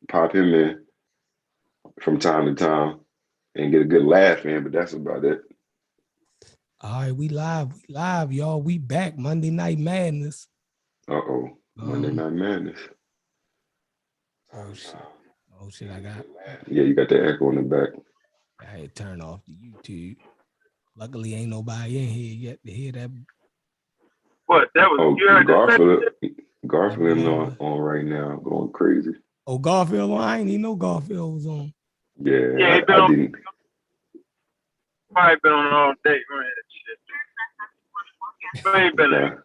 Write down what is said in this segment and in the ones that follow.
pop him in from time to time and get a good laugh in, but that's about it. All right, we live, y'all. We back. Monday Night Madness. Monday Night Madness. Oh shit, I got. Yeah, you got the echo in the back. I had to turn off the YouTube. Luckily, ain't nobody in here yet to hear that. What? That was you heard Garfield on right now, going crazy. Oh, Garfield on? I ain't even know Garfield was on. Yeah, I didn't. Probably been on all day, man. Shit. Where you been at?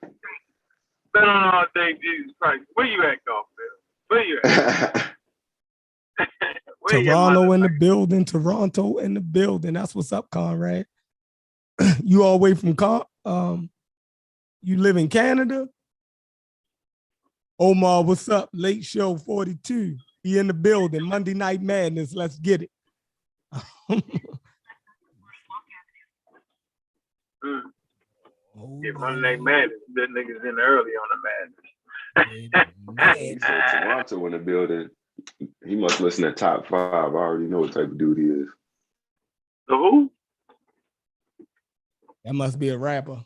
Been on all day, Jesus Christ. Where you at, Garfield? Where you at? Toronto in the building. Toronto in the building. That's what's up, Conrad. You all the way from you live in Canada? Omar, what's up? Late Show 42. He in the building. Monday Night Madness. Let's get it. Yeah, Monday Night Madness. That niggas in early on the madness. He said Toronto in the building. He must listen to Top 5. I already know what type of dude he is. The who? That must be a rapper.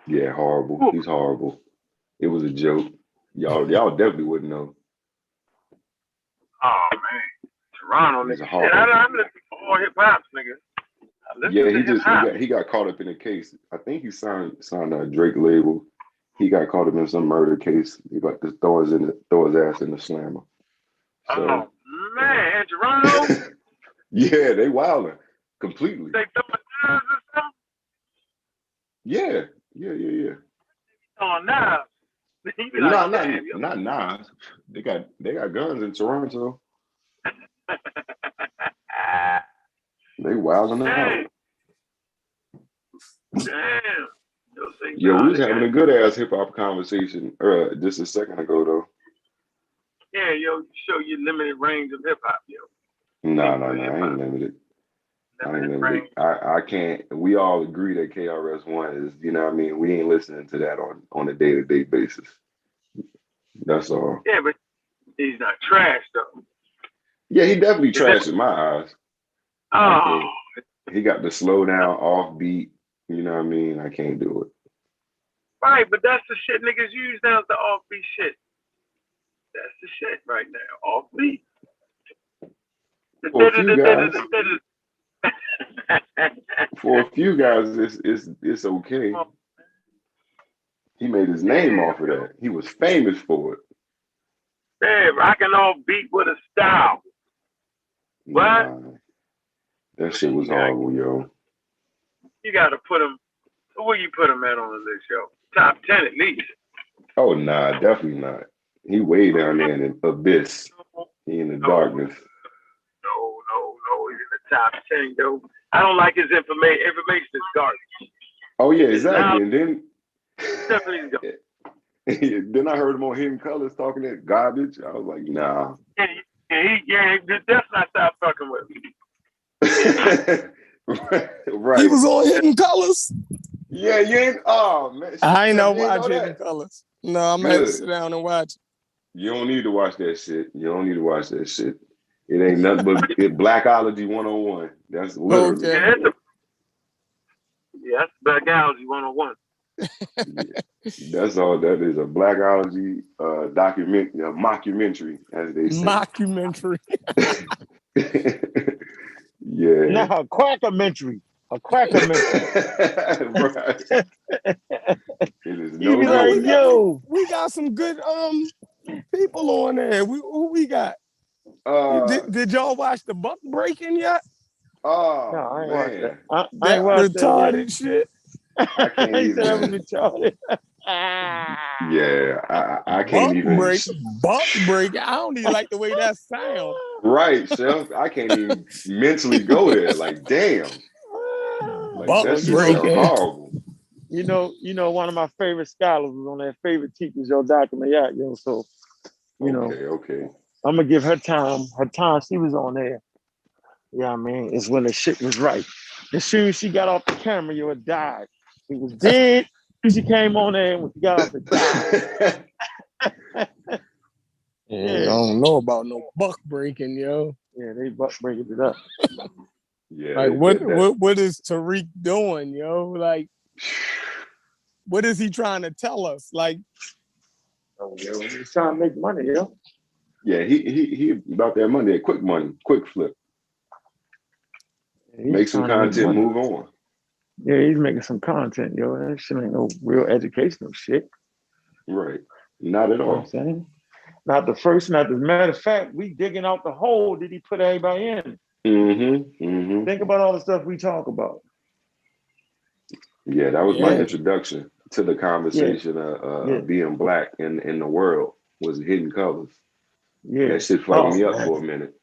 Yeah, horrible. Ooh. He's horrible. It was a joke. Y'all definitely wouldn't know. Oh man, Toronto nigga. I'm listening to all hip hop niggas. Yeah, he got caught up in a case. I think he signed a Drake label. He got caught up in some murder case. He got to throw his ass in the slammer. So, oh man, Toronto. Yeah, they wilding completely. They throwing knives or something. Yeah. Oh, knives. Not knives. They got guns in Toronto. They wilding out. Damn. Yeah, we was having a good ass hip hop conversation just a second ago though. Yeah, you show your limited range of hip hop, yo. No, I ain't limited. I can't. We all agree that KRS-One is, you know what I mean? We ain't listening to that on a day-to-day basis. That's all. Yeah, but he's not trash though. Yeah, he definitely trash in my eyes. Oh. He got the slow down, offbeat, you know what I mean? I can't do it. Right, but that's the shit niggas use now, the offbeat shit. That's the shit right now, offbeat. For a few guys, it's okay. He made his name off of that. He was famous for it. Yeah, rocking off beat with a style. What? Nah, that shit was horrible, yo. You gotta put him. Where you put him at on the list, yo? Top 10 at least. Oh nah, definitely not. He way down there in the abyss. He in the darkness. No. He's in the top 10, yo. I don't like his information. Information is garbage. Oh yeah, exactly. And then definitely garbage. Then I heard him on Hidden Colors talking that garbage. I was like, nah. Yeah, that's not stop fucking with me. Right. He was on Hidden Colors. Yeah, you ain't. Oh man, I ain't know watch Hidden Colors. No, I'm gonna have to sit down and watch it. You don't need to watch that shit. It ain't nothing but Blackology 101. That's literally. Okay. Yeah, that's Blackology 101. Yeah. That's all that is, a Blackology mockumentary, as they say. Mockumentary. Yeah. No, a crackermentary. Right. It is no like, yo, we got some good people on there. Who we got? Did y'all watch the buck breaking yet? Oh no, I ain't man, watched that. That retarded shit. I can't even. That was retarded. Yeah, I can't even. Buck break. I don't even like the way that sounds. Right, Chef. I can't even mentally go there. Like, damn. Like, that shit sounds horrible. You know, one of my favorite scholars was on that favorite teachers, your Dr. Mayak, yo. So, you know, okay. I'm gonna give her time. Her time she was on there. Yeah, I mean, it's when the shit was right. As soon as she got off the camera, yo, it died. It was dead. She came on there and when she got off, it died. Yeah, I don't know about no buck breaking, yo. Yeah, they buck breaking it up. Yeah, Like what is Tariq doing, yo? Like, what is he trying to tell us? Like, Oh, yo, he's trying to make money, yo. yeah, he about that money, that quick money, quick flip. He's Make some trying to make content, money. move on. Yeah, he's making some content, yo. That shit ain't no real educational shit. Right. Not at You know what I'm all. saying? Not the first, not the matter of fact, we digging out the hole that he put everybody in. Think about all the stuff we talk about. Yeah, that was my Yeah. introduction to the conversation of being black in the world was hidden colors. Yeah. That shit fucked me up man. for a minute.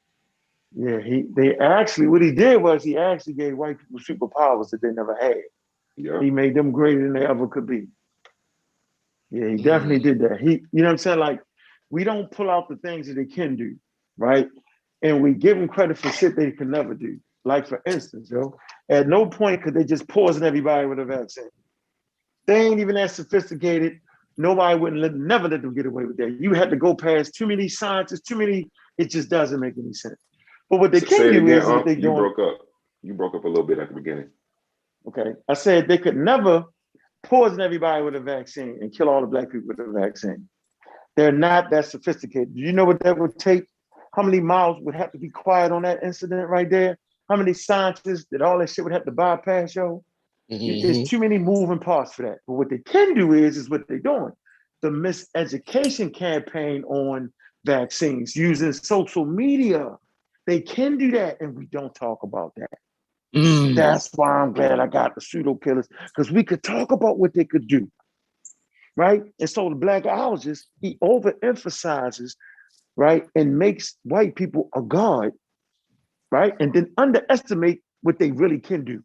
Yeah, they actually, what he did was he actually gave white people superpowers that they never had. Yeah. He made them greater than they ever could be. Yeah, he definitely did that. You know what I'm saying? Like, we don't pull out the things that they can do, right? And we give them credit for shit they can never do. Like, for instance, yo, at no point could they just poison everybody with a vaccine. They ain't even that sophisticated. Nobody wouldn't never let them get away with that. You had to go past too many scientists, it just doesn't make any sense. But what they Say can it do again, is what they you doing. broke up. You broke up a little bit at the beginning. Okay. I said they could never poison everybody with a vaccine and kill all the black people with a vaccine. They're not that sophisticated. Do you know what that would take? How many miles would have to be quiet on that incident right there? How many scientists that all that shit would have to bypass, yo? There's too many moving parts for that. But what they can do is what they're doing. The miseducation campaign on vaccines using social media. They can do that, and we don't talk about that. That's why I'm glad I got the pseudo killers, because we could talk about what they could do, right? And so the blackologist, he overemphasizes, right, and makes white people a god, right, and then underestimate what they really can do,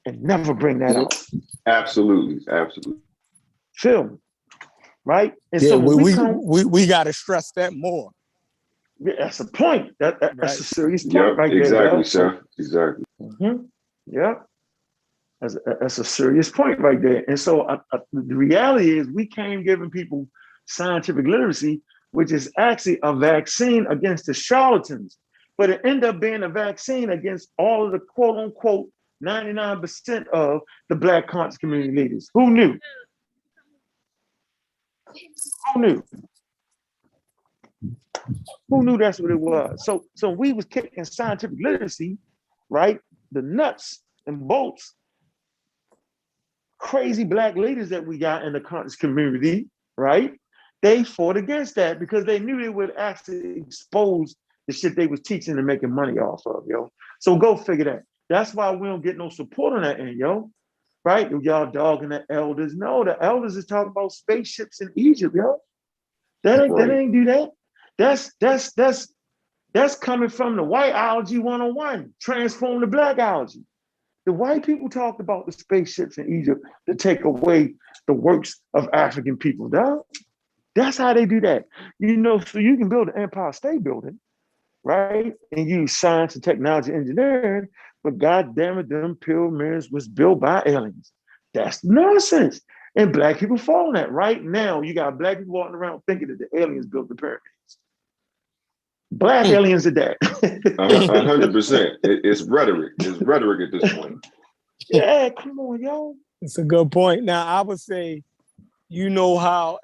and never bring that out. Absolutely. Film, right? And yeah, so when we got to stress that more. Yeah, that's a point. That's Right. a serious point right exactly, there. Chef. Exactly. Yeah. That's a serious point right there. And so the reality is we came giving people scientific literacy, which is actually a vaccine against the charlatans, but it ended up being a vaccine against all of the quote unquote 99% of the Black conscious community leaders. Who knew? Who knew? Who knew that's what it was? So we was kicking scientific literacy, right? The nuts and bolts, crazy Black leaders that we got in the conscious community, right? They fought against that because they knew it would actually expose the shit they was teaching and making money off of, yo. So go figure that. That's why we don't get no support on that end, yo. Right? Y'all dogging the elders. No, the elders is talking about spaceships in Egypt, yo. That ain't do that. That's coming from the whiteology 101, transform the blackology. The white people talked about the spaceships in Egypt to take away the works of African people, dog. That's how they do that. You know, so you can build an Empire State Building, right? And use science and technology engineering, but God damn it, them pyramids was built by aliens. That's nonsense. And Black people fall on that. Right now, you got Black people walking around thinking that the aliens built the pyramids. Black aliens are dead. 100%. It's rhetoric. It's rhetoric at this point. Yeah, come on, yo. It's a good point. Now, I would say, you know how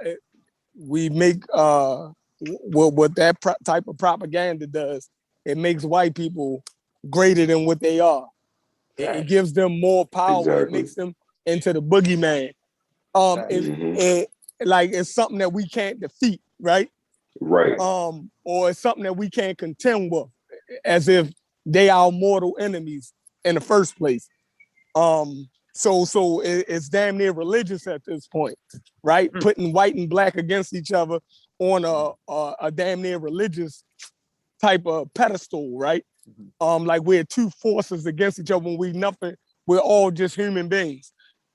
we make what that type of propaganda does. It makes white people greater than what they are. It gives them more power. Exactly. It makes them into the boogeyman. It's something that we can't defeat, right? Right. Or it's something that we can't contend with, as if they are mortal enemies in the first place. So it's damn near religious at this point, right? Putting white and Black against each other on a damn near religious type of pedestal, right? Like we're two forces against each other when we're all just human beings.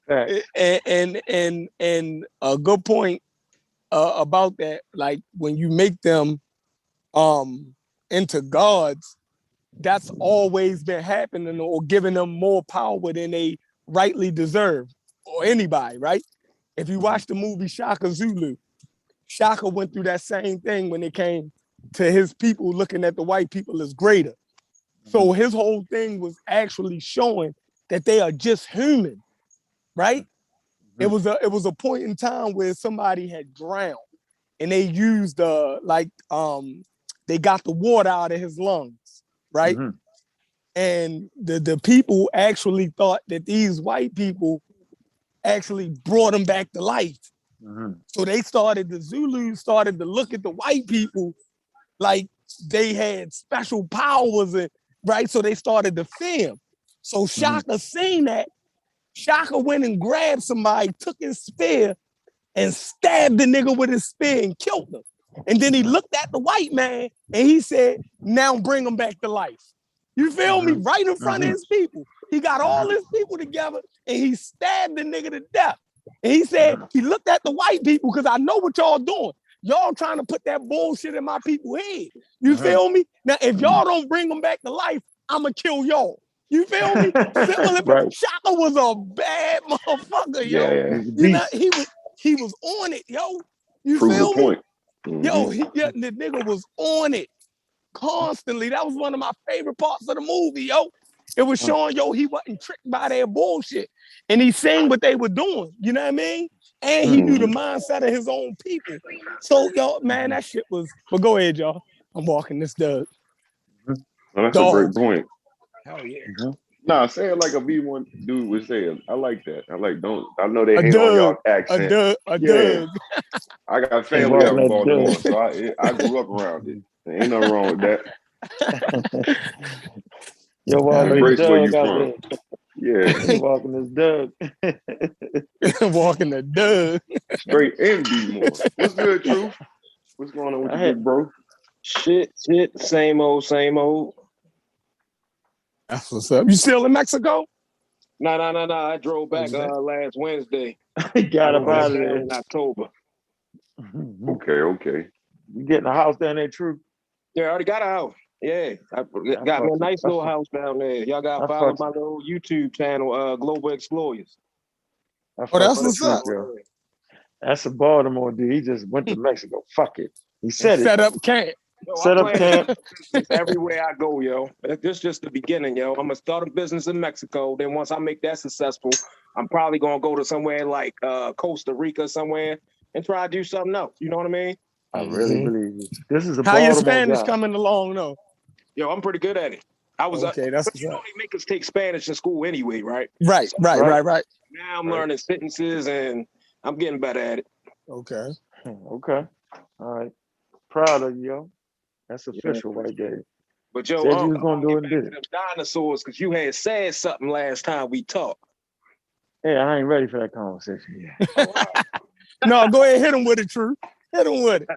Right. And a good point about that, like when you make them into gods, that's always been happening, or giving them more power than they rightly deserve, or anybody, right? If you watch the movie Shaka Zulu, Shaka went through that same thing when it came to his people looking at the white people as greater. So his whole thing was actually showing that they are just human, right? It was a point in time where somebody had drowned and they used they got the water out of his lungs, right? And the people actually thought that these white people actually brought him back to life. So the Zulus started to look at the white people like they had special powers, and right? So they started to fear him. So Shaka seen that. Shaka went and grabbed somebody, took his spear, and stabbed the nigga with his spear and killed him. And then he looked at the white man and he said, now bring him back to life. You feel me? Right in front of his people. He got all his people together and he stabbed the nigga to death. And he said, he looked at the white people because I know what y'all doing. Y'all trying to put that bullshit in my people's head. You feel me? Now, if y'all don't bring them back to life, I'ma kill y'all. You feel me? Right. Shaka was a bad motherfucker, yo. Yeah. You know, he was on it, yo. You Prove feel the me? point. Yo, the nigga was on it constantly. That was one of my favorite parts of the movie, yo. It was showing, yo, he wasn't tricked by their bullshit. And he seen what they were doing. You know what I mean? And he knew the mindset of his own people. So, yo, man, that shit was... But go ahead, y'all. I'm walking this dog. Well, that's a great point. Hell yeah. Nah, say it like a V1 dude would say it. I like that. I know they hate on y'all accent. A Doug. I got family out in Baltimore, so I grew up around it. There ain't nothing wrong with that. You're walking Grace, this where you dog from? Yeah. You're walking this dog. Walking the Doug. Straight and be more. What's good, Truth? What's going on with you, big bro? Shit, same old. That's what's up. You still in Mexico? No. I drove back last Wednesday. He got up out of there in October. Okay. You getting a house down there, True? Yeah, I already got a house. Yeah, I got me a nice little house down there. Y'all got to follow my little YouTube channel, Global Explorers. That's what's up. That's a Baltimore dude. He just went to Mexico. Fuck it. He said Set up camp. Set up camp. Everywhere I go, yo. This is just the beginning, yo. I'm going to start a business in Mexico. Then once I make that successful, I'm probably going to go to somewhere like Costa Rica somewhere and try to do something else. You know what I mean? I really believe you. This is a How Baltimore your Spanish guy. coming along, though? Yo, I'm pretty good at it. I was okay. That's but you know they make us take Spanish in school anyway, right? Right. Now I'm learning sentences and I'm getting better at it. Okay. Okay. All right. Proud of you, yo. That's official right there. But yo, said you was gonna do it and did it. Dinosaurs, because you had said something last time we talked. Hey, I ain't ready for that conversation yet. No, go ahead, hit him with it, True. Hit him with it.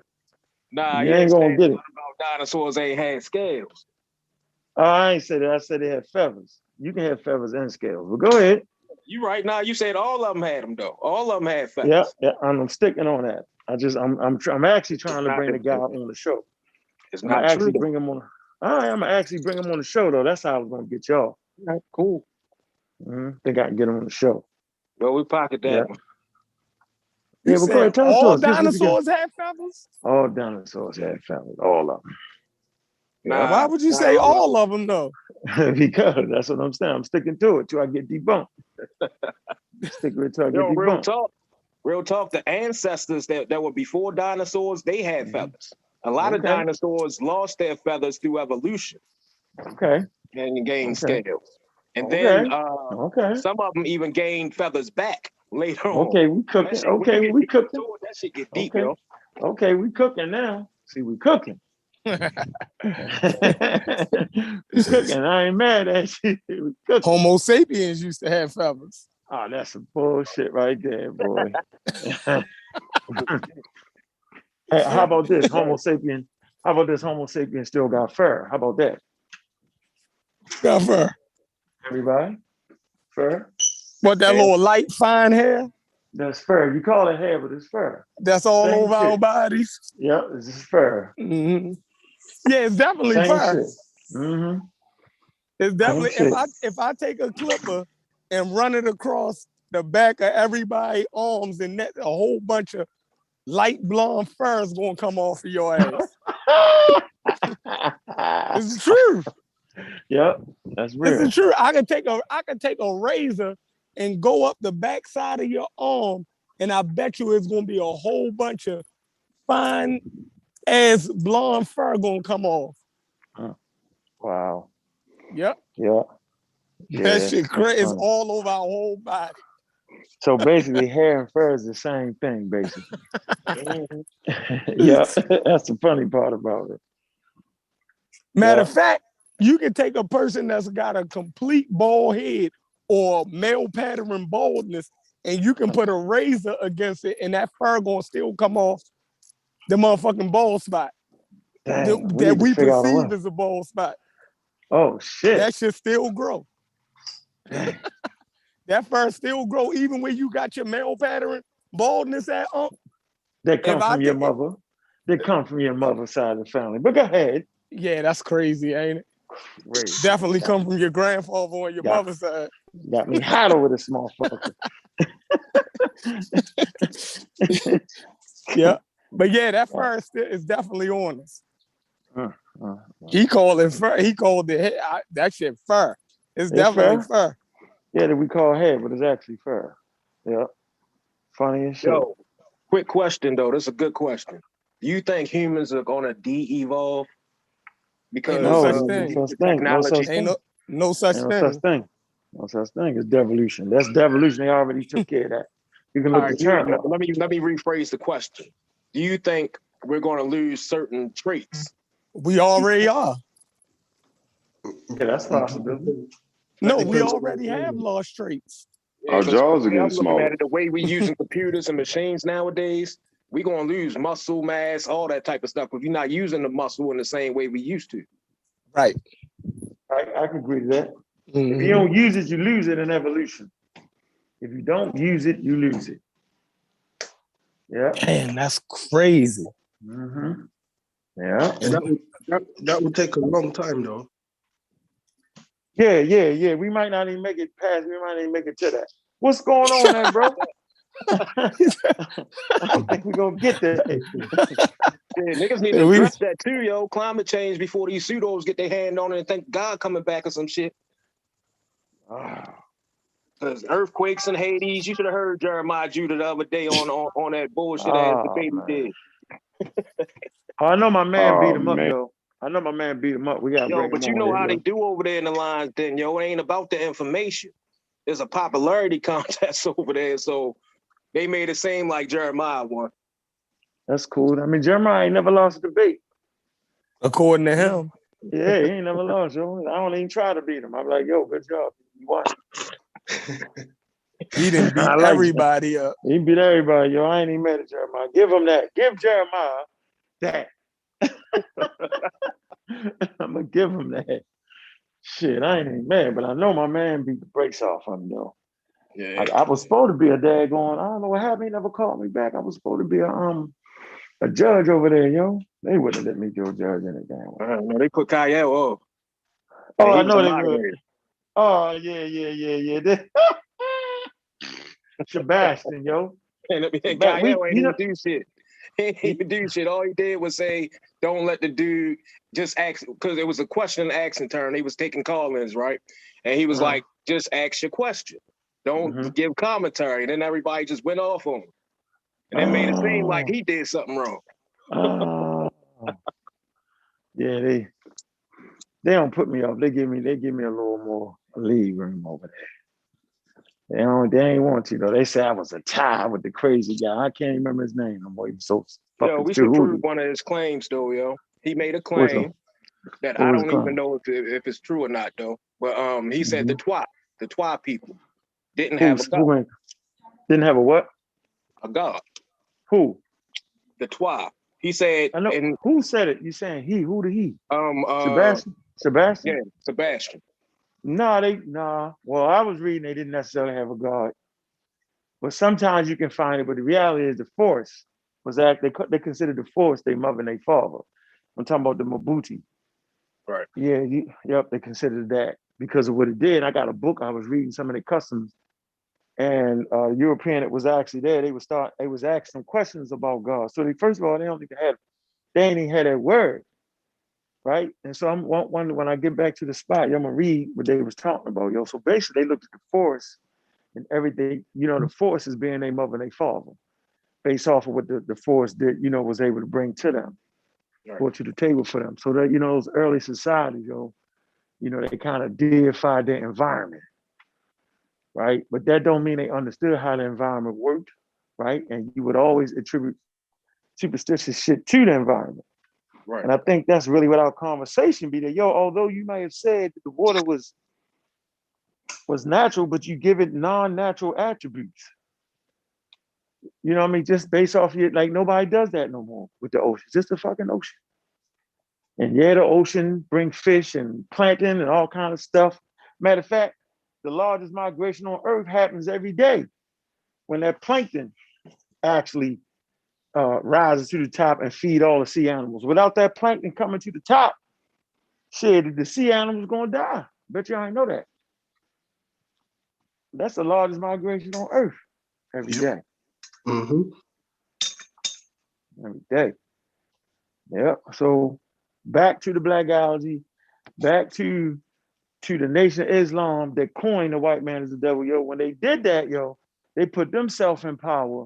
Nah, you ain't gonna get it. About dinosaurs ain't had scales. Oh, I ain't say that. I said they had feathers. You can have feathers and scales. But go ahead. You right now. You said all of them had them though. All of them had feathers. Yeah. I'm sticking on that. I'm actually trying to bring the guy on the show. It's not true. Bring him on. I'm gonna actually bring him on the show though. That's how I was gonna get y'all. Right, cool. Think I can get him on the show. Well, we pocket that one. Yeah, but go ahead, tell all us. Dinosaurs had feathers? All dinosaurs had feathers. All of them. Nah, why would you say all of them though? Because that's what I'm saying. I'm sticking to it till I get debunked. Stick with it till I get debunked. Real talk. The ancestors that were before dinosaurs, they had feathers. A lot of dinosaurs lost their feathers through evolution. Okay. And gained scales. And then some of them even gained feathers back later on. Okay, we cooking. We cooking. That shit get deep, yo. Okay, we cooking now. See, we cooking. We cooking. I ain't mad at you. We cooking. Homo sapiens used to have feathers. Oh, that's some bullshit right there, boy. Hey, how about this? Homo sapien. How about this? Homo sapien still got fur. How about that? Got fur. Everybody? Fur? What, that little light, fine hair? That's fur. You call it hair, but it's fur. That's all over our bodies? Yep, it's just fur. Mm-hmm. Yeah, it's definitely fur. Mm-hmm. It's definitely, if I take a clipper and run it across the back of everybody's arms and a whole bunch of light blonde fur is gonna come off of your ass. It's the truth. Yep, that's real. It's the truth. I can take a razor and go up the backside of your arm, and I bet you it's gonna be a whole bunch of fine ass blonde fur gonna come off. Wow. Yep. Yeah. That shit crazy. It's all over our whole body. So basically, hair and fur is the same thing, basically. Yeah, that's the funny part about it. Matter of fact, you can take a person that's got a complete bald head or male pattern baldness, and you can put a razor against it, and that fur gonna still come off the motherfucking bald spot. Dang, that we figure out a perceive way. as a bald spot. Oh shit. That shit still grow. That fur still grow even when you got your male pattern baldness at They come from your mother. They come from your mother's side of the family. But go ahead. Yeah, that's crazy, ain't it? Crazy. Definitely come from your grandfather on your mother's side. Got me hot over this motherfucker. Yeah. But yeah, that fur is definitely on us. He called it fur. He called it that shit fur. It's definitely fur. Yeah, that we call hair, but it's actually fur. Yeah. Funny as shit. Yo, quick question though. This is a good question. Do you think humans are gonna de-evolve? Because ain't no such thing. Technology. No such thing. No such thing. It's devolution. That's devolution. They already took care of that. You can look the term. Let me rephrase the question. Do you think we're gonna lose certain traits? We already are. Yeah, that's possible. No, we already have lost traits. Our jaws are getting smaller. The way we're using computers and machines nowadays, we're gonna lose muscle mass, all that type of stuff, if you're not using the muscle in the same way we used to. Right. I can agree to that. Mm-hmm. If you don't use it, you lose it in evolution. If you don't use it, you lose it. Yeah. Man, that's crazy. Mm-hmm. Yeah. That would take a long time though. Yeah. We might not even make it past. We might not even make it to that. What's going on there, bro? I don't think we're gonna get there. Yeah, niggas need to address that too, yo. Climate change before these pseudos get their hand on it and think God coming back or some shit. Because earthquakes in Hades, you should have heard Jeremiah Judah the other day on that bullshit ass debate he did. I know my man beat him up, though. I know my man beat him up. We got but you know how they do over there in the lines then, yo. It ain't about the information. There's a popularity contest over there, so they made it seem like Jeremiah won. That's cool. I mean, Jeremiah ain't never lost a debate. According to him. Yeah, he ain't never lost, yo. I don't even try to beat him. I'm like, yo, good job. You won. He didn't beat everybody up. He beat everybody, yo. I ain't even mad at Jeremiah. Give him that. Give Jeremiah that. I'm gonna give him that. Shit, I ain't even mad, but I know my man beat the brakes off him, though. Yeah. I was supposed to be a daggone. I don't know what happened. He never called me back. I was supposed to be a judge over there, yo. They wouldn't let me go judge any damn way. No, they put Kyle off. Oh, I know they would. Oh, yeah. Sebastian, yo. Kyle ain't even do shit. He ain't even do shit. All he did was say, don't let the dude just ask, because it was a question and action turn. He was taking call-ins, right? And he was like, just ask your question. Don't give commentary. And then everybody just went off on him. And then made it seem like he did something wrong. Yeah, they don't put me off. They give me a little more lead room over there. They ain't want to though. They say I was a tie with the crazy guy. I can't remember his name. I'm waiting so fucking. Yo, we should prove one of his claims though, yo. He made a claim that I don't even know if it's true or not though. But he said the Twa people didn't have a god. Didn't have a what? A god. Who? The Twa. He said. I know. Who said it? You saying he? Who did he? Sebastian. Sebastian. Yeah, Sebastian. Nah. Well, I was reading they didn't necessarily have a god, but sometimes you can find it. But the reality is the force was that they considered the force their mother and their father. I'm talking about the Mabuti. Right. Yeah. They considered that because of what it did. I got a book I was reading some of the customs, and European that was actually there, they was asking them questions about God. So they, first of all, they ain't even had that word, right? And so I'm wondering when I get back to the spot, I'm gonna read what they was talking about, yo. So basically, they looked at the forest and everything. You know, the forest is being their mother and their father, based off of what the forest did, you know, was able to bring to them, brought to the table for them. So that, you know, those early societies, yo, you know, they kind of deified their environment, right? But that don't mean they understood how the environment worked, right? And you would always attribute superstitious shit to the environment. Right. And I think that's really what our conversation be that, yo, although you might have said that the water was natural, but you give it non-natural attributes. You know what I mean? Just based off your, like, nobody does that no more with the ocean. It's just the fucking ocean. And yeah, the ocean brings fish and plankton and all kind of stuff. Matter of fact, the largest migration on Earth happens every day when that plankton actually rises to the top and feed all the sea animals. Without that plankton coming to the top, shit, the sea animals gonna die. Bet you I ain't know that. That's the largest migration on Earth every day. Mm-hmm. Every day. Yeah. So back to the black algae, back to the Nation of Islam that coined the white man as the devil. Yo, when they did that, yo, they put themselves in power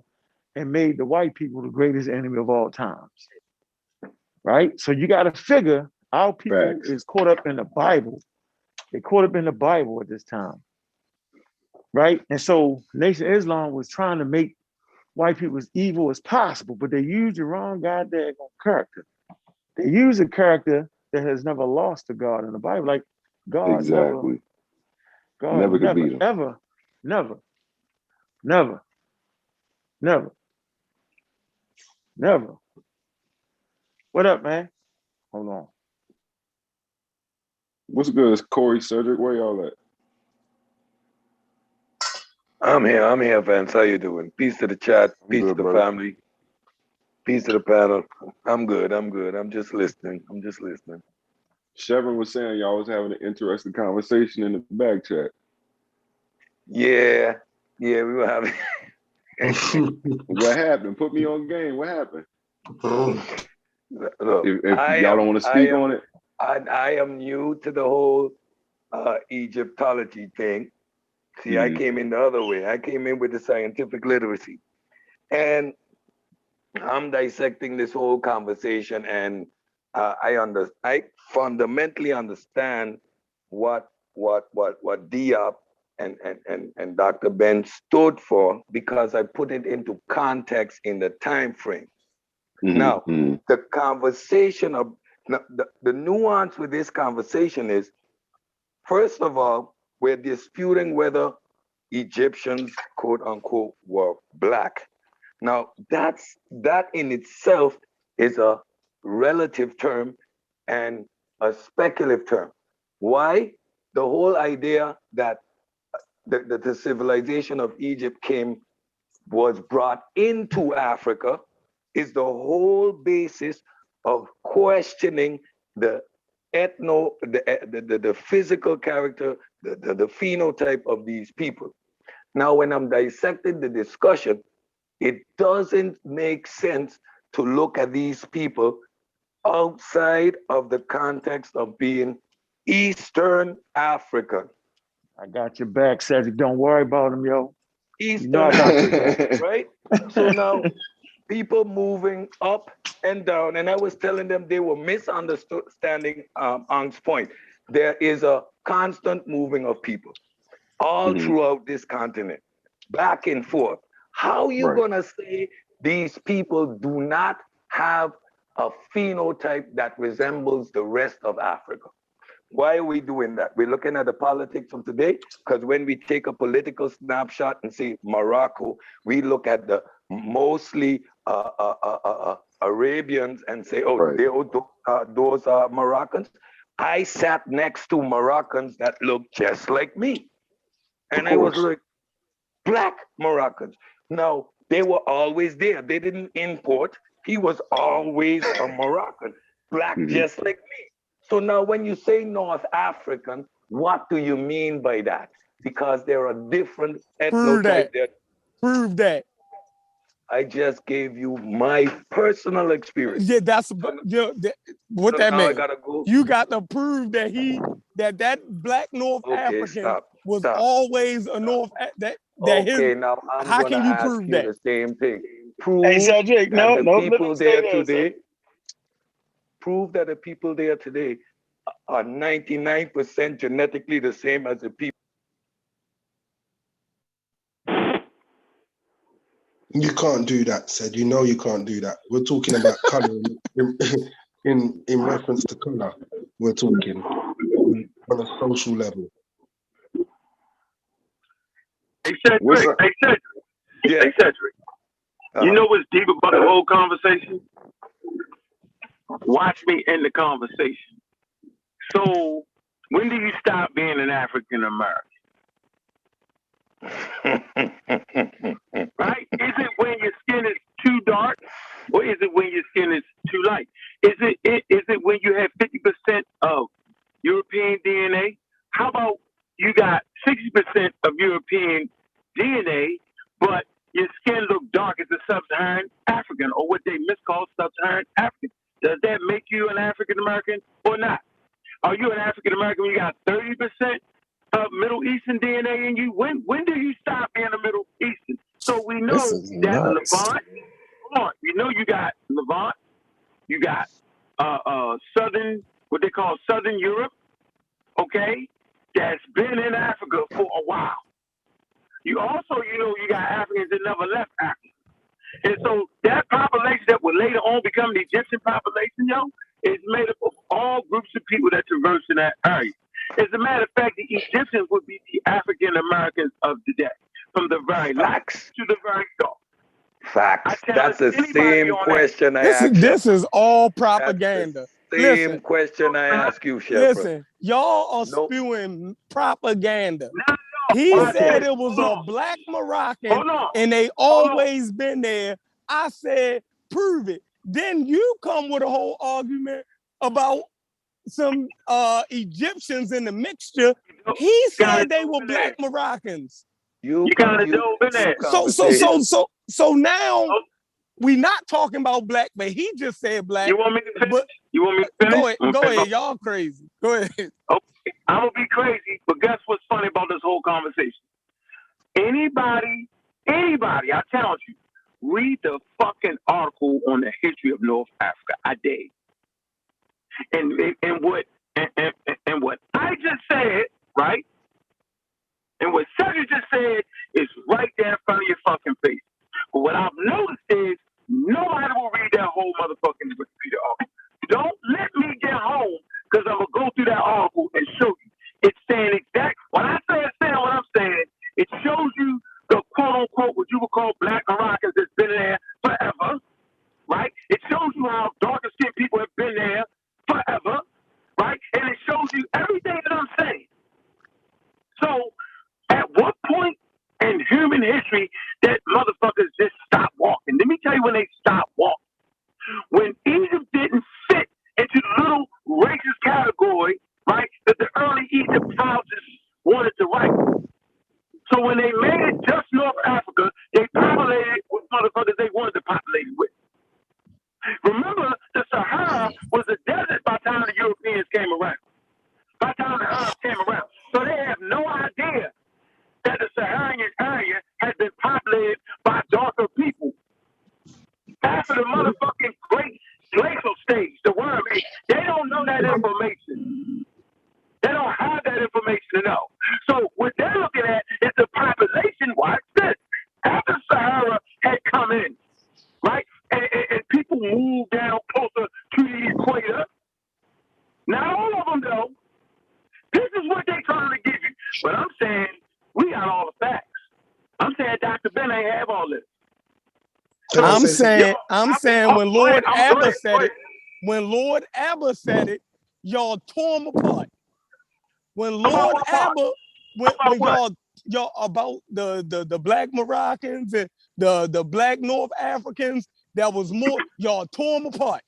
and made the white people the greatest enemy of all times. Right? So you got to figure our people is caught up in the Bible. They caught up in the Bible at this time. Right? And so Nation of Islam was trying to make white people as evil as possible, but they used the wrong goddamn character. They use a character that has never lost to God in the Bible. Like God exactly. never could beat him. Ever, never. What up, man? Hold on. What's good? It's Corey, Cedric. Where y'all at? I'm here, Vance. How you doing? Peace to the chat. Peace to the brother. family. Peace to the panel. I'm good. I'm just listening. Chevron was saying y'all was having an interesting conversation in the back chat. Yeah, we were having. What happened? Put me on game. What happened? Look, if y'all don't want to speak on it. I am new to the whole Egyptology thing. See, I came in the other way. I came in with the scientific literacy. And I'm dissecting this whole conversation, and I fundamentally understand what Diop and Dr. Ben stood for, because I put it into context in the time frame. Now, the conversation of the nuance with this conversation is, first of all, we're disputing whether Egyptians, quote unquote, were black. Now, that in itself is a relative term and a speculative term. Why? The whole idea that the civilization of Egypt was brought into Africa is the whole basis of questioning the physical character, the phenotype of these people. Now, when I'm dissecting the discussion, it doesn't make sense to look at these people outside of the context of being Eastern African. I got your back, Cedric. Don't worry about him, yo. Eastern African, right? So now, people moving up and down, and I was telling them they were misunderstanding Ang's point. There is a constant moving of people all throughout this continent, back and forth. How are you gonna say these people do not have a phenotype that resembles the rest of Africa? Why are we doing that? We're looking at the politics of today, because when we take a political snapshot and say Morocco, we look at the mostly Arabians and say, those are Moroccans. I sat next to Moroccans that looked just like me. And I was like, black Moroccans. Now, they were always there. They didn't import. He was always a Moroccan, black just like me. So now when you say North African, what do you mean by that? because there are different Prove that. ethnotypes there. Prove that. I just gave you my personal experience. Yeah, that's what So that now I means. gotta go. You got to prove that that Black North Okay, African was stop. always a North that his. Okay, now I'm How gonna can you ask prove you that? the same thing. Hey, Prove Cedric, that no, the let people him there stay there, today. Cedric. Prove that the people there today are 99% genetically the same as the people. You can't do that, said. You know you can't do that. We're talking about color in reference to color. We're talking on a social level. Hey, Cedric. Hey, Cedric. Yeah. Hey, Cedric. You know what's deep about the whole conversation? Watch me end the conversation. So, when do you stop being an African American? Right? Is it when your skin is too dark, or is it when your skin is too light? Is it when you have 50% of European DNA? How about you got 60% of European DNA, but your skin look dark as a sub-Saharan African, or what they miscall sub-Saharan African? Does that make you an African American or not? Are you an African American when you got 30% of Middle Eastern DNA in you? When do you stop being a Middle Eastern? So we know that Levant. Come on, we know you got Levant. You got Southern, what they call Southern Europe. Okay, that's been in Africa for a while. You also, you got Africans that never left Africa. And so that population that would later on become the Egyptian population, is made up of all groups of people that traverse in that area. As a matter of fact, the Egyptians would be the African Americans of today, from the very light to the very dark. Facts. That's the same question I asked. This is all propaganda. Same question I ask you, Shepherd. Listen, y'all are spewing propaganda. He said it was a Black Moroccan and they always been there. I said, prove it. Then you come with a whole argument about some Egyptians in the mixture. He said they were Black Moroccans. You gotta dove in there. So now we not talking about black, but he just said black. You want me to finish? You want me to finish? Go ahead. Y'all crazy. Go ahead. Okay, I'm gonna be crazy, but guess what's funny about this whole conversation? Anybody, I challenge you, read the fucking article on the history of North Africa. I dare. And what I just said, right? And what Cedric just said is right there in front of your fucking face. But what I've noticed is nobody will read that whole motherfucking Wikipedia article. Don't let me get home because I'm gonna go through that article and show you. It's saying exact. When I say it's saying what I'm saying, it shows you the quote unquote what you would call Black Moroccans that's been there forever, right? It shows you how darker skinned people have been there forever, right? And it shows you everything that I'm saying. So, at what point in human history that motherfuckers just stop walking? Let me tell you when they stop walking. When Egypt didn't fit into the little racist category, right, that the early Egyptologists wanted to write. So when they made it just North Africa, they populated with motherfuckers they wanted to populate with. Remember, the Sahara was a desert by the time the Europeans came around. By the time the Arabs came around. So they have no idea that the Saharan area had been populated by darker people. After the motherfucking great glacial stage, the worm age, they don't know that information. They don't have that information to know. So what they're looking at is the population, watch this, after Sahara had come in, right? And people moved down closer to the equator. Not all of them, though. This is what they're trying to give you. But I'm saying we got all the facts. I'm saying Dr. Ben ain't have all this. So, I'm saying when Lord Abba said it, y'all tore them apart. When Lord Abba, when y'all about the Black Moroccans and the Black North Africans, that was more, y'all tore them apart.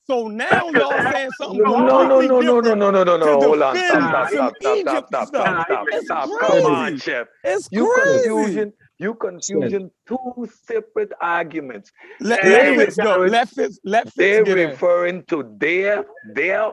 So now y'all saying something No, completely no. different to to Hold on. defend some Egypt stuff. It's Come on, crazy. Chef. It's You crazy. confusing two separate arguments. Let They're Fitz go. referring- Let Fitz They're get in. referring to their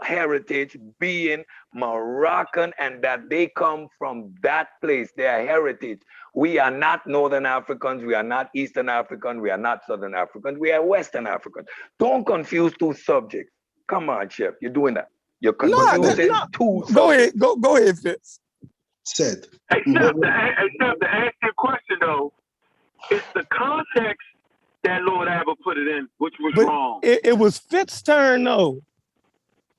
heritage being Moroccan and that they come from that place, their heritage. We are not Northern Africans, we are not Eastern African, we are not Southern Africans, we are Western Africans. Don't confuse two subjects. Come on, Chef, you're doing that. You're confusing two subjects. Go ahead, Fitz. Said. Hey, Chef, to answer your question though, it's the context that Lord Abba put it in, which was wrong. It was Fitz's turn though.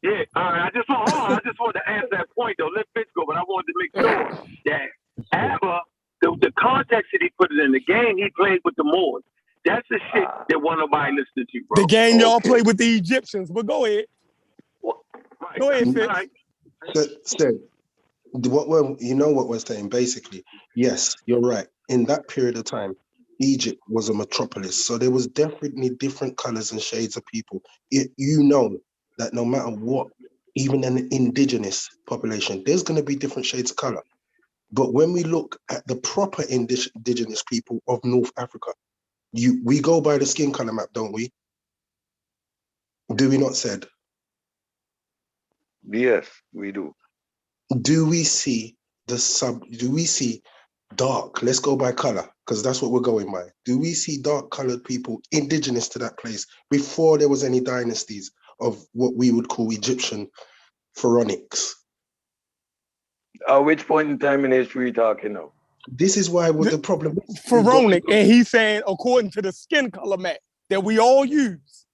Yeah, all right. I just wanted to answer that point though. Let Fitz go, but I wanted to make sure that Abba, the context that he put it in, the game he played with the Moors, that's the shit that won't nobody listening to, bro. The game y'all play with the Egyptians, but go ahead. Right. Go ahead, Fitz. Right. Said, what we're saying basically. Yes, you're right. In that period of time, Egypt was a metropolis, so there was definitely different colors and shades of people. You know that no matter what, even an indigenous population, there's going to be different shades of color. But when we look at the proper indigenous people of North Africa, we go by the skin color map, don't we? Do we not, Said? Yes, we do. Do we see dark? Let's go by color, because that's what we're going by. Do we see dark colored people indigenous to that place before there was any dynasties of what we would call Egyptian pharaonics? At which point in time in history are you talking now? This is why the problem is. Pharaonic, and he's saying according to the skin color map that we all use.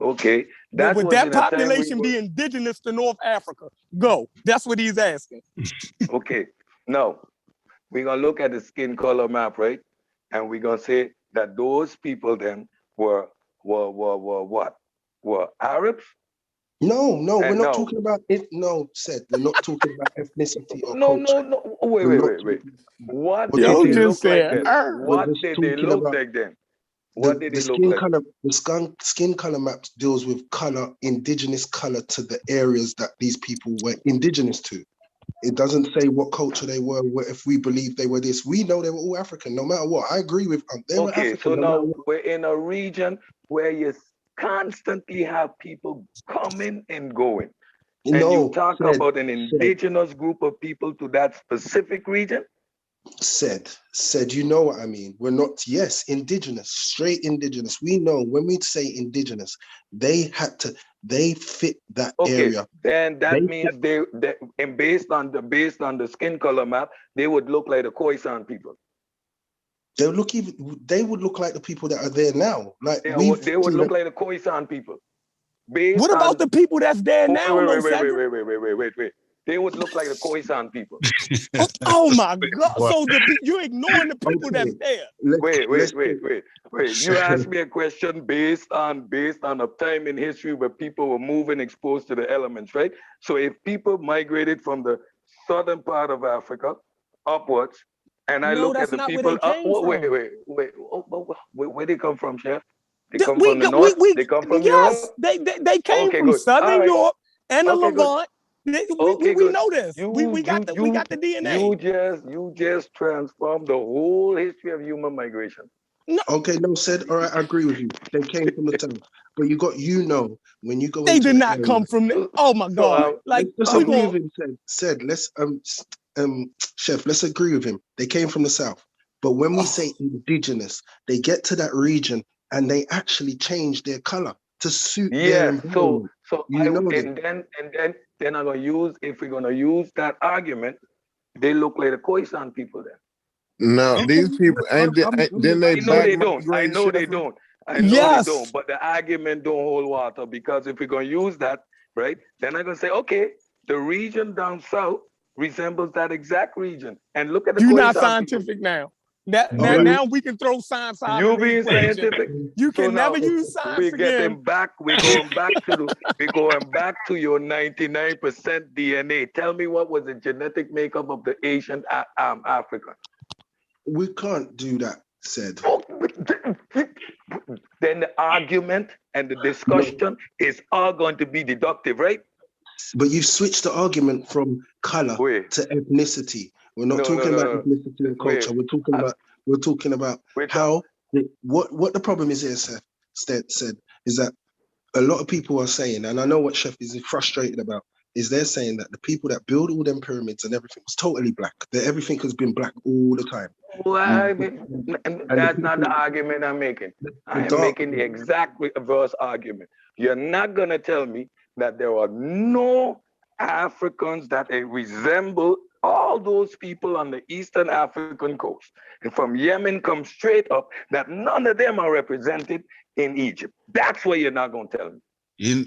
Okay. Would that population be indigenous to North Africa? Go. That's what he's asking. Okay. Now, we're going to look at the skin color map, right? And we're going to say that those people then were what? Were Arabs? No, we're not talking about it. No, Said, we're not talking about ethnicity or culture. No. Wait. What did Yo they just look like said, then? What did they look like then? What did it look like? The skin color map deals with color, indigenous color to the areas that these people were indigenous to. It doesn't say what culture they were. If we believe they were this, we know they were all African, no matter what. I agree with they were African. So now we're in a region where you constantly have people coming and going. And you talk about an indigenous group of people to that specific region? Said, you know what I mean? We're not, yes, indigenous, straight indigenous. We know when we say indigenous, they fit that area. Then that means they and based on the skin color map, they would look like the Khoisan people. They would look like the people that are there now. Like they would look like the Khoisan people. What about the people that's there now? Wait. They would look like the Khoisan people. Oh my God! So you're ignoring the people that's there. Wait. You asked me a question based on a time in history where people were moving, exposed to the elements, right? So if people migrated from the southern part of Africa upwards, and I look at the people where they come from, Chef? They come from the north. They come from Europe. They came from Southern Europe and the Levant. We know this. We got the DNA. You just transformed the whole history of human migration. No. Okay, no, Said, all right, I agree with you. They came from the town. But when you go they did not come from the, oh my God. Let's agree with him, Said, let's Chef, let's agree with him. They came from the south. But when we say indigenous, they get to that region and they actually change their color to suit their environment. Then I'm gonna use, if we're gonna use that argument, they look like the Khoisan people then. No, these people ain't then they I know they don't. But the argument don't hold water, because if we're gonna use that, right, then I'm gonna say, okay, the region down south resembles that exact region. And look at the You're Khoisan not scientific people. Now we can throw science out. You being scientific. You can never use science We're going back to your 99% DNA. Tell me, what was the genetic makeup of the ancient Africa? We can't do that, Said. Then the argument and the discussion is all going to be deductive, right? But you've switched the argument from color to ethnicity. We're not talking about ethnicity and culture. We're talking about how what the problem is here, Seth said is that a lot of people are saying, and I know what Chef is frustrated about, is they're saying that the people that build all them pyramids and everything was totally black. That everything has been black all the time. Well, that's not the argument I'm making. I am making the exact reverse argument. You're not going to tell me that there are no Africans that resemble all those people on the Eastern African coast. And from Yemen come straight up, that none of them are represented in Egypt. That's what you're not going to tell me. The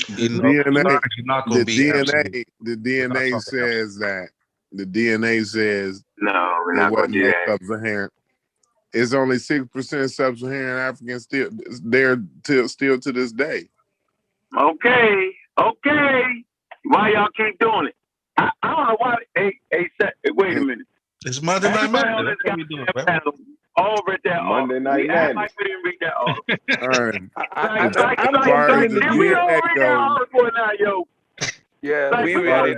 DNA says that. The DNA says no, we're there not going wasn't to do no that. sub-Saharan. It's only 6% sub-Saharan Africans still there still to this day. Okay. Why y'all keep doing it? I don't know why. Wait a minute. It's Monday Night Madness. All read that Monday Night Madness. Like we didn't read that article. All right. We all read that article now, yo. Yeah, like, we read it.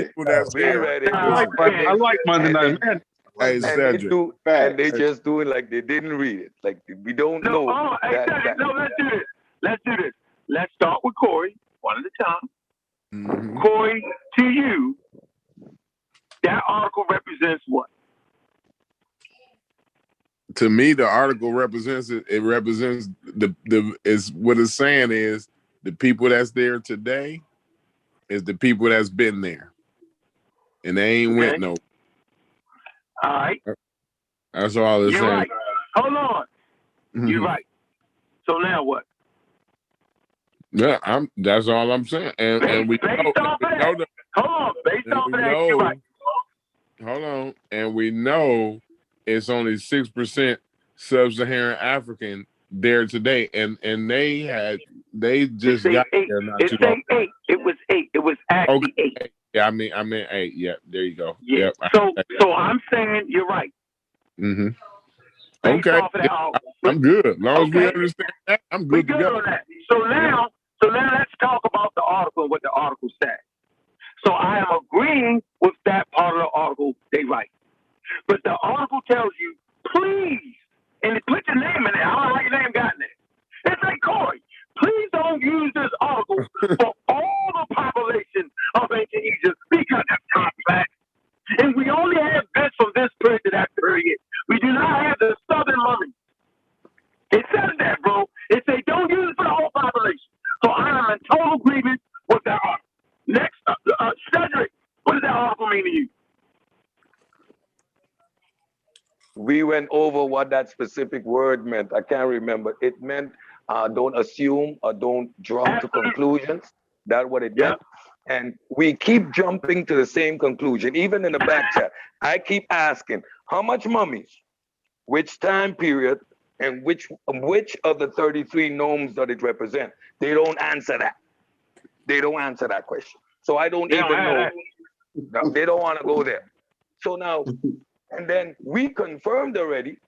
People that's we read it. I like Monday Night Madness. Hey, and they just do it like they didn't read it. Like we don't know. No, let's do this. Let's start with Corey, one at a time. Mm-hmm. Corey, to you, that article represents what? To me, the article represents it. It represents the is what it's saying is the people that's there today is the people that's been there, and they ain't went no. All right. That's all it's saying. Right. Hold on. Mm-hmm. You're right. So now what? Yeah, that's all I'm saying. And we know, hold on, based off of that, you're right. Hold on. And we know it's only 6% sub-Saharan African there today. And they just got there not too long. 8. It was 8. It was actually 8. Yeah, I mean 8. Yeah, there you go. Yeah. Yep. So I'm saying you're right. Mm-hmm. Okay. Yeah, I'm good. As long as we understand that, I'm good to go. On that. So now let's talk about the article and what the article says. So I am agreeing with that part of the article they write. But the article tells you, please, and put your name in there. I don't know how your name got in there. It's like, Corey, please don't use this article for all the population of ancient Egypt because it's complex. And we only have this from this period to that period. We do not have the southern mummies. It says that, bro. It says don't use it for the whole population. So I am in total agreement with that article. Next, Cedric, what does that article mean to you? We went over what that specific word meant. I can't remember. It meant don't assume or don't jump to conclusions. That's what it meant. And we keep jumping to the same conclusion. Even in the back chat, I keep asking, how much mummies, which time period, and which of the 33 nomes does it represent? They don't answer that. They don't answer that question. So I don't even know. No, they don't want to go there. So now, and then we confirmed already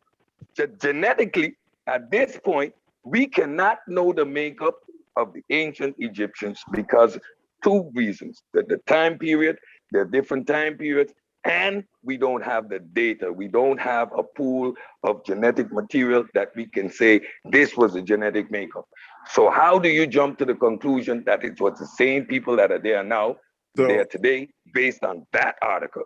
that genetically, at this point, we cannot know the makeup of the ancient Egyptians because 2 reasons. The time period, there are different time periods, and we don't have the data. We don't have a pool of genetic material that we can say this was the genetic makeup. So how do you jump to the conclusion that it was the same people that are there now, there today, based on that article?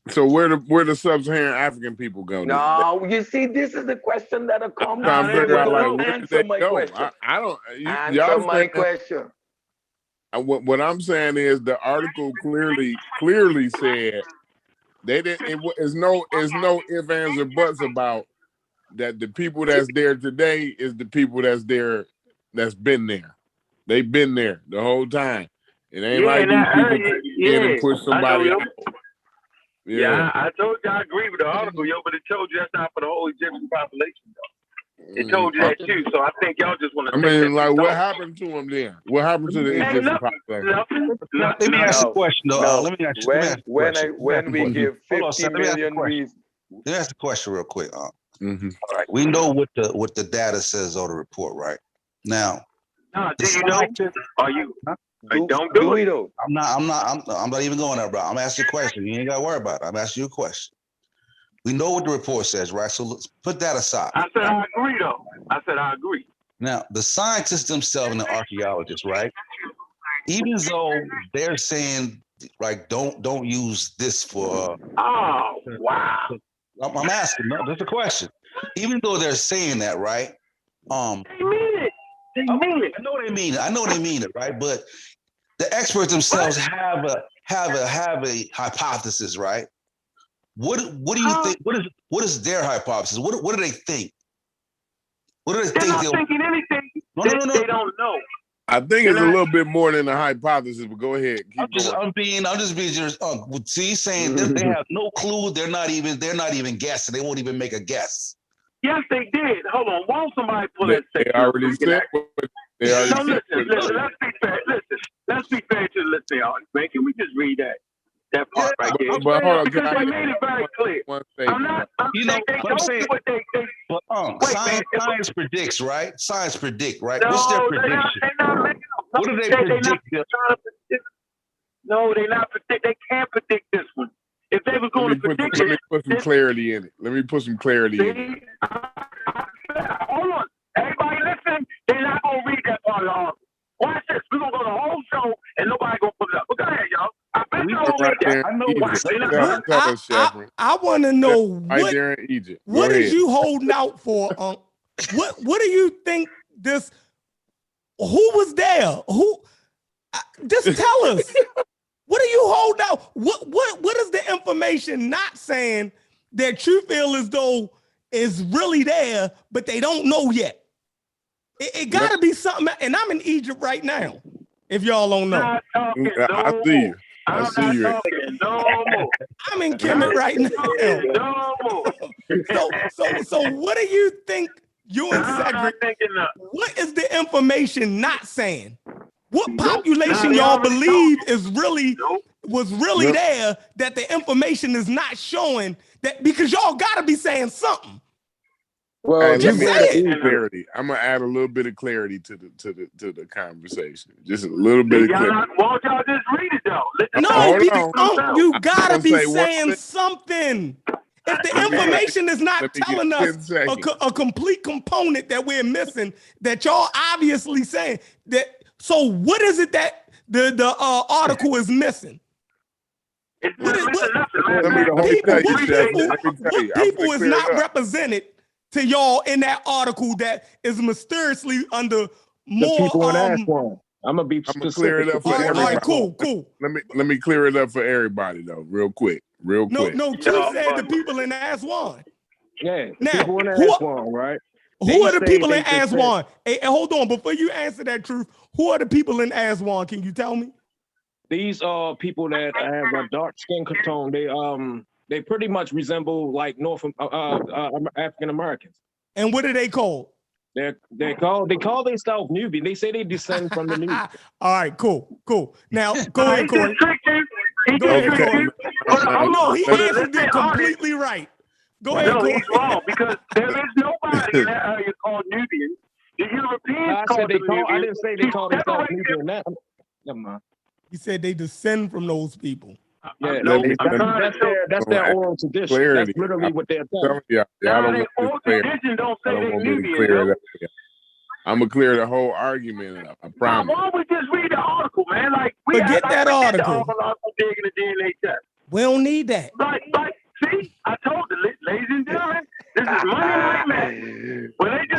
So where the sub-Saharan African people go? No, you see, this is the question that'll come down. Answer my question. I don't. Answer my question. What I'm saying is the article clearly said they didn't. It's no ifs, ands, or buts about that. The people that's there today is the people that's there, that's been there. They've been there the whole time. It ain't like these people come in and push somebody out. Yeah, I told you I agree with the article, but it told you that's not for the whole Egyptian population, though. It told you that too, so I think y'all just want to. I mean, like, what happened to them then? What happened to the Egyptian population? Let me ask you a question, though. Let me ask you a question. When we give 50 million reasons. Let me ask the question real quick. Mm-hmm. All right, we know what the data says on the report, right? Now, do you know? Are you? Don't do it. I'm not even going there, bro. I'm asking you a question. You ain't got to worry about it. I'm asking you a question. We know what the report says, right? So let's put that aside. I said I agree, though. I said I agree. Now, the scientists themselves and the archaeologists, right? Even though they're saying, like, don't use this for. Oh, wow. I'm asking. No, that's a question. Even though they're saying that, right? They mean it. They mean it. I know they mean it. I know they mean it, right? But the experts themselves have a hypothesis, right? What do you think? What is their hypothesis? What do they think? What do they think? They're not thinking anything. No. They don't know. I think it's a little bit more than a hypothesis, but go ahead. I'm just being just see, saying they have no clue. They're not even guessing. They won't even make a guess. Yes, they did. Hold on. Won't somebody pull that? They already said. Listen. Let's be fair to the listening audience, man. Can we just read that part right there? But hold on, because they made it very clear. I'm not. Science predicts, right? Science predict, right? No, what's their prediction? What do they predict? No, they're not predict. They can't predict this one. If they were going to predict let me put some clarity in it. Let me put some clarity in it. Hold on. Everybody listen. They're not going to read that part of the article. Watch this. We're going to go the whole show and nobody going to put it up. But go ahead, y'all. I bet you don't read that. I know why. I want to know right there in Egypt. What is you holding out for? What do you think this? Who was there? Who? Just tell us. What are you holding out? What is the information not saying that you feel as though is really there, but they don't know yet? It got to be something. And I'm in Egypt right now. If y'all don't know, I see you. I see you. I'm in Kemet right now. So what do you think? You and Cedric. What is the information not saying? What population y'all believe was really there that the information is not showing that, because y'all gotta be saying something. Well, just say it. Clarity. I'm gonna add a little bit of clarity to the conversation. Just a little bit of clarity. Won't y'all just read it though? No, because you gotta be saying something. If the information is not telling us a complete component that we're missing, that y'all obviously saying that. So what is it that the article is missing? What people is not represented to y'all in that article that is mysteriously under more? The people in Aswan. I'm gonna clear it up for everybody. All right, cool. Let me clear it up for everybody though, real quick. No, Truth said the people in Aswan. Yeah, now people in Aswan, right? Who are the people in Aswan? Hey, hold on, before you answer that, Truth, who are the people in Aswan? Can you tell me? These are people that have a dark skin tone. They pretty much resemble like North African Americans. And what are they called? They call themselves Nubian. They say they descend from the Nubian. All right, cool. Now go ahead, Corey. Go ahead, Corey. No, he answered it completely right. Go ahead. No, he's wrong, because there is nobody in that area called Nubian. The Europeans called them Nubian. I didn't say they called themselves Nubian. Never mind. He said they descend from those people. Yeah, that's their oral tradition. Clarity. That's literally what they're telling. Their oral tradition don't say they Nubian. I'm gonna clear the whole argument up. I promise. Why don't we just read the article, man? Like, forget that article. Digging the DNA test. We don't need that. Like, see, I told you, ladies and gentlemen, this is Monday Night Man.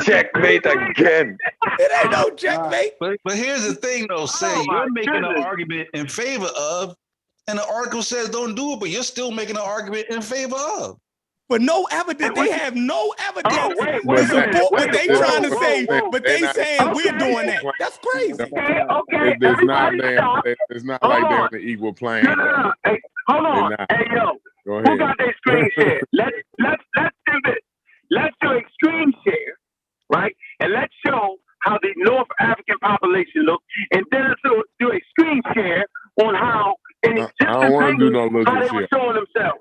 Checkmate again. It ain't no checkmate. But here's the thing, though. Say you're making an argument in favor of, and the article says don't do it, but you're still making an argument in favor of. But no evidence. They have no evidence to support what they trying to say, but they saying we're doing that. That's crazy. Okay. It's not like they're on the equal plane. No. Hey, hold on. Hey, yo. Go ahead. Who got their screen share? Let's do this. Let's do a screen share, right? And let's show how the North African population looks, and then let's do a screen share on how in I don't want to do no looking how they shit. were showing themselves.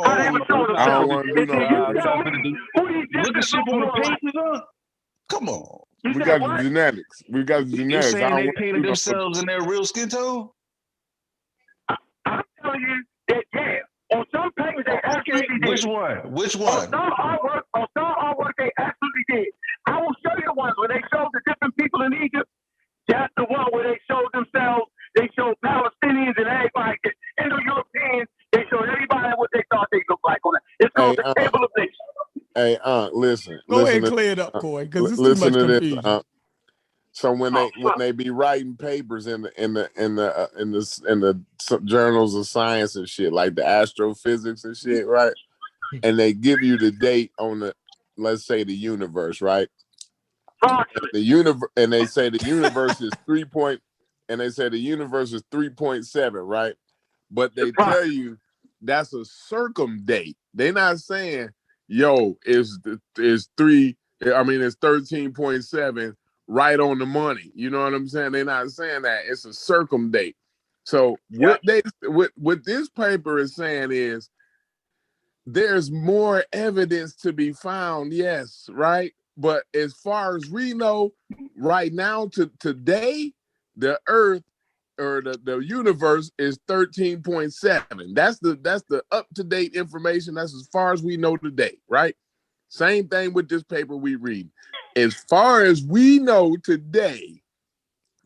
How they were showing themselves. I don't want to do no look at shit on the pages. Come on. You we got the genetics. We got the You genetics. saying they painted themselves in their real skin tone? I'm telling you that, yeah, on some papers they absolutely did. Which one? Which one? On some artwork they absolutely did. I will show you the ones where they showed the different people in Egypt. That's the one where they showed themselves. They showed Palestinians and everybody, Indo-Europeans. They showed everybody what they thought they looked like on it. It's called the Table of Nations. Hey, listen. Go ahead and clear it up, Coy, because it's too listen much to confusion. this. So when they be writing papers in the journals of science and shit, like the astrophysics and shit, right? And they give you the date on the, let's say, the universe, right? And they say the universe is 3.7, right? But they tell you that's a circumdate. They're not saying, yo, it's 13.7 right on the money. You know what I'm saying? They're not saying that. It's a circumdate. So what this paper is saying is there's more evidence to be found, yes, right? But as far as we know, right now to today, the Earth or the universe is 13.7. That's the up-to-date information. That's as far as we know today, right? Same thing with this paper we read. As far as we know today,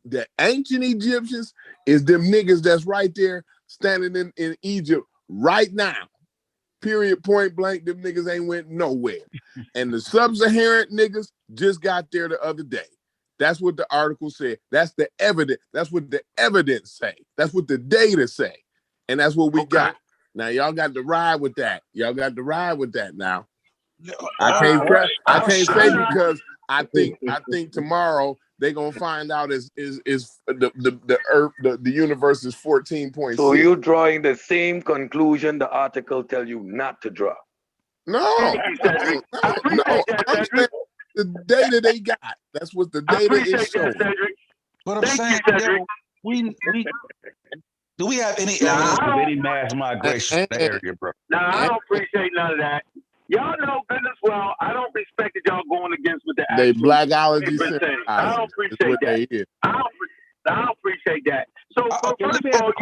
the ancient Egyptians is them niggas that's right there standing in Egypt right now. Period, point blank, them niggas ain't went nowhere. And the sub-Saharan niggas just got there the other day. That's what the article said. That's the evidence. That's what the evidence say. That's what the data say. And that's what we got. Now, y'all got to ride with that. Y'all got to ride with that now. I can't say because I think tomorrow they're gonna find out is the Earth, the universe is 14.6. So you're drawing the same conclusion the article tell you not to draw. No, the data they got. That's what the data is showing. But I'm saying, do we have any evidence of any mass migration in the area, bro? Nah, I don't appreciate none of that. Y'all know good as well. I don't respect that y'all going against what the they blackology saying. I don't appreciate that. I don't appreciate that. So first of all,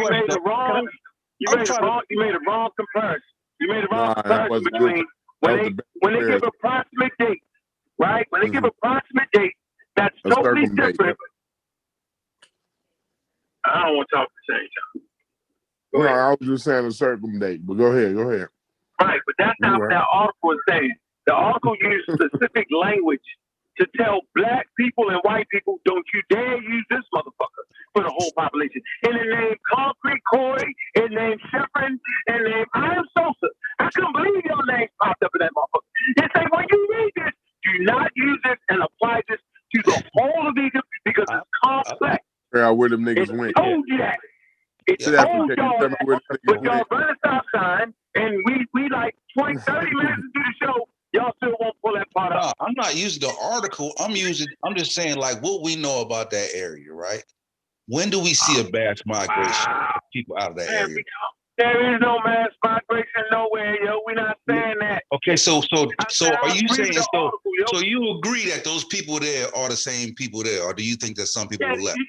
you made a wrong comparison. You made a wrong comparison between when they give approximate date, right? When they give approximate date, that's totally different. I don't want to talk at the same time. No, I was just saying a circumdate, but go ahead. Right, but that's not what that article is saying. The article used specific language to tell black people and white people, don't you dare use this motherfucker for the whole population. And it named Concrete Coy, it named Shepard, and named I Am Sosa. I couldn't believe your names popped up in that motherfucker. It say, when you read this, do not use this and apply this to the whole of Egypt because it's complex. Yeah, where them niggas went. Told you that. It told y'all that. But y'all run a stop sign, and we like 30 minutes into the show, y'all still won't pull that part out. I'm not using the article. I'm just saying like what we know about that area, right? When do we see a mass migration of people out of that area? There is no mass migration nowhere, yo. We're not saying that. Okay, so are you saying so you agree that those people there are the same people there, or do you think that some people were left?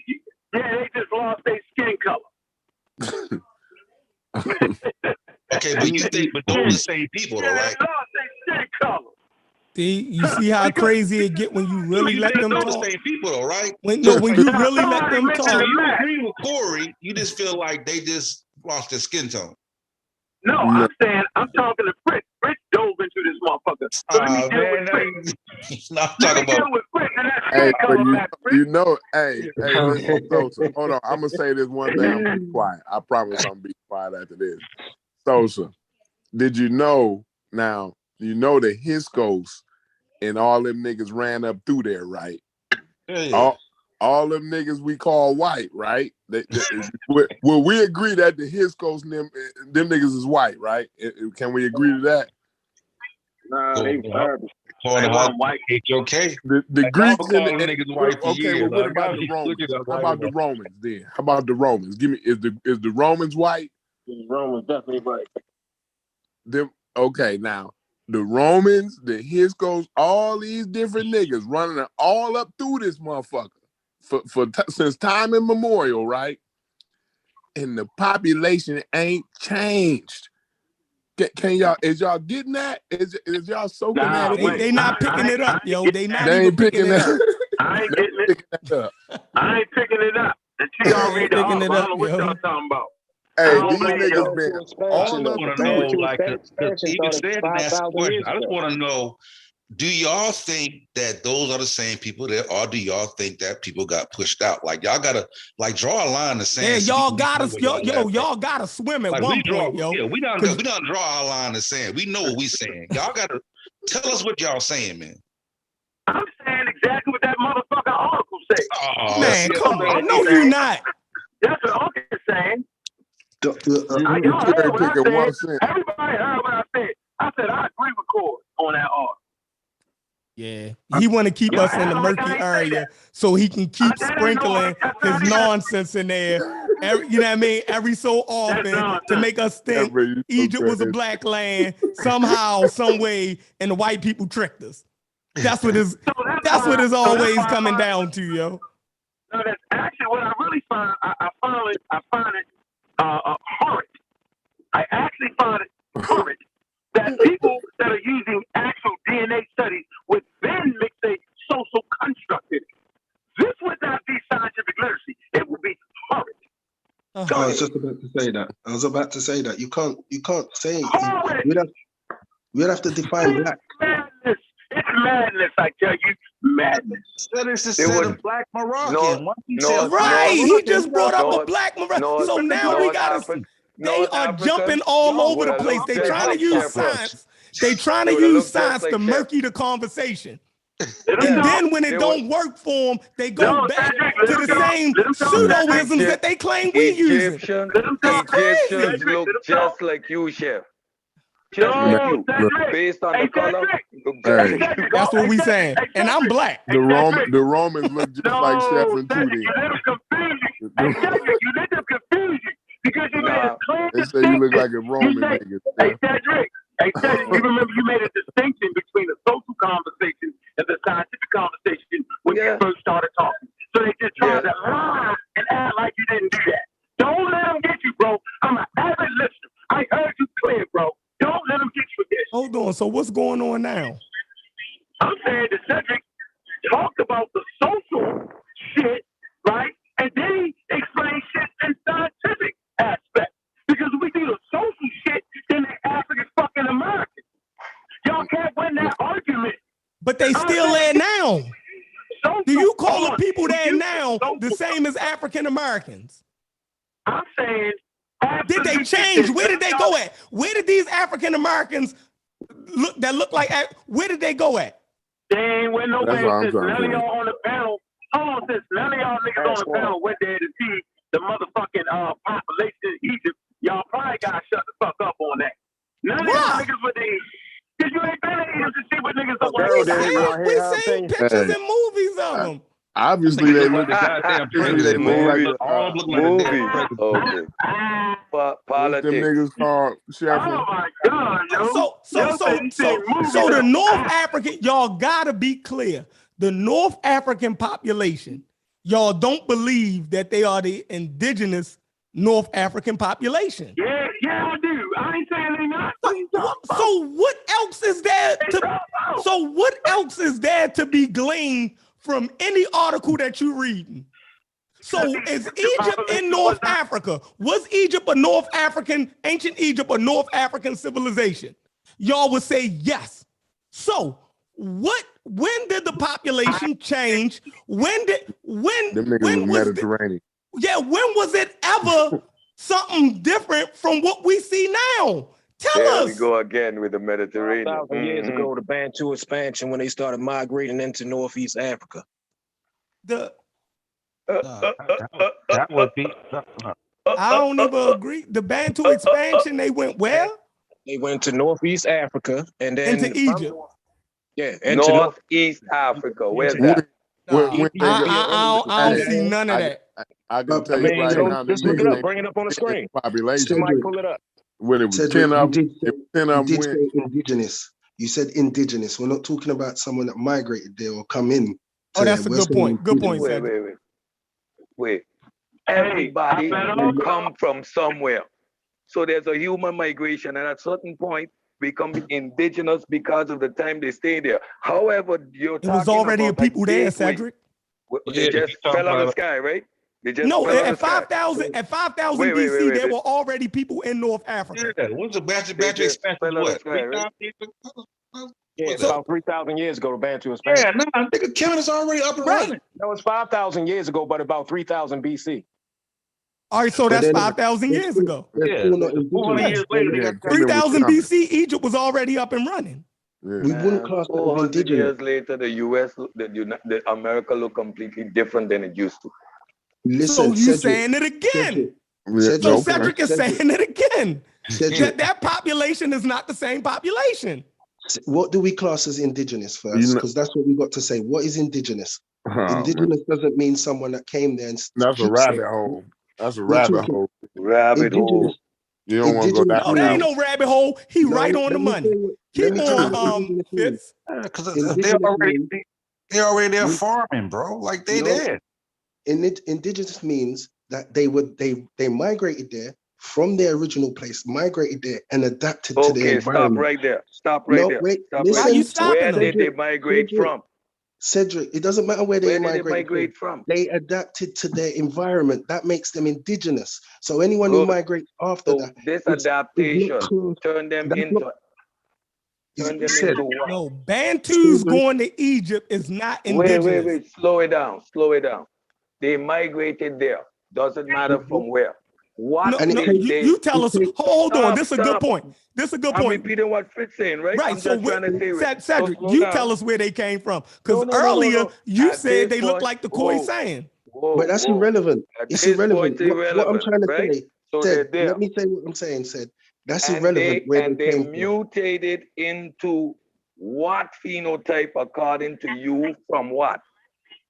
Yeah, they just lost their skin color. Okay, but you think, but those are the same people, though, right? You see how crazy it get when you really let them talk. The same people, though, right? When you really let them talk. So you agree with Corey? You just feel like they just lost their skin tone. No, I'm saying I'm talking to Fritz. Fritz dove into this motherfucker. So let me deal with Fritz. Not talking about. Hey, listen, hold on. I'm gonna say this one thing. I'm gonna be quiet. I promise I'm gonna be quiet after this. Sosa, did you know now? You know the Hiscos and all them niggas ran up through there, right? Yeah. All them niggas we call white, right? Will we agree that the Hiscos and them niggas is white, right? Can we agree to that? Nah, they garbage. White. Okay. The Greeks and the niggas white. Okay, well, what about the Romans? How about the Romans then? How about the Romans? Give me is the Romans white? The Romans definitely white. Okay, now the Romans, the Hyksos, all these different niggas running all up through this motherfucker since time immemorial, right? And the population ain't changed. Can y'all, is y'all getting that? Is y'all soaking Nah, that in? They not picking it up, yo. They not They even ain't picking it that. up. I ain't They getting it. picking that up. I ain't picking it up until y'all They read the picking it article. I up, don't know what yo. y'all talking about. Hey, don't these believe niggas y'all. been I all up want to through know, it. like, because even started said in that 5,000 question, years I just ago. want to know, do y'all think that those are the same people that, or do y'all think that people got pushed out? Like, y'all gotta like draw a line in the sand. Yeah, so y'all we know gotta, where yo, y'all at, bro. y'all gotta swim at Like, one we draw, point, yo. yeah, we done 'Cause- draw our line in the sand. We know what we saying. Y'all gotta tell us what y'all saying, man. I'm saying exactly what that motherfucking article said. Oh, Man, see, come that's on. No, you not. That's what Uncle is saying. Y'all You heard cherry what I picking said. 1 cent. Everybody heard what I said. I said I agree with Cord on that article. Yeah, he want to keep Y'all us in the act like I murky ain't say area that. so he can keep That ain't no sprinkling that's his not even- nonsense in there. You know what I mean? Every so often to nonsense. make us think Everybody, you so Egypt was a crazy. black land somehow, some way, and the white people tricked us. That's what is. That's what is always coming down to, yo. No, that's actually what I really find. I find it horrid. I actually find it horrid that people that are using actual DNA studies would then mix a social construct in it. This would not be scientific literacy. It would be horrid. I was just about to say that. I was about to say that. You can't say Horrid. we'd have to define black. Madness. It's madness, I tell you. Madness. That is the They set would- of black Moroccan. North- Once he North- said Right. black He just brought up a North- black Moroccan. North- So now we North gotta. Africa- They North are Africa jumping all over the would place. look They just trying to like use shepherds. science. They trying They to would use look just science like to shepherds. murky the conversation. Let And them then when They it would- don't work for them, they go No, back Cedric, to the same let them talk. pseudoisms that they claim we using. Egyptians That's Egyptians crazy. look just like you, Chef. Just No, like you. Cedric. Based on Hey, the color, Cedric. look Hey. just like you. That's what we saying. And I'm black. The Romans look just like Sheffrin too. Cedric, you let them confuse you. Hey, Cedric, you let them confuse you because you made a clear They say you look distinction. like a Roman You say- nigga. Hey, Cedric. Hey, Cedric, you remember you made a distinction between the social conversation and the scientific conversation when you first started talking. So they just tried to lie and act like you didn't do that. Don't let them get you, bro. I'm an avid listener. I heard you clear, bro. Don't let them get you with this. Hold on. So what's going on now? I'm saying that Cedric talked about the social shit, right? And then he explained shit in scientific aspect. Because if we do the social shit, then they're African fucking Americans. Y'all can't win that argument. But they still there now. Do you call the people there now the same as African Americans? I'm saying, did they change? Where did they go at? Where did these African Americans look like? Where did they go at? They ain't went nowhere since none of y'all on the panel. Hold on, since none of y'all niggas on the panel went there to see the motherfucking population in Egypt. Y'all probably gotta shut the fuck up on that. None of y'all niggas were there. Cause you ain't been in Egypt to see what niggas are We seen pictures and movies of them. Obviously, they look goddamn they look like movies. Okay. Politics. them niggas called Sheffrin. Oh my God, yo. So the North African, y'all gotta be clear. The North African population, y'all don't believe that they are the indigenous North African population. Yeah, I do. I ain't saying they not. So what else is there to? So what else is there to be gleaned from any article that you're reading? So is Egypt in North Africa? Was Egypt a North African, ancient Egypt, a North African civilization? Y'all would say yes. So when did the population change? When was Mediterranean? when was it ever something different from what we see now? Tell us. There we go again with the Mediterranean. 1,000 years ago, the Bantu expansion when they started migrating into Northeast Africa. That would be. I don't even agree. The Bantu expansion, they went where? They went to Northeast Africa and then into Egypt. Yeah, Northeast Africa. Where's that? I don't see none of that. I can tell you right now. Just look it up. Bring it up on the screen. Population. Somebody pull it up. When it was Cedric, 10 of them, you did say indigenous. You said indigenous. We're not talking about someone that migrated there or come in. Oh, that's a good point. Good point, Wait, Cedric. wait. Hey, Everybody I will come from somewhere. So there's a human migration, and at a certain point, become indigenous because of the time they stay there. However, you're It was talking already about people there, gateway. Cedric. They Yeah, just fell out of the sky, right? They just No, fell out of at the sky. 5,000 Wait, BC, there were already people in North Africa. Yeah, what's the Bantu They just expansion? fell out of the What? sky, right? 3,000 years? Yeah, it's So- about 3,000 years ago, the Bantu expansion. Yeah, nah, I think Canada's already up and Right. running. That was 5,000 years ago, but about 3,000 BC. All right, so But that's then 5,000 they're years still- ago. they're Yeah, still not 400 years indigenous. later, they Yeah, got 3000 coming. BC, Egypt was already up and running. Yeah. We wouldn't class that as 400 indigenous. years later, the US, the America look completely different than it used to. Listen, So you Cedric, saying it again. Cedric, So okay. Cedric is Cedric. saying it again. Cedric, That population is not the same population. what do we class as indigenous You first? know- Because that's what we got to say. What is indigenous? Oh, Indigenous doesn't mean someone that came there and that's a keeps rabbit there. hole. That's a We're rabbit talking- hole. Rabbit hole. Indigenous. You don't want to go Indigenous down No, there that ain't one. no rabbit hole. He No, right on the let me money. tell you what- let Keep me tell you on, what indigenous means. Fitz. Because Indigenous they're already there We- farming, bro. Like they No. there. Indigenous means that they migrated there from their original place, migrated there and adapted to their Okay, environment. stop right there. Stop right No, there. wait, Stop listen, Why you right there. stopping Where them? did they Cedric, migrate Cedric, from? Cedric, it doesn't matter where Where they did they migrated migrate from? They adapted to their environment. That makes them indigenous. So anyone who Good. migrates after So that, this it's adaptation not close. turn them That's into not- turn them Cedric, into what? No, Bantus Cedric, going to Egypt is not indigenous. Wait. Slow it down. Slow it down. They migrated there. Doesn't matter from where. What And it did takes- they? You tell us. Hold on. This is a good Stop. point. This is a good I'm point. repeating what Fritz saying, right? Right. I'm So just trying to say it. Cedric, So slow you down. tell us where they came from. Because No. earlier you At said this they look point- like the Khoi whoa. saying. but that's irrelevant. At It's this irrelevant. point, What I'm trying to right? say, So Ted, they're there. let me say what I'm saying, Ted. That's And irrelevant where they they came from. mutated into what phenotype according to you from what?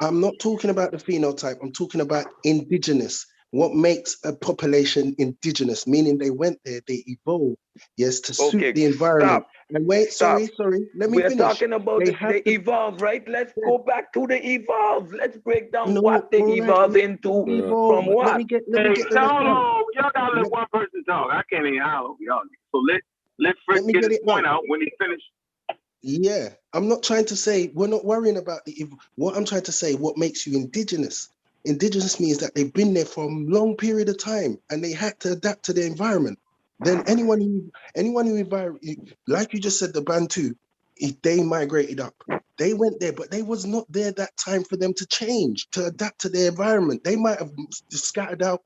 I'm not talking about the phenotype. I'm talking about indigenous. What makes a population indigenous? Meaning they went there, they evolved, yes, to suit Okay, the environment. stop. And wait, Stop. sorry. Let me We're finish. talking about They the have to- evolve, right? Let's go back to the evolve. Let's break down No, what they all right, evolve into evolve. from what. Let me get Hey, the rest hold out. on. Y'all gotta let one person talk. I can't even holler over y'all. So let Fritz Let me get get his it point out. out when he finished. Yeah, I'm not trying to say we're not worrying about what I'm trying to say. What makes you indigenous? Indigenous means that they've been there for a long period of time and they had to adapt to their environment. Then anyone who like you just said, the Bantu, if they migrated up, they went there, but they was not there that time for them to change, to adapt to their environment. They might have scattered out,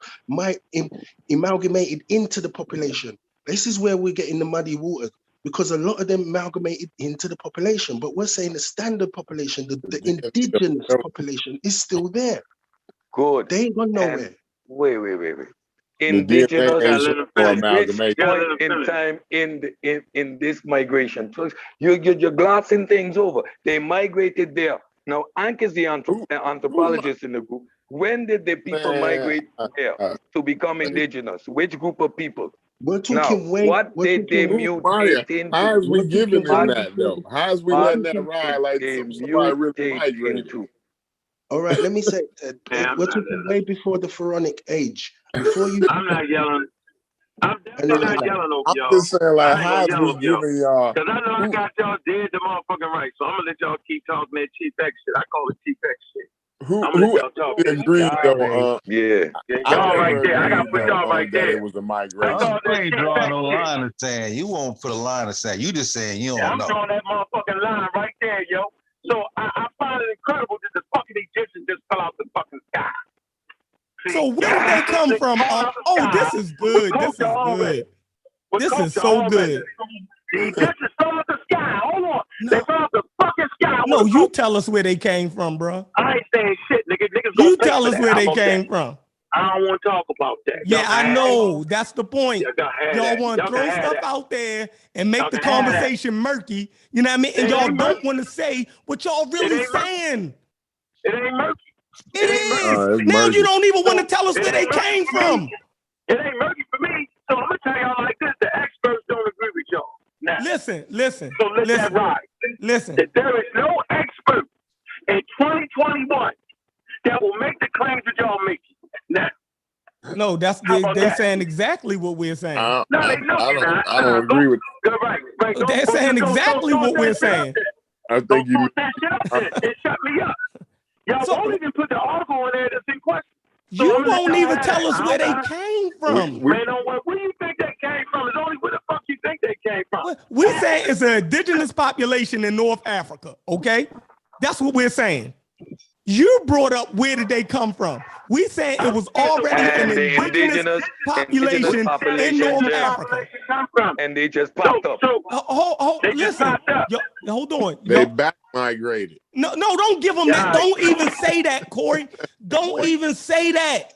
amalgamated into the population. This is where we're getting the muddy waters. Because a lot of them amalgamated into the population, but we're saying the standard population, the indigenous population is still there. Good. They ain't gone nowhere. And wait. The Indigenous DNA let is him for finish. which amalgamation. point in time in this migration? So you're glossing things over. They migrated there. Now, Ank is the anthropologist in the group. When did the people migrate there to become indigenous? Which group of people? We're Now, talking what did they mutate into? How is we giving them What that though? How is we what letting that ride like they somebody really mutate migrated? into? All right, let me say, Ted, Man, we're talking way before the pharaonic age. Before you, I'm not yelling. I'm definitely not yelling over I'm y'all. just saying, like, I ain't how gonna is yell we over y'all. giving y'all? Cause I know I got y'all dead the motherfucking right. So I'm gonna let y'all keep talking that cheap X shit. I call it cheap X shit. Who I'm gonna let y'all talk. agreed though? Yeah. Y'all right there. I gotta agreed, put y'all though, right that there. it was a I migration. call that You ain't cheap drawing X no shit. line of saying. You won't put a line of saying. You just saying you Yeah, don't I'm know. drawing that motherfucking line right there, yo. So I find it incredible that the fucking Egyptians just fell out the fucking sky. See, So where did they come from? Oh, this is good. This is good. This is so good. The Egyptians fell out the sky. Hold on. No. They fell out the fucking sky. No, you tell us where they came from, bro. I ain't saying shit, nigga. Niggas You gonna pay tell for us that. where How they about came that? from. I don't want to talk about that. Yeah, Y'all can I have know. That's the point. Y'all can have Y'all that. want to Y'all throw can have stuff that. out there and make Y'all the can have that. conversation murky. You know what I mean? And It y'all ain't don't murky. want to say what y'all It really ain't murky. saying. It ain't murky. It ain't murky. is. It's Now murky. you don't even want to tell us It where they ain't murky came for me. from. It ain't murky for me. So I'm gonna tell y'all like this: the experts don't agree with y'all. Now, listen. So let that ride. Listen. That there is no expert in 2021 that will make the claims that y'all making now. No, that's they're saying exactly what we're saying. No, they know you're not. I don't agree with. Right. They're saying exactly what we're saying. I think you. That shit up there. It shut me up. Y'all won't even put the article in there that's in question. So you won't even tell us where they came from. Man, where do you think they came from? It's only where the fuck you think they came from. We say it's an indigenous population in North Africa, okay? That's what we're saying. You brought up where did they come from. We saying it was already an indigenous population in North Africa. And they just popped up. Listen, hold on. They back migrated. No, don't give them that. Don't even say that, Corey. Don't even say that.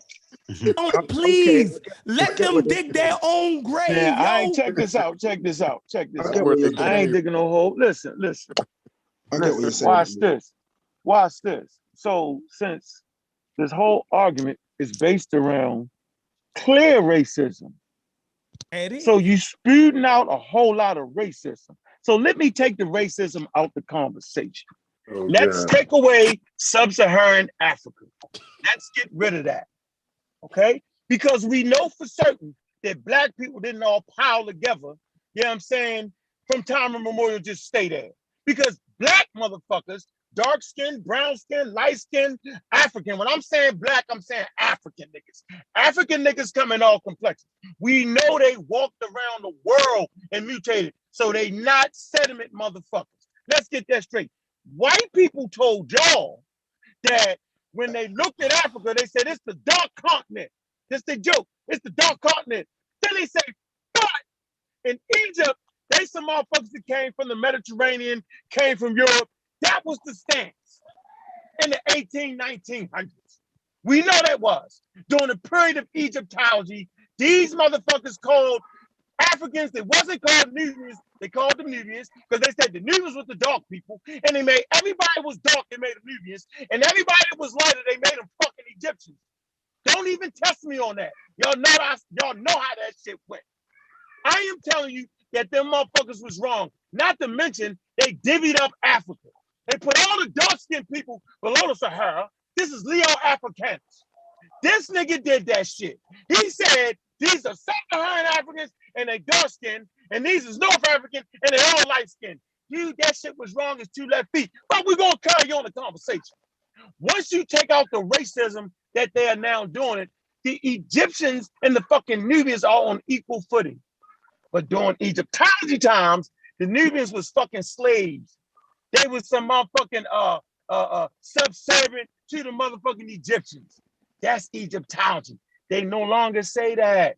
Don't, please let them dig their own grave. Yeah, check this out. I ain't digging no hole. Listen. I get what you're saying. Watch this. So since this whole argument is based around clear racism, so you spewing out a whole lot of racism. So let me take the racism out the conversation. Let's take away sub-Saharan Africa. Let's get rid of that. Okay? Because we know for certain that Black people didn't all pile together, you know what I'm saying, from time immemorial, just stay there. Because Black motherfuckers, dark skin, brown skin, light skin, African. When I'm saying Black, I'm saying African niggas. African niggas come in all complexions. We know they walked around the world and mutated, so they not sediment motherfuckers. Let's get that straight. White people told y'all that when they looked at Africa, they said, it's the dark continent. That's the joke. It's the dark continent. Then they say, but in Egypt, they some motherfuckers that came from the Mediterranean, came from Europe. That was the stance in the 1900s. We know that was. During the period of Egyptology, these motherfuckers called Africans, they wasn't called Nubians, they called them Nubians because they said the Nubians was the dark people, and they made everybody was dark, they made them Nubians, and everybody that was lighter, they made them fucking Egyptians. Don't even test me on that. Y'all know how that shit went. I am telling you that them motherfuckers was wrong. Not to mention, they divvied up Africa. They put all the dark-skinned people below the Sahara. This is Leo Africanus. This nigga did that shit. He said, these are Sub-Saharan Africans and they dark-skinned, and these is North African and they all light-skinned. Dude, that shit was wrong as 2 left feet. But we're going to carry on the conversation. Once you take out the racism that they are now doing it, the Egyptians and the fucking Nubians are on equal footing. But during Egyptology times, the Nubians was fucking slaves. They was some motherfucking subservient to the motherfucking Egyptians. That's Egyptology. They no longer say that.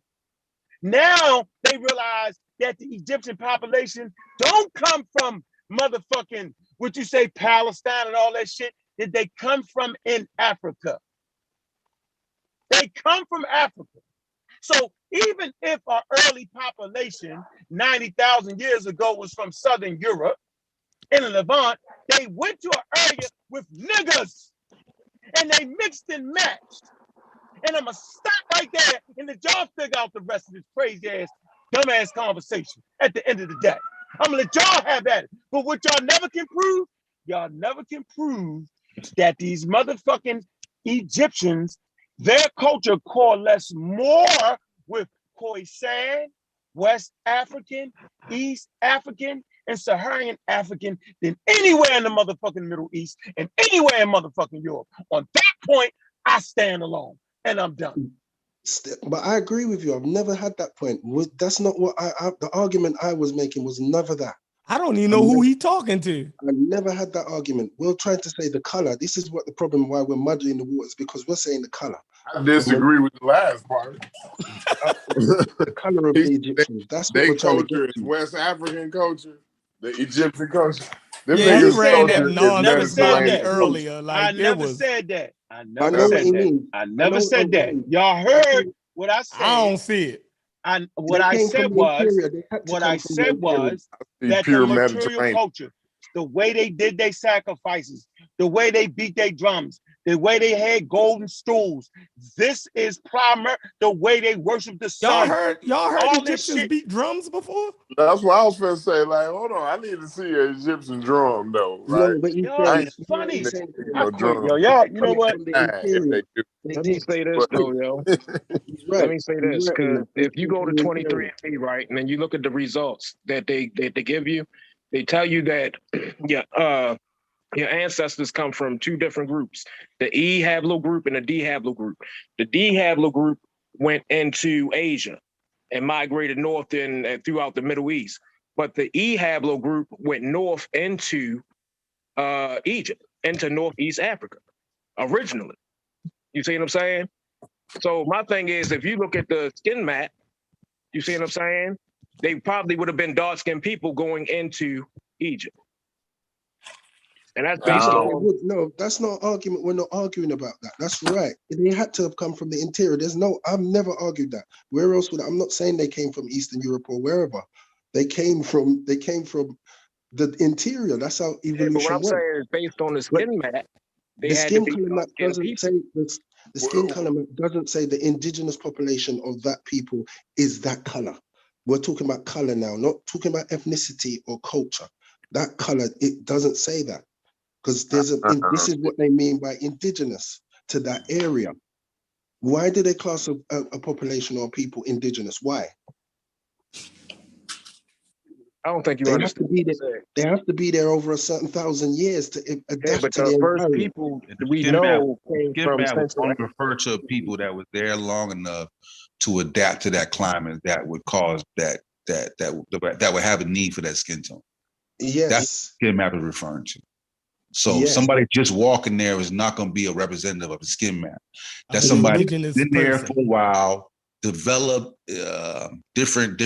Now they realize that the Egyptian population don't come from motherfucking, what you say, Palestine and all that shit, that they come from in Africa. They come from Africa. So even if our early population 90,000 years ago was from Southern Europe, in the Levant, they went to an area with niggas and they mixed and matched. And I'm gonna stop right there and let y'all figure out the rest of this crazy ass, dumbass conversation at the end of the day. I'm gonna let y'all have at it. But what y'all never can prove that these motherfucking Egyptians, their culture coalesced more with Khoisan, West African, East African, and Saharan African than anywhere in the motherfucking Middle East and anywhere in motherfucking Europe. On that point, I stand alone and I'm done. But I agree with you. I've never had that point. That's not what the argument I was making was never that. I don't even know who he's talking to. I never had that argument. We're trying to say the color. This is what the problem why we're muddying the waters, because we're saying the color. I disagree with the last part. The color of the Egyptians. That's what we're trying to get to. West African culture, the Egyptian culture. Them niggas ran that nonsense by me earlier. Like I never said that. I never said that. Y'all heard what I said. I don't see it. What I said was that the material culture, the way they did their sacrifices, the way they beat their drums, the way they had golden stools. This is the way they worship the sun. Y'all heard All this Egyptians shit. beat drums before? That's what I was finna say. Like, hold on, I need to see an Egyptian drum though, right? No, but you Yo, I say, ain't it's funny. you say seen I no quit, drum. yo. Y'all, you know coming what? from the If interior. they do. They Let me did. say this But though, yo. He's Let right. me say He's this, right in because that. They if you came go to from the interior. 23andMe, right, and then you look at the results that they give you, they tell you that your ancestors come from two different groups, the E haplogroup and the D haplogroup. The D haplogroup went into Asia and migrated north and throughout the Middle East. But the E haplogroup went north into Egypt, into Northeast Africa, originally. You see what I'm saying? So my thing is, if you look at the skin map, you see what I'm saying? They probably would have been dark-skinned people going into Egypt. And that's based on... No, that's not argument. We're not arguing about that. That's right. They had to have come from the interior. I've never argued that. Where else would I'm not saying they came from Eastern Europe or wherever. They came from the interior. That's how evolution but what I'm went. saying is based on the skin map, they The had to skin be color map dark-skinned doesn't people. say this. The skin color map doesn't say the indigenous population of that people is that color. We're talking about color now, not talking about ethnicity or culture. That color, it doesn't say that. Because this is what they mean by indigenous to that area. Why do they class a population or people indigenous? Why? I don't think you They have understand. to be there. They have to be there over a certain 1,000 years to adapt but to the the first environment. people we Skin map, know came skin from map would Central only refer to people that was there long enough to adapt to that climate that would cause that would have a need for that skin tone. Yes. That's what skin map is referring to. So Yes. somebody just walking there is not going to be a representative of the skin map. That's An somebody indigenous been there person. for a while, developed different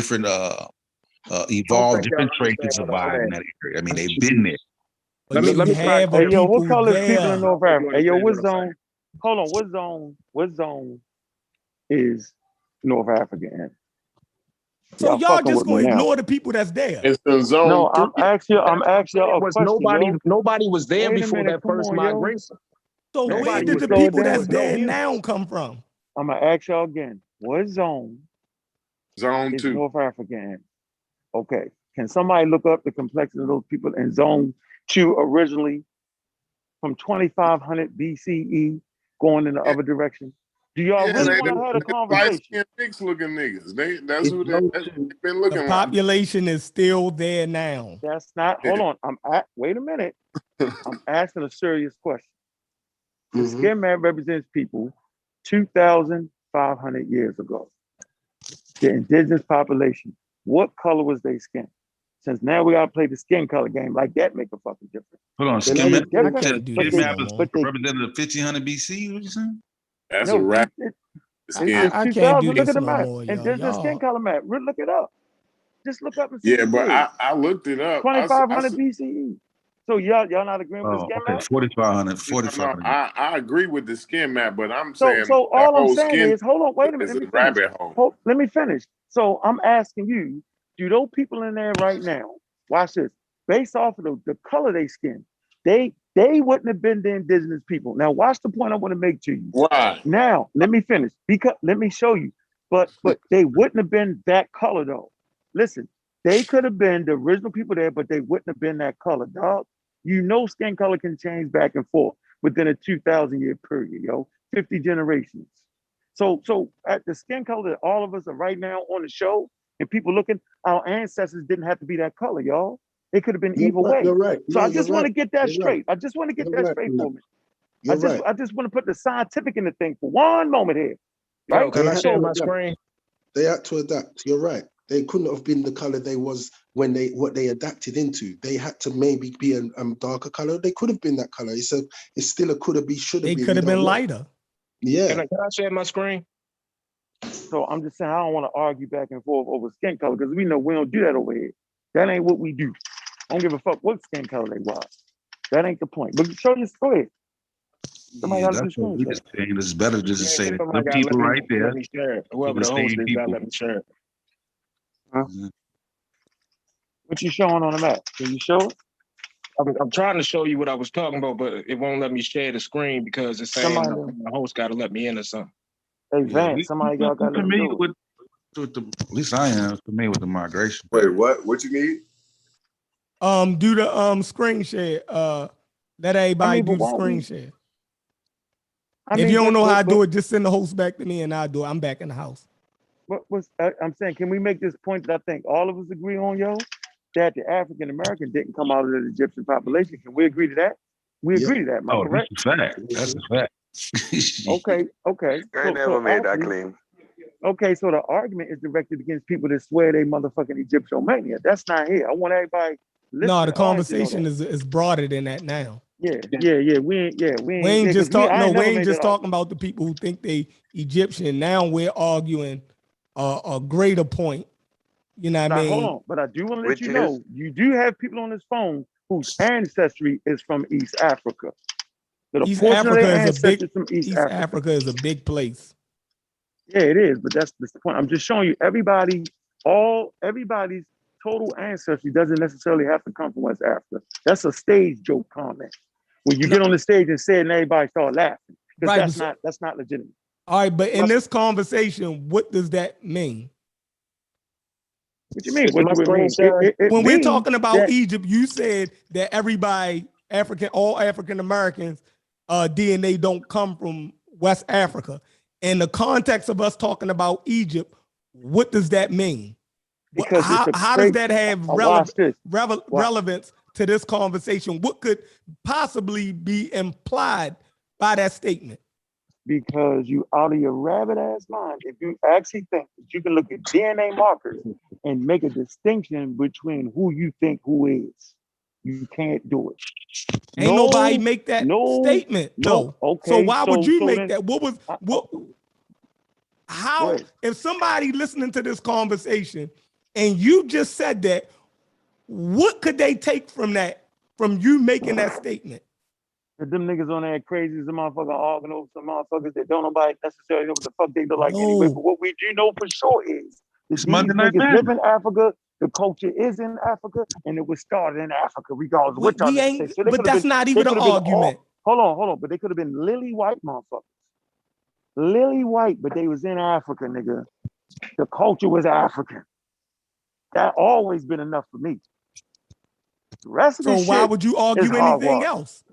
evolved different traits to survive in that area. I mean, they've been there. But let me try. have a Hey, yo, what people color is people there. in North Africa? Hey, yo, what Understand what I'm zone? Hold on, what zone is North Africa in? So y'all fucking just with me gonna now. ignore the people that's there. It's in zone No, I'm 3. asking y'all a was question. nobody was there Wait a before minute, that come first on, yo. migration. So Man, where Nobody did was the there. people Slow it that's down. there now come from? I'm gonna ask y'all again. What zone Zone is 2. North Africa in? Okay. Can somebody look up the complexity of those people in zone 2 originally from 2500 BCE going in the other direction? Do y'all Yeah, really they want to have a light conversation? skinned mixed looking niggas. That's It's who zone they've 2. been The looking like. population is still there now. That's not, hold on. Wait a minute. I'm asking a serious question. The skin map represents people 2,500 years ago. The indigenous population. What color was their skin? Since now we gotta play the skin color game, like that make a fucking difference. Hold on, They skin may map. be different, can't do but this they, no more. but they, Representative 1500 BC. What you saying? That's no, a rap. it's Skin. I can't 2000. do Look at this the no map. more, yo. Indigenous skin Y'all, color map. Look it up. Just look up and see Yeah, what but it is. I looked it up. 2500 BCE. So y'all not agreeing with the Oh, skin okay. map? 4,500. No, I agree with the skin map, but I'm So saying the all I'm whole saying skin is, hold on, wait a minute, is let a me finish. rabbit hole. Let me finish. So I'm asking you, do those people in there right now, watch this, based off of the color of their skin, they wouldn't have been the indigenous people. Now watch the point I want to make to you. Why? Now let me finish. Because let me show you. But they wouldn't have been that color though. Listen, they could have been the original people there, but they wouldn't have been that color, dog. You know skin color can change back and forth within a 2,000-year period, yo, 50 generations. So at the skin color that all of us are right now on the show, and people looking, our ancestors didn't have to be that color, y'all. It could have been either way. You're right. So No, I just want to get that You're straight. right. I just want to get You're that right straight on for that. me. You're right. I just want to put the scientific in the thing for one moment here. Right? Yo, can I share my So- screen? They had to adapt. You're right. They couldn't have been the color they was when what they adapted into. They had to maybe be a darker color. They could have been that color. It's still a could have been, should have they been. could have We don't been know. lighter. Yeah. Can I share my screen? So I'm just saying I don't want to argue back and forth over skin color because we know we don't do that over here. That ain't what we do. I don't give a fuck what skin color they was. That ain't the point. But show your story. Somebody Yeah, got that's to what we screenshot. just saying. It's better just to say that Somebody the gotta people right there. let me share it. Whoever the the host same is, people. gotta let me share it. Huh? What you showing on the map? Can you show it? I'm trying to show you what I was talking about, but it won't let me share the screen because it's saying the host got to let me in or something. Hey, Vance, somebody got to let me do it. At least I am familiar with the migration. Wait, what? What you need? Do the screen share. Let everybody do the screen share. If you don't know how to do it, just send the host back to me and I'll do it. I'm back in the house. I'm saying, can we make this point that I think all of us agree on, yo? That the African American didn't come out of the Egyptian population. Can we agree to that? We agree to that, am I correct? That's a fact. That's a fact. Okay. I never made that claim. Okay, so the argument is directed against people that swear they motherfucking Egyptomania. That's not here. I want everybody listening. No, the conversation is broader than that now. Yeah. We ain't just talking about the people who think they Egyptian. Now we're arguing a greater point. You know what I mean? Hold on, but I do want to let you know, you do have people on this phone whose ancestry is from East Africa. East Africa is a big place. Yeah, it is, but that's the point. I'm just showing you everybody's total ancestry doesn't necessarily have to come from West Africa. That's a stage joke comment. When you get on the stage and say it and everybody start laughing. Because that's not legitimate. All right, but in this conversation, what does that mean? What you mean? What do it mean? When we're talking about Egypt, you said that all African Americans DNA don't come from West Africa. In the context of us talking about Egypt, what does that mean? Because how does that have relevance to this conversation? What could possibly be implied by that statement? Because you out of your rabbit ass mind, if you actually think that you can look at DNA markers and make a distinction between who you think who is, you can't do it. Ain't nobody make that statement. No. Okay. So why would you make that? If somebody listening to this conversation and you just said that, what could they take from that, from you making that statement? Them niggas on there crazy as a motherfucker arguing over some motherfuckers that don't nobody necessarily know what the fuck they look like anyway. But what we do know for sure is that these niggas live in Africa, the culture is in Africa, and it was started in Africa, regardless of what y'all say. So but that's not even an argument. Hold on. But they could have been lily white motherfuckers. Lily white, but they was in Africa, nigga. The culture was African. That always been enough for me. The rest of this why would you argue anything else?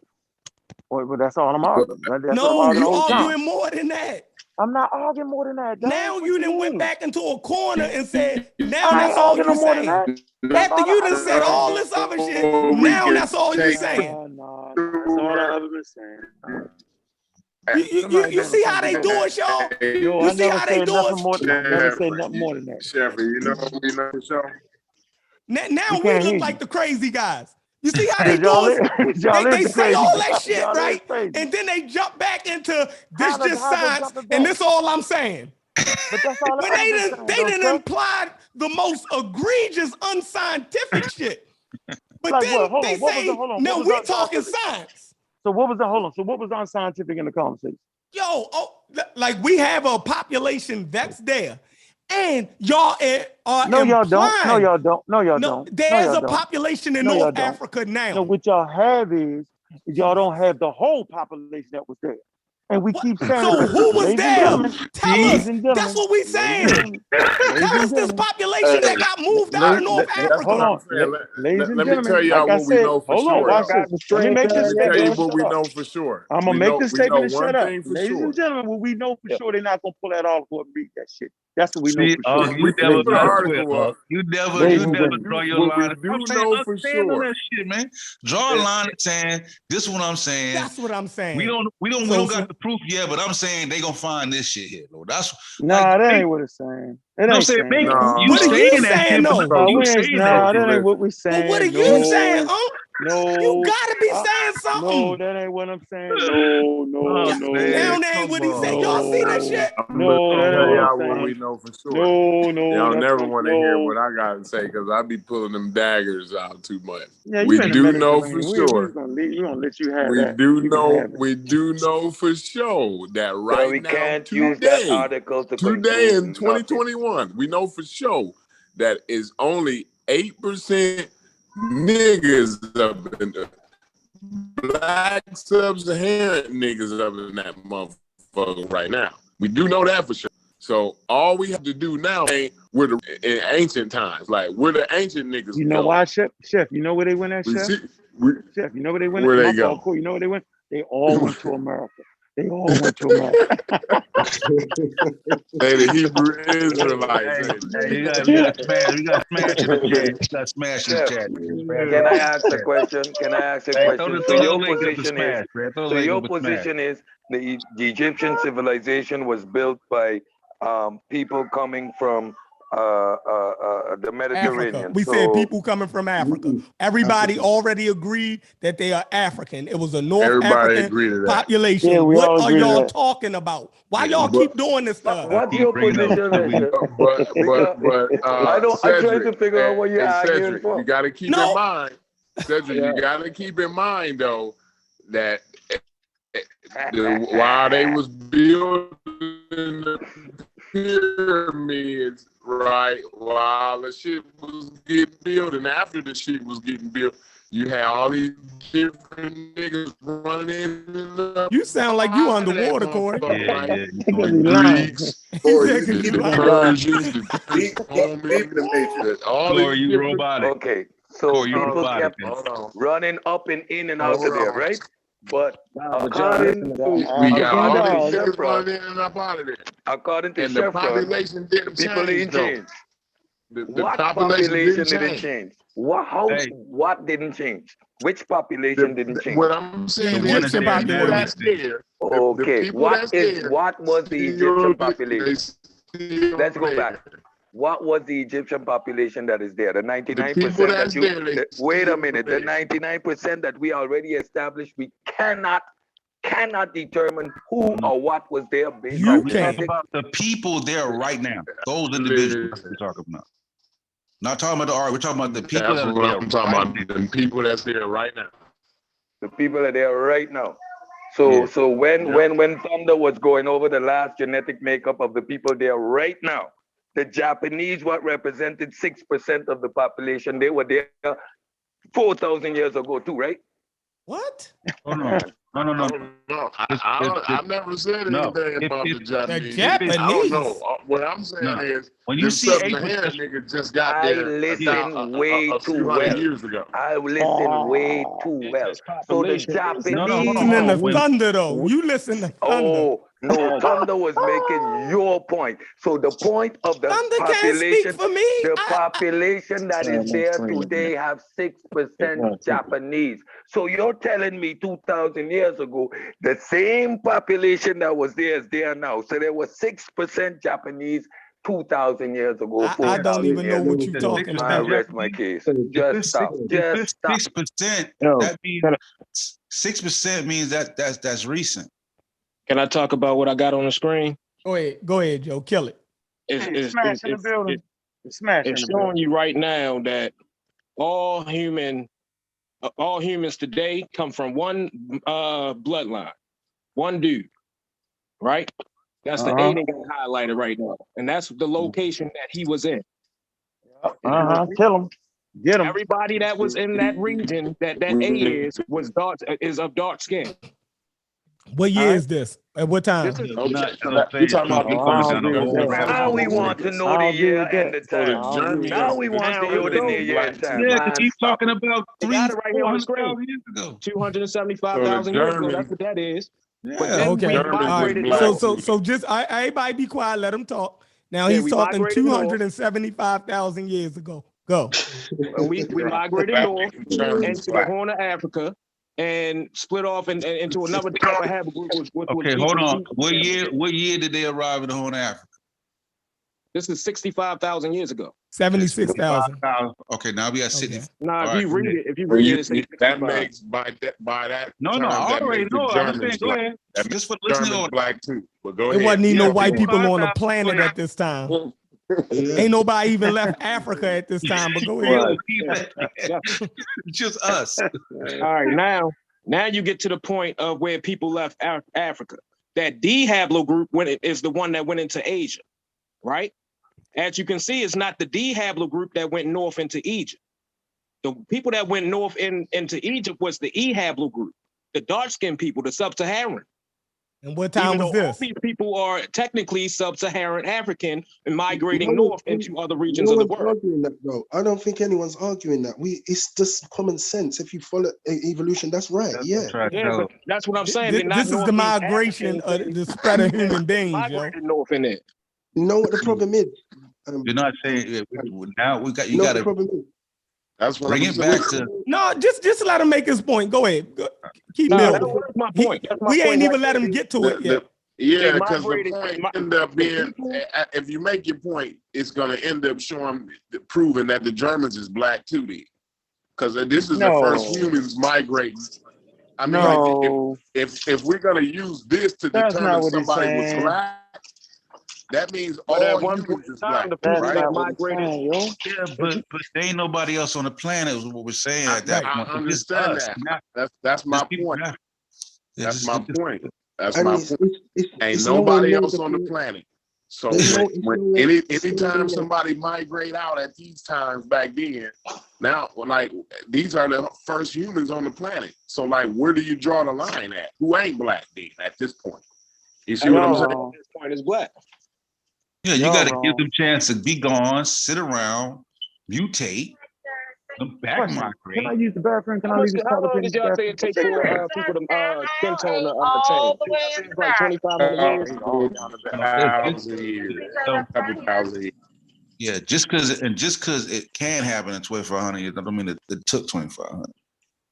Well, that's all I'm arguing. You're arguing more than that. I'm not arguing more than that. Now you done went back into a corner and said, now that's all you saying. After you done said all this other shit, now that's all you saying. No, that's all I've ever been saying. You see how they do it, y'all? You see how they do it? I never say nothing more than that. Sheffy, you know what we know for sure? Now we look like the crazy guys. You see how they do it? They say all that shit, right? And then they jump back into this just science, and this all I'm saying. But that's all when they didn't imply the most egregious unscientific shit. But like then what? they say, no, we talking science. So what was unscientific in the conversation? Like we have a population that's there. And y'all are No, y'all don't. There's a population in North Africa now. No, what y'all have is y'all don't have the whole population that was there. And we keep saying, so who was there? Tell us. That's what we saying. Tell us this population that got moved out of North Africa. Hold on. Let me tell y'all what we know for sure. Let me make this tell you what we know for sure. I'm gonna make this statement and shut up. Ladies and gentlemen, what we know for sure, they're not gonna pull that off or read that shit. That's what we know for sure. You never draw your line. We do know for sure. That shit, man. Draw a line saying this is what I'm saying. That's what I'm saying. We don't got the proof yet, but I'm saying they gonna find this shit here, though. That's that ain't what it's saying. What are you saying, though? That ain't what we saying. But what are you saying, No, you gotta be saying something. No, that ain't what I'm saying. No. Down there ain't what he said. Y'all see that shit? No, that ain't what we know for sure. No. Y'all never want to hear what I gotta say because I be pulling them daggers out too much. Yeah, we do know for sure. We're gonna let you have we that. We do know for sure that right we now, can't use that article to today in 2021, we know for sure that is only 8% niggas up in the black sub-Saharan niggas up in that motherfucker right now. We do know that for sure. So all we have to do now ain't in ancient times. Like we're the ancient niggas. You know why, Chef? Chef, you know where they went at, Chef? Chef, you know where they went? Where at? they go? Cool. You know where they went? They all went to America. They all went to America. They the Hebrew Israelites. Hey, you got smash in the chat. You got smash in the chat. Can I ask a question? Can I ask a question? So your position is, is the Egyptian civilization was built by people coming from the Mediterranean. Africa. We said people coming from Africa. Everybody already agreed that they are African. It was a North African population. Yeah, what are y'all talking about? Why y'all keep doing this stuff? What's your position? But I'm trying to figure out what you're arguing Cedric, for. you got to keep in mind, Cedric, you got to keep in mind though that while they was building the pyramids, right, while the shit was getting built and after the shit was getting built, you had all these different niggas running in the You sound like you underwater, Corey. The Greeks, the Persians, all Corey, you robotic. Okay, so people kept running up and in and out of there, right? But according to Chevron, population didn't people didn't change. What population didn't change? What didn't change? Which population didn't change? What I'm saying is the people that's there. Okay, what was the Egyptian population? Let's go back. What was the Egyptian population that is there? The 99% that you wait a minute. The 99% that we already established, we cannot determine who or what was there based on talking about the people there right now. Those individuals we're talking about. Not talking about the art. We're talking about the people that are there. I'm talking about the people that's there right now. The people are there right now. So when Thunder was going over the last genetic makeup of the people there right now, the Japanese, what represented 6% of the population, they were there 4,000 years ago too, right? What? Oh, no. No. I've never said anything about the Japanese. The Japanese. I don't know. What I'm saying is, when you see niggas just got there. I listen way too well. Years ago. I listen way too well. So the Japanese. Listening to Thunder though. You listen to Thunder. Oh no, Thunder was making your point. So the point of the Thunder population, can't speak for me. the population that is there today have 6% Japanese. So you're telling me 2,000 years ago, the same population that was there is there now. So there was 6% Japanese 2,000 years ago. I don't even know what you're talking about. I rest my case. Just stop. 6%. That means 6% means that's recent. Can I talk about what I got on the screen? Go ahead, Joe. Kill it. It's showing you right now that all humans today come from one bloodline, one dude, right? That's the alien highlighted right now, and that's the location that he was in. Kill him. Get him. Everybody that was in that region that A is of dark skin. What year is this? At what time? You're talking about now we want to know the year and the time. Now we want to know the year and time. Yeah, because he's talking about 400,000 years ago. 275,000 years ago. That's what that is. Yeah, okay. All right. So just everybody be quiet. Let him talk. Now he's talking 275,000 years ago. Go. We migrated north into the Horn of Africa and split off into another type of habitat. Okay, hold on. What year did they arrive in the Horn of Africa? This is 65,000 years ago. 76,000. Okay, now we got 60. Nah, if you read it, that makes by that. No, I already know. I'm saying, go ahead. Just for listening. Black too. But go ahead. It wasn't even no white people on the planet at this time. Ain't nobody even left Africa at this time. But go ahead. Just us. All right, now you get to the point of where people left Africa. That D haplogroup is the one that went into Asia, right? As you can see, it's not the D haplogroup that went north into Egypt. The people that went north into Egypt was the Ehablu group, the dark-skinned people, the sub-Saharan. And what time was this? All these people are technically sub-Saharan African and migrating north into other regions no of the one's world. arguing that, though. I don't think anyone's arguing that. It's just common sense. If you follow evolution, that's right. That's right. Yeah, but that's what I'm saying. This is the migration of the spread of human beings, yo. North in it. You know what the problem is? You're not saying now you got the problem is? That's what bring I'm it back to. No, just let him make his point. Go ahead. Keep building. That's my point. We ain't even let him get to it yet. Yeah, because the point end up being, if you make your point, it's going to end up proving that the Germans is black too, then. Because this is the first humans migrating. I mean, like, if we're going to use this to determine somebody was black, that means all humans is black, right? Yeah, but there ain't nobody else on the planet is what we're saying at that point. I understand that. That's my point. That's my point. That's my point. Ain't nobody else on the planet. So anytime somebody migrate out at these times back then, now like these are the first humans on the planet. So like, where do you draw the line at? Who ain't black then at this point? You see what I'm saying? This point is black. Yeah, you got to give them a chance to be gone, sit around, mutate, back migrate. Can I use the bathroom? Can I leave this How long did y'all say it take for people to skin tone to change? Like 2,500 years. Couple thousand years. Yeah, just because it can happen in 2,500 years, I don't mean it took 2,500.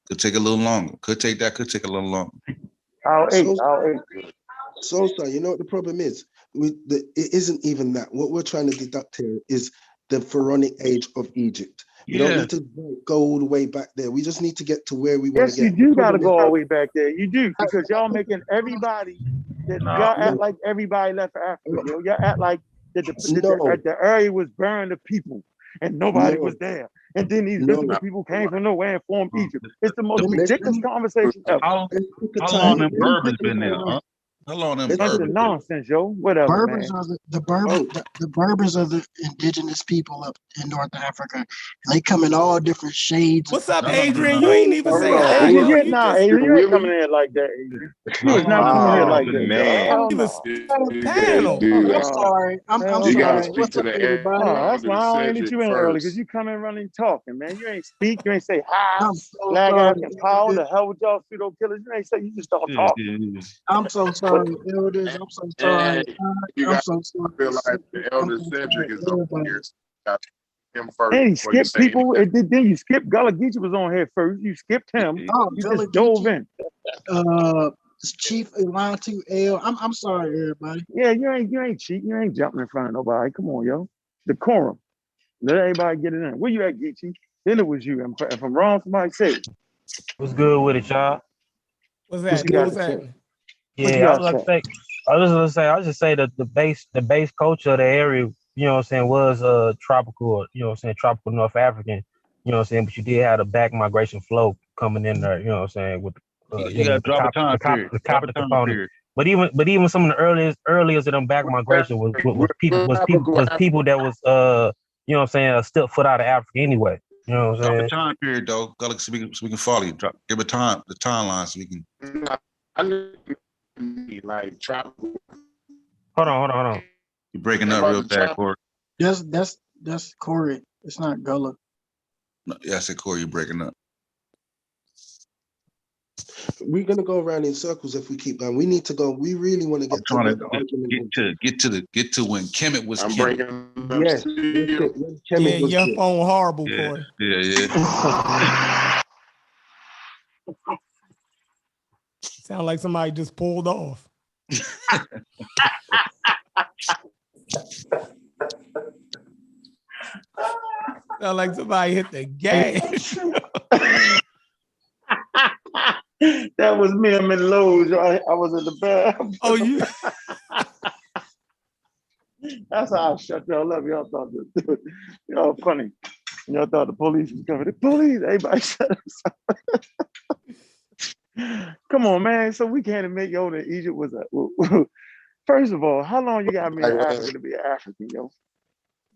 Could take a little longer. Could take a little longer. I'll eight. So, you know what the problem is? It isn't even that. What we're trying to deduct here is the pharaonic age of Egypt. We don't need to go all the way back there. We just need to get to where we want to get. Yes, you do got to go all the way back there. You do, because y'all making everybody, y'all act like everybody left Africa. Yo. Y'all act like the area was burned of people and nobody was there. And then these visible people came from nowhere and formed Egypt. It's the most ridiculous conversation ever. How long have Bourbons been there, huh? How long have Bunch of nonsense, yo. Whatever, Berbers man. are the Berbers are the indigenous people up in North Africa. And they come in all different shades. What's up, Adrian? You ain't even say hi. Adrian, Adrian, you ain't coming in like that, Adrian. You was not coming here like that. Man. I'm sorry. I'm sorry. What's up, everybody? That's why I don't need you in early, because you come in running talking, man. You ain't speak. You ain't say hi. Black African power. The hell with y'all pseudo killers. You ain't say. You just start talking. I'm so sorry, elders. I'm so sorry. I'm so sorry. Feel like the elder Cedric is over here. Him first. And he skipped people. Then you skipped Gullah Geechee was on here first. You skipped him. You just dove in. Chief Elantu L. I'm sorry, everybody. Yeah, you ain't cheating. You ain't jumping in front of nobody. Come on, yo. Decorum. Let everybody get it in. Where you at, Geechee? Then it was you. If I'm wrong, somebody say it. What's good with it, y'all? What's that? Yeah, I was just say that the base culture of the area, you know what I'm saying, was tropical, you know what I'm saying, tropical North African, you know what I'm saying, but you did have the back migration flow coming in there, you know what I'm saying, with you gotta drop a time period. Component. But even some of the earliest of them back migration was people that was you know what I'm saying, a step foot out of Africa anyway. You know what I'm saying? Drop a time period though, so we can follow you. Give a time, the timeline so we can. Like tropical. Hold on. You're breaking up real bad, Corey. That's Corey. It's not Gullah. No, yeah, I said Corey, you're breaking up. We're gonna go around in circles if we keep going. We need to go. We really want to get to the argument. Get to when Kemet was. I'm breaking. Yes. Your phone horrible, Corey. Yeah. Sound like somebody just pulled off. Sound like somebody hit the gas. That was me. I'm in Lowe's. I was in the bathroom. Oh, you. That's how I shut y'all up. Y'all thought y'all funny. Y'all thought the police was coming. The police. Everybody shut us up. Come on, man. So we can't admit, yo, that Egypt was a. First of all, how long you got to be an African to be an African, yo?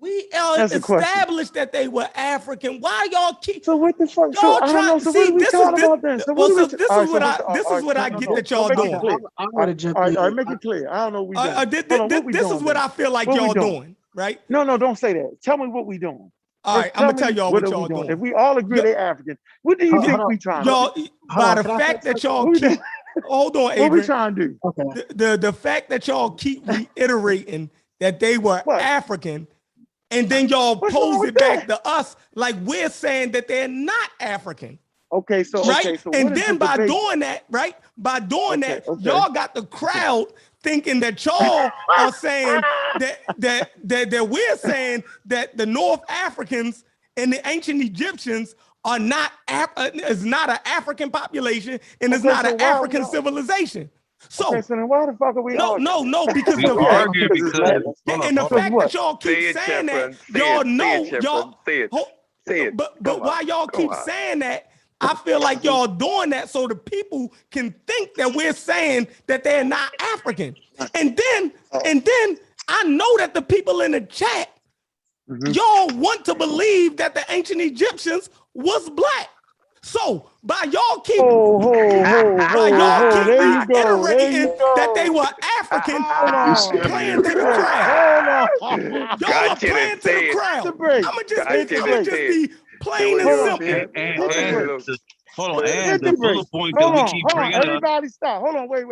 We That's the question. established that they were African. Why y'all keep? So what the fuck? So Y'all I don't know. trying So see what are we this is talking this. about then? So Well, what so are we? this All is right, what so I this is what I no, get no, that so y'all make it doing. clear. I want to jump All in. right, make it clear. I don't know what we doing. Hold on, what we This doing? is what I feel like What we y'all doing? doing, right? No, don't say that. Tell me what we doing. All right, First, I'm tell gonna tell me y'all what what are we y'all doing. doing. If we all agree they African, what do you Hold think on. we trying Y'all, to do? by on, the can I say fact that something? y'all What we keep, doing? hold on, What we Adrian. trying to do? Okay. The fact that y'all keep reiterating that they were What? African, and then y'all What's wrong pose with it back that? to us like we're saying that they're not African. Okay, so Right? okay, so what And is then the by debate? doing that, right? By doing Okay, that, okay. y'all got the crowd thinking that y'all are saying that we're saying that the North Africans and the ancient Egyptians are not is not an African population and is Okay, not so an why are we African all? civilization. So Okay, so then why the fuck are we arguing? no, because We the Because fact, arguing it's because madness. and the hold on. fact what? that y'all keep Say it, saying that, Shepard. Say y'all it. Say it, know Shepard. y'all. Say it. Say it. But Come on. why y'all Come keep on. saying that? I feel like y'all doing that so the people can think that we're saying that they're not African. And then I know that the people in the chat, y'all want to believe that the ancient Egyptians was black. So by y'all keep There you go. There reiterating you go. that they were African, Hold on. playing to the Break. crowd. Hold on. Y'all are Got you playing to to the say it. crowd. The break. Got you I'ma to just say it. be Do plain it, and Hold on. simple. Lucian. And Hit the break. hold on, and Hit the the break. bullet point that Hold we on. keep Hold on. bringing up. Everybody stop. Hold on. Wait.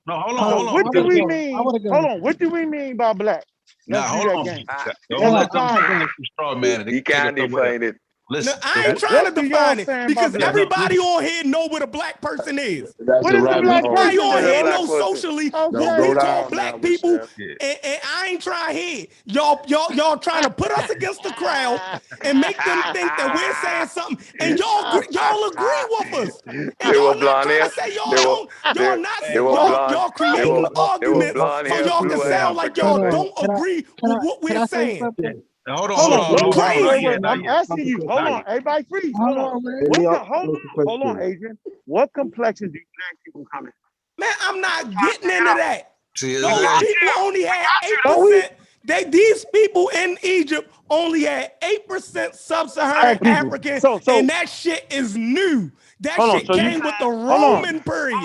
No, hold Hold on, on. What I do want because to we go. I mean? want to Hold go. on. What do we mean by black? Let's do that game. don't Hold let on. them Define take it. us to straw man and He take us can't somewhere else. define it. No, Listen, I ain't trying to What do y'all define it saying by because black? everybody on here know what a black person is. That's What a is the rabbit black hole. Everybody person on What a here then? black knows person. socially Don't what Okay. go we call down now, black people, Michelle. yeah. and I ain't trying here. Y'all trying to put us against the crowd and make them think that we're saying something, and y'all agree with us, and They were y'all not blonde trying hair. to say They y'all were don't. Y'all they not they were blonde. y'all They creating were they were arguments blonde so hair, y'all can blue sound like African. y'all Hold on. don't agree with what Can we're I say saying. something? Now, hold on, Hold hold on. on, What? hold on, hold on. Not Crazy. yet, not I'm yet, asking you. Hold not on. yet. Everybody freeze. Hold Hold on. on, man. Let me ask Hold on, question. Adrian. What complexion do black people come in? Man, I'm not getting into that. See, We Those got exactly. people you. only had Don't we? 8%. These people in Egypt only had 8% sub-Saharan Black people. African, So and that shit is new. That hold on. shit So you came saying with the hold on. Roman period.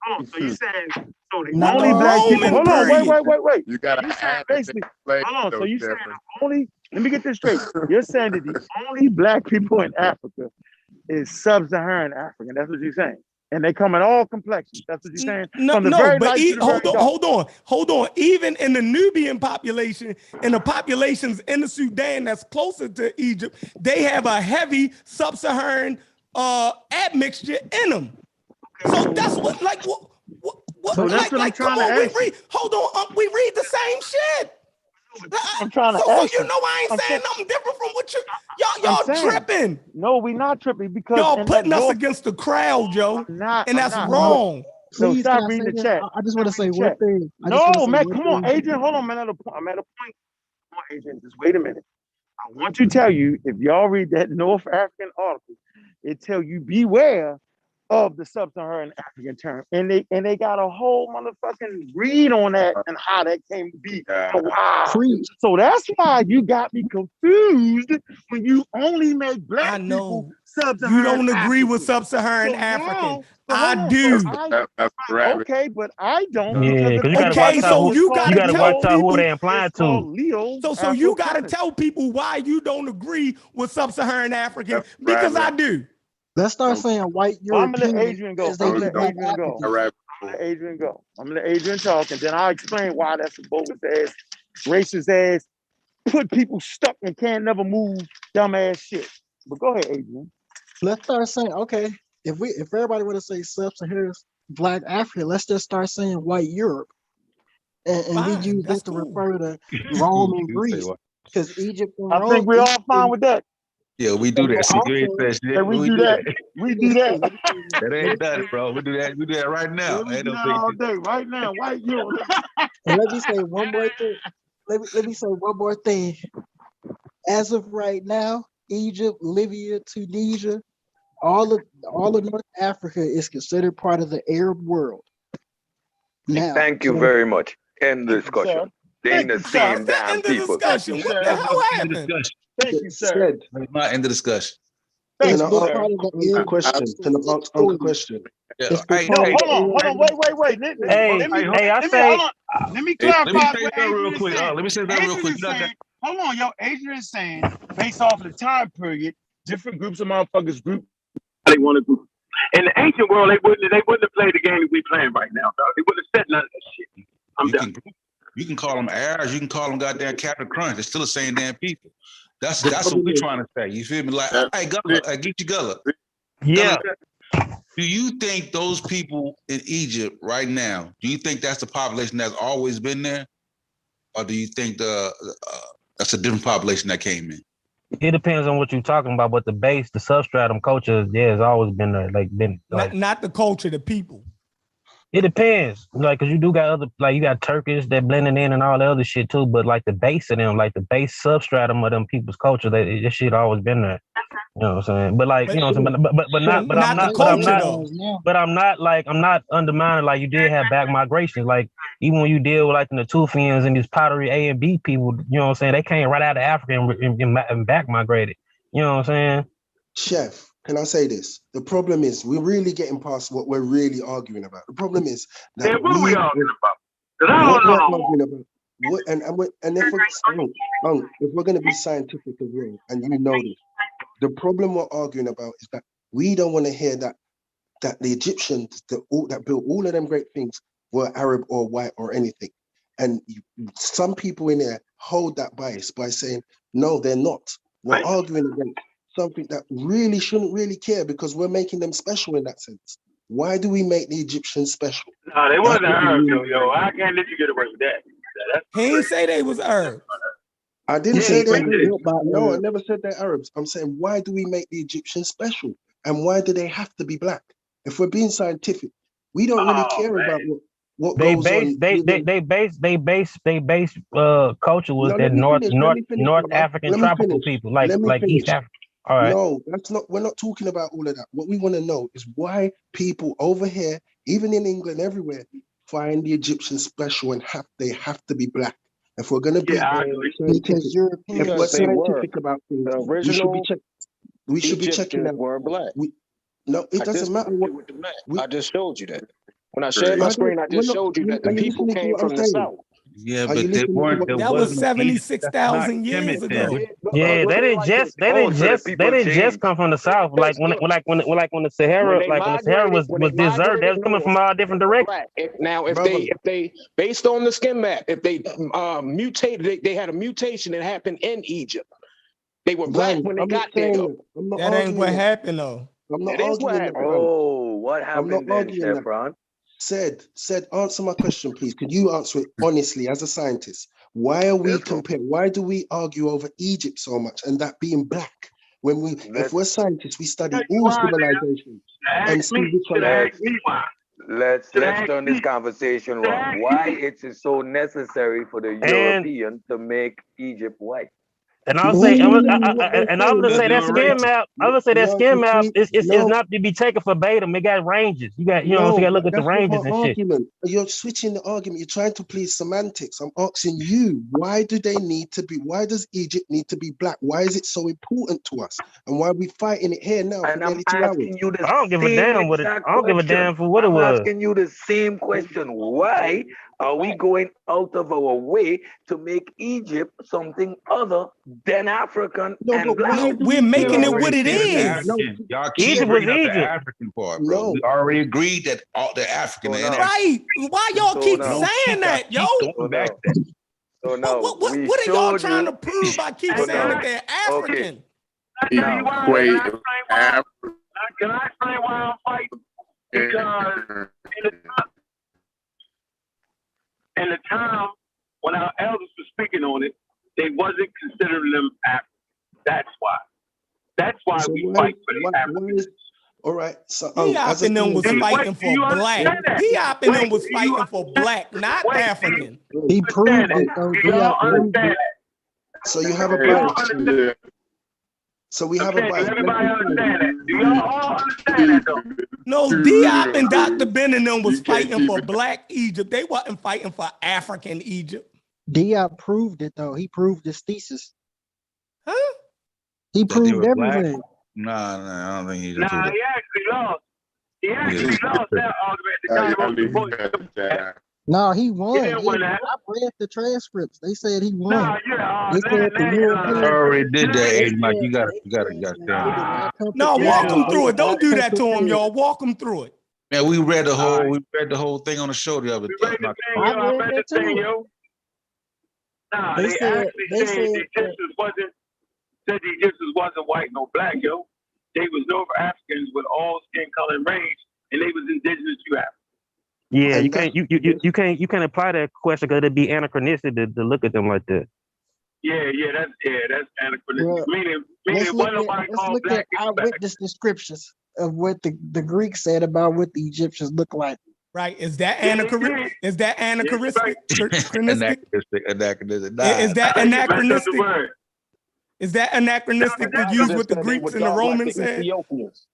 Hold on. So you saying so the only The No. black people? Roman Hold on. period. Wait. You gotta You saying add the basically? next Hold on. So though, you saying Shepard. the only? Let me get this straight. You're saying that the only black people in Africa is sub-Saharan African. That's what you're saying. And they come in all complexions. That's what you're saying. From the No, very but light to the very dark. hold on. Even in the Nubian population and the populations in the Sudan that's closer to Egypt, they have a heavy sub-Saharan admixture in them. So that's what, So that's what I'm come trying to on, we ask you. read. Hold on, we read the same shit. I'm trying to So ask you you. know I ain't saying nothing different from what I'm y'all saying. tripping. No, we not tripping because Y'all in that putting us North, against the crowd, Joe, I'm not. and that's No. wrong. So Please, can stop I say reading the this? chat. I just want to say Reading the one chat. thing. I just want to No, say man, one come on, thing. Adrian. Hold on, man. I'm at a point. Come on, Adrian. Just wait a minute. I want to tell you, if y'all read that North African article, it tell you beware of the sub-Saharan African term, and they got a whole motherfucking read on that and how that came to be. Wow. Preach. So that's why you got me confused when you only make black I people know sub-Saharan you don't agree with African. sub-Saharan So African. now, I hold on. do. That's the rabbit. Okay, but I don't Yeah, because because of you got to the watch Okay, out so who it's you called you gotta got to tell watch Leo. out who people. they It's implying called to. Leo So you gotta Afro-Planet. tell people why you don't agree with sub-Saharan African That's the because I rabbit. do. Let's start Don't saying white Well, I'm gonna let Europeans Adrian go. as I'm they gonna do let black Adrian go. a Africans. rabbit. I'm gonna let Adrian go. I'm gonna let Adrian talk, and then I'll explain why that's a bogus ass, racist ass, put people stuck and can't never move, dumbass shit. But go ahead, Adrian. Let's start saying, okay, if everybody want to say sub-Saharan black Africa, let's just start saying white Europe. And we Fine, use that's that to cool. refer to Rome and You say Greece. what? Because Egypt and I Rome, think we're all fine with that. Yeah, we do that. See, you ain't also, said shit. Can we We do do that? that. We do that. That ain't done, bro. We do that. We do that right now. We Ain't do no that big all deal. day, right now. White Europe. and let me say one more thing. Let me say one more thing. As of right now, Egypt, Libya, Tunisia, all of North Africa is considered part of the Arab world. Now, Thank you so very much. End Thank you, discussion. sir. They ain't the same damn End the people. discussion. What the hell happened? Thank you, sir. Not end the discussion. Thank Can I you, ask sir. Uncle a question? Can I ask Uncle a question? Yeah. It's the Hey, No, hey, hold on, wait. Hey, Let me I say, hold on. Let me let clarify me say what that real Adrian quick. said. Let me say that real quick. Adrian saying, hold on, yo. Adrian is saying, based off of the time period, different groups of motherfuckers group. They want to do. In the ancient world, they wouldn't have played the game we playing right now, dog. They wouldn't have said none of that shit. I'm done. You can call them Arabs. You can call them goddamn Captain Crunch. They're still the same damn people. That's what we're trying to say. You feel me? Like, hey, Gullah, get you Gullah. yeah. Do you think those people in Egypt right now, do you think that's the population that's always been there? Or do you think that's a different population that came in? It depends on what you're talking about, but the base, the substratum culture, yeah, has always been there. Not the culture, the people. It depends, like, cause you do got other, like, you got Turkish that blending in and all the other shit too. But like the base of them, like the base substratum of them people's culture, this shit always been there. You know what I'm saying? But like, you know what I'm saying? But I'm not undermining, like, you did have back migration. Like, even when you deal with like the Natufians and these pottery A and B people, you know what I'm saying? They came right out of Africa and back migrated. You know what I'm saying? Chef, can I say this? The problem is we're really getting past what we're really arguing about. The problem is that what are we arguing about? What we're arguing about. And if we're going to be scientific as well, and you know this, the problem we're arguing about is that we don't want to hear that the Egyptians that built all of them great things were Arab or white or anything. And some people in there hold that bias by saying, no, they're not. We're arguing against something that really shouldn't really care because we're making them special in that sense. Why do we make the Egyptians special? No, they wasn't Arabs, yo. I can't let you get away with that. He ain't say they was Arabs. I didn't say they're Arabs. No, I never said they're Arabs. I'm saying, why do we make the Egyptians special? And why do they have to be black? If we're being scientific, we don't really care about what goes on. They base culture was that North African tropical people, like East Africa. All right. No, that's not. We're not talking about all of that. What we want to know is why people over here, even in England, everywhere, find the Egyptians special and they have to be black. If we're going to be scientific about things, we should be checking out. Were black. No, it doesn't matter what. I just showed you that. When I shared my screen, I just showed you that the people came from the south. Yeah, but they weren't. That was 76,000 years ago. Yeah, they didn't just come from the south. Like when the Sahara was deserted, they was coming from all different directions. Now, if they based on the skin map, if they mutated, they had a mutation that happened in Egypt. They were black when they got there. That ain't what happened though. That is what happened. Oh, what happened then, Chevron? Said, answer my question, please. Could you answer it honestly as a scientist? Why are we why do we argue over Egypt so much and that being black? When if we're scientists, we study all civilizations and see which one. Let's turn this conversation around. Why it is so necessary for the European to make Egypt white? And I'm gonna say that skin map. I'm gonna say that skin map is not to be taken verbatim. It got ranges. You got, you know, so you got to look at the ranges and shit. You're switching the argument. You're trying to please semantics. I'm asking you, why do they need to be? Why does Egypt need to be black? Why is it so important to us? And why are we fighting it here now? And I'm asking you the I don't give a damn what it. I don't give a damn for what it was. I'm asking you the same question. Why are we going out of our way to make Egypt something other than African and black? We're making it what it is. Y'all keep bringing up the African part, bro. We already agreed that all the African. Right. Why y'all keep saying that, yo? So now, what are y'all trying to prove by keep saying that they're African? Can I explain why I'm fighting? Because in the time when our elders were speaking on it, they wasn't considering them African. That's why. That's why we fight for the Africans. All right. So Diop and them was fighting for black. Diop and them was fighting for black, not African. He proved it. So you have a bias. So we have a bias. Everybody understand that? Do y'all all understand that though? No, Diop and Dr. Ben and them was fighting for black Egypt. They wasn't fighting for African Egypt. Diop proved it though. He proved his thesis. Huh? He That they proved were black? everything. Nah, I don't think he did Nah, prove that. he actually lost. He actually Yeah. lost that argument. The guy wrote the book. No, he He won. didn't win I that. read the transcripts. They said he won. Nah, yeah, They said the I European. already did that, They Age Mike. said, You gotta they said stand. they did not come No, prepared. walk them They through did it. Don't not do come that to him, prepared. y'all. Walk them through it. Man, we read the All right. whole thing on the show the other We day. read the Not- thing, I yo. I read read that the thing, too. yo. Nah, They they said actually they said said the Egyptians said the Egyptians wasn't white no black, yo. They was Nova Africans with all skin color and range, and they was indigenous to Africa. Yeah, And you can't apply that question because it'd be anachronistic to look at them like that. Yeah, that's anachronistic. well, Meaning let's look one nobody at called black people back. eyewitness descriptions of what the Greeks said about what the Egyptians look like. Right? Is that Yeah, they anachronistic? did. Is that anachronistic? Anachronistic. Is that I think you messed up the anachronistic? word. Is that anachronistic to Y'all use just what the said they Greeks was and the dark like Romans the said? Ethiopians.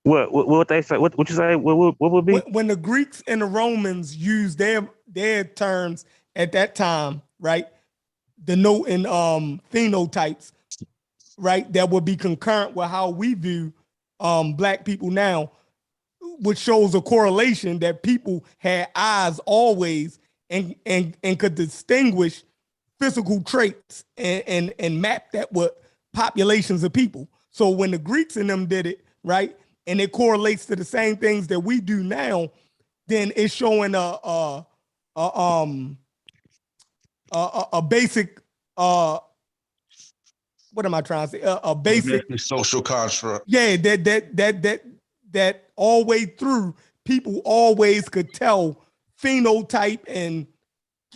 What they say? What you say? What would be? When the Greeks and the Romans used their terms at that time, right? Denoting phenotypes, right? That would be concurrent with how we view black people now, which shows a correlation that people had eyes always and could distinguish physical traits and map that with populations of people. So when the Greeks and them did it, right, and it correlates to the same things that we do now, then it's showing a basic what am I trying to say? A basic social construct. Yeah, that all way through, people always could tell phenotype and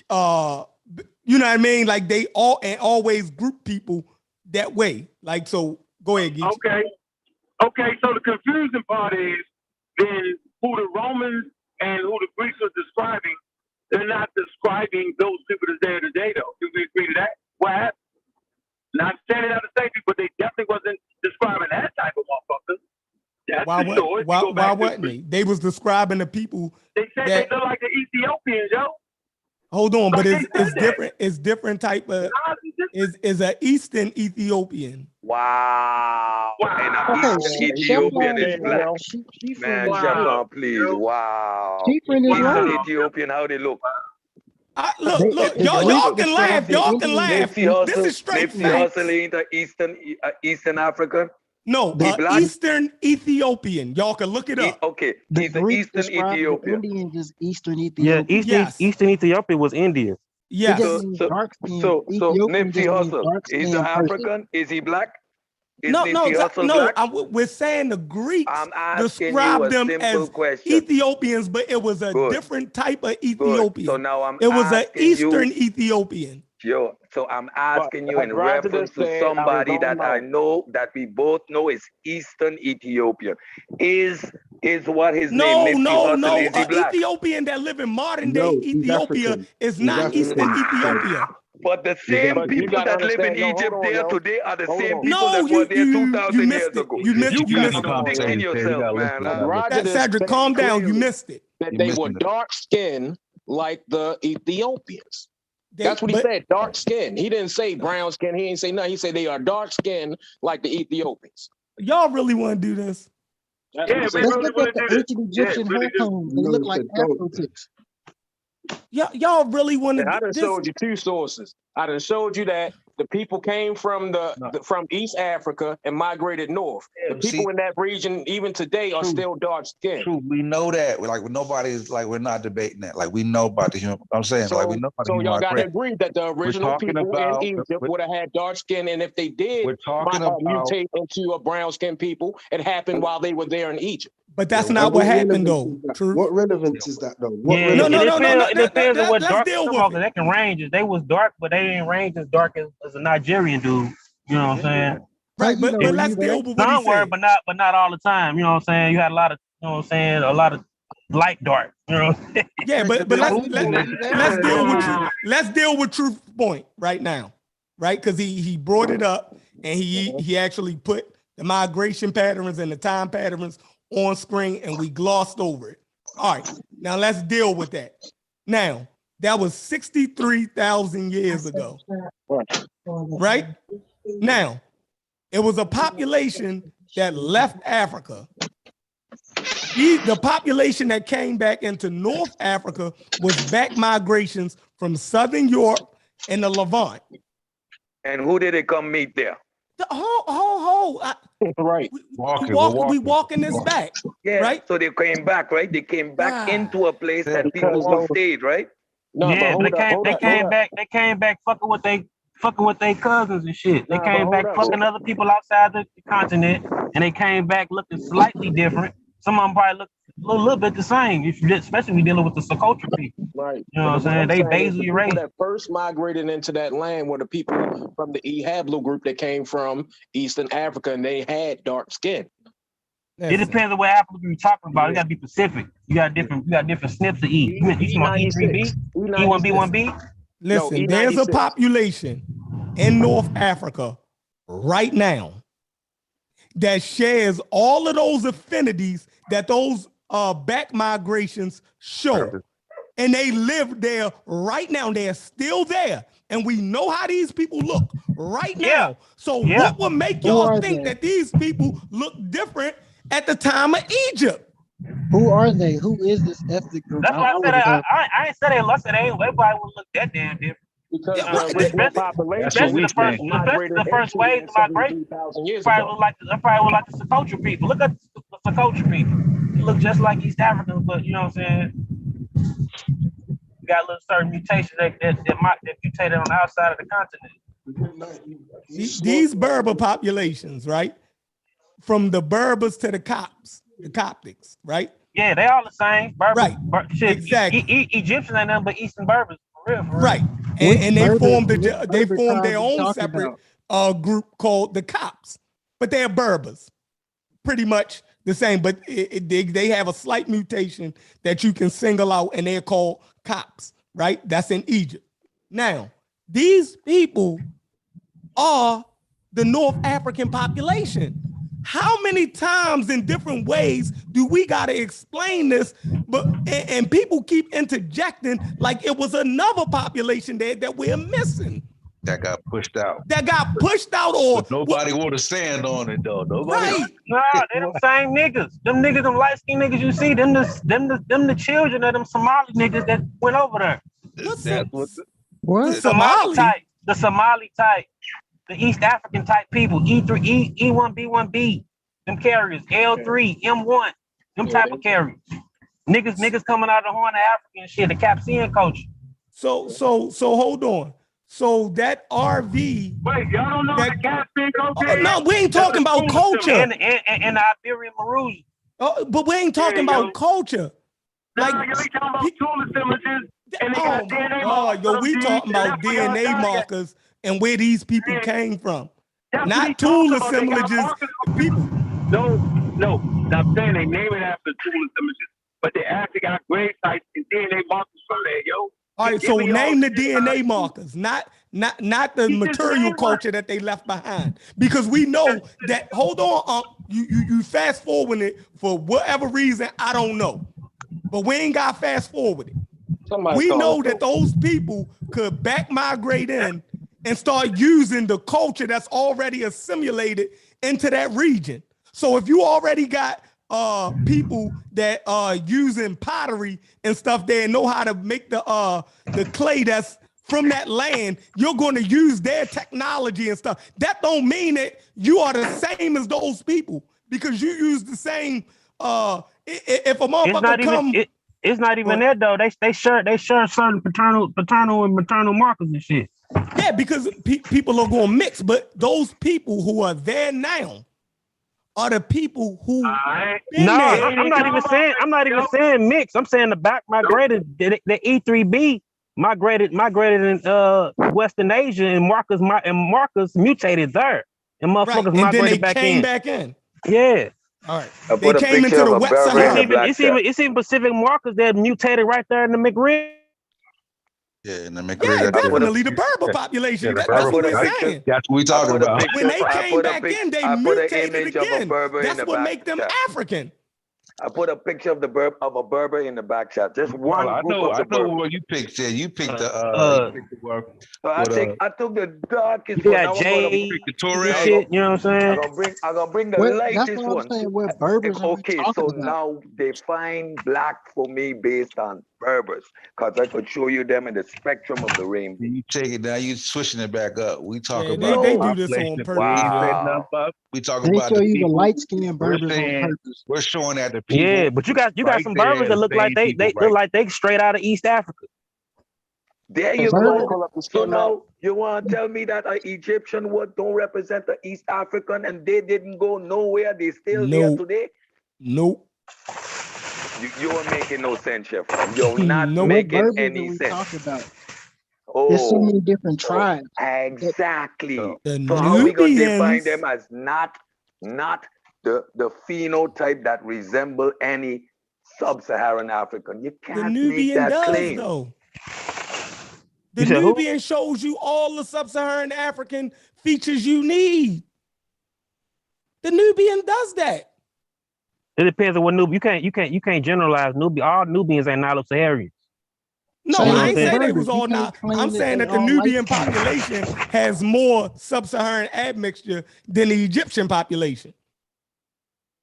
you know what I mean? Like they always group people that way. Like, so go ahead, Geach. Okay, so the confusing part is then who the Romans and who the Greeks are describing, they're not describing those people that's there today, though. Do we agree to that? What happened? Not standing out the same people, but they definitely wasn't describing that type of motherfucker. That's Why wasn't they? They was describing the people. They said they look like the Ethiopians, yo. Hold on, but Like it's different. It's different type of. Is an Eastern Ethiopian. Wow. And an Eastern Ethiopian is black. Man, Chapman, please. Wow. Eastern Ethiopian, how they look. Look, y'all can laugh. Y'all can laugh. This is straight facts. Hussle ain't an Eastern African? No, Eastern Ethiopian. Y'all can look it up. Okay, he's an Eastern Ethiopian. Indian is Eastern Ethiopian. Yeah, Eastern Ethiopia was India. Yes. So Nipsey Hussle, is he African? Is he black? No. We're saying the Greeks described them as Ethiopians, but it was a different type of Ethiopian. So now it was an Eastern Ethiopian. Yo, so I'm asking you in reference to somebody that I know, that we both know is Eastern Ethiopian. Is what his name? No. Is he black? Ethiopian that live in modern day Ethiopia is not Eastern Ethiopia. But the same people that live in Egypt there today are the same people that were there 2,000 years ago. You missed it. Contradicting yourself, man. Cedric, calm down. You missed it. That they were dark skinned like the Ethiopians. That's what he said, dark skin. He didn't say brown skin. He didn't say nothing. He said they are dark skinned like the Ethiopians. Y'all really want to do this? Let's look at the ancient Egyptian hair combs. They look like Afro tips. Y'all really want to? I done showed you two sources. I done showed you that the people came from from East Africa and migrated north. The people in that region, even today, are still dark skinned. True, we know that. Like nobody's like we're not debating that. Like we know about the human. I'm saying like we know about the human. So y'all got to agree that the original people in Egypt would have had dark skin, and if they did mutate into a brown skinned people, it happened while they were there in Egypt. But that's not what happened, though. True. What relevance is that, though? No. It depends on what dark. They can range. They was dark, but they ain't range as dark as a Nigerian dude. You know what I'm saying? Right, but let's deal with what he said. But not all the time. You know what I'm saying? You had a lot of, you know what I'm saying, a lot of light dark. You know. Yeah, but let's deal with Truth's point right now, right? Because he brought it up and he actually put the migration patterns and the time patterns on screen, and we glossed over it. All right, now let's deal with that. Now, That was 63,000 years ago. Right? Now, it was a population that left Africa. The population that came back into North Africa was back migrations from Southern Europe and the Levant. And who did they come meet there? Right. We walking this back. Yeah, right? So they came back, right? They came back into a place that people all stayed, right? No, yeah, but they came back fucking with they cousins and shit. They came back fucking other people outside the continent, and they came back looking slightly different. Some of them probably look a little bit the same, especially if you're dealing with the subculture people. Right. You know what I'm saying? They basically raised. That first migrated into that land were the people from the Hablo group that came from Eastern Africa, and they had dark skin. It depends on what Africa you're talking about. You got to be specific. You got different snips to eat. You talking about E3B, E1B1B? Listen, there's a population in North Africa right now that shares all of those affinities that those back migrations show. And they live there right now. They're still there. And we know how these people look right now. So what would make y'all think that these people look different at the time of Egypt? Who are they? Who is this ethnic group? That's why I said I ain't said I said everybody would look that damn different. Because especially the first wave of migration, probably look like the Socotra people. Look at the Socotra people. They look just like East Africans, but you know what I'm saying? You got a little certain mutations that mutated on the outside of the continent. These Berber populations, right? From the Berbers to the Copts, the Coptics, right? Yeah, they all the same. Berber, right. Exactly. Egyptians ain't nothing but Eastern Berbers. For real. Right. And they formed their own separate group called the Copts, but they're Berbers, pretty much the same. But they have a slight mutation that you can single out, and they're called Copts, right? That's in Egypt. Now, these people are the North African population. How many times in different ways do we got to explain this? And people keep interjecting like it was another population there that we're missing. That got pushed out. Or but nobody want to stand on it though. Nobody. Right. Nah, they them same niggas. Them light-skinned niggas you see, them the children of them Somali niggas that went over there. What? The Somali type. The East African type people, E3, E1B1B, them carriers, L3, M1, them type of carriers. Niggas coming out of the Horn of Africa and shit, the Capsian culture. So hold on. So that RV. Wait, y'all don't know the Capsian culture? No, we ain't talking about culture. And the Iberian Marusian. But we ain't talking about culture. Like, you ain't talking about tool images. And they got DNA markers. We talking about DNA markers and where these people came from. That's not tool assemblages. People. No. I'm saying they name it after tool assemblages, but they actually got grave sites and DNA markers from there, yo. All right, so name the DNA markers, not the material culture that they left behind. Because we know that, hold on, you fast forward it for whatever reason, I don't know. But we ain't got fast forward it. We know that those people could back migrate in and start using the culture that's already assimilated into that region. So if you already got people that are using pottery and stuff there and know how to make the clay that's from that land, you're going to use their technology and stuff. That don't mean that you are the same as those people because you use the same. If a motherfucker come. It's not even that though. They share certain paternal and maternal markers and shit. Yeah, because people are going to mix, but those people who are there now are the people who. I'm not even saying mix. I'm saying the back migrated. The E3B migrated in Western Asia, and Marcus mutated there, and motherfuckers migrated back in. Back in. Yeah. All right. They came into the West Sahara. It's even Pacific markers that mutated right there in the McRib. Yeah, in the McRib. Yeah, definitely the Berber population. That's what we're saying. That's what we talking about. When they came back in, they mutated again. That's what makes them African. I put a picture of a Berber in the back chat. Just one I group know of the Berbers. what you picked. Yeah, you picked the So I took the darkest You one. got Now I'm gonna Jade bring and shit, you know what I'm saying? I'm gonna bring the What, that's lightest what I'm one. saying. What Berbers are we Okay, talking so about? now define black for me based on Berbers, because I could show you them in the spectrum of the rainbow. You take it now. You switching it back up. We talk Yeah, about they do this on purpose. Wow. We talk They about show the you the people. light skinned We're Berbers on saying purpose. we're showing that the people. Yeah, but you got right some there, Berbers that look the like same they people, look like they straight out of East Africa. There The you Berber- go. So now you want to tell me that an Egyptian word don't represent the East African and they didn't go nowhere? They still there today? Nope. You are making no sense, Chef. You're not What making Berbers are any we sense. talking about? There's so many different tribes. Exactly. The So how we gonna define Nubians, them as not the phenotype that resemble any sub-Saharan African? You the can't make Nubian that does claim. though. The You said who? Nubian shows you all the sub-Saharan African features you need. The Nubian does that. It depends on what Nubian. You can't generalize Nubian. All Nubians ain't Nilo-Saharan. No, You know what I I'm ain't saying? say they was You all can't not. claim I'm that saying they that the all Nubian light-skinned. population has more sub-Saharan admixture than the Egyptian population.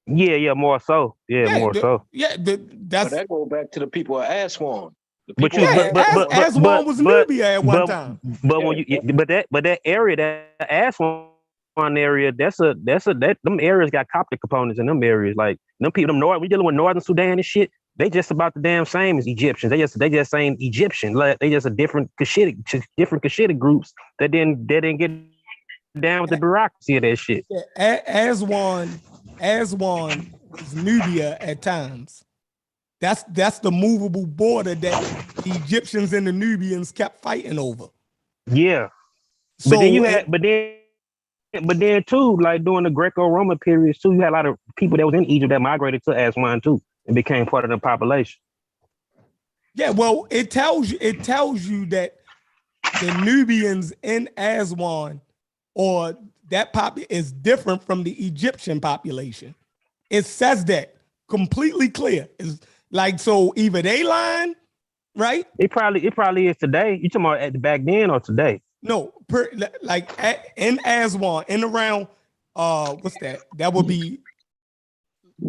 Yeah, more so. More so. That's. But that goes back to the people of Aswan. The But people you, of Aswan was Nubia at one time. But when you, but that area, that Aswan area, them areas got Coptic components in them areas. Like them people, we dealing with Northern Sudan and shit. They just about the damn same as Egyptians. They just saying Egyptian. Like they just a different Cushitic groups that didn't get down with the bureaucracy of that shit. Yeah, Aswan was Nubia at times. That's the movable border that the Egyptians and the Nubians kept fighting over. Yeah. So but then you had, but then too, like during the Greco-Roman periods too, you had a lot of people that was in Egypt that migrated to Aswan too and became part of the population. Yeah, well, it tells you that the Nubians in Aswan or that is different from the Egyptian population. It says that completely clear. It's like, so either they lying, right? It probably is today. You talking about at the back then or today? No, in Aswan, in around what's that? That would be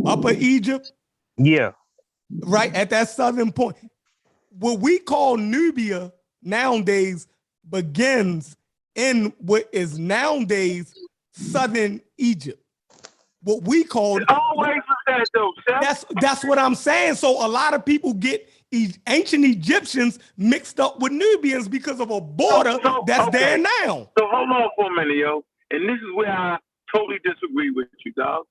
Upper Egypt. Yeah. Right at that southern point. What we call Nubia nowadays begins in what is nowadays southern Egypt. What we call always that though, Chef. That's what I'm saying. So a lot of people get ancient Egyptians mixed up with Nubians because of a border that's there now. So hold on for a minute, yo. And this is where I totally disagree with you, dog.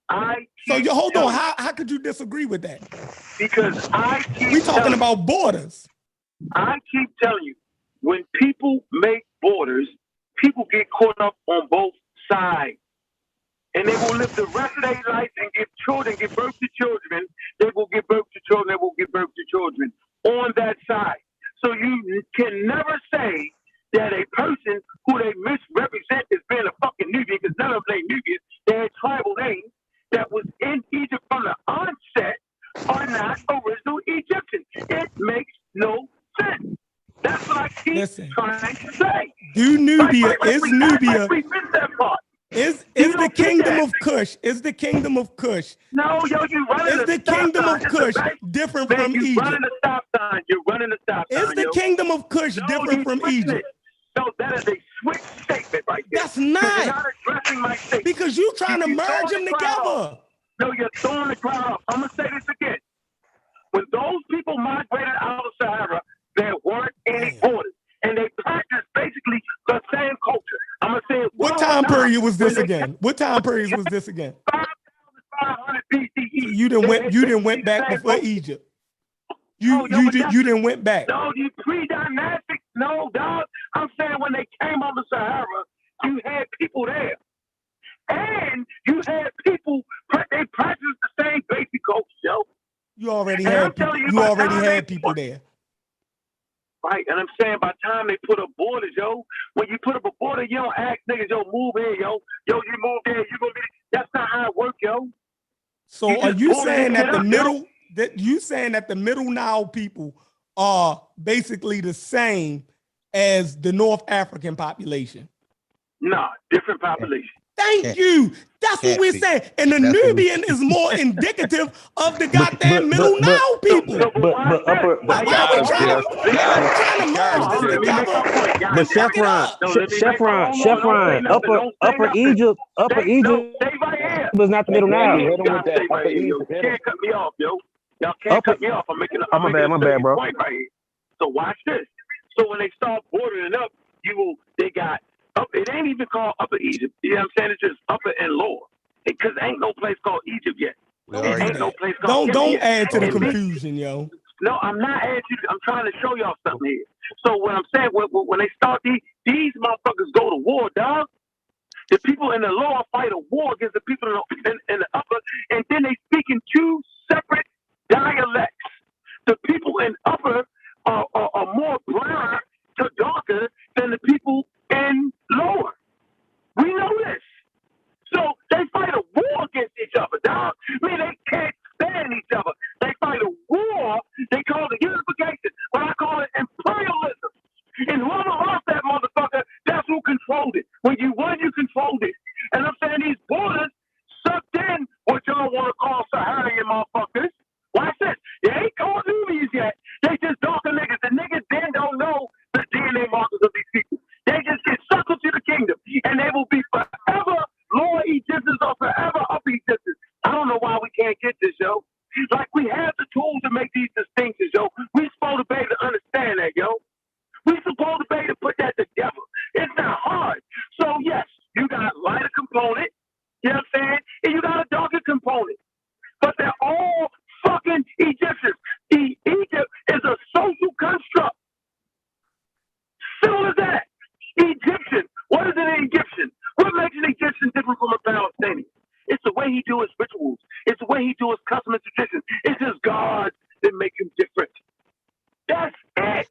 Hold on. How could you disagree with that? Because we talking about borders. I keep telling you, when people make borders, people get caught up on both sides. And they will live the rest of their life and give birth to children. They will give birth to children. They will give birth to children on that side. So you can never say that a person who they misrepresent as being a fucking Nubian, because none of them ain't Nubians, they had tribal names that was in Egypt from the onset are not original Egyptians. It makes no sense. That's what I keep trying to say. Nubia is Nubia. We missed that part. Is the kingdom of Kush? Is the kingdom of Kush? No, yo, you running is the kingdom of Kush different from Egypt? Running the stop sign. You're running the stop sign. Is the kingdom of Kush different from Egypt? No, that is a switch statement right there. That's not. You're not addressing my statement. Because you're trying to merge them together. No, you're throwing the crowd off. I'm going to say this again. When those people migrated out of Sahara, there weren't any borders. And they practiced basically the same culture. I'm going to say it. What time period was this again? What time period was this again? 5,500 BCE. You didn't went back before Egypt. You didn't went back. No, you pre-dynastic. No, dog. I'm saying when they came on the Sahara, you had people there. And you had people, they practiced the same basic culture, yo. You already had people there. Right, and I'm saying by the time they put up borders, yo, when you put up a border, you don't ask niggas, yo, move here, yo. Yo, you move there, you gonna be, that's not how it works, yo. So are you pull this saying that shit the up, middle Nile people are basically the same as the North African population? Nah, different population. Thank you. That's what we're saying. And the Nubian is more indicative of the goddamn middle Nile people. But upper Why we trying to merge this together? But Chef Ron, upper Egypt was not the middle Nile. Y'all can't cut me off, yo. Y'all can't cut me off. I'm making a my bad, bro. point right here. So watch this. So when they start bordering up, they got up. It ain't even called Upper Egypt. You know what I'm saying? It's just Upper and Lower. Because ain't no place called Egypt yet. It ain't no place called Don't add to the confusion, yo. No, I'm not adding to. I'm trying to show y'all something here. So what I'm saying, when they start these motherfuckers go to war, dog. The people in the lower fight a war against the people in the upper, and then they speak in two separate dialects. The people in upper are more brown to darker than the people in lower. We know this. So they fight a war against each other, dog. I mean, they can't stand each other. They fight a war. They call it unification, but I call it imperialism. And whoever lost that motherfucker, that's who controlled it. When you won, you controlled it. And I'm saying these borders sucked in what y'all want to call Saharian motherfuckers. Watch this. They ain't called newbies yet. They just darker niggas. The niggas then don't know the DNA markers of these people. They just get sucked into the kingdom. And they will be forever lower Egyptians or forever upper Egyptians. I don't know why we can't get this, yo. Like, we have the tools to make these distinctions, yo. We supposed to be able to understand that, yo. We supposed to be able to put that together. It's not hard. So yes, you got a lighter component, you know what I'm saying? And you got a darker component. But they're all fucking Egyptians. Egypt is a social construct. Simple as that. Egyptian. What is an Egyptian? What makes an Egyptian different from a Palestinian? It's the way he do his rituals. It's the way he do his custom and traditions. It's his God that make him different. That's it.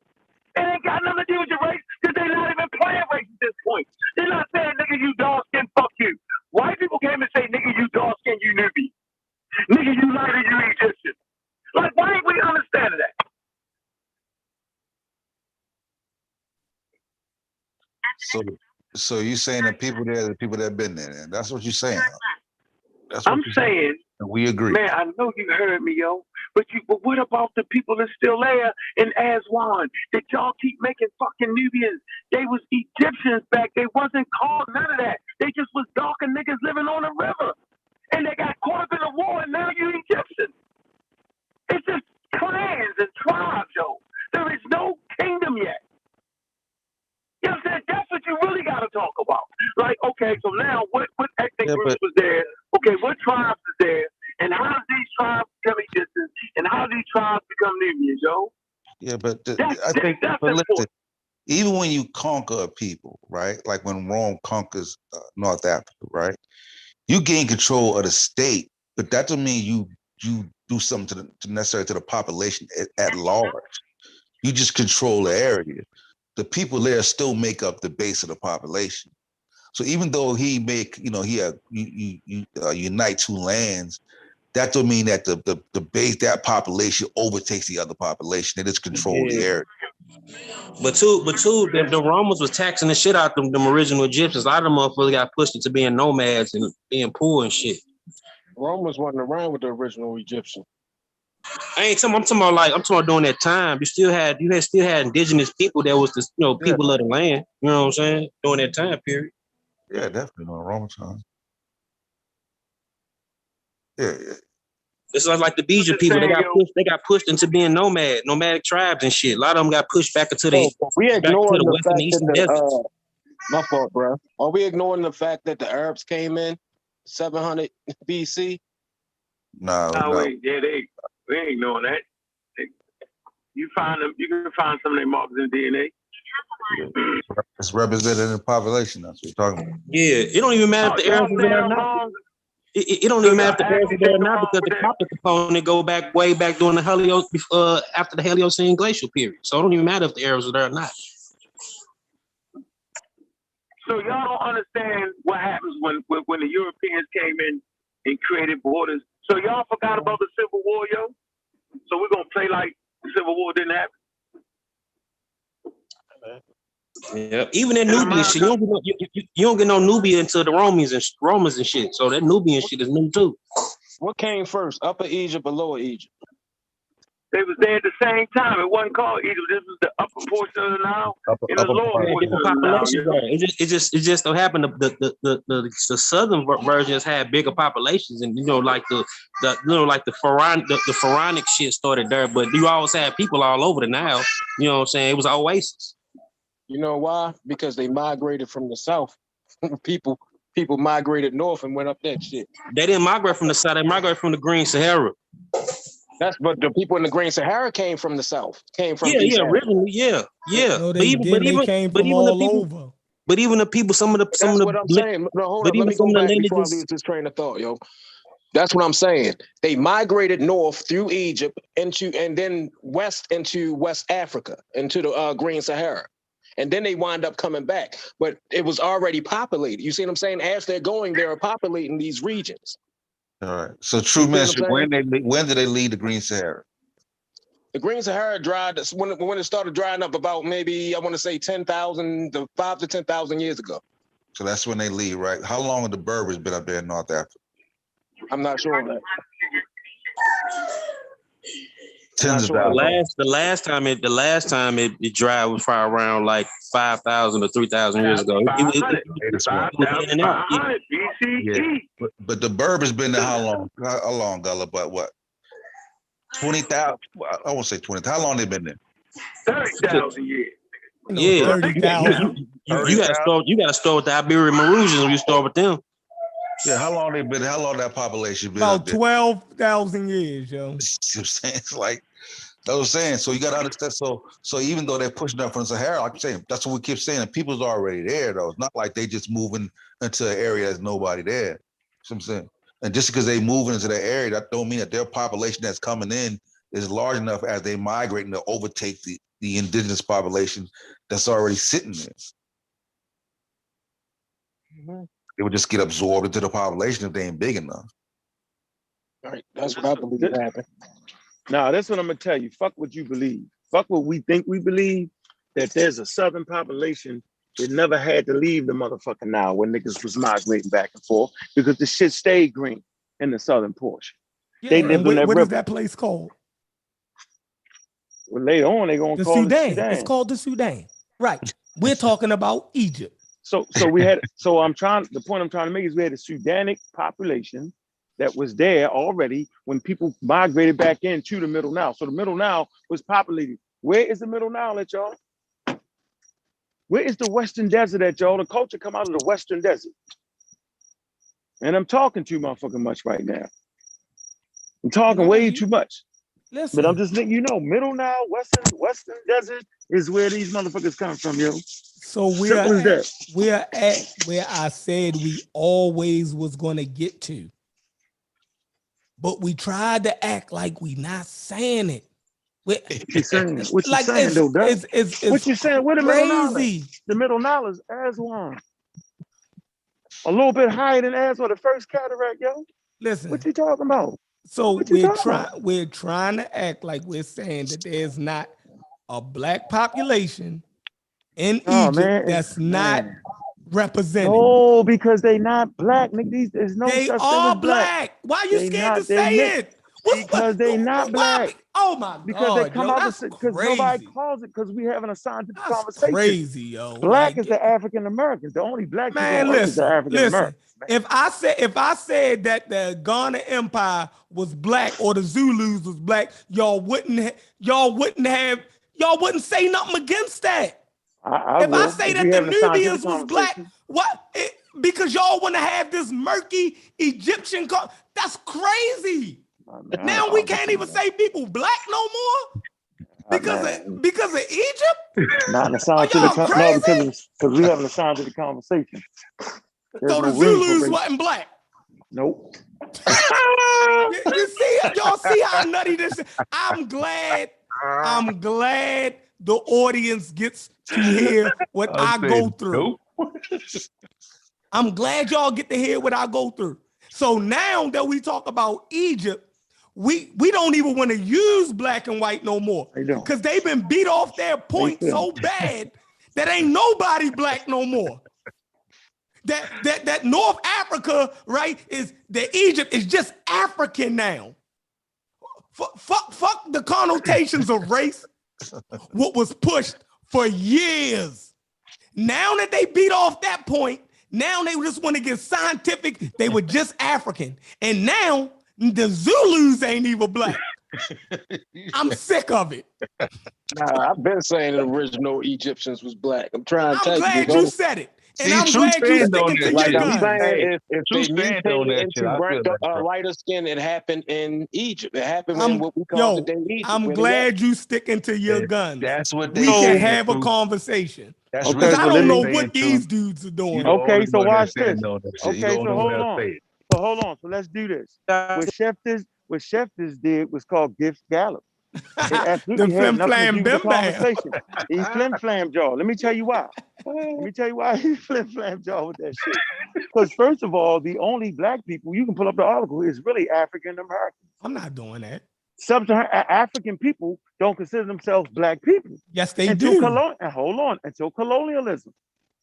It ain't got nothing to do with your race because they're not even playing race at this point. They're not saying, nigga, you dark skin, fuck you. White people came and say, nigga, you dark skin, you newbie. Nigga, you lighter, you Egyptian. Like, why ain't we understanding that? So you saying the people there are the people that have been there, and that's what you're saying. That's what I'm saying. We agree. Man, I know you heard me, yo. But what about the people that's still there in Aswan that y'all keep making fucking Nubians? They was Egyptians back. They wasn't called none of that. They just was darker niggas living on the river. And they got caught up in a war, and now you Egyptian. It's just clans and tribes, yo. There is no kingdom yet. You know what I'm saying? That's what you really got to talk about. Like, okay, so now what ethnic groups was there? Okay, what tribes is there? And how do these tribes become Egyptians? And how do these tribes become Nubians, yo? Yeah, but I think listen, even when you conquer a people, right? Like when Rome conquers North Africa, right? You gain control of the state, but that doesn't mean you do something necessary to the population at large. You just control the area. The people there still make up the base of the population. So even though he unite two lands, that don't mean that the base, that population overtakes the other population. They just control the area. But the Romans was taxing the shit out them original Egyptians. A lot of them motherfuckers got pushed into being nomads and being poor and shit. Romans wasn't around with the original Egyptian. I'm talking about during that time. You still had indigenous people that was the people of the land. You know what I'm saying? During that time period. Yeah, definitely on Roman time. Yeah. It's like the Beja people. They got pushed into being nomadic tribes and shit. A lot of them got pushed back into the western eastern deserts. My fault, bro. Are we ignoring the fact that the Arabs came in 700 BC? No. We ain't knowing that. You find them. You can find some of their markers in DNA. It's represented in the population. That's what we're talking about. Yeah, it don't even matter if the Arabs are there or not. It don't even matter if the Arabs are there or not because the copper component go back way back during the after the Heliocene glacial period. So it don't even matter if the Arabs are there or not. So y'all don't understand what happens when the Europeans came in and created borders So y'all forgot about the Civil War, yo? So we're gonna play like the Civil War didn't happen. Yeah, even in Nubia shit, you don't get no Nubia until the Romans and shit. So that Nubian shit is new too. What came first, Upper Egypt or Lower Egypt? They was there at the same time. It wasn't called Egypt. This was the upper portion of the Nile and the lower portion of the Nile. It just so happened the southern versions had bigger populations, and like the pharaonic shit started there. But you always had people all over the Nile. You know what I'm saying? It was an oasis. You know why? Because they migrated from the south. people migrated north and went up that shit. They didn't migrate from the south. They migrated from the Green Sahara. But the people in the Green Sahara came from the south. Originally, yeah. No, they came from all over. But even the people, some of the what I'm saying. No, hold on. Let me go back before I lose this train of thought, yo. That's what I'm saying. They migrated north through Egypt and then west into West Africa, into the Green Sahara. And then they wind up coming back. But it was already populated. You see what I'm saying? As they're going, they're populating these regions. All right. So true mention, when did they leave the Green Sahara? The Green Sahara dried when it started drying up about maybe, I want to say 5,000 to 10,000 years ago. So that's when they leave, right? How long have the Berbers been up there in North Africa? I'm not sure of that. Tens of thousands. The last time it dried was probably around like 5,000 or 3,000 years ago. But the Berbers been there how long? How long, Gullah? But what? 20,000? I won't say 20. How long they been there? 30,000 years. Yeah, 30,000. You gotta start with the Iberian Maroons when you start with them. Yeah, how long that population been? About 12,000 years, yo. See what I'm saying? It's like I was saying. So you got to understand. So even though they're pushing up from the Sahara, like I'm saying, that's what we keep saying. The people's already there, though. It's not like they just moving into an area that's nobody there. See what I'm saying? And just because they moving into the area, that don't mean that their population that's coming in is large enough as they migrating to overtake the indigenous population that's already sitting there. Mm-hmm. They would just get absorbed into the population if they ain't big enough. Right. That's what I believe happened. Nah, that's what I'm gonna tell you. Fuck what you believe. Fuck what we think we believe. That there's a southern population that never had to leave the motherfucking Nile when niggas was migrating back and forth because the shit stayed green in the southern portion. Yeah, they lived on that what river. is that place called? Well, later on they gonna call it Sudan. It's called the Sudan. Right. We're talking about Egypt. The point I'm trying to make is we had a Sudanic population that was there already when people migrated back into the Middle Nile. So the Middle Nile was populated. Where is the Middle Nile at, y'all? Where is the Western Desert at, y'all? The culture come out of the Western Desert. And I'm talking too motherfucking much right now. I'm talking way too much. Listen. But I'm just letting you know, Middle Nile, Western Desert is where these motherfuckers come from, yo. So we're at where I said we always was going to get to. But we tried to act like we not saying it. What you saying? What you saying, though, Doug? What you saying? Where the Middle Nile? The Middle Nile is Aswan. A little bit higher than Aswan, the first cataract, yo. Listen. What you talking about? So we're trying to act like we're saying that there's not a black population in Egypt that's not represented. Oh, because they not black, nigga. There's no they such are thing as black. Why are you scared to say it? Because they not black. Oh my God! Because they come out because nobody crazy. calls it because we having a scientific That's conversation. Crazy, yo. Black is the African Americans. The only black people on earth is the African Americans. If I said that the Ghana Empire was black or the Zulus was black, y'all wouldn't say nothing against that. If I say that the Nubians was black, because y'all want to have this murky Egyptian, that's crazy. Now we can't even say people black no more because of Egypt. Not in the scientific, no, because we having a scientific conversation. So the Zulus wasn't black. Nope. you see, y'all see how nutty this is. I'm glad the audience gets to hear what I go through. I'm glad y'all get to hear what I go through. So now that we talk about Egypt, we don't even want to use black and white no more because they've been beat off their point so bad that ain't nobody black no more. That North Africa, right, is that Egypt is just African now. Fuck the connotations of race. What was pushed for years. Now that they beat off that point, now they just want to get scientific. They were just African. And now the Zulus ain't even black. I'm sick of it. Nah, I've been saying the original Egyptians was black. I'm trying to tell you. I'm glad you said it. And I'm glad you sticking to your guns. If they mutated into lighter skin, it happened in Egypt. It happened in what we call today Egypt. I'm glad you sticking to your guns. That's what we can have a conversation. Because I don't know what these dudes are doing. Okay, so watch this. Okay, so hold on. So let's do this. What Chef did was called Gift Gallop. It absolutely had nothing to do with the conversation. He flim-flammed y'all. Let me tell you why. He flim-flammed y'all with that shit. Because first of all, the only black people, you can pull up the article, is really African Americans. I'm not doing that. Sub-Saharan African people don't consider themselves black people. Yes, they do. Until colonialism.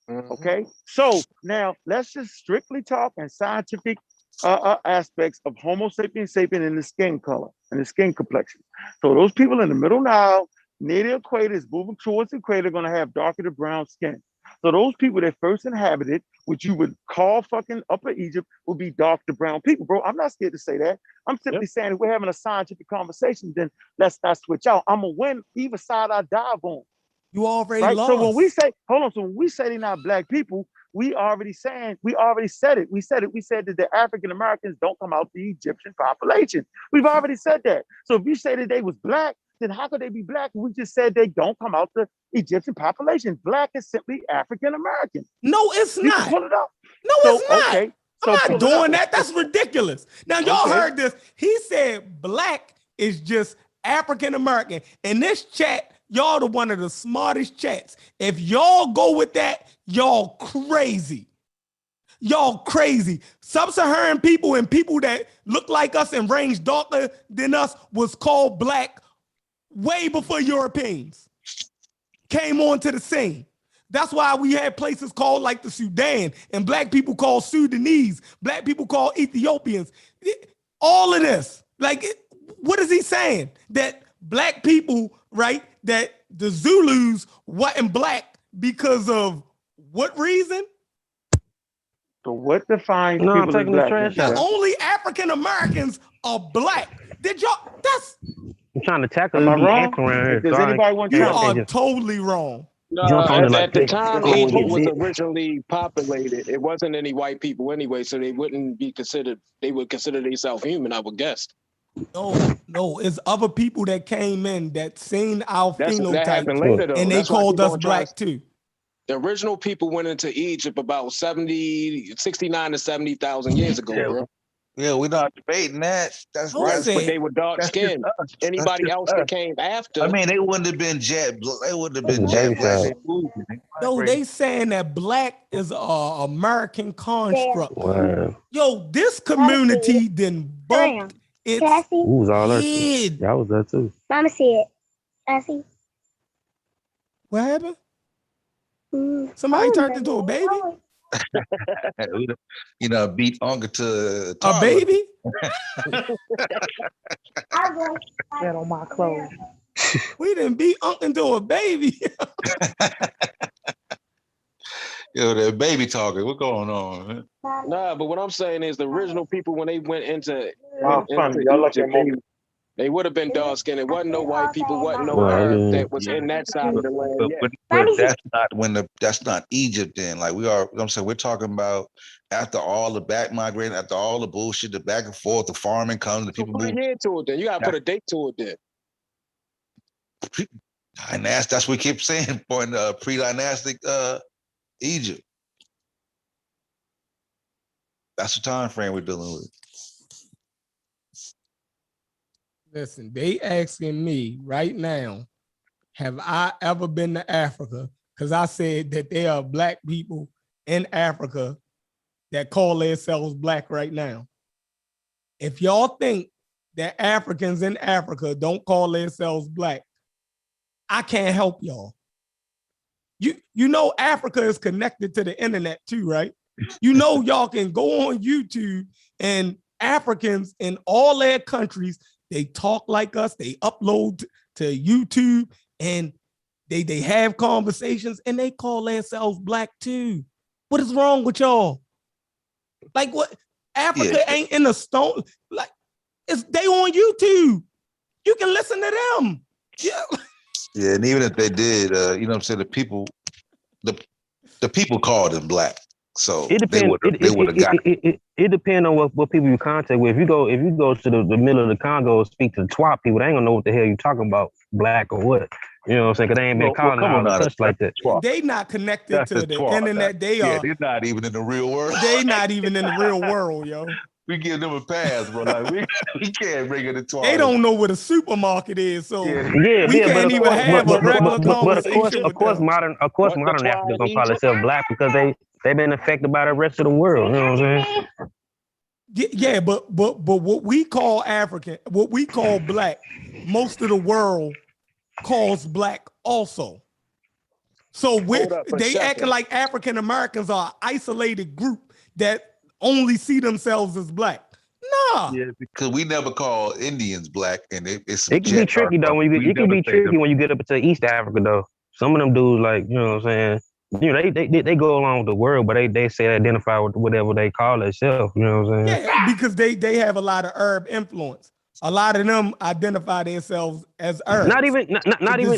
Okay, so now let's just strictly talk in scientific aspects of Homo sapiens sapien and the skin color and the skin complexion. So those people in the middle Nile, near the equator, is moving towards the equator, are going to have darker to brown skin. So those people that first inhabited, which you would call fucking Upper Egypt, will be dark to brown people, bro. I'm not scared to say that. I'm simply saying if we're having a scientific conversation, then let's not switch out. I'm gonna win either side I dive on. You already lost. So when we say, so when we say they're not black people, we already said it. We said that the African Americans don't come out the Egyptian population. We've already said that. So if you say that they was black, then how could they be black? We just said they don't come out the Egyptian population. Black is simply African American. No, it's you not. Can pull it up. No, it's not. Okay. I'm not doing that. That's ridiculous. Now, y'all heard this. He said black is just African American. In this chat, y'all are one of the smartest chats. If y'all go with that, y'all crazy. Y'all crazy. Sub-Saharan people and people that look like us and range darker than us was called black way before Europeans came onto the scene. That's why we had places called like the Sudan, and black people called Sudanese, black people called Ethiopians. All of this, like, what is he saying? That black people, right, that the Zulus wasn't black because of what reason? So what defines people as black? The only African Americans are black. Did y'all, I'm trying to tackle Am I these wrong? ants around here. Does anybody want you are totally wrong. At the time Egypt was originally populated, it wasn't any white people anyway, so they wouldn't be considered, they would consider themselves human, I would guess. No, it's other people that came in that seen our phenotype later, and they called us black too. The original people went into Egypt about 69 to 70,000 years ago, bro. Yeah, we're not debating that. That's right, but they were dark skinned. Anybody else that came after? I mean, they wouldn't have been jet. They wouldn't have been jet black. No, they saying that black is a American construct. Wow. Yo, this community then bumped its head. That was that too. Mama see it. I see. What happened? Somebody turned into a baby? You know, beat Uncle to a baby. That on my clothes. We didn't beat Uncle into a baby. Yo, the baby talking. What's going on, man? Nah, but what I'm saying is the original people when they went into, they would have been dark skinned. It wasn't no white people, wasn't no Arab that was in that side of the land. But that's not Egypt then. Like I'm saying, we're talking about after all the back migrating, after all the bullshit, the back and forth, the farming comes, the people move. To it then. You gotta put a date to it then. And that's what we keep saying for pre-dynastic Egypt. That's the time frame we're dealing with. Listen, they asking me right now, have I ever been to Africa? Because I said that there are black people in Africa that call themselves black right now. if y'all think that Africans in Africa don't call themselves black, I can't help y'all. You know Africa is connected to the internet too, right? You know y'all can go on YouTube, and Africans in all their countries, they talk like us, they upload to YouTube, and they have conversations, and they call themselves black too. What is wrong with y'all? Like what? Africa ain't in a stone. Like they on YouTube. You can listen to them. Yeah. Yeah, and even if they did, you know what I'm saying, the people called them black. So it depends. They would have got it. It depends on what people you contact with. If you go to the middle of the Congo and speak to the Twap people, they ain't gonna know what the hell you talking about, black or what. You know what I'm saying? Because they ain't been colonized or touched like that. They not connected to the internet. They're not even in the real world. They not even in the real world, yo. We give them a pass, bro. Like we can't bring it to Twap. They don't know what a supermarket is, so we can't even have a regular conversation. Of course, modern Africans gonna call themselves black because they've been affected by the rest of the world. You know what I'm saying? Yeah, but what we call African, what we call black, most of the world calls black also. So they acting like African Americans are an isolated group that only see themselves as black. Nah. Yeah, because we never call Indians black, and it can be tricky though when it can be tricky when you get up into East Africa though. Some of them dudes, like, you know what I'm saying, you know, they go along with the world, but they say they identify with whatever they call themselves. You know what I'm saying? Yeah, because they have a lot of Arab influence. A lot of them identify themselves as Arabs. Not even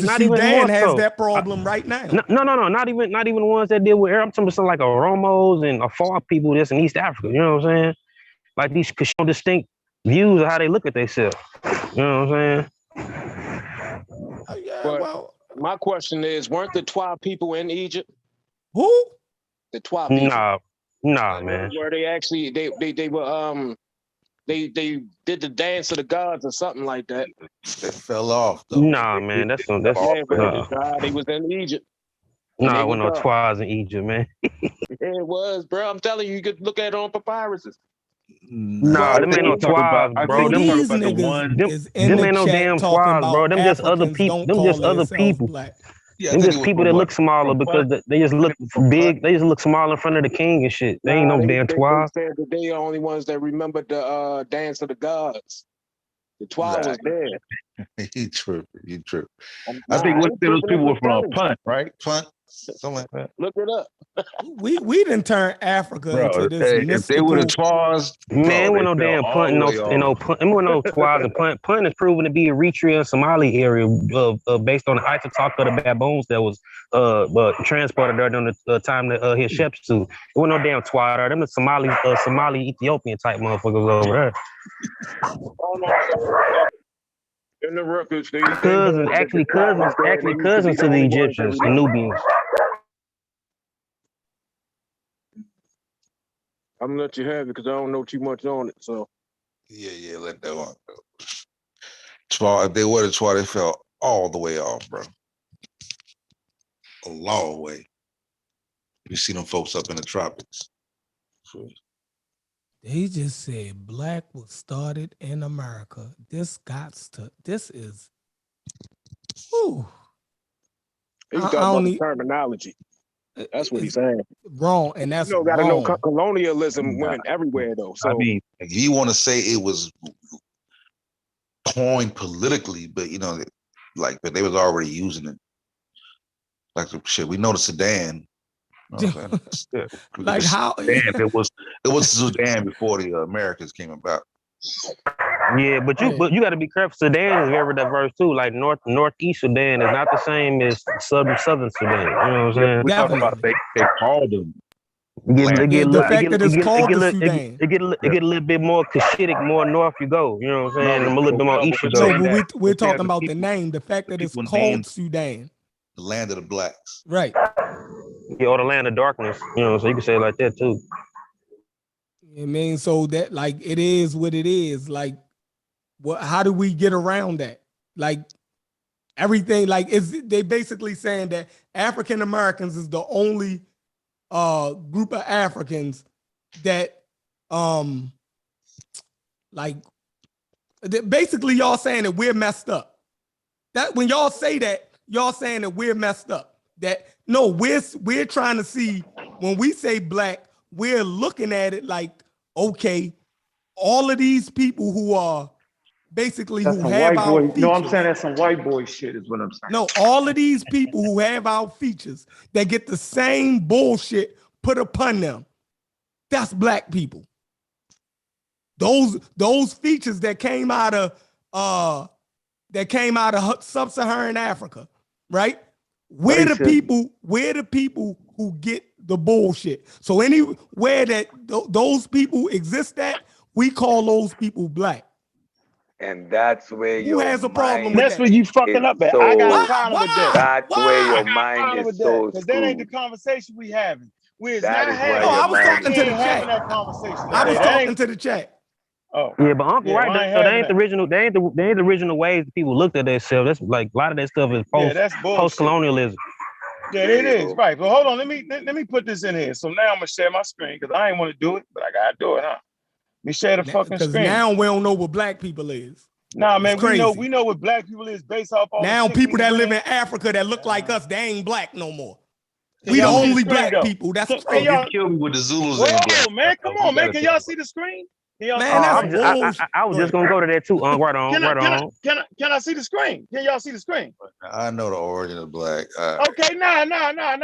Sudan has so. that problem right now. No. Not even the ones that deal with Arab. I'm talking about something like Oromos and Afar people that's in East Africa. You know what I'm saying? Like these distinct views of how they look at themselves. You know what I'm saying? Well, my question is, weren't the Twa people in Egypt? Who? The Twa people. Nah, man. Where they actually they were they did the dance of the gods or something like that. They fell off though. Nah, man, that's they was in Egypt. Nah, it wasn't no Twas in Egypt, man. It was, bro. I'm telling you, you could look at it on papyruses. Nah, them ain't no Twas, bro. Them ain't no damn Twas, bro. Them just other people. Them just other people. Yeah, them just people that look smaller because they just look big. They just look small in front of the king and shit. They ain't no damn Twas. They said that they are only ones that remembered the dance of the gods. The Twa was there. He tripping. I think what those people were from Punt, right? Punt, something like that. Look it up. we didn't turn Africa into this mystical. If they would have Twas, man, with no damn Punt, no Twas and Punt. Punt is proven to be Eritrea and Somali area based on the isotope of the baboons that was transported there during the time that his Shepsu. It wasn't no damn Twa there. Them the Somali Ethiopian type motherfuckers over there. In the records, cousins to the Egyptians, the Nubians. I'm gonna let you have it because I don't know too much on it. So yeah, let that one go. Twa, if they were the Twa, they fell all the way off, bro. A long way. You see them folks up in the tropics. They just said black was started in America. This is. Whew. He's talking about the terminology. That's what he's saying. Wrong, and that's wrong. Gotta know colonialism went everywhere though. So I mean, if you want to say it was coined politically, but you know, like, but they was already using it. Like shit, we know the Sudan. Like how it was Sudan before the Americans came about. Yeah, but you got to be careful. Sudan is very diverse too. Like northeast Sudan is not the same as southern Sudan. You know what I'm saying? We talking about they called them. It get a little bit more Cushitic more north you go. You know what I'm saying? A little bit more east you go. No, but we're talking about the name. The fact that it's called Sudan. The land of the blacks. Right. Yeah, or the land of darkness. You know, so you can say it like that too. I mean, so that like it is what it is. Like, how do we get around that? Like everything, like they basically saying that African Americans is the only group of Africans that Like, basically, y'all saying that we're messed up. That when y'all say that, y'all saying that we're messed up. That no, we're trying to see when we say black, we're looking at it like, okay, all of these people who are basically That's who some have white our boy. features. No, I'm saying that's some white boy shit is what I'm saying. No, all of these people who have our features that get the same bullshit put upon them. That's black people. Those features that came out of sub-Saharan Africa, right? We're the people who get the bullshit. So anywhere that those people exist at, we call those people black. And that's where Who has a problem with That's that? where you fucking up at. I got a problem with that. That's where your mind is so because that ain't the screwed. conversation we having. We're That not is where having. your I was mind talking to the ain't chat. having that conversation. I was today. That talking ain't- to the chat. Oh, Yeah, but Uncle yeah, right, I ain't so they having ain't the that. original. They ain't the original ways that people looked at themselves. That's like a lot of that stuff is Yeah, that's bullshit. post-colonialism. Yeah, it is right. But hold on, let me put this in here. So now I'm gonna share my screen because I ain't want to do it, but I gotta do it, huh? Let me share the fucking Because screen. now we don't know what black people is. Nah, man, It's crazy. we know what black people is based off all Now the shit people we that went live in. in Africa that look like us, they ain't black no more. Can We the y'all see only screen, black though? people. That's Can crazy. y'all Kill me with the Zulus Whoa, ain't black. man, come on, man. Can y'all see the screen? Can y'all see Man, the that's screen? bullshit. I was just gonna go to that too. Right on, right on. Can I see the screen? Can y'all see the screen? I know the origin of black. Okay, nah,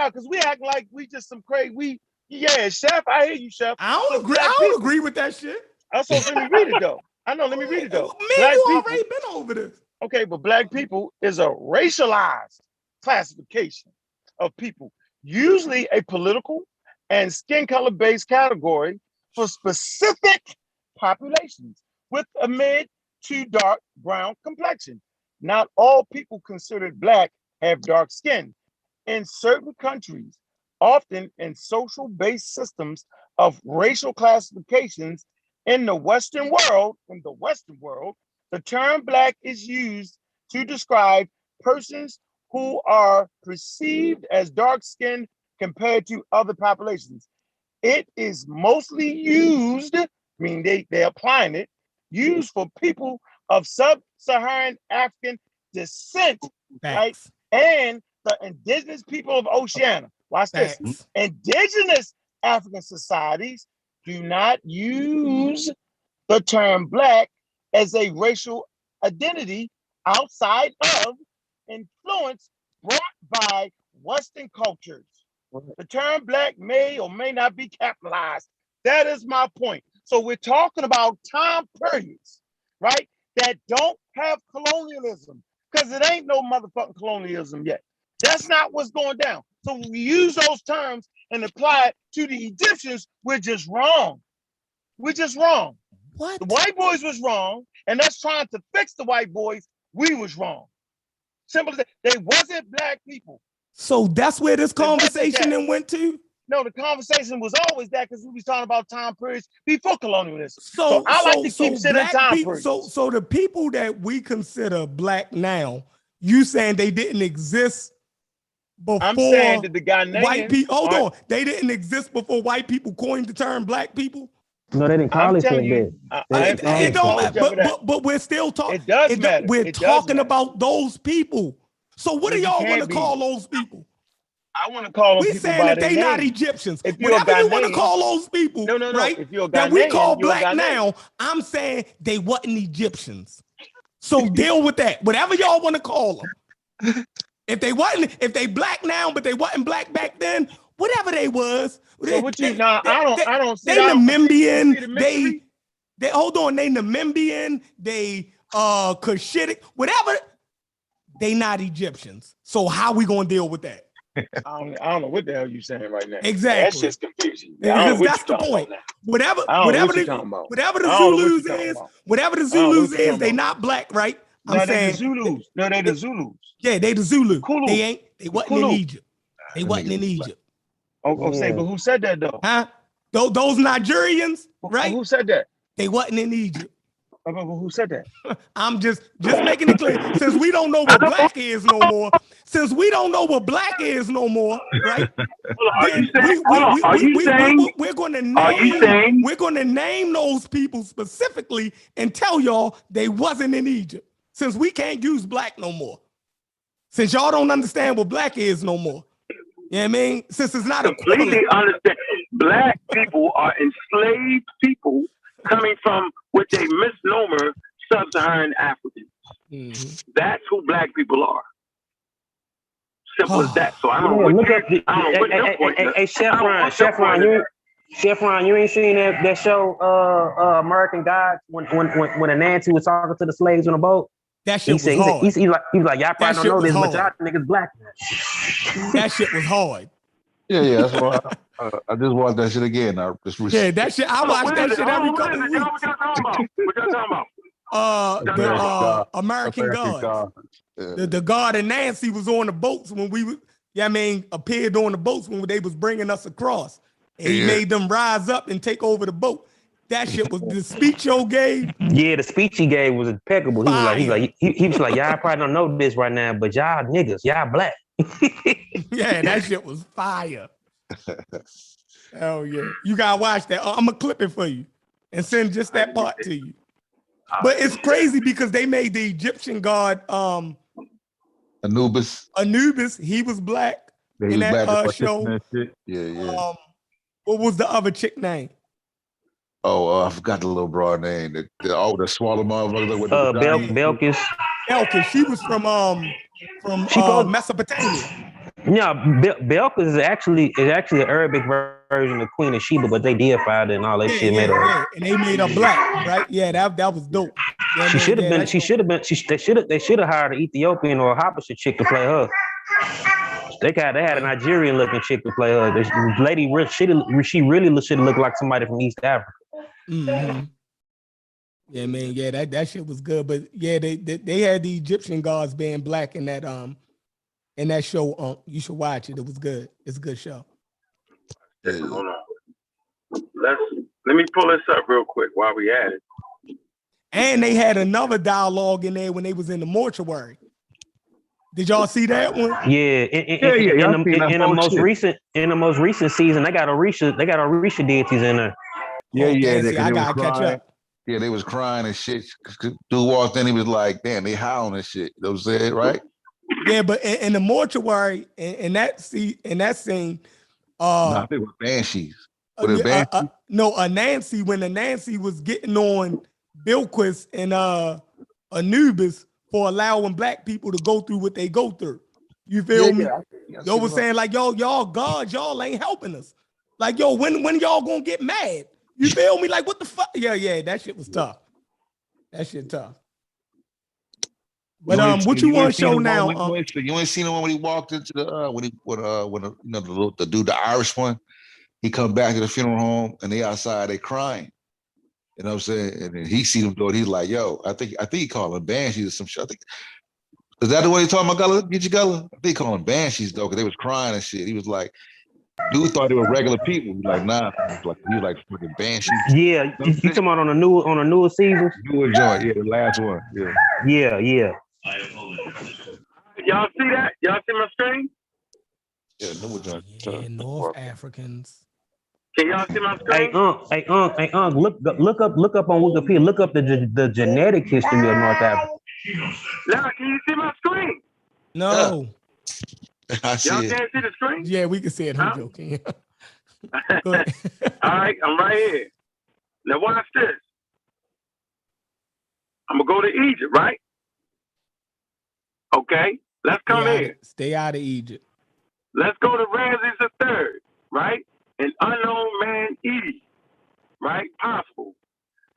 because we act like we just some crazy. Yeah, Chef, I hear you, Chef. I don't agree with that shit. So let me read it though. Let me read it though. Man, Black you people, already been over this. okay, but black people is a racialized classification of people, usually a political and skin color based category for specific populations with a mid to dark brown complexion. Not all people considered black have dark skin. In certain countries, often in social based systems of racial classifications in the Western world, the term black is used to describe persons who are perceived as dark skinned compared to other populations. It is mostly used, I mean, they're applying it, used for people of sub-Saharan African descent, right? And the indigenous people of Oceania. Watch this. Indigenous African societies do not use the term black as a racial identity outside of influence brought by Western cultures. The term black may or may not be capitalized. That is my point. So we're talking about time periods, right, that don't have colonialism, because it ain't no motherfucking colonialism yet. That's not what's going down. So when we use those terms and apply it to the Egyptians, we're just wrong. We're just wrong. What? The white boys was wrong, and us trying to fix the white boys, we was wrong. Simple as that. They wasn't black people. So that's where this conversation then went to? No, the conversation was always that because we was talking about time periods before colonialism. So I like to keep sitting time periods. So the people that we consider black now, you saying they didn't exist before? I'm saying that the Ghanaians, white people. Hold on, they didn't exist before white people coined the term black people. No, they didn't call it that. It don't matter. But we're still talking. It does matter. We're talking about those people. So what do y'all want to call those people? I want to call them we people saying by that their they name. not Egyptians. If you're Whatever a you want to Ghanaian, call those people, no. right? If you're a Ghanaian, that we call you're black Ghanaian. now, I'm saying they wasn't Egyptians. So deal with that. Whatever y'all want to call them. If they black now, but they wasn't black back then, whatever they was. So what you I don't see. They Namibian. They hold on. They Namibian. They Cushitic. Whatever. They not Egyptians. So how we gonna deal with that? I don't know what the hell you're saying right now. Exactly. That's just confusing. Because that's the point. Whatever the Zulus is, they not black, right? I'm saying the Zulus. No, they the Zulus. Yeah, they the Zulu. Kulu. They wasn't in Egypt. They wasn't in Egypt. Say, but who said that though? Huh? Those Nigerians, right? Who said that? They wasn't in Egypt. Who said that? I'm just making it clear. Since we don't know what black is no more, right? Then we're going to name those people specifically and tell y'all they wasn't in Egypt. Since we can't use black no more. Since y'all don't understand what black is no more. You know what I mean? Since it's not completely understand. Black people are enslaved people coming from what they misnomer sub-Saharan Africans. That's who black people are. Simple as that. So I don't know what Hey, Chef Ron, you ain't seen that show American Gods when Anansi was talking to the slaves on the boat? That shit was hard. He's like, y'all probably don't know this, but y'all niggas black. That shit was hard. Yeah, that's why I just watched that shit again. That shit. I watch that shit every couple of weeks. What y'all talking about? The American God. The God and Nancy was on the boats when we appeared on the boats when they was bringing us across. And he made them rise up and take over the boat. That shit was the speech yo gave. Yeah, the speech he gave was impeccable. He was like, y'all probably don't know this right now, but y'all niggas, y'all black. Yeah, that shit was fire. Hell yeah. You gotta watch that. I'm gonna clip it for you and send just that part to you. But it's crazy because they made the Egyptian god Anubis. He was black in that show. Yeah. What was the other chick name? I forgot the little broad name. The swallow motherfucker with Belkis. Belkis. She was from Mesopotamia. Yeah, Belkis is actually an Arabic version of Queen of Sheba, but they deified it and all that shit. And they made her black, right? Yeah, that was dope. They should have hired an Ethiopian or a Habesha chick to play her. They had a Nigerian looking chick to play her. This lady, she really should have looked like somebody from East Africa. Mm-hmm. Yeah, man. Yeah, that shit was good. But yeah, they had the Egyptian gods being black in that show. You should watch it. It was good. It's a good show. Hold on. Let me pull this up real quick while we at it. And they had another dialogue in there when they was in the mortuary. Did y'all see that one? Yeah. In the most recent season, they got Orisha deities in there. I gotta catch up. Yeah, they was crying and shit. Dude walked in, he was like, damn, they howling and shit. You know what I'm saying, right? Yeah, but in the mortuary, in that scene, I think it was Banshees. Anansi, when Anansi was getting on Bilquis and Anubis for allowing black people to go through what they go through. You feel me? Y'all was saying like, y'all gods, y'all ain't helping us. Like, when y'all gonna get mad? You feel me? Like, what the fuck? Yeah, that shit was tough. That shit tough. But what you want to show now? You ain't seen the one when he walked into the the dude, the Irish one. He come back to the funeral home and they outside, they crying. You know what I'm saying? And then he see them do it. He's like, yo, I think he called them banshees or some shit. I think, is that the way he talking about Gullah? Get you Gullah? I think he called them banshees though, because they was crying and shit. He was like, dude thought they were regular people. He was like, nah, he was like fucking banshees. Yeah, you talking about on a newer season? Newer joint, yeah, the last one. Yeah. Y'all see that? Y'all see my screen? Yeah, newer joint. Yeah, North Africans. Can y'all see my screen? Hey, look up on Wikipedia. Look up the genetic history of North Africa. Now, can you see my screen? No. I see Y'all it. can't see the screen? Yeah, we can see it. I'm joking. All right, I'm right here. Now watch this. I'm gonna go to Egypt, right? Okay, let's come in. Stay out of Egypt. Let's go to Ramses III, right? An unknown man, Edie, right? Possible.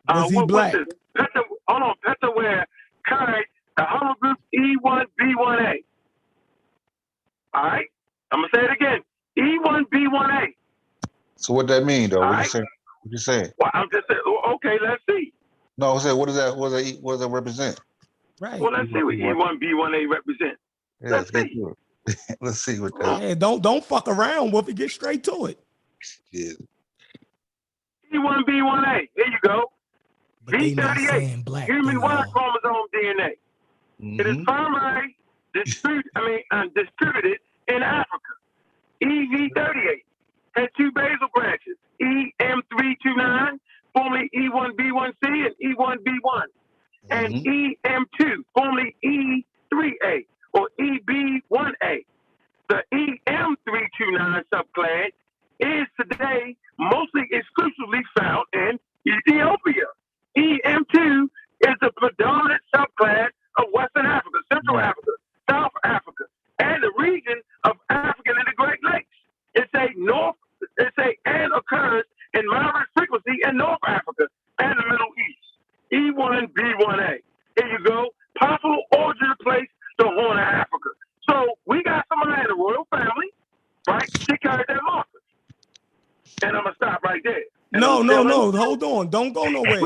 Was he black? Petaware carried the hologroup E1B1A. All right, I'm gonna say it again. E1B1A. So what that mean though? All What right. you saying? What you saying? Well, I'm just saying. Okay, let's see. No, I'm saying, what does that represent? Right. Well, let's see what E1B1A represents. Yeah, Let's see. Let's see what that. Yeah, don't fuck around with it. Get straight to it. Yeah. E1B1A. Here you go. But they not V38, saying black human though, Y y'all. chromosome DNA. It is primarily distributed in Africa. EV38 had two basal branches, EM329, formerly E1B1C and E1B1, and EM2, formerly E3A or EB1A. The EM329 subclass is today mostly exclusively found in Ethiopia. EM2 is the predominant subclass of Western Africa, Central Africa, South Africa, and the region of Africa and the Great Lakes. And occurs in moderate frequency in North Africa and the Middle East. E1B1A. Here you go. Possible origin place, the Horn of Africa. So we got somebody in the royal family, right? She carried that marker. And I'm gonna stop right there. And No. Hold on. Don't go nowhere.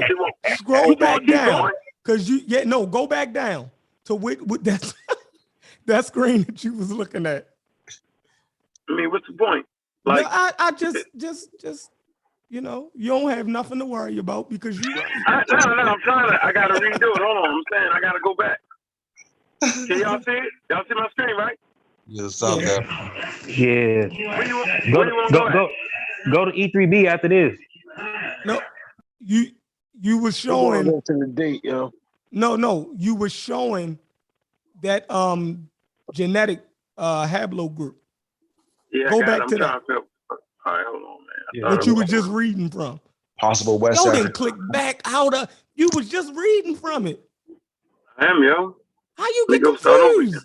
Scroll back down. Go back down to with that that screen that you was looking at. I mean, what's the point? Like, no, I just you don't have nothing to worry about because you right. I gotta redo it. Hold on, I'm saying I gotta go back. Can y'all see it? Y'all see my screen, right? Yes, yeah. Go to E3B after this. No, you were showing to the date, yo. No, you were showing that genetic haplogroup. Yeah, go back to that. All right, hold on, man. What you were just reading from. Possible West Yo, Africa. then click back out of. You was just reading from it. I am, yo. How you get confused?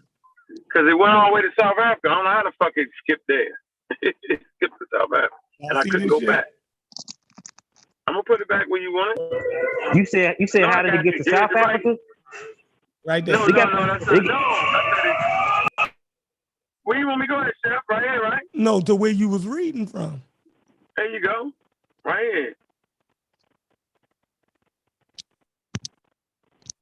Because it went all the way to South Africa. I don't know how to fucking skip there. Skip to South Africa, and I couldn't go back. I'm gonna put it back where you want it. You said how did it get to South Africa? Right there. No, that's not. No. Where you want me to go ahead, Chef? Right here, right? No, to where you was reading from. There you go. Right here.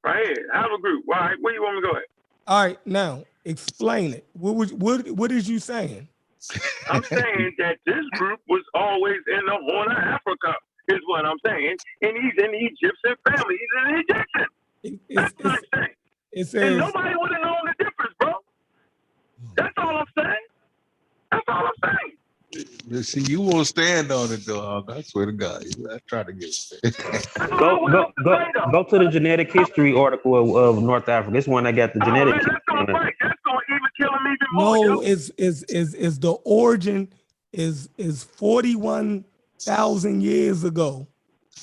Right here. Haplogroup. All right, where you want me to go ahead? All right, now explain it. What is you saying? I'm saying that this group was always in the Horn of Africa, is what I'm saying. And he's in the Egyptian family. He's an Egyptian. That's what I'm saying. It says, and nobody would have known the difference, bro. That's all I'm saying. That's all I'm saying. See, you won't stand on it, dog. I swear to God, I try to get it. Go to the genetic history article of North Africa. This one I got the genetic. Man, that's gonna even kill him even more. No, is the origin is 41,000 years ago.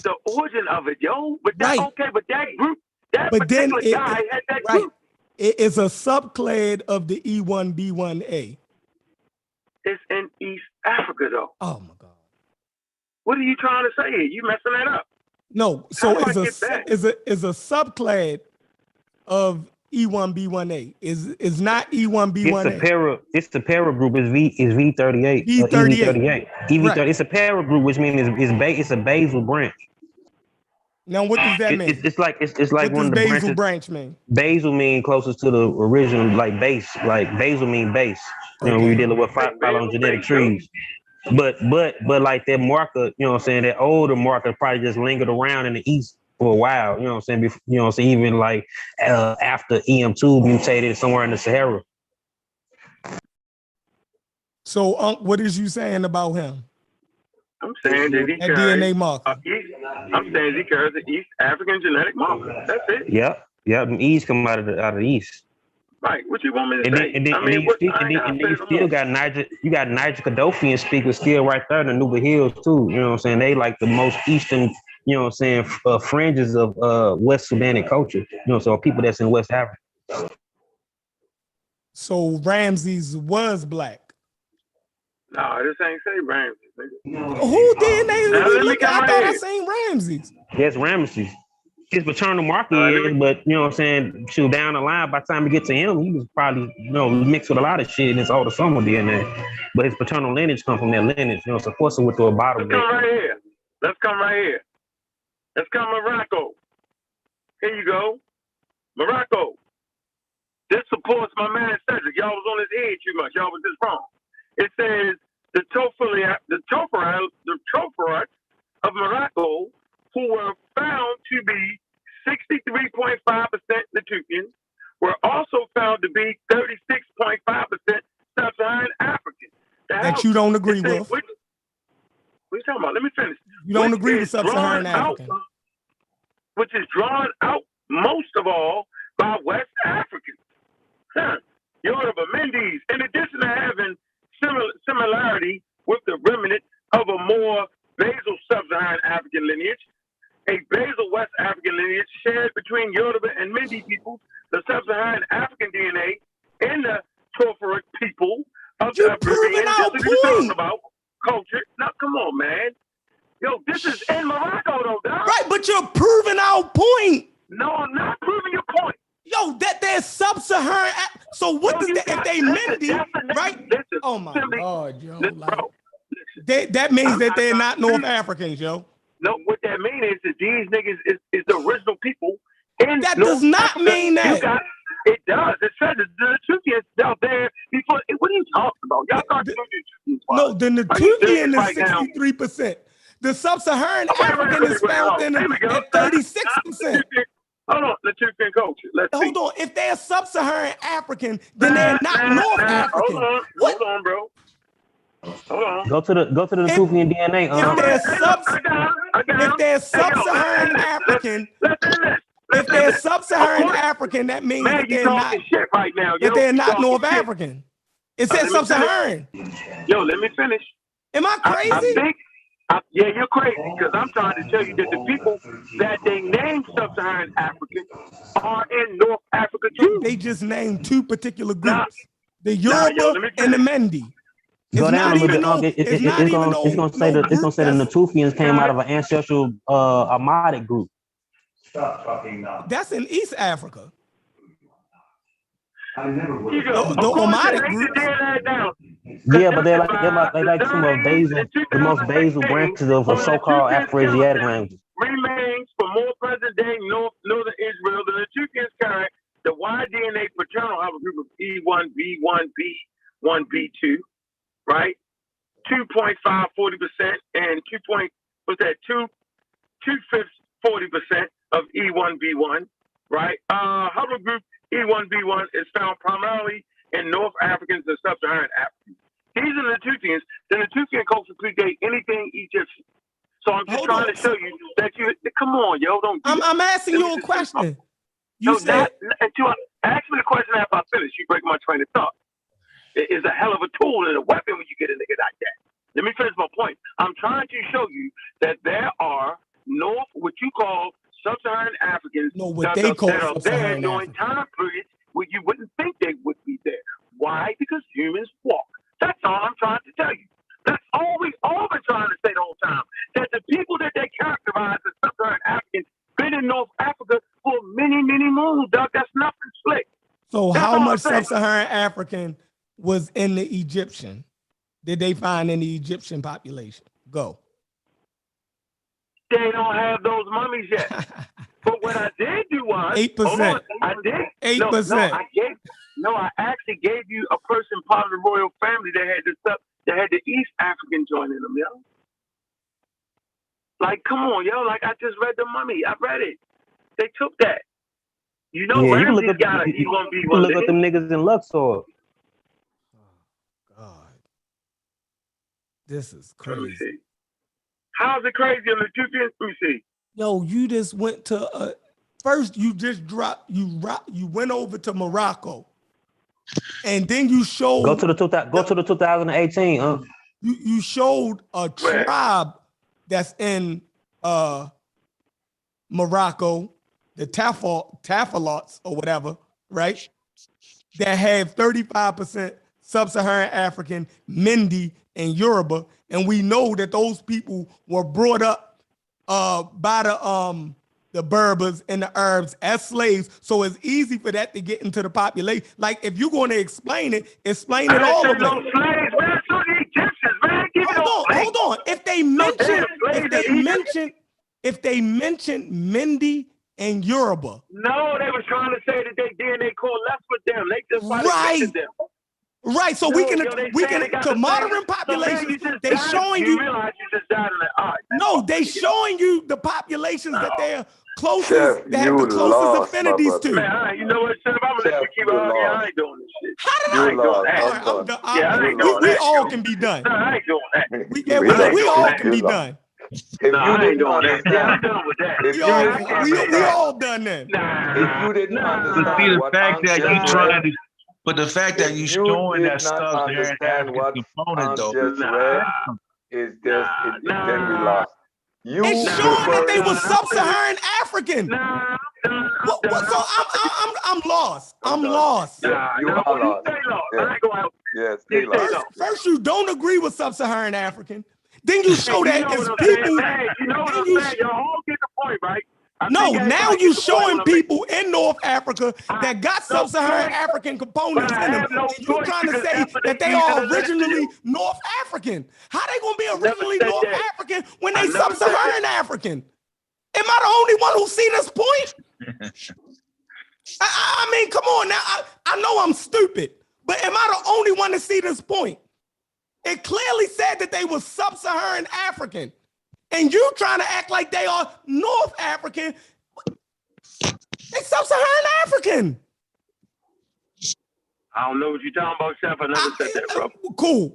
The origin of it, yo. But that's right. Okay, but that group, that but particular then guy had that group. It is a subclade of the E1B1A. It's in East Africa, though. Oh my God! What are you trying to say here? You messing that up? No, so it's a subclade of E1B1A. Is not E1B1A. It's the para group. Is V38. V38. EV30. Right. It's a para group, which means it's a basal branch. Now, what does that mean? It's like what one of the basal branches. Branch mean? Basal mean closest to the original, like base. Like basal mean base. You know, we're dealing with phylogenetic trees. But like that marker, you know what I'm saying, that older marker probably just lingered around in the east for a while, you know what I'm saying? You know what I'm saying, even like after EM2 mutated somewhere in the Sahara. So what is you saying about him? I'm saying that he carries DNA marker. I'm saying he carries an East African genetic marker. That's it. Yep. The East come out of the East. Right. What you want me to say? And then you still got Niger-Kaddofian speakers still right there in the Nuba Hills too. You know what I'm saying? They like the most eastern, you know what I'm saying, fringes of West Sudanic culture. You know, so people that's in West Africa. So Ramses was black. No, this ain't say Ramses. Who DNA? I thought I seen Ramses. Yes, Ramses. His paternal marker is, but you know what I'm saying, shoot, down the line, by the time we get to him, he was probably, you know, mixed with a lot of shit in his autosomal DNA. But his paternal lineage come from that lineage, you know, so of course it went through a bottle. Let's come right here. Let's come Morocco. Here you go. Morocco. This supports my man Cedric. Y'all was on his head too much. Y'all was just wrong. It says the tropharat of Morocco who were found to be 63.5% Natufian, were also found to be 36.5% Sub-Saharan African. That you don't agree with. What are you talking about? Let me finish. You don't agree with Sub-Saharan African. Which is drawn out most of all by West Africans. Yoruba, Mendes, in addition to having similarity with the remnant of a more basal Sub-Saharan African lineage, a basal West African lineage shared between Yoruba and Mende peoples, the Sub-Saharan African DNA, and the Trophic people of the Caribbean. This is talking about culture. Now, come on, man. Yo, this is in Morocco, though, dog. Right, but you're proving our point. No, I'm not proving your point. Yo, that they're Sub-Saharan. So what does that, if they Mende, right? Oh my God, yo. Like, that means that they're not North Africans, yo. No, what that means is that these niggas is the original people. In that North does not Africa. mean that. It does. It says the Natufians out there before. What are you talking about? Y'all thought no, the Natufian is 63%. The Sub-Saharan African is found in at 36%. Hold on, Natufian culture. Hold on. If they're Sub-Saharan African, then they're not North African. Hold on, bro. Hold on. Go to the Natufian DNA. If they're Sub-Saharan African, if they're Sub-Saharan African, that means that they're not. Right now, that they're not North African. It says Sub-Saharan. Yo, let me finish. Am I crazy? I think. Yeah, you're crazy because I'm trying to tell you that the people that they named Sub-Saharan African are in North Africa too. They just named two particular groups: the Yoruba and the Mende. Go down a little bit. It's gonna say the Natufians came out of an ancestral Armadic group. Stop fucking now. That's in East Africa. I never would. The Armadic group. Yeah, but they're like some of the most basal branches of so-called Afro-Asiatic languages. Remains for more present-day northern Israel. The Natufians carry the Y-DNA paternal haplogroup of E1, B1, B1, B2, right? 2.5, 40%, and 2/5, 40% of E1, B1, right? Haplogroup E1, B1 is found primarily in North Africans and Sub-Saharan Africans. These are the Natufians. The Natufian culture predate anything Egyptian. So I'm just trying to show you that you. Come on, yo, don't. I'm asking you a question. You said. Ask me the question after I finish. You break my train of thought. It is a hell of a tool and a weapon when you get a nigga like that. Let me finish my point. I'm trying to show you that there are what you call Sub-Saharan Africans that are there during time periods where you wouldn't think they would be there. Why? Because humans walk. That's all I'm trying to tell you. That's all we've all been trying to say the whole time. That the people that they characterize as Sub-Saharan Africans been in North Africa for many, many moons, dog. That's nothing slick. So how much Sub-Saharan African was in the Egyptian? Did they find in the Egyptian population? Go. They don't have those mummies yet. But what I did do was 8%. I did 8%. I actually gave you a person part of the royal family that had the East African joint in them, yo. Like, come on, yo. Like, I just read the mummy. I read it. They took that. You know, yeah, Ramsey's got a E1B1. You can look at them niggas in Luxor. Oh, God. This is crazy. How's it crazy on the Natufians? Let me see. Yo, you just went to first you just dropped you went over to Morocco, and then you showed go to the 2018. You showed a tribe that's in Morocco, the Tafalots or whatever, right? That have 35% Sub-Saharan African, Mende, and Yoruba, and we know that those people were brought up by the Berbers and the Arabs as slaves, so it's easy for that to get into the population. Like, if you're going to explain it all the way. No slaves, man. So the Egyptians, man. Hold on. If they mention Mende and Yoruba. No, they were trying to say that they DNA coalesced with them. They just right. Them. Right, so we can to modern populations, they showing you. Realize you just died in the eye. No, they showing you the populations that they're closest, Chef, that have the you closest lost, my affinities brother. to. Man, you know what, Chef? I'm gonna let you keep arguing. I ain't doing this shit. How did You I? lost. that. All right, I'm done. Yeah, I ain't doing we that. all can be done. No, I ain't doing that. We all can be done. If No, you I ain't didn't doing that. Yeah, I'm understand, done with that. if We you all, didn't we understand, all done then. if you didn't But see, understand the what fact that Aunt you just trying read, to, but the fact that if you you showing did that not stuff there in understand African what component Aunt though. just read, is just then we lost. You It's showing that they prefer were sub-Saharan African. What? So I'm lost. I'm lost. You are lost. Yes, stay lost. First, you don't agree with sub-Saharan African. Then you show that it's people. You know what I'm saying? Y'all get the point, right? No, now you showing people in North Africa that got sub-Saharan African components in them. And you trying to say that they are originally North African. How they gonna be originally North African when they sub-Saharan African? Am I the only one who see this point? I mean, come on now. I know I'm stupid, but am I the only one to see this point? It clearly said that they were sub-Saharan African. And you trying to act like they are North African. They sub-Saharan African. I don't know what you're talking about, Chef. I never said that, bro.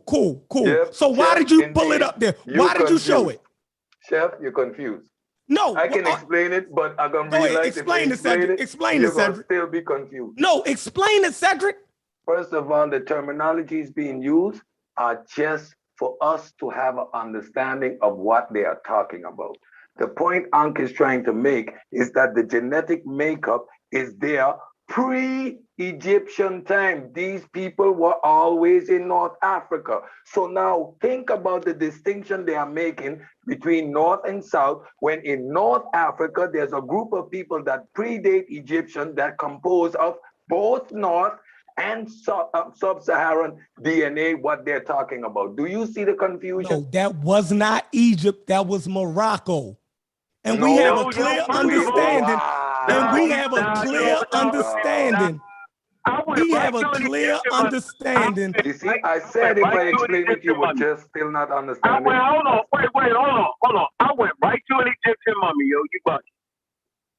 Cool. Yep, So why Chef, did you indeed. pull it up there? Why did you show it? Chef, you're confused. No. I can explain it, but I'm going to realize if I Explain it, Cedric. Explain it, you're going to Cedric. still be confused. No, explain it, Cedric. First of all, the terminologies being used are just for us to have an understanding of what they are talking about. The point Ankh is trying to make is that the genetic makeup is there pre-Egyptian time. These people were always in North Africa. So now think about the distinction they are making between North and South, when in North Africa, there's a group of people that predate Egyptian that compose of both North and sub-Saharan DNA, what they're talking about. Do you see the confusion? No, that was not Egypt. That was Morocco. And we have a clear understanding. And we have a clear understanding. We have a clear understanding. You see, I said if I explain it, you would just still not understand it. Hold on. I went right to an Egyptian mummy, yo.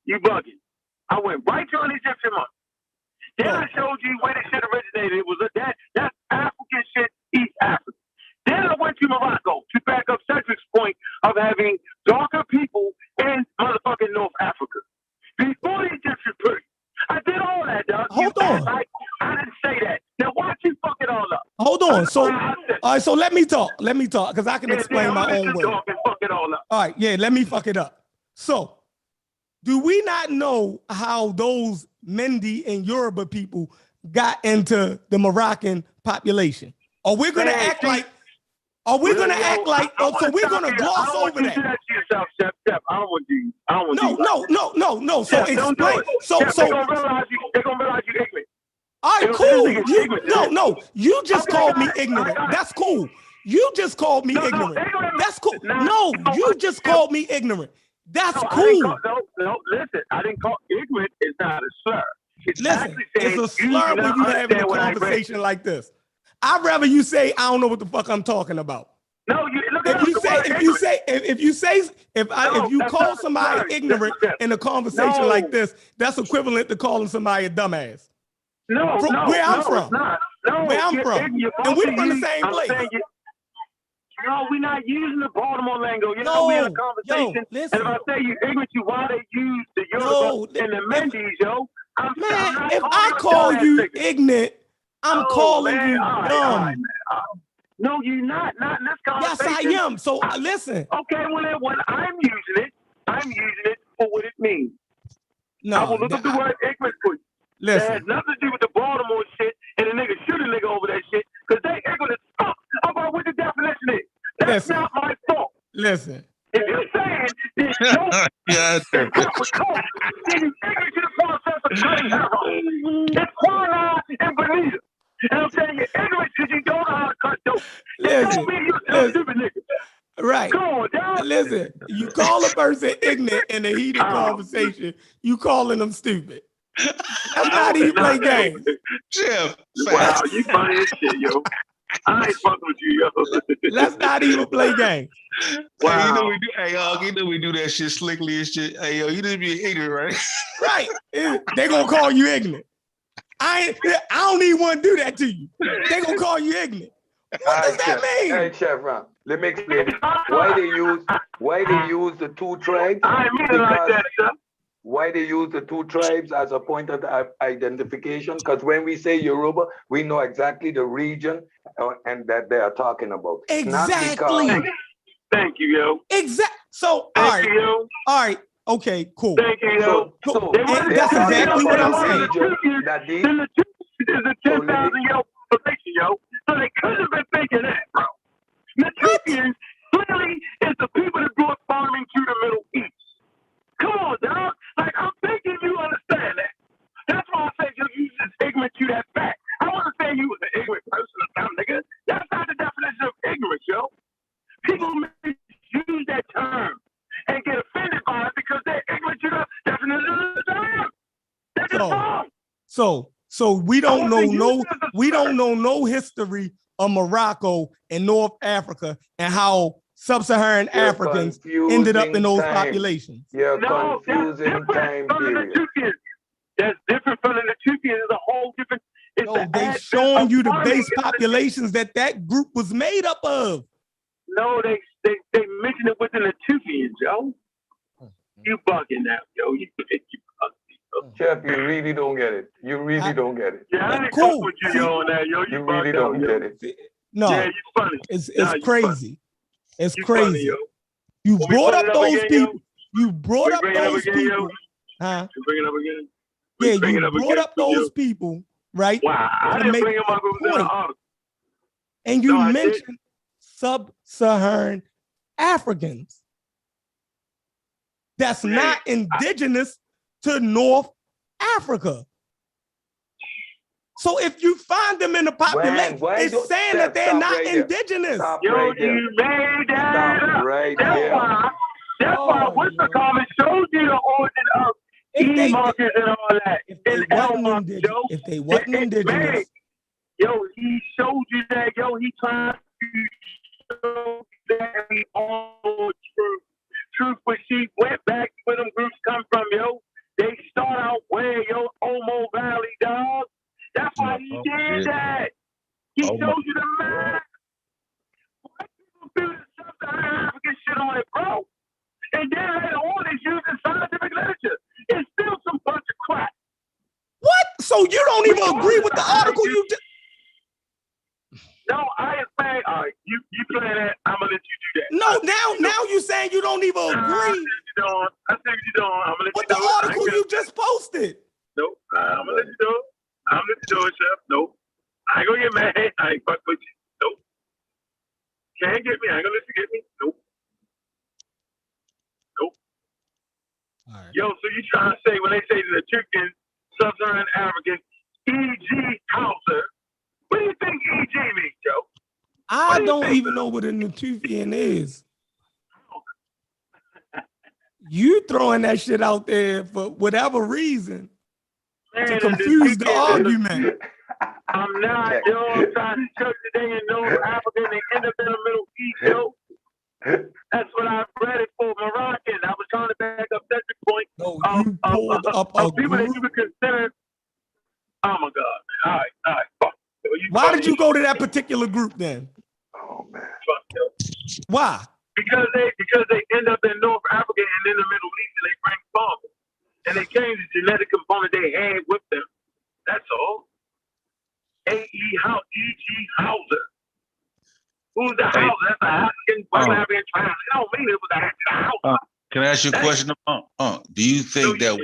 You bugging. I went right to an Egyptian mummy. Then I showed you where this shit originated. It was that's African shit, East Africa. Then I went to Morocco to back up Cedric's point of having darker people in motherfucking North Africa. Before the Egyptian period. I did all that, dog. Hold on. I didn't say that. Now watch you fuck it all up. Hold on. So, all right, so let me talk, because I can explain my own way. Fuck it all up. All right, yeah, let me fuck it up. So, do we not know how those Mendi and Yoruba people got into the Moroccan population? Or we're gonna act like, so we're gonna gloss over that. I don't want you. No. So explain. They're gonna realize you ignorant. All right, cool. You just called me ignorant. That's cool. You just called me ignorant. That's cool. No, you just called me ignorant. That's cool. No, listen. I didn't call ignorant. It's not a slur. Listen, it's a slur when you having a conversation like this. I'd rather you say I don't know what the fuck I'm talking about. No, if you call somebody ignorant in a conversation like this, that's equivalent to calling somebody a dumbass. Where I'm from. And we're from the same place. No, we're not using the Baltimore lingo. You know, we're in a conversation. And if I say you ignorant, why they use the Yoruba and the Mendis, yo? Man, if I call you ignorant, I'm calling you dumb. No, you're not. Not in this conversation. Yes, I am. So listen. Okay, well, when I'm using it for what it means. No, I will look up the word ignorant for you. Listen. That has nothing to do with the Baltimore shit and the nigga shoot a nigga over that shit because they ignorant as fuck about what the definition is. That's not my fault. Listen. If you're saying this joke is proper code, then you ignorant to the process of cutting heroin. It's quinine and bonita. And I'm saying you're ignorant because you don't know how to cut dope. Listen. You're a stupid nigga. Right. Come on, dog. Listen, you call a person ignorant in a heated conversation, you calling them stupid. Let's not even play games. Jeff, Wow, you funny as shit, yo. I ain't fucking with you, yo. Let's not even play games. Wow. Hey, you know we do. Hey, you know we do that shit slickly and shit. Hey, yo, you didn't be ignorant, right? Right. They gonna call you ignorant. I don't even want to do that to you. They gonna call you ignorant. What does that mean? Hey, Chef Ron, let me explain why they use the two tribes. I mean it like that, sir. Why they use the two tribes as a point of identification? Because when we say Yoruba, we know exactly the region and that they are talking about. Exactly. Thank you, yo. Exactly. So, all right. You, all right. Okay, cool. Thank you, yo. So that's exactly what I'm saying. There's a 10,000 yo population, yo. So they couldn't have been thinking that, bro. Natufians clearly is the people that grew up farming to the Middle East. Come on, dog. Like, I'm thinking you understand that. That's why I say you just ignorant to that fact. I want to say you was an ignorant person or something, nigga. That's not the definition of ignorance, yo. People use that term and get offended by it because they're ignorant to the definition of the term. That's wrong. So we don't know no history of Morocco and North Africa and how sub-Saharan Africans ended up in those populations. You're confusing time period. That's different from the Natufians. It's a whole different. No, they showing you the base populations that group was made up of. No, they mentioned it within the Natufians, yo. You bugging now, yo. You bugging. Chef, you really don't get it. You really don't get it. Yeah, I ain't cool with you, yo, on that, yo. You really don't get it. No, yeah, you funny. It's crazy. It's you crazy. Funny, yo. You Will brought up those again, people. Yo? You brought up those people. Huh? You bring it up again? Yeah, you brought up those people, right? Wow, I didn't bring them up. It was in the article. And you mentioned sub-Saharan Africans. That's not indigenous to North Africa. So if you find them in the population, it's saying that they're not indigenous. Yo, you made that up. That's why Whisper Common showed you the origin of E markers and all that. If they wasn't indigenous. Yo, he showed you that. Yo, he tried to show that we all truth, but she went back where them groups come from, yo. They start out where, yo, Omo Valley, dog. That's why he did that. He showed you the map. White people do the sub-Saharan African shit on it, bro. And then later on, it's used in scientific literature. It's still some bunch of crap. What? So you don't even agree with the article you just... No, I ain't saying, all right, you play that, I'm gonna let you do that. No, now you saying you don't even agree. I said you don't. I'm gonna let with you the do article you just posted. Nope, I'm gonna let you do it. I'm gonna let you do it, Chef. Nope. I ain't gonna get mad. I ain't fuck with you. Nope. Can't get me. I ain't gonna let you get me. Nope. Nope. All right. Yo, so you trying to say when they say the chicken, sub-Saharan African, E.G. Hauser, what do you think E.G. means, Joe? I don't even know what a Natufian is. You throwing that shit out there for whatever reason to confuse the argument. I'm not, yo. I'm trying to show you they in North Africa and they end up in the Middle East, yo. That's what I read it for Moroccan. I was trying to back up that point. No, you pulled up a people that you would consider. Oh my God, man. All right, fuck. Why did you go to that particular group then? Oh man. Fuck, yo. Why? Because they end up in North Africa and in the Middle East and they bring farmers. And they change the genetic component they had with them. That's all. E.G. Hauser. Who's the Hauser? That's an African, African tribe. It don't mean it was an African Hauser. Can I ask you a question? Do you think that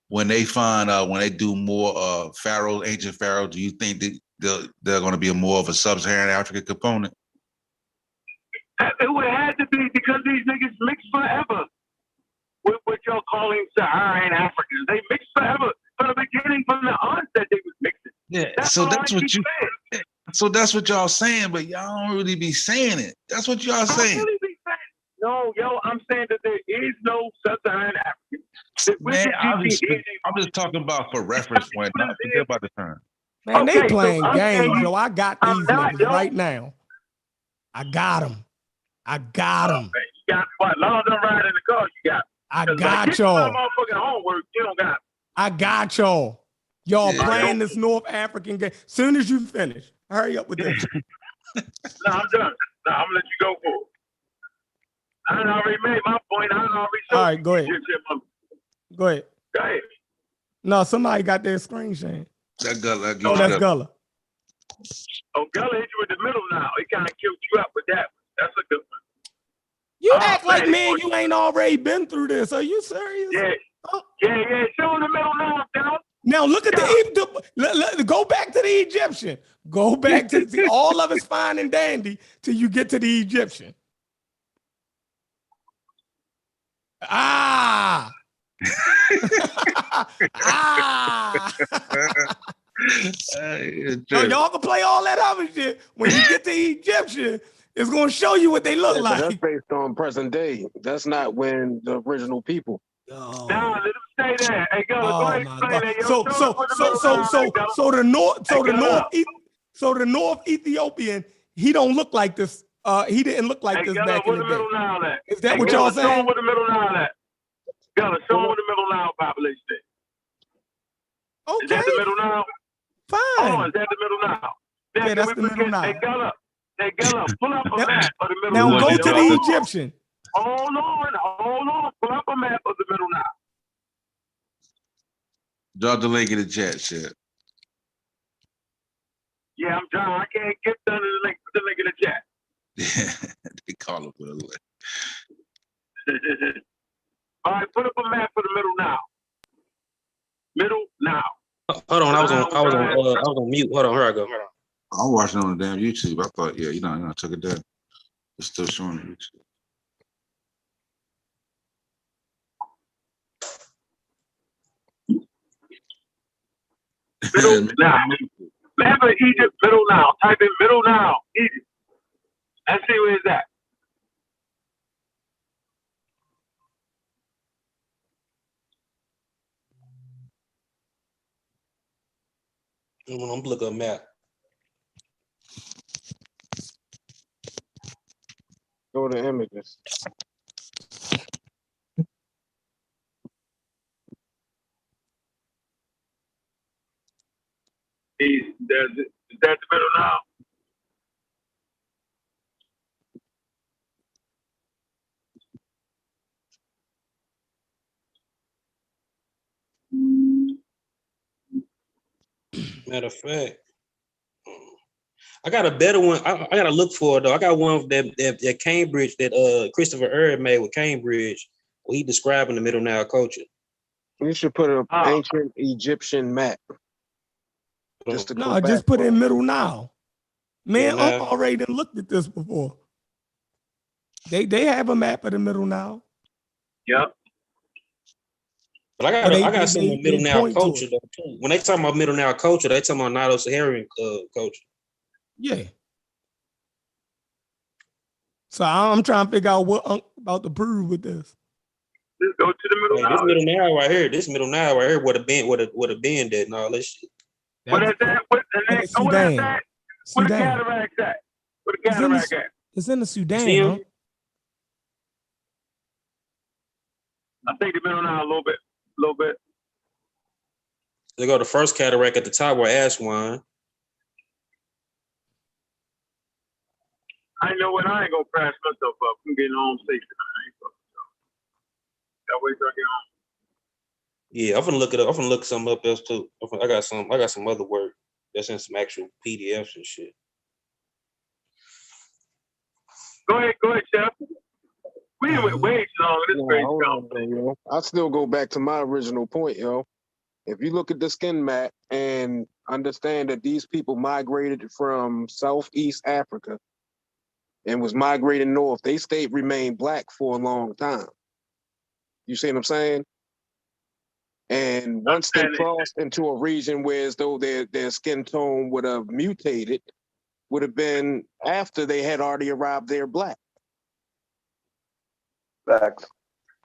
when they find when they do more ancient pharaoh, do you think that they're going to be more of a sub-Saharan African component? It would have to be because these niggas mix forever with what y'all calling Saharan Africans. They mix forever from the beginning, from the onset. They was mixing. Yeah, so that's what y'all saying, but y'all don't really be saying it. That's what y'all saying. Really be saying. No, yo, I'm saying that there is no sub-Saharan African. Man, I'm just talking about for reference point, not forget about the term. Man, they Okay, so playing I'm games, saying yo. I got I'm these not, niggas yo. right now. I got them. I got them. Man, you got what? Long as I'm riding in the car, you got. I Like, got get to my y'all. motherfucking homework, you don't got. I got y'all. Y'all Yeah. playing this North African game. Soon as you finish, hurry up with this. No, I'm done. No, I'm gonna let you go for it. I done already made my point. I done already showed All right, go ahead. you. Go ahead. Go ahead. No, somebody got their screen sharing. That Gullah, Oh, that's Gullah. Oh, Gullah hit you in the middle now. It kind of killed you up with that. That's a good one. You act like, man, you ain't already been through this. Are you serious? Yeah. Oh. Yeah. Show in the middle now, Gullah. Now look at go back to the Egyptian. Go back to see all of it's fine and dandy till you get to the Egyptian. Ah. So y'all can play all that other shit. When you get to Egyptian, it's gonna show you what they look like. That's based on present day. That's not when the original people. Oh. Nah, let him stay there. Hey, Gullah, go ahead and explain that. The North Ethiopian, he don't look like this. He didn't look like this back in the day. Is that what y'all saying? Show him what the middle Nile at. Gullah, show him what the middle Nile population is. Okay. Is that the middle Nile? Fine. Hold on, is that the middle Nile? Now, yeah, that's the middle Nile. Hey, Gullah, pull up a map of the middle Now Nile. go to the Egyptian. Hold on. Pull up a map of the middle Nile. Drop the link in the chat, shit. Yeah, I'm trying. I can't get done in the link. Put the link in the chat. They call it with a link. All right, put up a map for the middle Nile. Middle Nile. Hold on, I was on mute. Hold on, here I go. Hold on. I'm watching on the damn YouTube. I thought, yeah, I took it down. It's still showing on YouTube. Middle Nile. Map of Egypt, middle Nile. Type in middle Nile, Egypt. Let's see where it's at. I'm looking at a map. Go to images. Is that the middle Nile? Matter of fact, I got a better one. I gotta look for it though. I got one that Cambridge that Christopher Erb made with Cambridge, where he describing the Middle Nile culture. You should put an ancient Egyptian map. Just put in Middle Nile. Man, I already done looked at this before. They have a map of the Middle Nile. Yep. But I got some Middle Nile culture though too. When they talk about Middle Nile culture, they talk about Nilo-Saharan culture. Yeah. So I'm trying to figure out what I'm about to prove with this. Let's go to the Middle Nile. This Middle Nile right here. This Middle Nile right here, where the bend at and all that shit. What is that? What is that? Where the cataracts at? Where the cataract at? It's in the Sudan, huh? I think the Middle Nile a little bit. They go the first cataract at the top where Aswan. I know what, I ain't gonna crash myself up. I'm getting home safe tonight. That way till I get home. Yeah, I'm gonna look it up. I'm gonna look something up else too. I got some other work that's in some actual PDFs and shit. Go ahead, Chef. We went way too long. This crazy. I still go back to my original point, yo. If you look at the skin map and understand that these people migrated from Southeast Africa and was migrating north, they remained black for a long time. You see what I'm saying? And once they crossed into a region where as though their skin tone would have mutated, would have been after they had already arrived there black. Facts.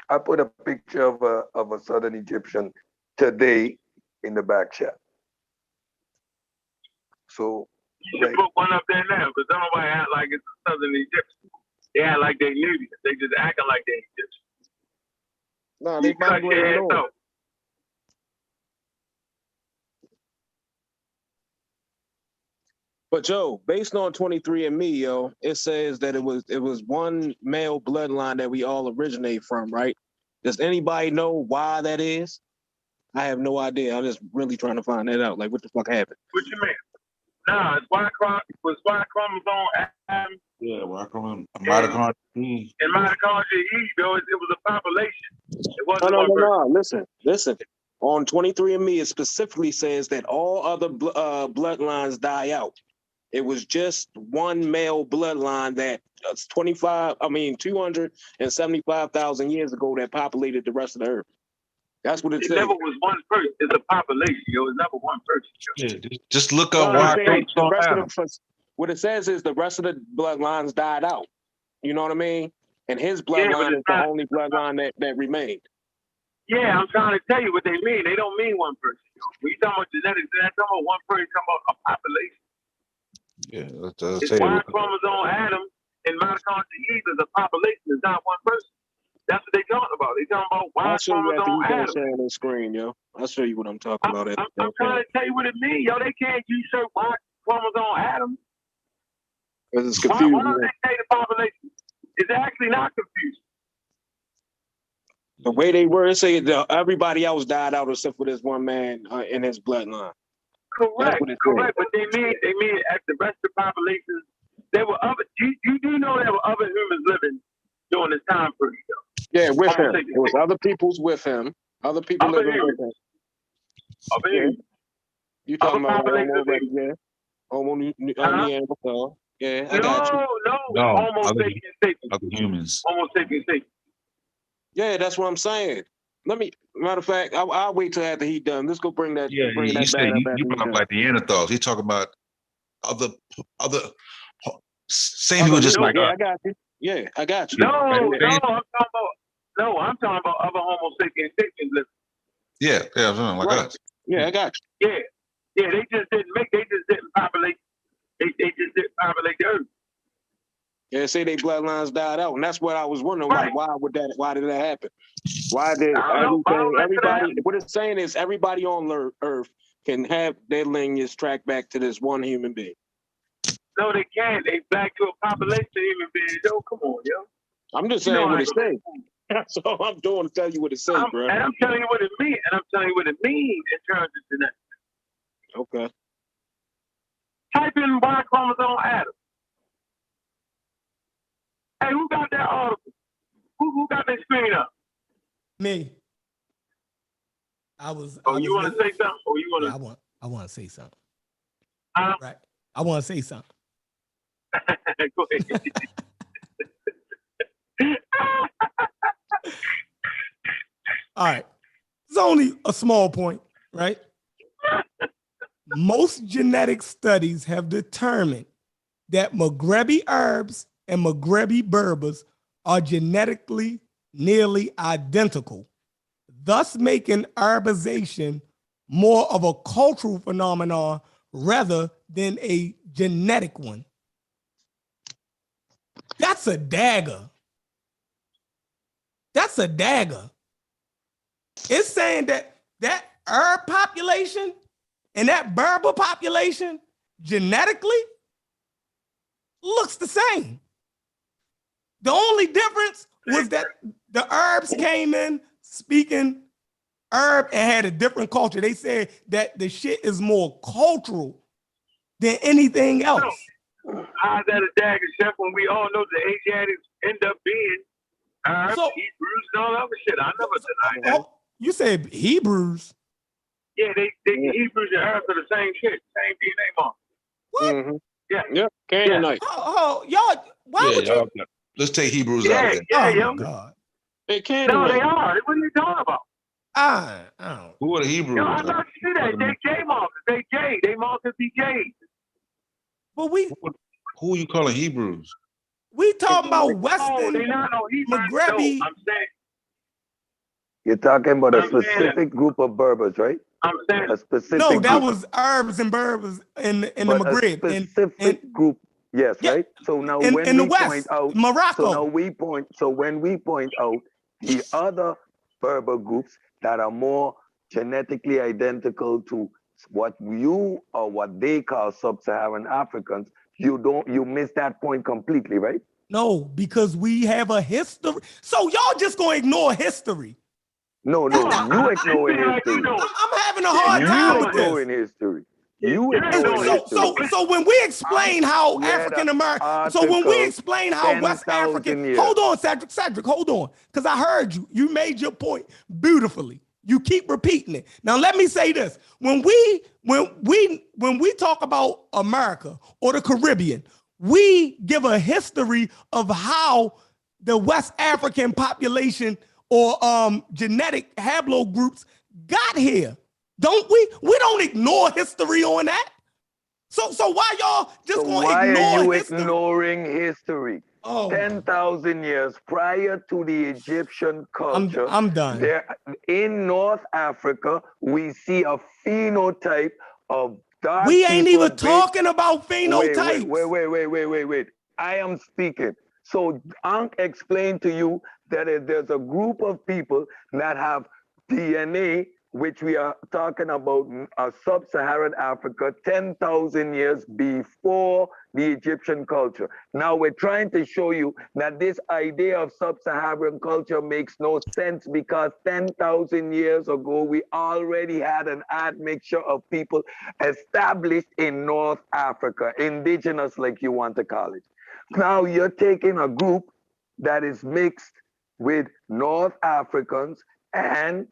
I put a picture of a Southern Egyptian today in the back chat. So you should put one up there now, because nobody act like it's a Southern Egyptian. They act like they Nubian. They just acting like they Egyptian. No, they migrated north. But Joe, based on 23andMe, yo, it says that it was one male bloodline that we all originate from, right? Does anybody know why that is? I have no idea. I'm just really trying to find that out. Like, what the fuck happened? What you mean? Nah, it's Y chromosome Adam. Yeah, Y chromosome. Mitochondria E. And mitochondria E, though, it was a population. It wasn't one person. No. Listen. On 23andMe, it specifically says that all other bloodlines die out. It was just one male bloodline that 275,000 years ago that populated the rest of the earth. That's what it says. It never was one person. It's a population, yo. It's never one person. Yeah, just look up why. What it says is the rest of the bloodlines died out. You know what I mean? And his bloodline is the only bloodline that remained. Yeah, I'm trying to tell you what they mean. They don't mean one person. Yo. When you talking about genetics, they're talking about one person, talking about a population. Yeah, it's Y chromosome Adam and mitochondria E is a population. It's not one person. That's what they talking about. They talking about Y chromosome Adam. Sharing the screen, yo. I'll show you what I'm talking about. I'm trying to tell you what it means, yo. They can't usurp Y chromosome Adam. Because it's confusing. Why don't they say the population? It's actually not confusing. The way they were saying everybody else died out except for this one man in his bloodline. Correct. But they mean at the rest of the population, there were other. You do know there were other humans living during this time period, though. Yeah, with him. It was other people's with him. Other people living with him. Other humans. You talking about Homo Neanderthal? Yeah, I got you. No. Homo sapiens sapiens. Other humans. Homo sapiens sapiens. Yeah, that's what I'm saying. Matter of fact, I'll wait till after he done. Let's go bring that. Yeah, you said you brought up like the Neanderthals. He talking about other same people just like us. I got you. Yeah, I got you. No, I'm talking about other Homo sapiens sapiens living. Yeah, like us. Yeah, I got you. Yeah, they just didn't populate. They just didn't populate the earth. Yeah, say their bloodlines died out, and that's what I was wondering. Right. Why did that happen? Why did everybody? What it's saying is everybody on Earth can have their lineage tracked back to this one human being. No, they can't. They back to a population of human beings. Yo, come on, yo. I'm just saying what it says. That's all I'm doing to tell you what it says, bro. And I'm telling you what it means. And I'm telling you what it means in terms of genetics. Okay. Type in Y chromosome Adam. Hey, who got that article? Who got that screen up? Me. You want to say something? Or you want to? Yeah, I want to say something. Right. I want to say something. Go ahead. All right. It's only a small point, right? Most genetic studies have determined that Maghrebi Arabs and Maghrebi Berbers are genetically nearly identical, thus making Arabization more of a cultural phenomenon rather than a genetic one. That's a dagger. That's a dagger. It's saying that Arab population and that Berber population genetically looks the same. The only difference was that the Arabs came in speaking Arab and had a different culture. They said that the shit is more cultural than anything else. How's that a dagger, Chef, when we all know the Asiatics end up being Arabs, Hebrews, and all that other shit? I never denied that. You said Hebrews? Yeah, they Hebrews and Arabs are the same shit, same DNA mark. What? Mm-hmm. Yeah. Yep. Canaanite. Y'all, why would you? Let's take Hebrews out of there. Oh, my God. They can't. No, they are. What are you talking about? I don't. Who are the Hebrews? Yo, I thought you see that. They J markers. They J. They markers be J. But who are you calling Hebrews? We talking about Western they're not no Hebrews. Maghrebi. No, I'm saying You're talking about a specific group of Berbers, right? I'm saying a specific. No, that group. was Arabs and Berbers in the But Maghreb. a specific group. Yes, yeah, right. So now in when the we West, point out Morocco. So now we point. So when we point out the other Berber groups that are more genetically identical to what you or what they call sub-Saharan Africans, you miss that point completely, right? No, because we have a history. So y'all just gonna ignore history. No, you ignoring history. I'm having a hard time with this. Ignoring history. You ignoring history. So when we explain how African American, so when we explain how West African, hold on, Cedric, hold on, because I heard you. You made your point beautifully. You keep repeating it. Now let me say this: when we talk about America or the Caribbean, we give a history of how the West African population or genetic haplogroups got here. Don't we? We don't ignore history on that. So why y'all just gonna why ignore are you history? ignoring history? Oh. 10,000 years prior to the Egyptian culture. I'm done. There, in North Africa, we see a phenotype of dark We ain't people even talking about phenotypes. Wait. I am speaking. So Ankh explained to you that there's a group of people that have DNA, which we are talking about sub-Saharan Africa 10,000 years before the Egyptian culture. Now we're trying to show you that this idea of sub-Saharan culture makes no sense because 10,000 years ago, we already had an admixture of people established in North Africa, indigenous, like you want to call it. Now you're taking a group that is mixed with North Africans and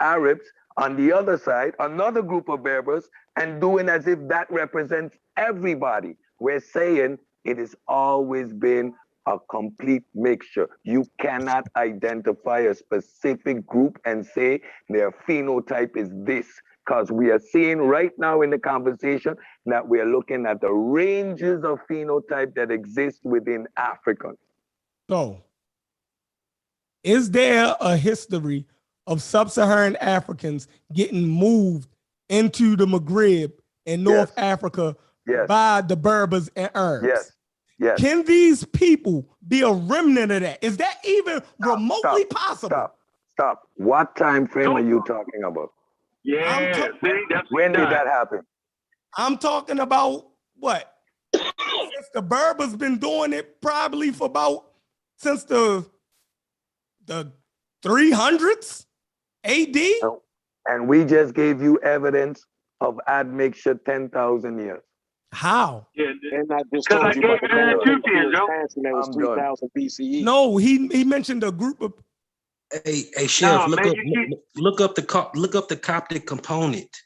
Arabs on the other side, another group of Berbers, and doing as if that represents everybody. We're saying it has always been a complete mixture. You cannot identify a specific group and say their phenotype is this, because we are seeing right now in the conversation that we are looking at the ranges of phenotype that exist within Africans. So, is there a history of sub-Saharan Africans getting moved into the Maghreb in North Africa by the Berbers and Arabs? Yes. Can these people be a remnant of that? Is that even remotely possible? Stop. What time frame are you talking about? Yeah, when did that happen? I'm talking about what? Since the Berbers been doing it probably for about since the 300s AD. And we just gave you evidence of admixture 10,000 years. How? Yeah, and I just told you about the expansion that was 3,000 BCE. No, he mentioned a group of. Hey, Chef, look up the Coptic component.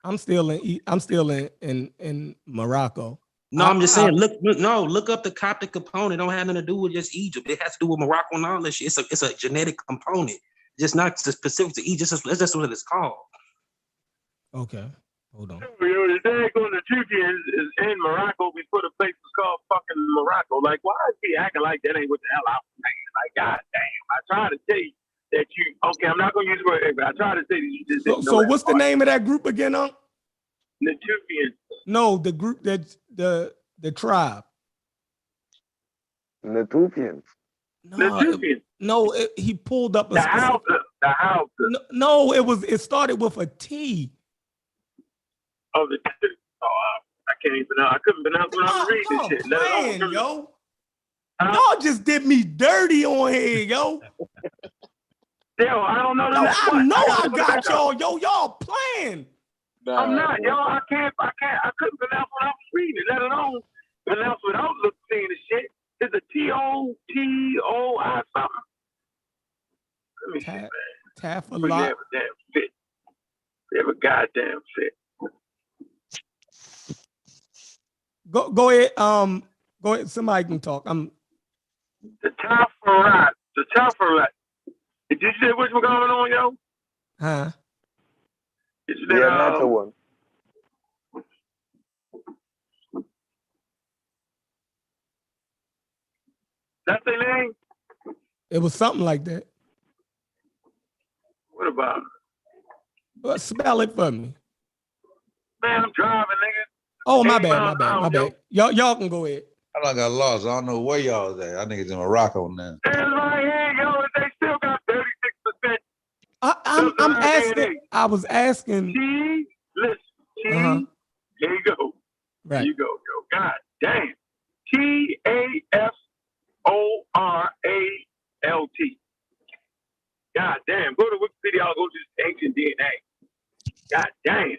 I'm still in Morocco. No, I'm just saying, look up the Coptic component. It don't have nothing to do with just Egypt. It has to do with Morocco and all that shit. It's a genetic component, just not specific to Egypt. That's just what it's called. Okay, hold on. The day going to Egypt is in Morocco before the place was called fucking Morocco. Like, why is he acting like that ain't what the hell I was saying? Like, goddamn, I tried to tell you that you. Okay, I'm not gonna use the word, but I tried to say that you just didn't know. So what's the name of that group again, huh? Natufians. No, the group that the tribe. Natufians. He pulled up a the house. No, it started with a T. Oh, I can't even know. I couldn't pronounce when I was reading this shit. Man, yo. Y'all just did me dirty on here, yo. Yo, I don't know. I got y'all. Yo, y'all playing. I'm not, yo. I couldn't pronounce what I was reading, let alone pronounce without seeing the shit. It's a T-O-T-O-I something. Let me see, man. Tafalot. Damn fit. They have a goddamn fit. Go ahead. Go ahead. Somebody can talk. The Tafarat. Did you say which one going on, yo? Huh? That's the one. That's their name? It was something like that. What about it? But spell it for me. Man, I'm driving, nigga. Oh, my bad. Y'all can go ahead. I got lost. I don't know where y'all was at. I think it's in Morocco now. It's right here, yo. They still got 36%. I'm asking. I was asking. T, listen. T, here you go. Right. Here you go, yo. God damn. TAFORALT. God damn. Go to Wikipedia. I'll go to this ancient DNA. God damn.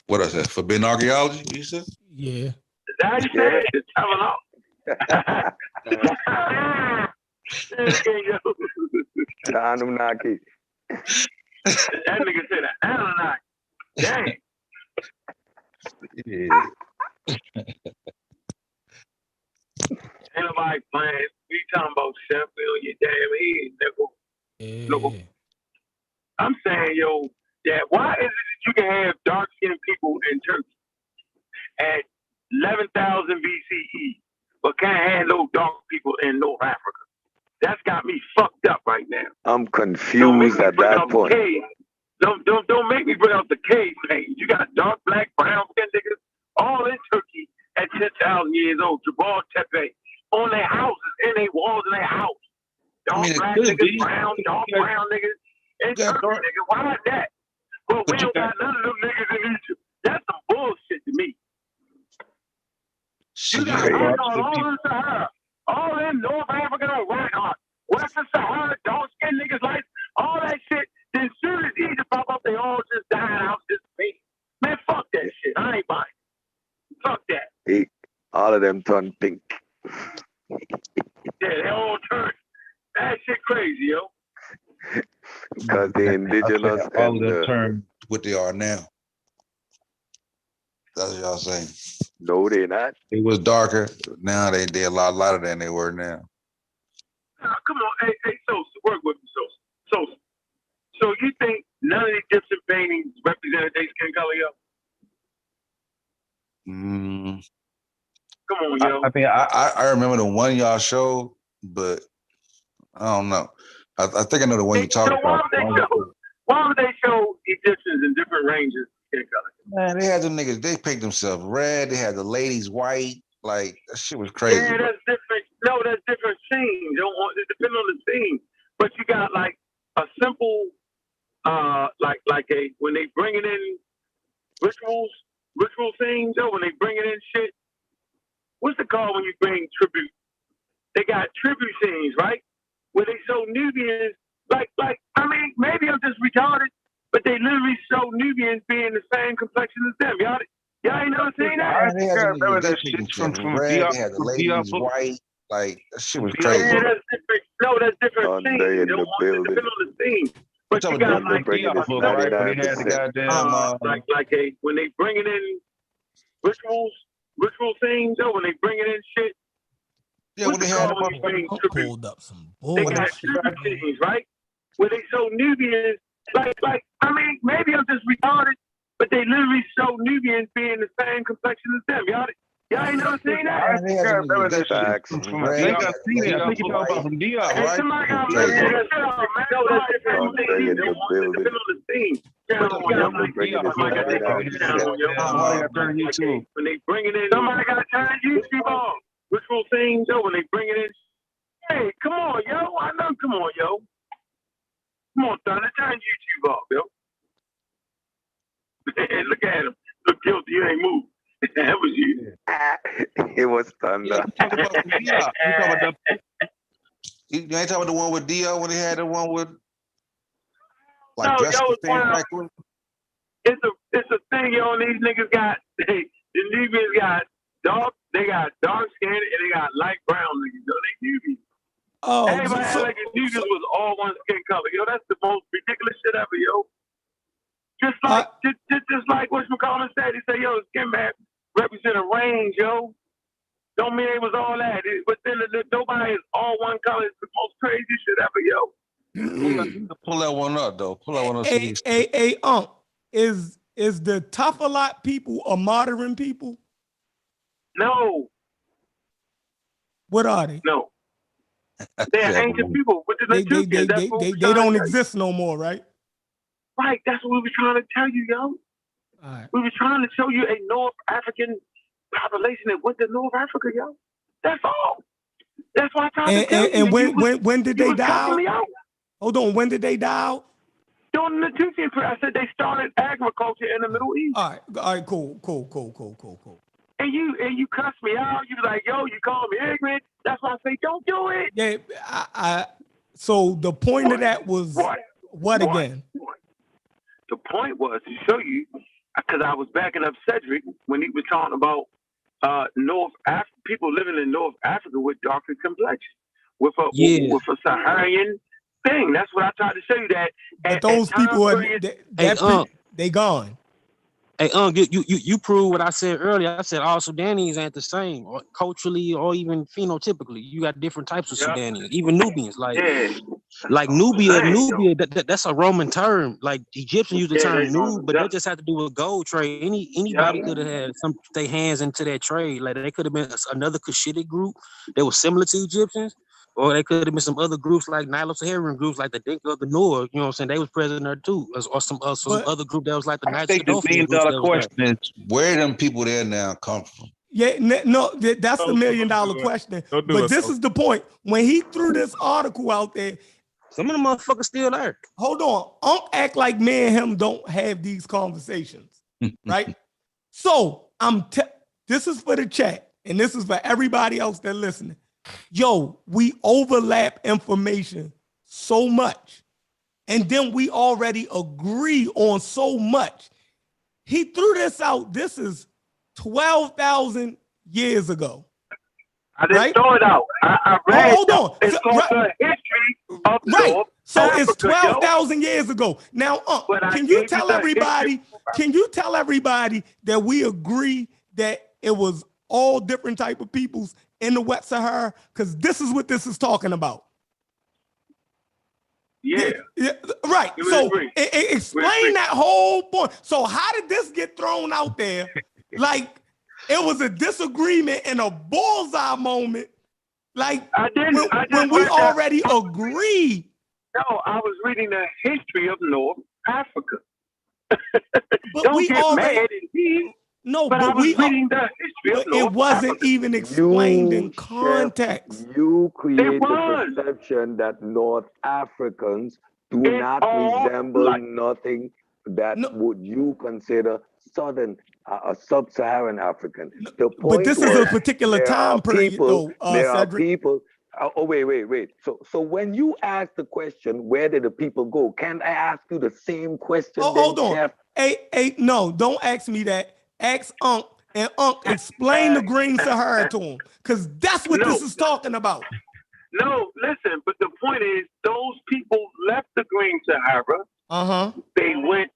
What I said? Forbidden archaeology, you said? Yeah. Is that how you said it? It's telling off. Anunnaki. That nigga said Anunnaki. Dang. Yeah. Ain't nobody playing. We talking about Sheffield, your damn head, nigga. Yeah. I'm saying, yo, that why is it that you can have dark-skinned people in Turkey at 11,000 BCE, but can't have no dark people in North Africa? That's got me fucked up right now. I'm confused at that point. Don't make me bring out the cave paintings. You got dark, black, brown skinned niggas all in Turkey at 10,000 years old. Jabal Tepe on their houses, in their walls of their house. Dark black niggas, dark brown niggas. In Turkey, nigga, why not that? But we don't got none of them niggas in Egypt. That's some bullshit to me. You got all in Sahara, all in North Africa, Western Sahara, dark skinned niggas, like all that shit. Then as soon as Egypt pop up, they all just died out this thing. Man, fuck that shit. I ain't buying it. Fuck that. All of them turn pink. Yeah, they all turn. That shit crazy, yo. Because the indigenous all of them turn what they are now. That's what y'all saying. No, they're not. It was darker. Now they a lot lighter than they were now. Come on, hey, Sosa, work with me, Sosa. So you think none of the Egyptian paintings represented their skin color, yo? Come on, yo. I mean, I remember the one y'all showed, but I don't know. I think I know the one you're talking about. Why would they show Egyptians in different ranges of skin color? Man, they had them niggas, they picked themselves red. They had the ladies white. Like, that shit was crazy. Yeah, that's different. No, that's different scenes. It depends on the scene. But you got like a simple, when they bringing in ritual scenes, when they bringing in shit. What's it called when you bring tribute? They got tribute scenes, right? Where they show Nubians, I mean, maybe I'm just retarded, but they literally show Nubians being the same complexion as them. Y'all ain't never seen that? I remember that shit from red. They had the ladies white. Like, that shit was crazy. Yeah, that's different. No, that's different scenes. It depends on the scene. But you got like when they bringing in ritual scenes, when they bringing in shit. Yeah, when they had pulled up some they got tribute scenes, right? Where they show Nubians, I mean, maybe I'm just retarded, but they literally show Nubians being the same complexion as them. Y'all ain't never seen that? I remember that shit. I think I seen it. I think you're talking about from DR, right? Somebody got to make that shit up, man. No, that's different. It depends on the scene. When they bring it in, somebody got to turn YouTube on. Ritual scenes, when they bring it in. Hey, come on, yo. I know, come on, yo. Come on, Thunder, turn YouTube off, yo. Look at him. Look guilty, you ain't moved. That was you. It was Thunder. You ain't talking about the one with Dio when they had the one with no, yo, it's a thing, yo, and these niggas got the Nubians got dark skin and they got light brown niggas, yo. They Nubians. Oh, everybody act like the Nubians was all one skin color. Yo, that's the most ridiculous shit ever, yo. Just like what McCollum said, he said, yo, skin map represent a range, yo. Don't mean it was all that. But then nobody is all one color. It's the most crazy shit ever, yo. Pull that one up, though. Pull that one up. Is the Tafalot people a modern people? No. What are they? No. They're ancient people with the Natufians. They don't exist no more, right? Right. That's what we were trying to tell you, yo. Right. We were trying to show you a North African population that went to North Africa, yo. That's all. That's why I tried to tell you. And when did they die out? Hold on. When did they die out? During the Natufian period. I said they started agriculture in the Middle East. All right. Cool. And you cuss me out. You like, yo, you call me ignorant. That's why I say don't do it. Yeah. So the point of that was what again? The point was to show you, because I was backing up Cedric when he was talking about people living in North Africa with darker complexion, with a Saharian thing. That's what I tried to show you. That but those people they gone. Hey, you prove what I said earlier. I said all Sudanese ain't the same, or culturally or even phenotypically. You got different types of Sudanese, even Nubians. Like Nubia. That's a Roman term. Like Egyptians use the term Nub, but that just had to do with gold trade. Anybody could have had their hands into that trade. Like they could have been another Cushitic group that was similar to Egyptians. Or they could have been some other groups like Nilo-Saharan groups, like the Dinka of the North. You know what I'm saying? They was present there too, or some other group that was like the Niger-Cadolfian groups. The question is, where them people there now come from? Yeah, no, that's the $1 million question. But this is the point. When he threw this article out there, some of the motherfuckers still there. Hold on, don't act like me and him don't have these conversations, right? So this is for the chat, and this is for everybody else that's listening. Yo, we overlap information so much, and then we already agree on so much. He threw this out. This is 12,000 years ago. I didn't throw it out. I read. Hold on. It's called the history of North So Africa, it's 12,000 years ago. Now, can you tell everybody that we agree that it was all different type of peoples in the West Sahara? Because this is what this is talking about. Yeah. Right. So explain that whole point. So how did this get thrown out there? Like it was a disagreement and a bullseye moment. Like when we already agree. No, I was reading the history of North Africa. But Don't we get already mad at me. No, but I was reading the history of North it wasn't Africa. even explained in context. You create the perception that North Africans do not resemble nothing that would you consider southern sub-Saharan African. The point but this is a particular time period, though. There are Cedric. people. Oh, wait. So when you ask the question, where did the people go? Can I ask you the same question? Hold on. Hey, no, don't ask me that. Ask Unc, and Unc explain the Green Sahara to him, because that's what this is talking about. No, listen, but the point is, those people left the Green Sahara. They went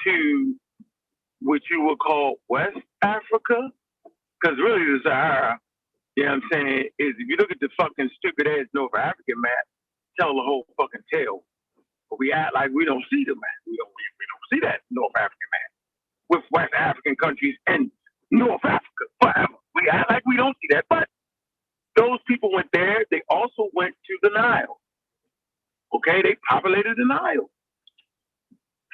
to what you would call West Africa, because really the Sahara, you know what I'm saying, is if you look at the fucking stupid ass North African map, tell the whole fucking tale. But we act like we don't see the map. We don't see that North African map with West African countries and North Africa forever. We act like we don't see that. But those people went there. They also went to the Nile. Okay, they populated the Nile.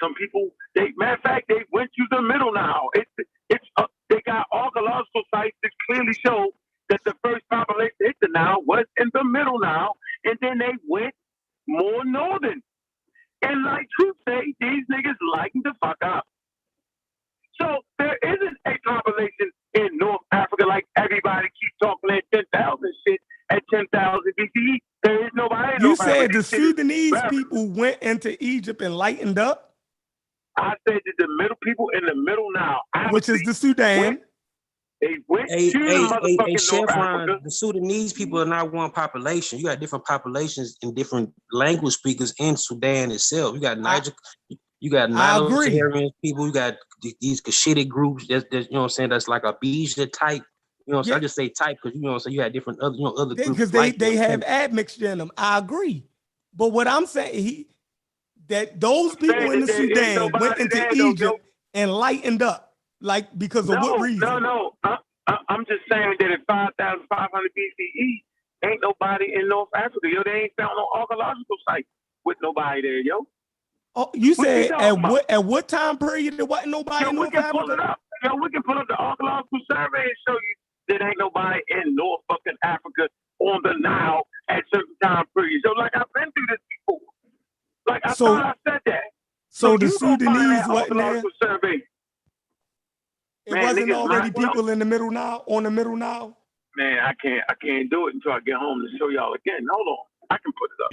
Some people, matter of fact, they went to the Middle Nile. They got archaeological sites that clearly show that the first population hit the Nile was in the Middle Nile, and then they went more northern. And like Truth say, these niggas lighten the fuck up. So there isn't a population in North Africa like everybody keeps talking at 10,000 shit at 10,000 BCE. There is nobody in North Africa. You said the Sudanese people went into Egypt and lightened up? I said that the middle people in the Middle Nile, which is the Sudan. They went to the motherfucking North Africa. The Sudanese people are not one population. You got different populations and different language speakers in Sudan itself. You got Niger, you got Nilo-Saharan people, you got these Cushitic groups. That's you know what I'm saying. That's like a Bija type. You know what I'm saying? I just say type because you know what I'm saying. You had different other other groups because they have admixture in them. I agree, but what I'm saying that those people in the Sudan went into Egypt and lightened up. Like, because of what reason? No. I'm just saying that at 5,500 BCE, ain't nobody in North Africa. Yo, they ain't found no archaeological site with nobody there, yo. Oh, you What said talking about? at what time period there wasn't nobody Yo, in we North can pull it Africa? up. Yo, we can pull up the archaeological survey and show you that ain't nobody in North fucking Africa on the Nile at certain time periods. So, like, I've been through this before. Like, I thought I said that. So the you gonna find Sudanese that wasn't there? archaeological survey. It Man, wasn't niggas, already people in the middle Nile, on the middle Nile? Man, I can't do it until I get home to show y'all again. Hold on. I can put it up.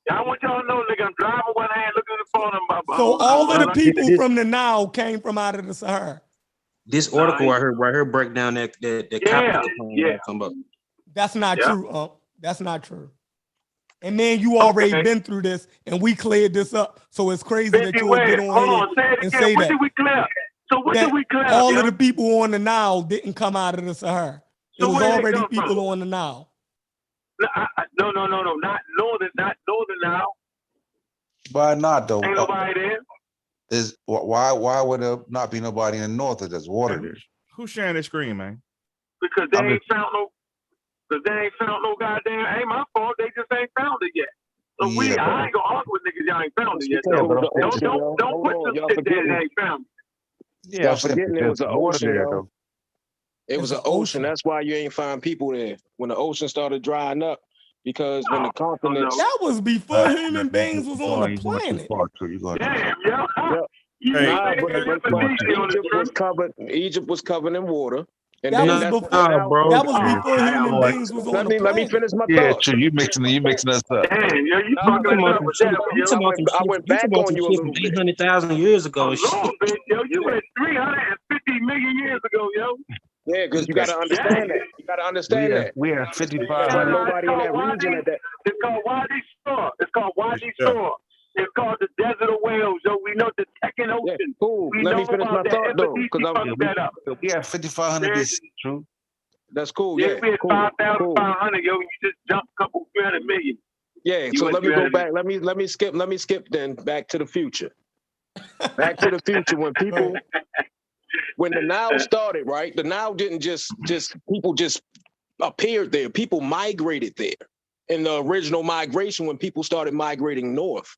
I want y'all to know, nigga, I'm driving one hand, looking at the phone. So all of the people from the Nile came from out of the Sahara. This article right here break down that Coptic yeah. That's not true, That's not true. And man, you already been through this, and we cleared this up. So it's crazy that you'll get on here and say what that. Did we clear? So what did we clear? All of the people on the Nile didn't come out of the Sahara. It So was where they already come people from? on the Nile. No, not northern Nile. Why not though? Ain't nobody there. Why would there not be nobody in the north if there's water there? Who's sharing the screen, man? Because they ain't found no goddamn. Ain't my fault. They just ain't found it yet. So I ain't gonna argue with niggas. Y'all ain't found it yet. Don't put some shit there that ain't found it. Yeah, I'm forgetting it was an ocean, yo. It was an ocean. ocean. That's why you ain't find people there when the ocean started drying up. Because when the continents that was before human beings was on the planet. Damn, yo. Egypt was covered in water. And that then was before, that was before human beings was on the planet. Let me finish my Yeah, thought. true. You mixing us up. Damn, yo, you fucking us up with that. I went back on you a little bit. 800,000 years A ago. little bit, yo. You went 350 million years ago, yo. Yeah, because you got to understand that. You got to understand that. We have 5,500. Nobody in that region at that. It's called Wadi Shore. It's called Wadi Shore. It's called the Desert of Wales, yo. We know the Tekken Ocean. Yeah, cool. We Let know me finish my about thought, though. Because We have 5,500 BC, true? That's cool, yeah. yeah. We had Cool. 5,500, yo. You just jumped a couple 300 million. Yeah, so let me go back. Let me skip then back to the future. Back to the future when the Nile started, right? The Nile didn't just people just appeared there. People migrated there in the original migration when people started migrating north.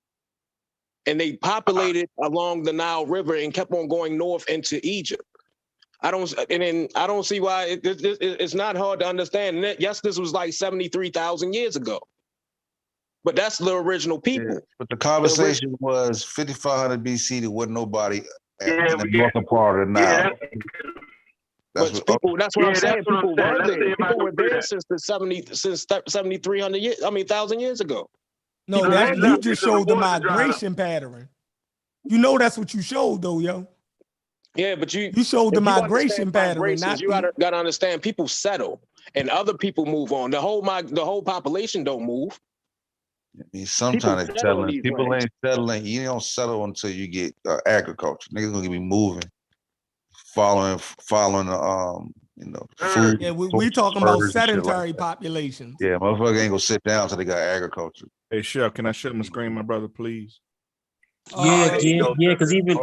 And they populated along the Nile River and kept on going north into Egypt. I don't see why it's not hard to understand. Yes, this was like 73,000 years ago. But that's the original people. Yeah, but the conversation was 5,500 BC. There wasn't nobody in the northern part of the Nile. That's what I'm saying. People were there. People were there since 7,300 years. 1,000 years ago. No, you just showed the migration pattern. You know that's what you showed though, yo. Yeah, but you showed the migration pattern. You gotta understand. People settle, and other people move on. The whole population don't move. I mean, sometimes it's settling. People ain't settling. You don't settle until you get agriculture. Niggas gonna be moving, following food. Yeah, we talking about sedentary populations. Yeah, motherfucker ain't gonna sit down until they got agriculture. Hey, Chef, can I share my screen, my brother, please? Yeah, because even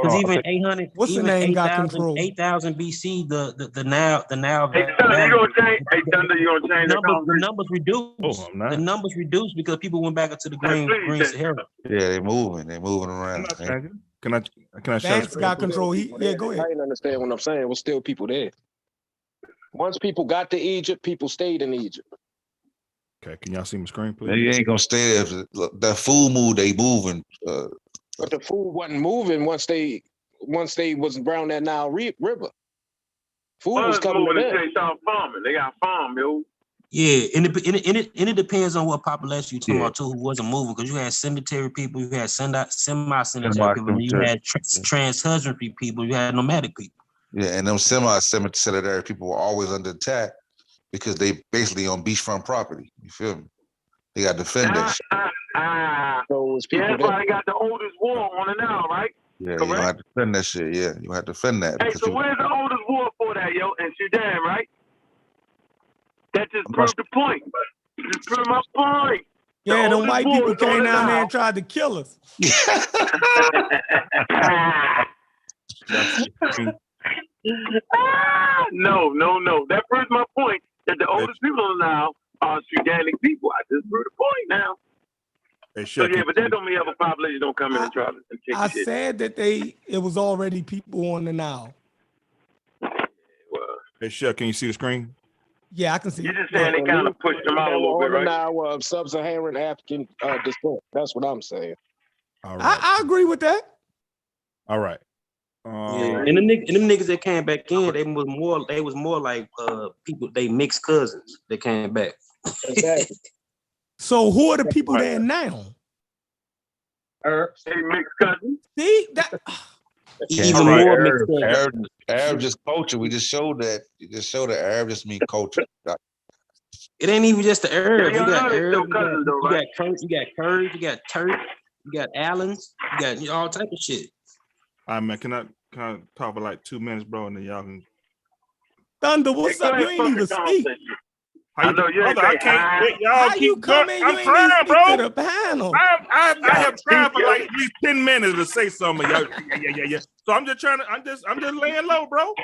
800, what's the name got control? 8,000 BC, the Nile. Hey, Thunder, you gonna change? Hey, Thunder, you gonna change the numbers reduced. Oh, I'm not. The numbers reduced because people went back into the green Sahara. Yeah, they're moving around. Can I share? Banks got control. Go ahead. I didn't understand what I'm saying. There was still people there. Once people got to Egypt, people stayed in Egypt. Okay, can y'all see my screen, please? They ain't gonna stay there. That food move, they moving. But the food wasn't moving once they was around that Nile River. Food was coming to them. They start farming. They got farm, yo. Yeah, and it depends on what population you talking about too, who wasn't moving, because you had sedentary people, you had semi-sedentary people, and you had trans-husbandry people, you had nomadic people. Yeah, and them semi-sedentary people were always under attack because they basically on beachfront property. You feel me? They got to defend that shit. That's why they got the oldest war on it now, right? Yeah, you have to defend that shit. Yeah, you have to defend that. Hey, so where's the oldest war for that, yo? In Sudan, right? That just proved the point. Just proved my point. Yeah, them white people came down there and tried to kill us. No. That proves my point that the oldest people on the Nile are Sudanic people. I just proved the point now. So yeah, but that don't mean other populations don't come in and try to take I shit. said that it was already people on the Nile. Hey, Chef, can you see the screen? Yeah, I can see. You're just saying they kind of pushed them out a little bit, right? Now of sub-Saharan African descent. That's what I'm saying. All right. I agree with that. All right. Yeah, and them niggas that came back in, they was more like people, they mixed cousins that came back. Exactly. So who are the people there now? Arabs. They mixed cousins. See that? Even more mixed Arab just culture. We just showed that. You just showed that Arab just mean culture. It ain't even just the Arabs. Yeah, You got they're Arabs, still cousins, though, you right? got Kurds, you got Kurds, you got Turks, you got Allens, you got all type of shit. All right, man. Can I talk for like 2 minutes, bro, and then y'all can. Thunder, what's up? You ain't even speak. I know you ain't. I can't. Y'all How keep you come in? I'm You ain't trying, even bro. speak to the panel. I have tried for like at least 10 minutes to say something. Y'all, yeah. So I'm just trying to. I'm just laying low, bro.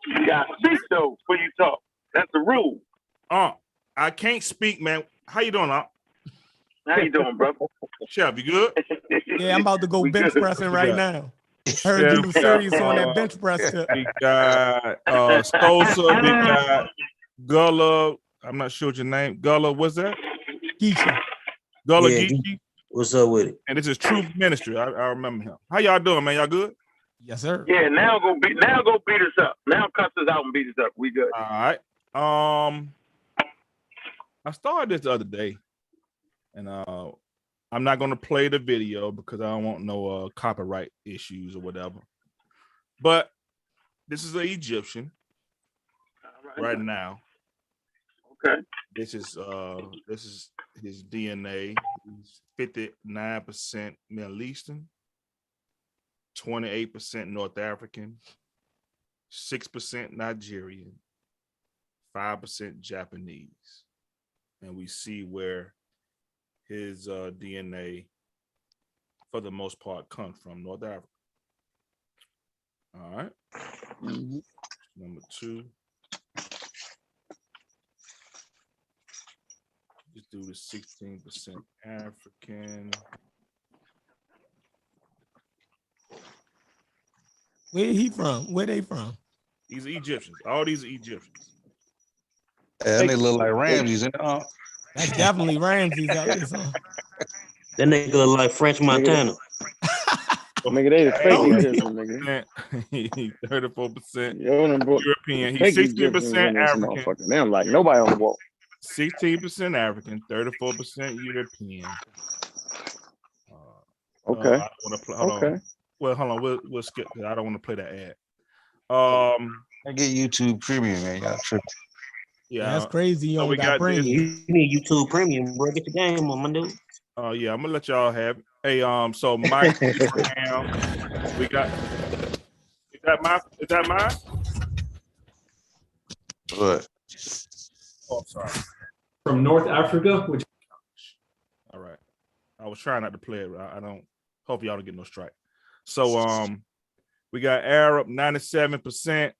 You got to speak though before you talk. That's the rule. I can't speak, man. How you doing, How you doing, bro? Chef, you good? Yeah, I'm about to go bench pressing right now. Heard you was serious on that bench press tip. We got Stosa, we got Gullah. I'm not sure what your name. Gullah, what's that? Geechee. Gullah Yeah, Geechee. What's up with it? And this is Truth Ministry. I remember him. How y'all doing, man? Y'all good? Yes, sir. Yeah, now go beat us up. Now cuss us out and beat us up. We good. All right. I started this the other day, and I'm not gonna play the video because I don't want no copyright issues or whatever. But this is an Egyptian right now. Okay. This is his DNA. He's 59% Middle Eastern, 28% North African, 6% Nigerian, 5% Japanese. And we see where his DNA, for the most part, comes from North Africa. All right. Number 2. Just do the 16% African. Where he from? Where they from? These are Egyptians. All these are Egyptians. And they look like Ramses. That's definitely Ramses out there, son. That nigga look like French Montana. Nigga, they the fake Egyptian, nigga. 34% European. He's 16% African. They don't like nobody on the wall. 16% African, 34% European. Okay. Hold on. Well, hold on. We'll skip because I don't want to play that ad. I get YouTube Premium, man. Y'all tripping. Yeah, that's crazy. You we got premium. You need YouTube Premium, bro. Get the game on, my dude. Yeah, I'm gonna let y'all have it. Hey, so Mike Abraham, we got. Is that mine? What? Oh, sorry. From North Africa, which. All right. I was trying not to play it. I don't. Hope y'all don't get no strike. So we got Arab 97%.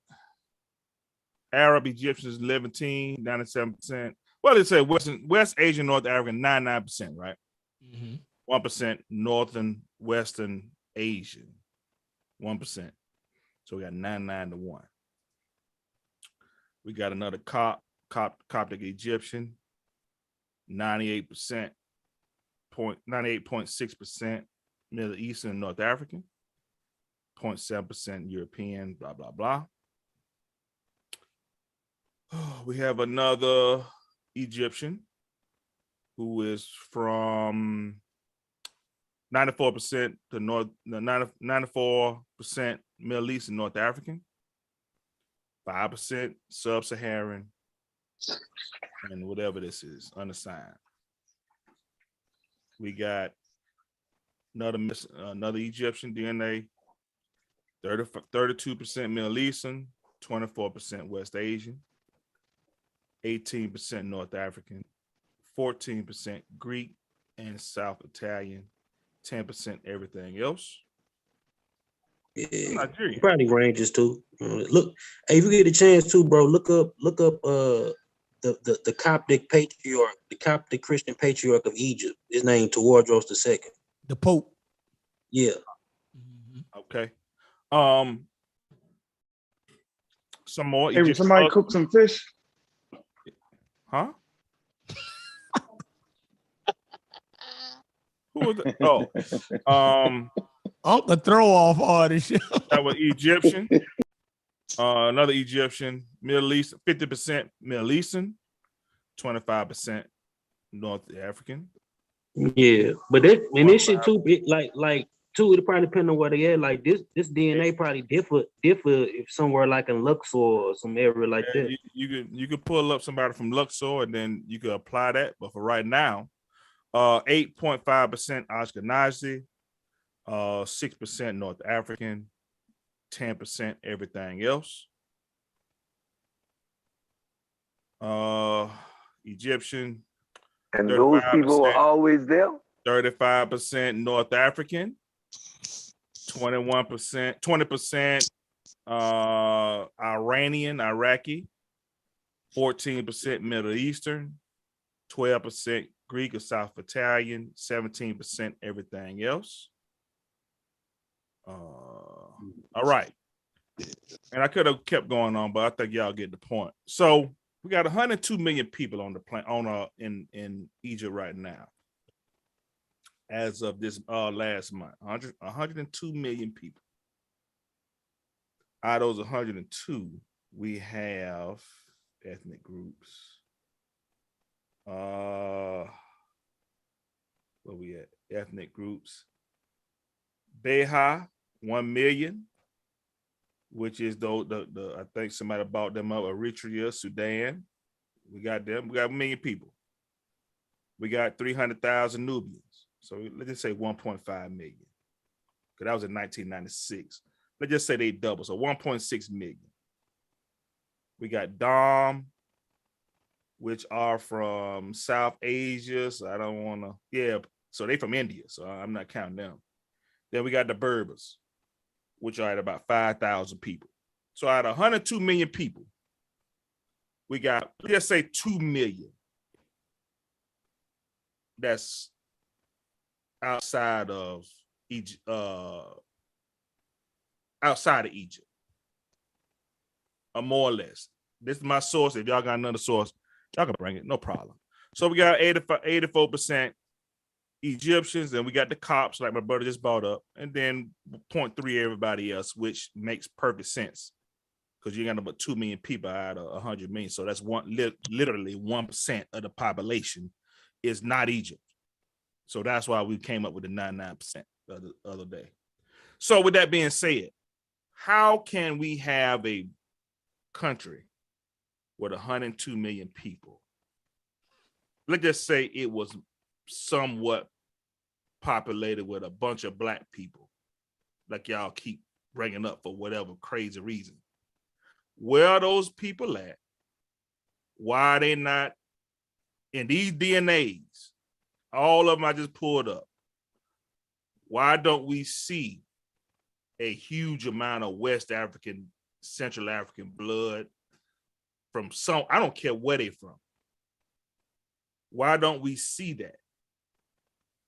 Arab Egyptians 97%. Well, it said West Asian, North African 99%, right? 1% Northern Western Asian, 1%. So we got 99 to 1. We got another Coptic Egyptian, 98.6% Middle Eastern and North African, 0.7% European, blah, blah, blah. We have another Egyptian who is from 94% to 94% Middle East and North African, 5% Sub-Saharan, and whatever this is, unassigned. We got another Egyptian DNA, 32% Middle Eastern, 24% West Asian, 18% North African, 14% Greek and South Italian, 10% everything else. Yeah, probably ranges too. Look, hey, if you get a chance too, bro, look up the Coptic patriarch, the Coptic Christian patriarch of Egypt, his name Tewodros II. The Pope. Yeah. Okay. Some more. Hey, will somebody cook some fish? Huh? Who was that? Oh, Uncle throw off all this shit. That was Egyptian. Another Egyptian, Middle East, 50% Middle Eastern, 25% North African. Yeah, but this shit too, like too, it probably depend on where they at. Like this DNA probably differ if somewhere like in Luxor or some area like that. You could pull up somebody from Luxor and then you could apply that. But for right now, 8.5% Ashkenazi, 6% North African, 10% everything else. Egyptian. And those people were always there? 35% North African, 20% Iranian, Iraqi, 14% Middle Eastern, 12% Greek or South Italian, 17% everything else. All right. And I could have kept going on, but I think y'all get the point. So we got 102 million people on the planet in Egypt right now. As of this last month, 102 million people. Out of those 102, we have ethnic groups. Where we at? Ethnic groups. Beha, 1 million, which is the I think somebody bought them up. Eritrea, Sudan. We got them. We got 1 million people. We got 300,000 Nubians. So let's just say 1.5 million. Because that was in 1996. Let's just say they double. So 1.6 million. We got Dom, which are from South Asia. So I don't want to, yeah. So they from India. So I'm not counting them. Then we got the Berbers, which are at about 5,000 people. So out of 102 million people, we got, let's say 2 million. That's outside of Egypt, or more or less. This is my source. If y'all got another source, y'all can bring it, no problem. So we got 84% Egyptians, and we got the Copts, like my brother just brought up, and then 0.3 everybody else, which makes perfect sense because you got about 2 million people out of 100 million. So that's literally 1% of the population is not Egypt. So that's why we came up with the 99% the other day. So with that being said, how can we have a country with 102 million people? Let's just say it was somewhat populated with a bunch of black people, like y'all keep bringing up for whatever crazy reason. Where are those people at? Why are they not in these DNAs? All of them I just pulled up. Why don't we see a huge amount of West African, Central African blood from some, I don't care where they from. Why don't we see that?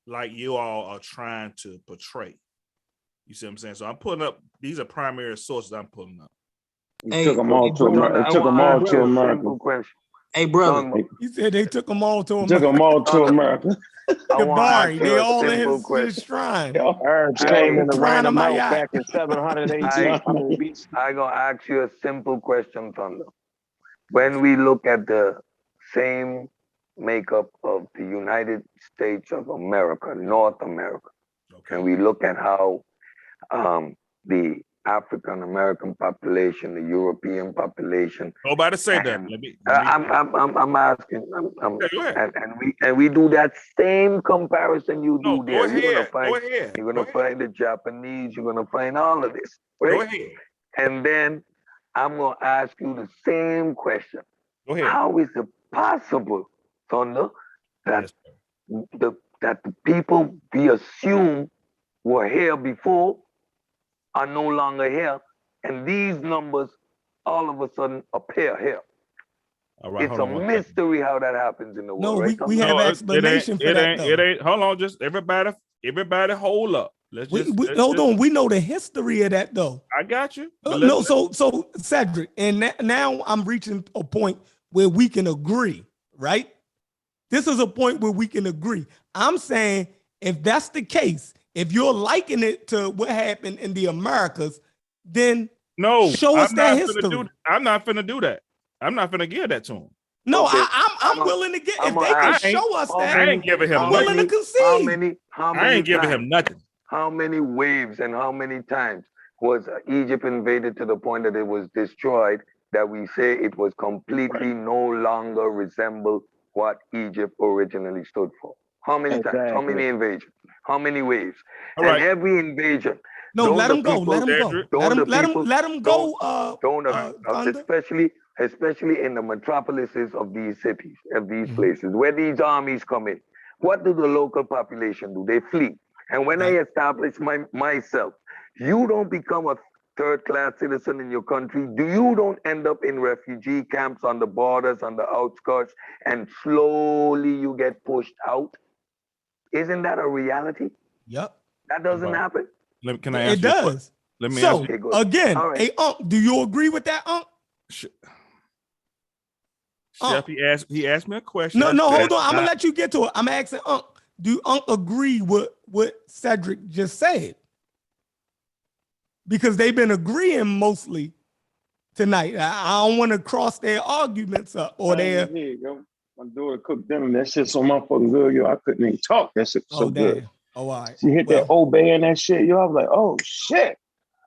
Like you all are trying to portray. You see what I'm saying? So I'm putting up, these are primary sources I'm pulling up. It took them all to America. Hey, brother. He said they took them all to America. Took them all to America. Jabari, they all in his shrine. Arabs came in the Shrine of random out Mayat. back in 700 AD. I gonna ask you a simple question, Thunder. When we look at the same makeup of the United States of America, North America, and we look at how the African American population, the European population. Nobody say that. I'm asking. And we do that same comparison you do there. You're gonna find the Japanese. You're gonna find all of this. Right? Go ahead. And then I'm gonna ask you the same question. Go ahead. How is it possible, Thunder, that the people we assume were here before are no longer here, and these numbers all of a sudden appear here? All right, It's a mystery how that happens in the world. No, right? we have explanation for that. It ain't. Hold on, just everybody hold up. Let's Hold on. We know the history of that though. I got you. No, so Cedric, and now I'm reaching a point where we can agree, right? This is a point where we can agree. I'm saying if that's the case, if you're liking it to what happened in the Americas, then show us that history. I'm not finna do that. I'm not finna give that to him. No, okay. I'm willing to get, if they can show us that, I ain't giving him I'm willing to concede. I ain't giving him nothing. How many waves and how many times was Egypt invaded to the point that it was destroyed, that we say it was completely no longer resemble what Egypt originally stood for? How many times? How many invasions? How many waves? And every invasion. No, let him go. Let him go. Let him go. Especially in the metropolises of these cities, of these places, where these armies come in. What do the local population do? They flee. And when I establish myself, you don't become a third-class citizen in your country. You don't end up in refugee camps on the borders, on the outskirts, and slowly you get pushed out. Isn't that a reality? Yep. That doesn't happen. Can I ask it does. Let me so ask you. Again, hey Unc, do you agree with that, Unc? Chef, he asked me a question. No, hold on. I'm gonna let you get to it. I'm asking Unc. Do Unc agree with what Cedric just said? Because they've been agreeing mostly tonight. I don't want to cross their arguments up or their. My daughter cooked dinner. That shit so motherfucking good, yo. I couldn't even talk. That shit was so good. Oh, all right. She hit that obey and that shit, yo. I was like, oh shit.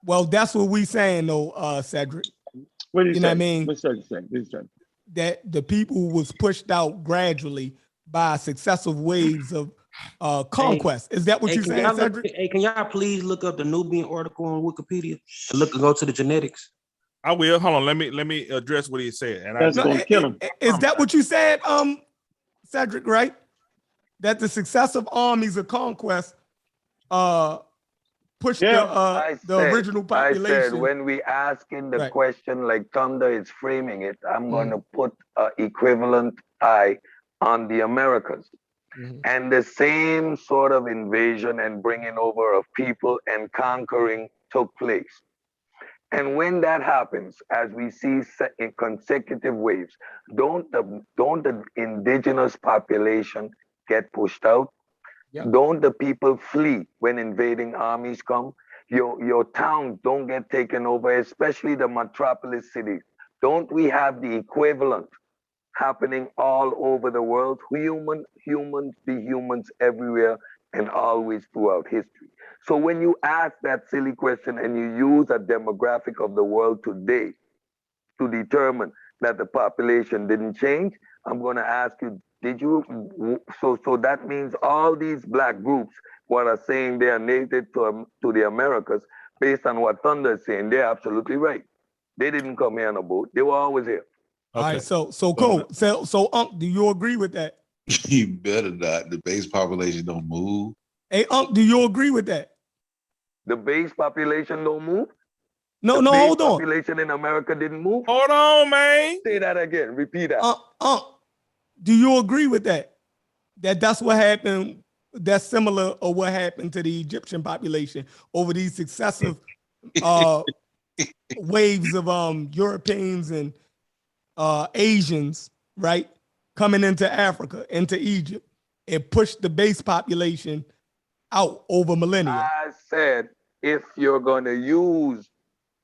Well, that's what we saying though, Cedric. What do you say? Know what I mean? What's Cedric saying? That the people was pushed out gradually by successive waves of conquest. Is that what you're saying, Cedric? Can y'all please look up the Nubian article on Wikipedia and go to the genetics? I will. Hold on. Let me address what he said. And that's gonna kill him. Is that what you said, Cedric? Right? That the successive armies of conquest pushed the original population. I said when we asking the question like Thunder is framing it, I'm going to put an equivalent eye on the Americas. And the same sort of invasion and bringing over of people and conquering took place. And when that happens, as we see in consecutive waves, don't the indigenous population get pushed out? Yep. Don't the people flee when invading armies come? Your towns don't get taken over, especially the metropolis cities. Don't we have the equivalent happening all over the world? Humans be humans everywhere and always throughout history. So when you ask that silly question and you use a demographic of the world today to determine that the population didn't change, I'm going to ask you, did you? So that means all these black groups, what are saying they are native to the Americas, based on what Thunder is saying, they're absolutely right. They didn't come here on a boat. They were always here. All right, so cool. So Unc, do you agree with that? You better not. The base population don't move. Hey, Unc, do you agree with that? The base population don't move? No, hold on. Population in America didn't move? Hold on, man. Say that again. Repeat that. Do you agree with that? That's what happened. That's similar or what happened to the Egyptian population over these successive waves of Europeans and Asians, right? Coming into Africa, into Egypt. It pushed the base population out over millennia. I said, if you're going to use,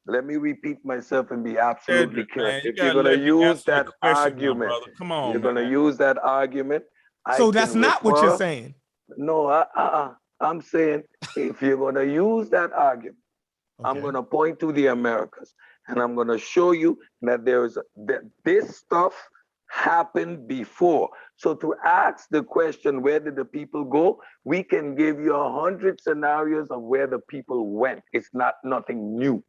let me repeat myself and be absolutely clear. If you're going to use that argument, come on, you're going to use that argument. So that's not what you're saying. No, I'm saying if you're going to use that argument, I'm going to point to the Americas and I'm going to show you that that this stuff happened before. So to ask the question, where did the people go? We can give you 100 scenarios of where the people went. It's nothing new.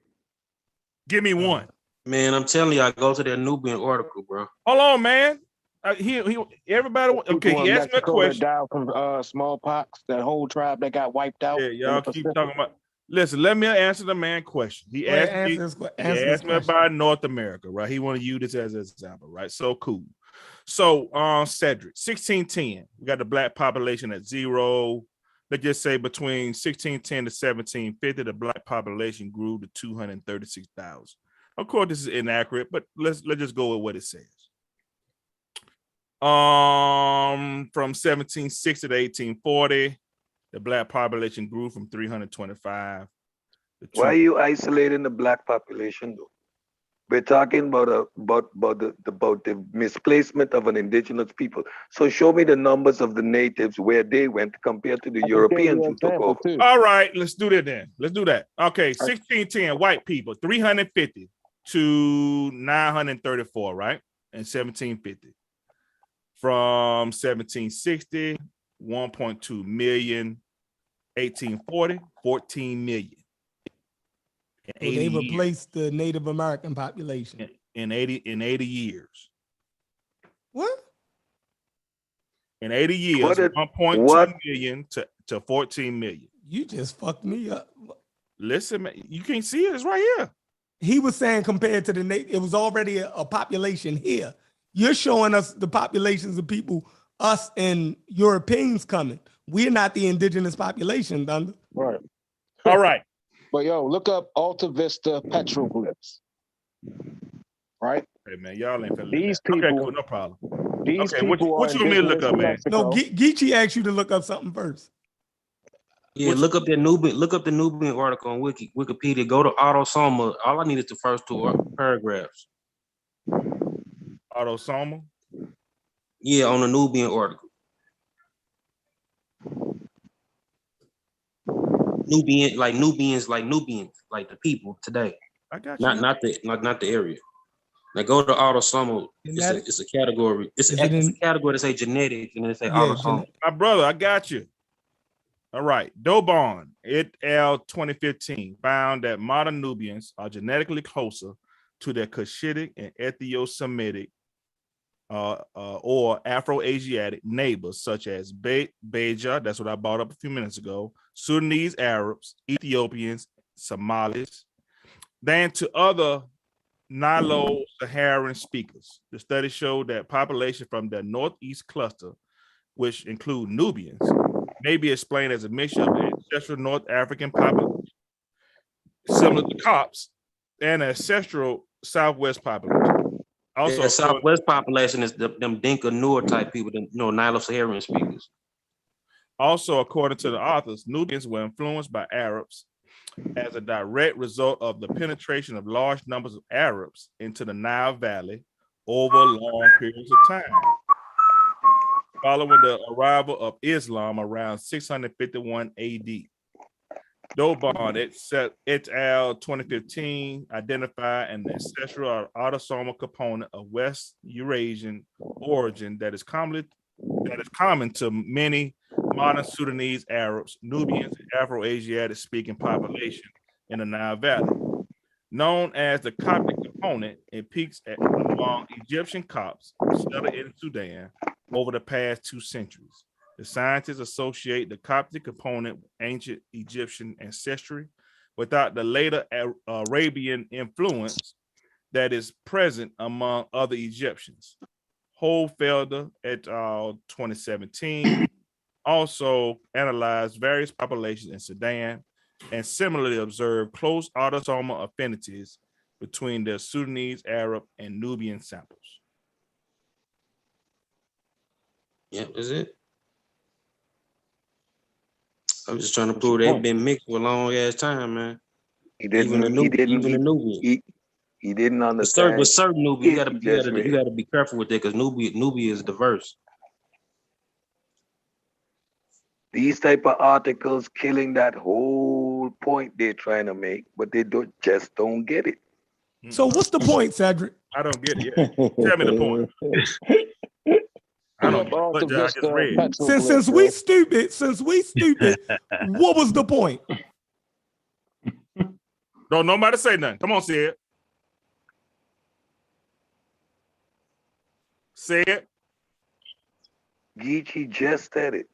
Give me one. Man, I'm telling you, I go to that Nubian article, bro. Hold on, man. Everybody. Okay, he asked me a question. That died from smallpox. That whole tribe that got wiped out. Yeah, y'all keep talking about. Listen, let me answer the man question. He asked me about North America, right? He want to use this as an example, right? So cool. So, Cedric, 1610, we got the black population at 0. Let's just say between 1610 to 1750, the black population grew to 236,000. Of course, this is inaccurate, but let's just go with what it says. From 1760 to 1840, the black population grew from 325. Why are you isolating the black population though? We're talking about the misplacement of an indigenous people. So show me the numbers of the natives where they went compared to the Europeans who took over. All right, let's do that then. Let's do that. Okay, 1610 white people, 350 to 934, right? In 1750. From 1760, 1.2 million. 1840, 14 million. So they replaced the Native American population in 80 years. What? In 80 years, 1.2 million to 14 million. You just fucked me up. Listen, man, you can't see it. It's right here. He was saying compared to the Native, it was already a population here. You're showing us the populations of people, us and Europeans coming. We're not the indigenous population, Thunder. Right. All right. But yo, look up Alta Vista petroglyphs. Right? Hey man, y'all ain't finna these people. Okay, cool, no problem. These okay, people what you want me to look up, man? No, Geechee asked you to look up something first. Yeah, look up the Nubian article on Wikipedia. Go to autosoma. All I need is the first two paragraphs. Autosoma? Yeah, on the Nubian article. Nubians, like the people today. I got you. Not the area. Now go to autosomal. It's a category. It's a category that say genetic and then it say autosomal. My brother, I got you. All right. Dobon et al. 2015 found that modern Nubians are genetically closer to their Cushitic and Ethio-Semitic or Afro-Asiatic neighbors such as Beja, that's what I brought up a few minutes ago, Sudanese Arabs, Ethiopians, Somalis, than to other Nilo-Saharan speakers. The study showed that population from the Northeast cluster, which include Nubians, may be explained as a mixture of ancestral North African population, similar to Copts, and ancestral Southwest population. Also, the Southwest population is them Dinka Noor type people, the Nilo-Saharan speakers. Also, according to the authors, Nubians were influenced by Arabs as a direct result of the penetration of large numbers of Arabs into the Nile Valley over long periods of time. Following the arrival of Islam around 651 AD. Dobon et al. 2015 identified an ancestral autosomal component of West Eurasian origin that is common to many modern Sudanese Arabs, Nubians, and Afro-Asiatic speaking population in the Nile Valley. Known as the Coptic component, it peaks among Egyptian Copts settled in Sudan over the past 2 centuries. The scientists associate the Coptic component with ancient Egyptian ancestry without the later Arabian influence that is present among other Egyptians. Hohlfelder et al. 2017 also analyzed various populations in Sudan and similarly observed close autosomal affinities between the Sudanese, Arab, and Nubian samples. Yeah, is it? I'm just trying to prove they've been mixed for a long ass time, man. He didn't understand. With certain Nubia, you gotta be careful with that because Nubia is diverse. These type of articles killing that whole point they're trying to make, but they just don't get it. So what's the point, Cedric? I don't get it yet. Tell me the point. I don't get it. I just read. Since we stupid, what was the point? Don't nobody say nothing. Come on, say it. Say it. Geechee just said it.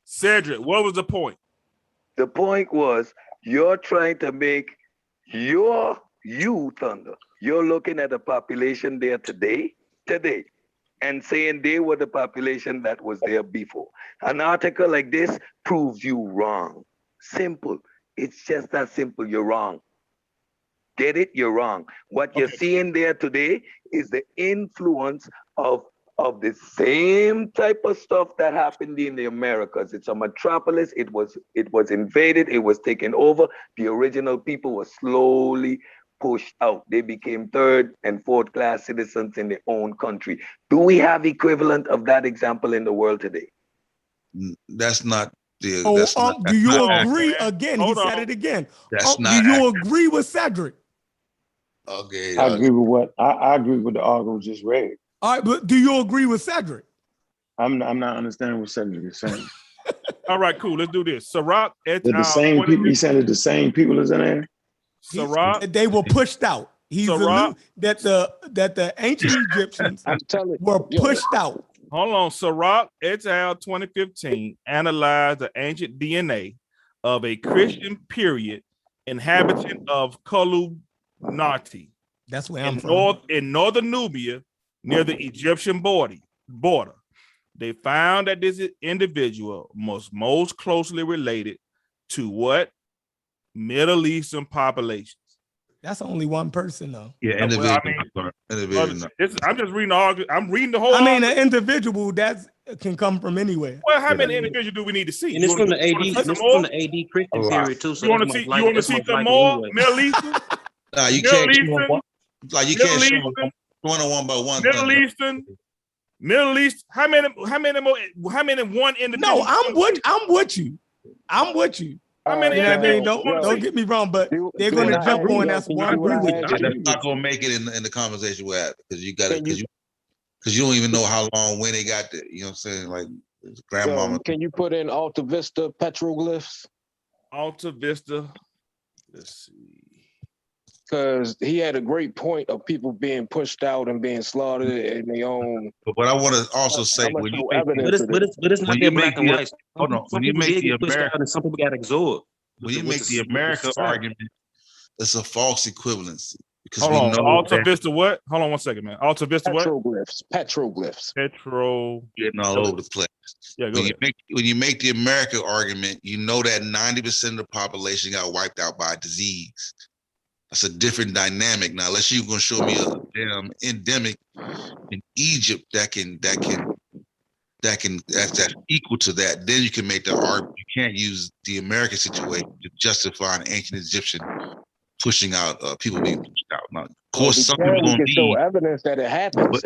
Cedric, what was the point? The point was You're trying to make your Thunder. You're looking at the population there today, and saying they were the population that was there before. An article like this proves you wrong. Simple. It's just that simple. You're wrong. Get it? You're wrong. What you're seeing there today is the influence of the same type of stuff that happened in the Americas. It's a metropolis. It was invaded. It was taken over. The original people were slowly pushed out. They became third and fourth class citizens in their own country. Do we have equivalent of that example in the world today? That's not the. Oh, That's not, do you not agree accurate. again? He said it again. That's Do not you accurate. agree with Cedric? Okay. I agree with what I agree with the article just read. All right, but do you agree with Cedric? I'm not understanding what Cedric is saying. All right, cool. Let's do this. Sirach et They're the al. same people. He said the same people is in there. Sirach. They were pushed out. He's Sirach. that the ancient Egyptians were pushed out. Hold on. Sirach et al. 2015 analyzed the ancient DNA of a Christian period inhabitant of Kulunati. That's where I'm from. In northern Nubia, near the Egyptian border. They found that this individual was most closely related to what? Middle Eastern populations. That's only one person, though. Yeah, individual. I'm just reading I'm reading the whole. I mean, an individual that can come from anywhere. Well, how many individuals do we need to see? And it's from the AD. It's from the AD Christian period too. So you want to see some more Middle Eastern? Nah, you can't. Like you can't show one by one. Middle East. How many one individual? No, I'm with you. How many? Don't get me wrong, but they're going to jump on. That's one. I'm not going to make it in the conversation we're at because you got it because you don't even know how long when they got there. You know what I'm saying? Like grandmama. Can you put in Alta Vista petroglyphs? Alta Vista. Let's see. Because he had a great point of people being pushed out and being slaughtered in their own. But I want to also say when you make but it's not their black and white. Hold on. When you make the America, and some people got absorbed. When you make the America argument, it's a false equivalency. Because hold on, Alta Vista what? Hold on 1 second, man. Alta Vista what? Petroglyphs. Getting all over the place. Yeah, go ahead. When you make the America argument, you know that 90% of the population got wiped out by disease. That's a different dynamic. Now, unless you're gonna show me a damn endemic in Egypt that's equal to that, then you can make the argument. You can't use the American situation to justify an ancient Egyptian pushing out people being pushed out. Now, of course, some people can show evidence that it happens. But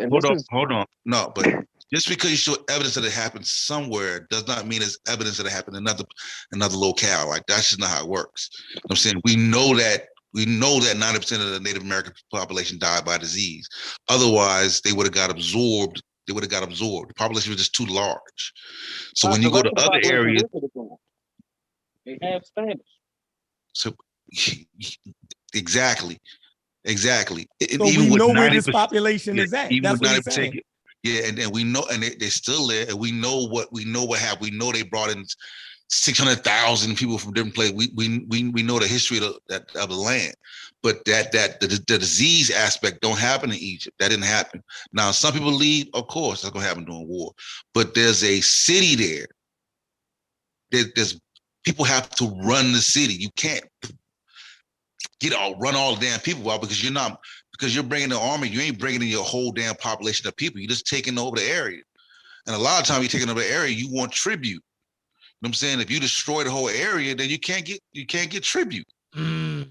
hold on. No, but just because you show evidence that it happened somewhere does not mean it's evidence that it happened in another locale. Like that's just not how it works. You know what I'm saying we know that 90% of the Native American population died by disease. Otherwise, they would have got absorbed. The population was just too large. So when you go to other areas, they have Spanish. So exactly. So even we know where this population is at. That's what he's saying. Yeah, and we know, and they're still there, and we know what happened. We know they brought in 600,000 people from different places. We know the history of the land, but the disease aspect don't happen in Egypt. That didn't happen. Now, some people leave, of course, that's gonna happen during war. But there's a city there. There's people have to run the city. You can't run all the damn people out because you're bringing the army. You ain't bringing in your whole damn population of people. You're just taking over the area. And a lot of times you're taking over the area, you want tribute. You know what I'm saying? If you destroy the whole area, then you can't get tribute. Where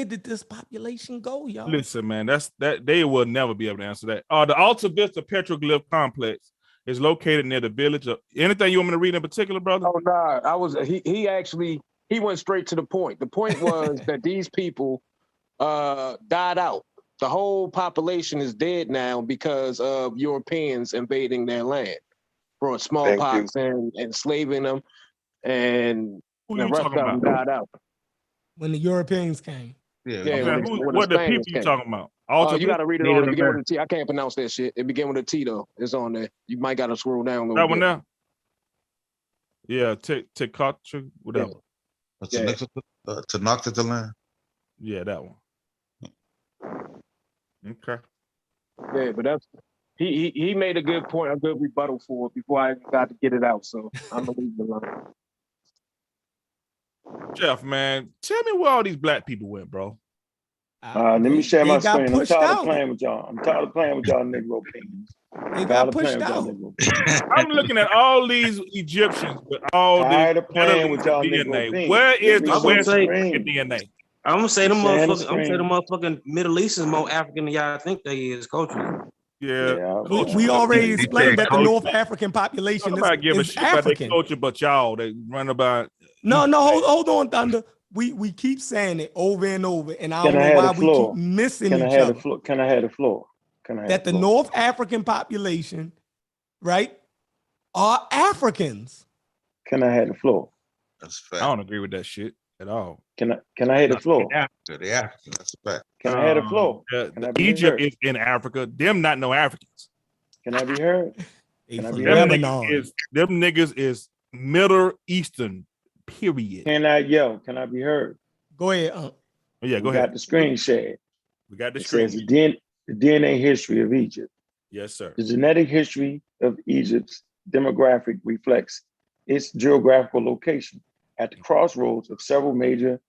did this population go, y'all? Listen, man, that they will never be able to answer that. The Alta Vista Petroglyph Complex is located near the village of. Anything you want me to read in particular, brother? Oh no, he went straight to the point. The point was that these people died out. The whole population is dead now because of Europeans invading their land, brought smallpox and enslaving them, and the rest of them died out. When the Europeans came. What the people you talking about? You got to read it on. It begin with a T. I can't pronounce that shit. It begin with a T though. It's on there. You might got to scroll down a little bit. That one now. Yeah, Tikatra, whatever. Tenochtitlan. Yeah, that one. Okay. Yeah, but that's he made a good point, a good rebuttal for it before I got to get it out. So I'm gonna leave it alone. Jeff, man, tell me where all these black people went, bro. Let me share my got screen. I'm pushed tired out. of playing with y'all. I'm tired of playing with y'all Negro opinions. They got pushed out. I'm looking at all these Egyptians with all Tired this of playing with y'all Negro DNA. opinions. Where is Let me the share West the African screen. DNA? I'm gonna say the Sharing the motherfucking. I'm gonna say the screen. motherfucking Middle East is more African than y'all think they is culturally. Yeah, We already explained that the North African population Nobody give a is shit about their African. culture, but y'all they run about. No, hold on, Thunder. We keep saying it over and over, and I Can don't I know have why the we keep floor? missing Can I each have the other. floor? Can I have the floor? Can I have That the the floor? North African population, right, are Africans. Can I have the floor? That's I fact. don't agree with that shit at all. Can I have the floor? The African. That's a fact. Can I have the floor? Can I be Egypt heard? is in Africa. Them not no Africans. Can I be heard? Can I be Them heard? niggas is Middle Eastern. Period. Can I yell? Can I be heard? Go ahead. Yeah, go We ahead. got the screen shared. We got the It screen. says the DNA history of Egypt. Yes, sir. The genetic history of Egypt's demographic reflects its geographical location at the crossroads of several major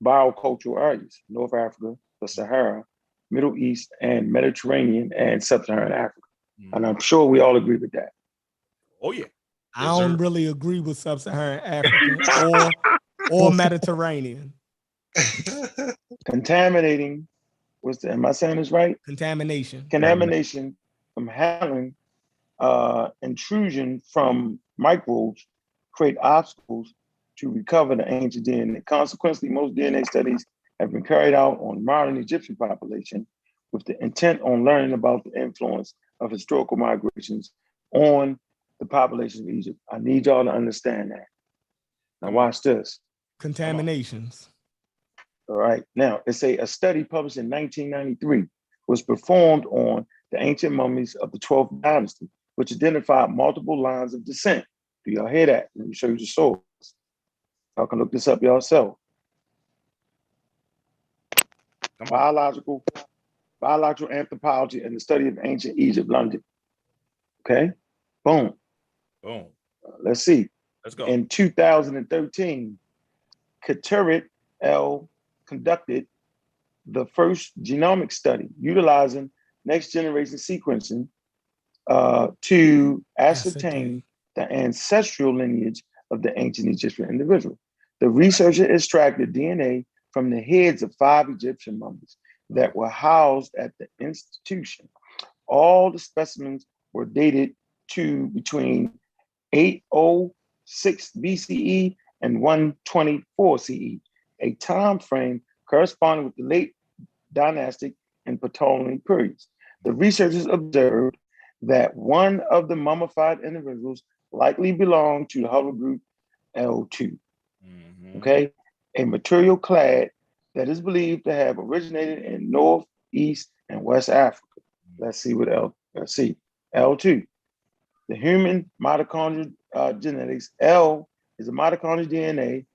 biocultural areas: North Africa, the Sahara, Middle East, and Mediterranean and Sub-Saharan Africa. And I'm sure we all agree with that. Oh yeah. I don't really agree with Sub-Saharan African or Mediterranean. Contaminating, am I saying this right? Contamination. Contamination from handling intrusion from microbes create obstacles to recover the ancient DNA. Consequently, most DNA studies have been carried out on modern Egyptian population with the intent on learning about the influence of historical migrations on the population of Egypt. I need y'all to understand that. Now watch this. Contaminations. All right. Now, it's a study published in 1993 was performed on the ancient mummies of the 12th dynasty, which identified multiple lines of descent. Do y'all hear that? Let me show you the source. Y'all can look this up yourself. Biological anthropology and the study of ancient Egypt, London. Okay, boom. Boom. Let's see. Let's go. In 2013, Katurit L conducted the first genomic study utilizing next generation sequencing to ascertain the ancestral lineage of the ancient Egyptian individual. The researcher extracted DNA from the heads of 5 Egyptian mummies that were housed at the institution. All the specimens were dated to between 806 BCE and 124 CE, a time frame corresponding with the late dynastic and Ptolemaic periods. The researchers observed that one of the mummified individuals likely belonged to the haplogroup L2. Okay, a material clad that is believed to have originated in North, East, and West Africa. Let's see what L2. The human mitochondrial genetics. L is a mitochondrial DNA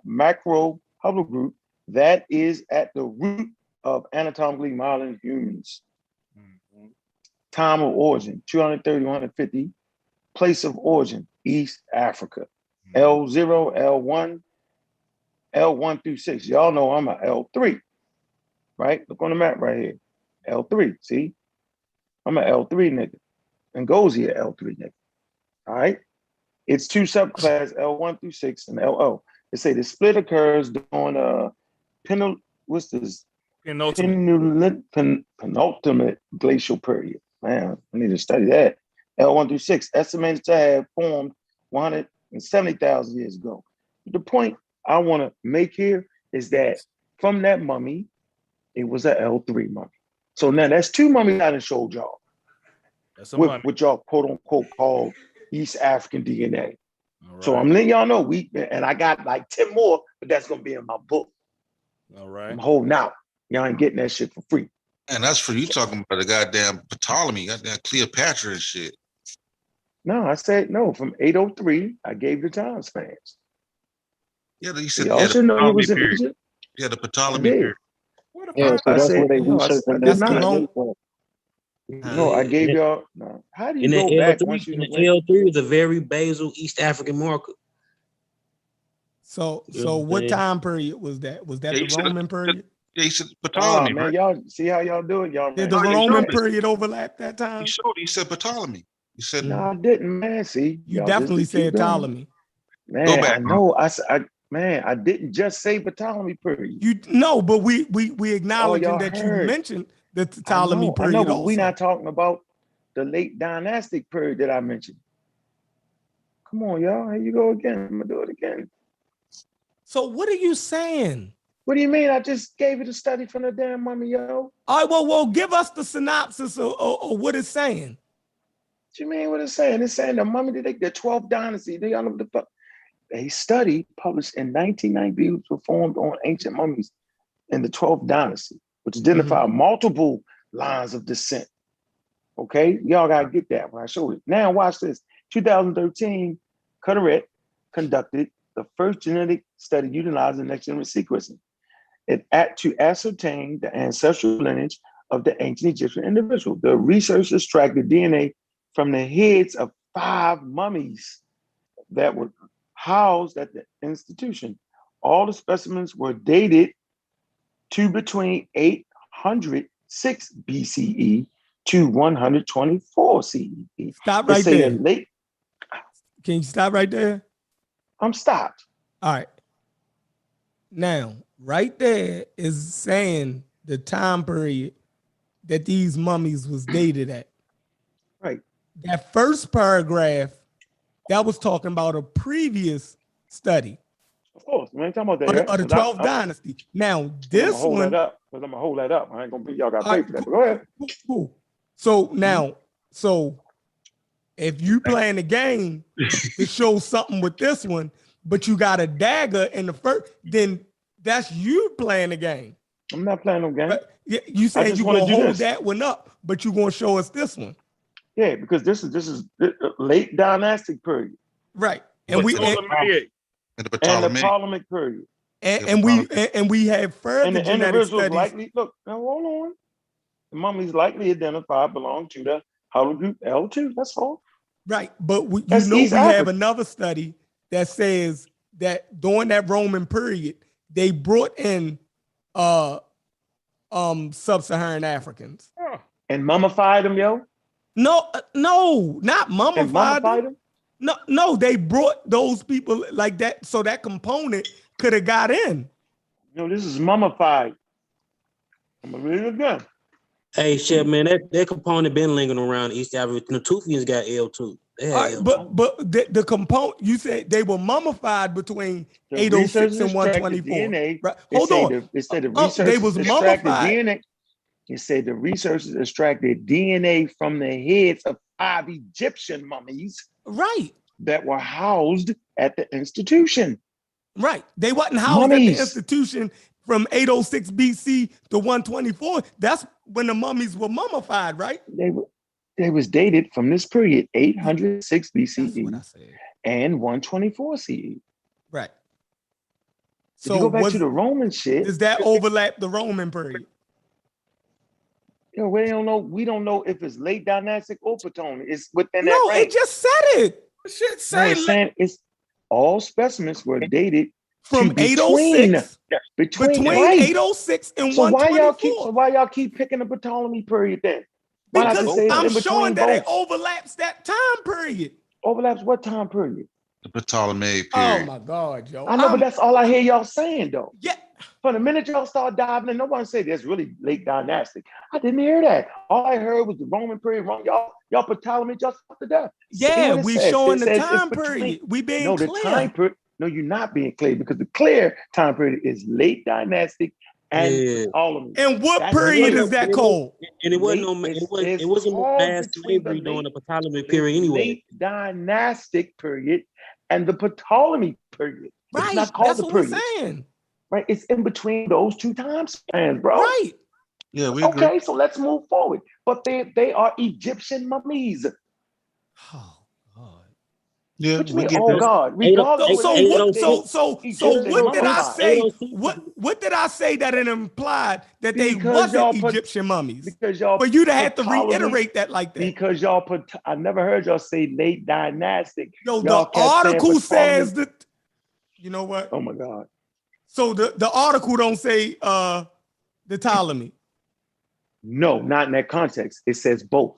macro haplogroup that is at the root of anatomically modern humans. Time of origin, 230, 150. Place of origin, East Africa. L0, L1, L1 through 6. Y'all know I'm a L3, right? Look on the map right here. L3, see? I'm a L3 nigga. And goes here, L3 nigga. All right? It's 2 subclasses, L1 through 6 and LO. They say the split occurs during penultimate glacial period. Man, I need to study that. L1 through 6, estimated to have formed 170,000 years ago. The point I want to make here is that from that mummy, it was a L3 mummy. So now that's 2 mummies I done showed y'all. With what y'all quote unquote called East African DNA. Right. So I'm letting y'all know and I got like 10 more, but that's gonna be in my book. All right. I'm holding out. Y'all ain't getting that shit for free. And that's for you talking about the goddamn Ptolemy, goddamn Cleopatra and shit. No, I said no. From 803, I gave the time spans. Yeah, you said Y'all should know he was in period. Egypt. Yeah, the Ptolemy period. Yeah, so that's where they research and did That's the not. Rome. No, I gave y'all. No. How do you In the go back L3, once you in the went? L3 is a very basal East African marker. So You know what I'm what saying? time period was that? Was that Yeah, the you said Roman period? Yeah, you said Oh Ptolemy, man, right? y'all see how y'all do it, y'all. Did Man. the you Roman showed it. period overlap that time? You showed it. You said Ptolemy. You said No, I didn't, man. See, You y'all definitely just keep said going. Ptolemy. Man, Go back, I know. I didn't just say Ptolemy period. You no, but we Oh, acknowledging y'all that you heard. mentioned the I Ptolemy know, period but we're also. not talking about the late dynastic period that I mentioned. Come on, y'all. Here you go again. I'm gonna do it again. So what are you saying? What do you mean? I just gave you the study from the damn mummy, yo. All right, well, give us the synopsis of what it's saying. What you mean what it's saying? It's saying the mummy, the 12th dynasty, they all know the fuck. A study published in 1990 was performed on ancient mummies in the 12th dynasty, which identified multiple lines of descent. Okay, y'all gotta get that when I show it. Now watch this. 2013, Carteret conducted the first genetic study utilizing next-generation sequencing to ascertain the ancestral lineage of the ancient Egyptian individual. The research extracted DNA from the heads of 5 mummies that were housed at the institution. All the specimens were dated to between 806 BCE to 124 CE. Stop right there. Can you stop right there? I'm stopped. All right. Now, right there is saying the time period that these mummies was dated at. Right. That first paragraph, that was talking about a previous study. Of course, we ain't talking about that. Of the 12th dynasty. Now, this I'm one. gonna hold that up. I ain't gonna be, y'all gotta pay for that. But go ahead. Cool. So now, if you playing the game to show something with this one, but you got a dagger in the first, then that's you playing the game. I'm not playing no game. But you saying you gonna hold that one up, but you gonna show us this one. Yeah, because this is late dynastic period. Right. And And the Ptolemaic period. And we have further and the genetic individuals studies. likely, look, now hold on. The mummies likely identified belong to the haplogroup L2. That's all. Right. But we East have Africa. another study that says that during that Roman period, they brought in sub-Saharan Africans. And mummified them, yo? No, not mummified them. No, they brought those people like that so that component could have got in. No, this is mummified. I'm gonna read it again. Hey, Chef, man, that component been lingering around East Africa. The Natufians got L2. They had L2. But the component, you said they were mummified between The 806 and 124. DNA, right? Hold on. It said the research they was extracted mummified. DNA. It said the researchers extracted DNA from the heads of 5 Egyptian mummies. Right. That were housed at the institution. Right. They wasn't housed at the institution from 806 BC to 124. That's when the mummies were mummified, right? They was dated from this period, 806 BCE and 124 CE. Right. So if you go back to the Roman shit. Does that overlap the Roman period? You know, we don't know if it's late dynastic or Ptolemy. It's within that No, range. it just said it. Shit, saying it's all specimens were dated from 806 between right. 806 and 124. So why y'all keep picking the Ptolemy period then? Why because not just say I'm in showing between that both? it overlaps that time period. Overlaps what time period? The Ptolemaic Oh period. my God, Joe. I know, but that's all I hear y'all saying though. Yeah. From the minute y'all start diving in, nobody say that's really late dynastic. I didn't hear that. All I heard was the Roman period. Y'all put Ptolemy just after that. Yeah, we showing the time period. We being clear. The time period. No, you're not being clear because the clear time period is late dynastic and Ptolemy. And what period is that called? And it wasn't no mass slavery during the Ptolemaic period anyway. Late dynastic period and the Ptolemy period. Right. It's not called That's the what period. we're saying. Right, it's in between those 2 time spans, bro. Right. Yeah, we okay. agree. So let's move forward. But they are Egyptian mummies. Oh Yeah, What you we mean? get Oh that. God, regardless of what they What? did, Egypt, they What did I mummified. say? What did I say that it implied that they Because wasn't y'all put Egyptian mummies? because y'all For you to have put to reiterate that like that. because y'all put I never heard y'all say late dynastic. Yo, the Y'all kept saying article Ptolemy. says that. You know what? Oh my God. So the article don't say the Ptolemy. No, not in that context. It says both.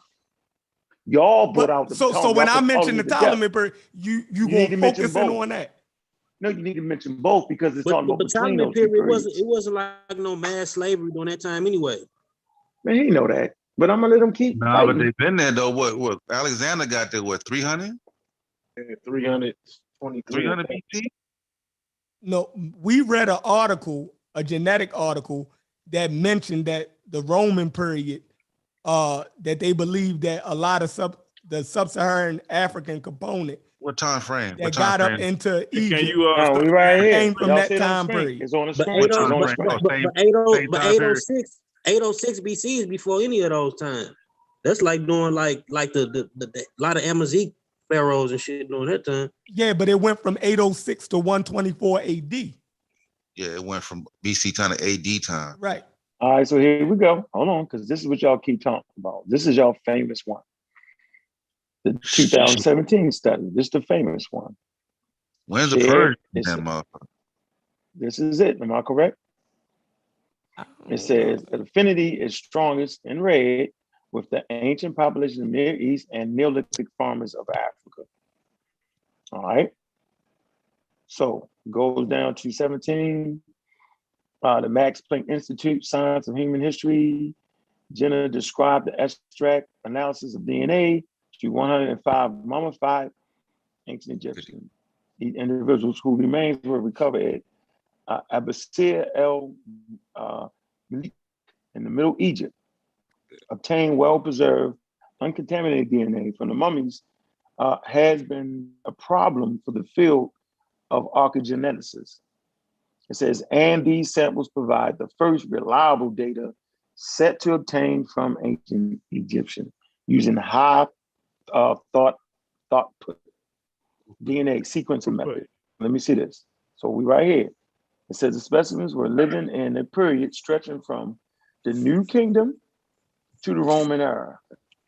Y'all brought out the So when I mention the Ptolemy Ptolemy, you need gonna to mention focus in both. on that. No, you need to mention both because it's But talking the about between Ptolemy those two period periods. it wasn't like no mass slavery during that time anyway. Man, he know that. But I'm gonna let him keep Nah, fighting. but they've been there though. What? Alexander got there, what, 300? 323. 300 BC? No, we read an article, a genetic article that mentioned that the Roman period, that they believe that a lot of the sub-Saharan African component What time frame? that got up into Egypt Can you No, we right here. came from Y'all that see it on the time screen. period. It's on the But screen. It's on the 80 screen. but 806 BC is before any of those times. That's like doing like the lot of Amazigh pharaohs and shit during that time. Yeah, but it went from 806 to 124 AD. Yeah, it went from BC time to AD time. Right. All right, so here we go. Hold on, because this is what y'all keep talking about. This is y'all famous one. The 2017 study. This is the famous one. When's the Persian that motherfucker? This is it. Am I correct? It says affinity is strongest in red with the ancient population of the Near East and Neolithic farmers of Africa. All right. So goes down to 17. The Max Planck Institute, Science of Human History. Jenner described the abstract analysis of DNA to 105 mummified ancient Egyptian individuals whose remains were recovered at Abbasia el Malik in the Middle Egypt. Obtained well-preserved, uncontaminated DNA from the mummies has been a problem for the field of archaeogeneticists. It says, and these samples provide the first reliable data set to obtain from ancient Egyptian using high thought put DNA sequencing method. Let me see this. So we right here. It says the specimens were living in a period stretching from the New Kingdom to the Roman era,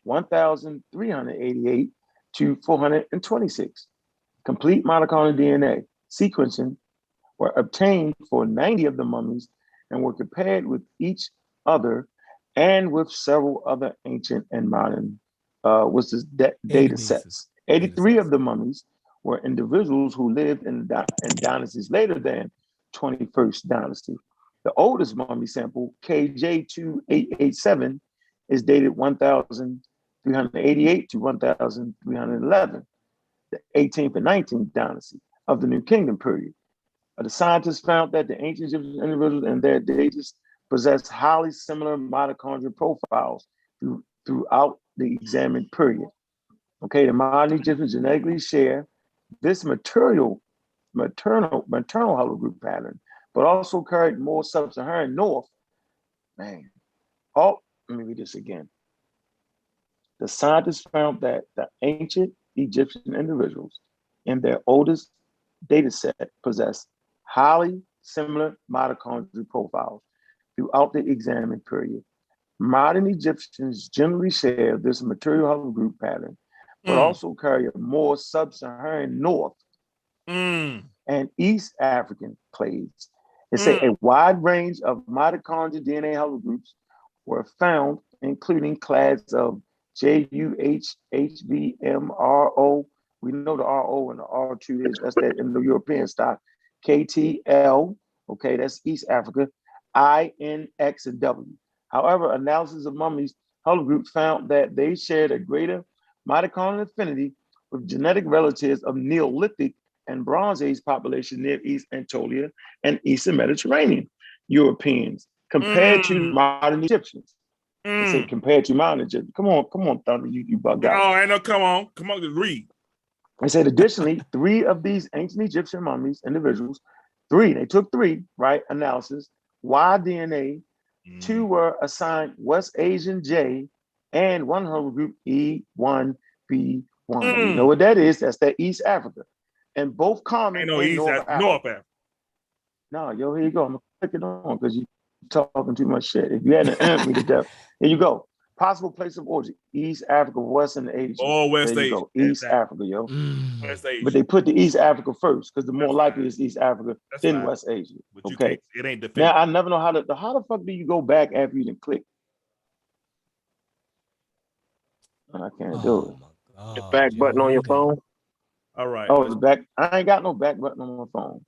1,388 to 426. Complete mitochondrial DNA sequencing were obtained for 90 of the mummies and were compared with each other and with several other ancient and modern data sets. 83 of the mummies were individuals who lived in dynasties later than 21st dynasty. The oldest mummy sample, KJ2887, is dated 1,388 to 1,311, the 18th and 19th dynasty of the New Kingdom period. The scientists found that the ancient Egyptian individuals and their datas possess highly similar mitochondrial profiles throughout the examined period. Okay, the modern Egyptians genetically share this maternal haplogroup pattern, but also carried more sub-Saharan north. Man, let me read this again. The scientists found that the ancient Egyptian individuals in their oldest data set possess highly similar mitochondrial profiles throughout the examined period. Modern Egyptians generally share this material haplogroup pattern, but also carry a more sub-Saharan north and East African clades. It say a wide range of mitochondrial DNA haplogroups were found, including clades of JUH, HBMRO. We know the RO and the R2 is, that's that Indo-European stock. KTL, okay, that's East Africa, INX and W. However, analysis of mummies haplogroup found that they shared a greater mitochondrial affinity with genetic relatives of Neolithic and Bronze Age population near East Anatolia and Eastern Mediterranean Europeans compared to modern Egyptians. They say compared to modern Egyptians. Come on, Thunder, you bug out. Oh, ain't no come on, just read. They said additionally, 3 of these ancient Egyptian mummies individuals, they took 3, right, analysis, Y DNA, 2 were assigned West Asian J, and 1 haplogroup E1B1. Botswana. You know what that is? That's that East Africa. And both common Ain't no in East North Africa, Africa. North Africa. No, yo, here you go. I'm gonna click it on because you talking too much shit. If you hadn't answered me to death, here you go. Possible place of origin: East Africa, Western Asia. Or West there you Asia. go. East Africa, yo. West Asia. But they put the East Africa first because the more likely is East Africa than West Asia. But you Okay. can't, it ain't definitive. Now I never know how the fuck do you go back after you didn't click? I can't do it. The back button on your phone. All right. Oh, it's back. I ain't got no back button on my phone.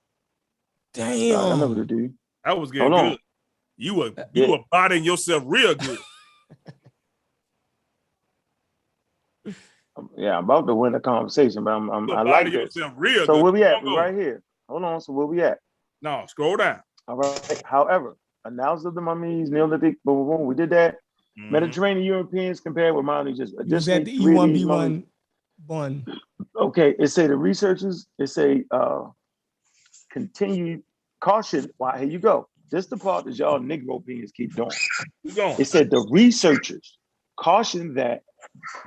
Damn. I know what to do. That was getting Hold on. good. You were bodying yourself real good. Yeah, I'm about to win the conversation, but I like this. Real so good. where we at? We right here. Hold on. So where we at? No, scroll down. All right. However, analysis of the mummies, Neolithic, boom, boom, boom. We did that. Mediterranean Europeans compared with modern Egyptians. Is that the E1B1 one? Okay, it say the researchers, it say continued caution. Why, here you go. This is the part that y'all Negro beings keep doing. It said the researchers caution that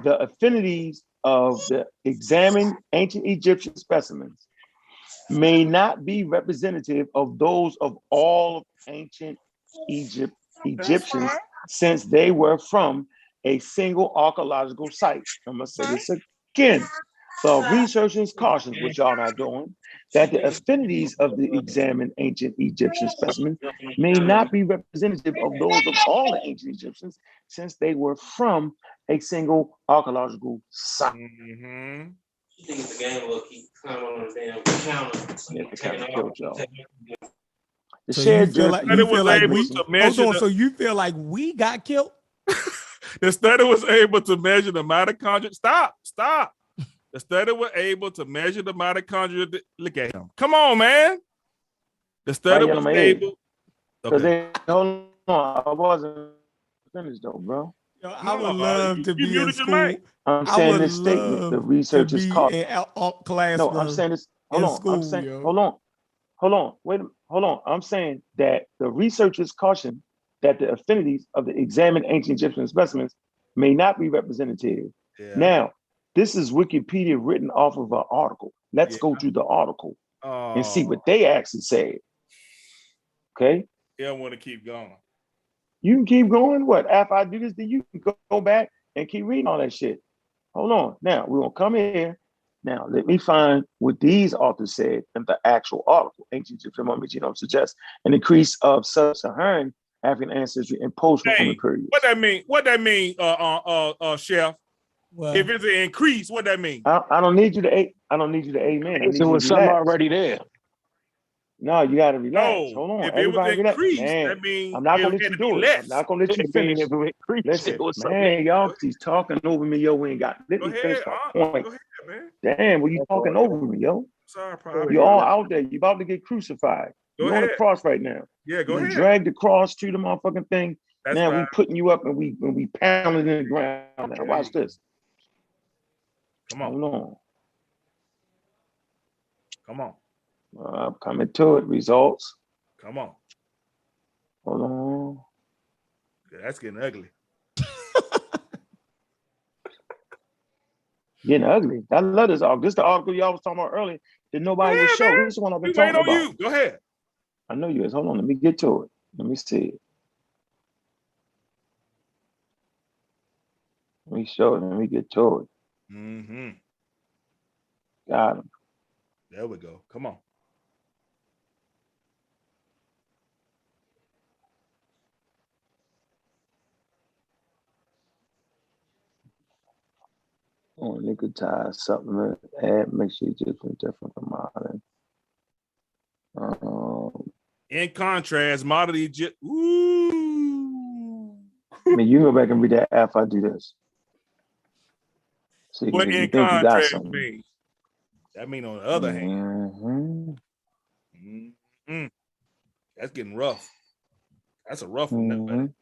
the affinities of the examined ancient Egyptian specimens may not be representative of those of all ancient Egyptians, since they were from a single archaeological site. I'm gonna say this again. The researchers caution, which y'all not doing, that the affinities of the examined ancient Egyptian specimens may not be representative of those of all the ancient Egyptians, since they were from a single archaeological site. You think the game will keep climbing on the damn counter? Yeah, they kind of killed y'all. The So shared you feel like we hold on. So you feel like we got killed? The study was able to measure the mitochondria. Stop. The study was able to measure the mitochondria. Look at him. Come on, man. The study was able. Okay. Hold on, I wasn't finished though, bro. Yo, I would love to be in school. I'm saying this statement. The researchers caught. Class. No, I'm saying this. Hold on. I'm saying. Hold on. Wait. Hold on. I'm saying that the researchers caution that the affinities of the examined ancient Egyptian specimens may not be representative. Yeah. Now, this is Wikipedia written off of an article. Let's go through the article and see what they actually said. Okay? Yeah, I want to keep going. You can keep going. What? After I do this, then you can go back and keep reading all that shit. Hold on. Now, we're going to come here. Now, let me find what these authors said in the actual article. Ancient Egyptian mummy genome suggests an increase of sub-Saharan African ancestry in post-Roman periods. What that mean, Chef? Well, if it's an increase, what that mean? I don't need you to amen. I need you there was something already there. No, you gotta relax. No, hold on. If Everybody it was increased, that means I'm not gonna let you do it. I'm not gonna let you finish. Listen, man, y'all keep talking over me, yo. We ain't got. Let me finish my point. Go ahead, man. Damn, what you talking over me, yo? Sorry, probably. You're all out there. You're about to get crucified. You're on the cross right now. Yeah, go ahead. Drag the cross to the motherfucking thing. That's now right. we putting you up and we pounding in the ground. Now watch this. Come on. Hold on. Come on. I'm coming to it. Results. Come on. Hold on. Yeah, that's getting ugly. Getting ugly. I love this article. This is the article y'all was talking about earlier that nobody would show. This is the one I've been talking about. You. Go ahead. I know you is. Hold on. Let me get to it. Let me see it. Let me show it. Let me get to it. Mm-hmm. Got him. There we go. Come on. Oh, nicotine supplement, add mixture different from modern. In contrast, modern Egypt. Ooh. I mean, you go back and read that after I do this. So what in contrast means? That mean on the other hand. That's getting rough. That's a rough one.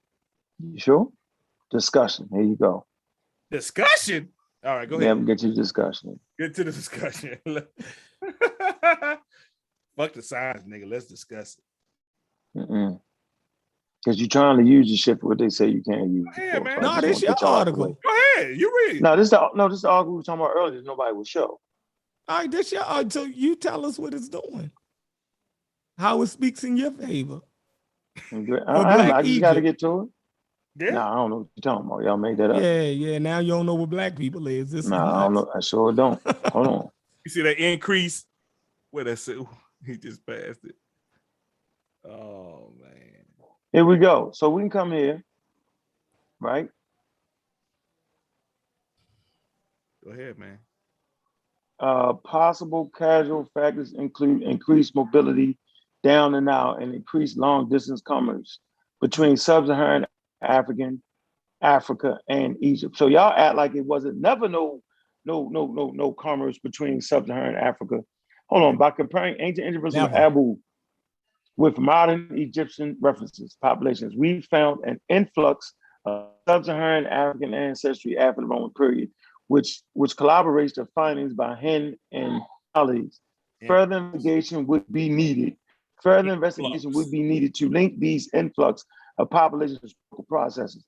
You sure? Discussion. Here you go. Discussion? All right, go ahead. Yeah, get to the discussion. Get to the discussion. Fuck the science, nigga. Let's discuss it. Because you're trying to use the shit for what they say you can't use. Go ahead, man. No, this your article. Go ahead. You read. No, this is the article we were talking about earlier. Nobody will show. All right, this your so you tell us what it's doing. How it speaks in your favor. I just got to get to it. Yeah. Nah, I don't know what you're talking about. Y'all made that up. Yeah. Now you don't know what black people is. This I don't know. I sure don't. Hold on. You see that increase? Where that said he just passed it. Oh man. Here we go. So we can come here, right? Go ahead, man. Possible casual factors include increased mobility down and out and increased long distance commerce between sub-Saharan Africa and Egypt. So y'all act like it wasn't never no commerce between sub-Saharan Africa. Hold on, by comparing ancient Egyptians from Abu with modern Egyptian references, populations, we found an influx of sub-Saharan African ancestry after the Roman period, which collaborates the findings by Hen and colleagues. Further investigation would be needed. To link these influx of populations to local processes.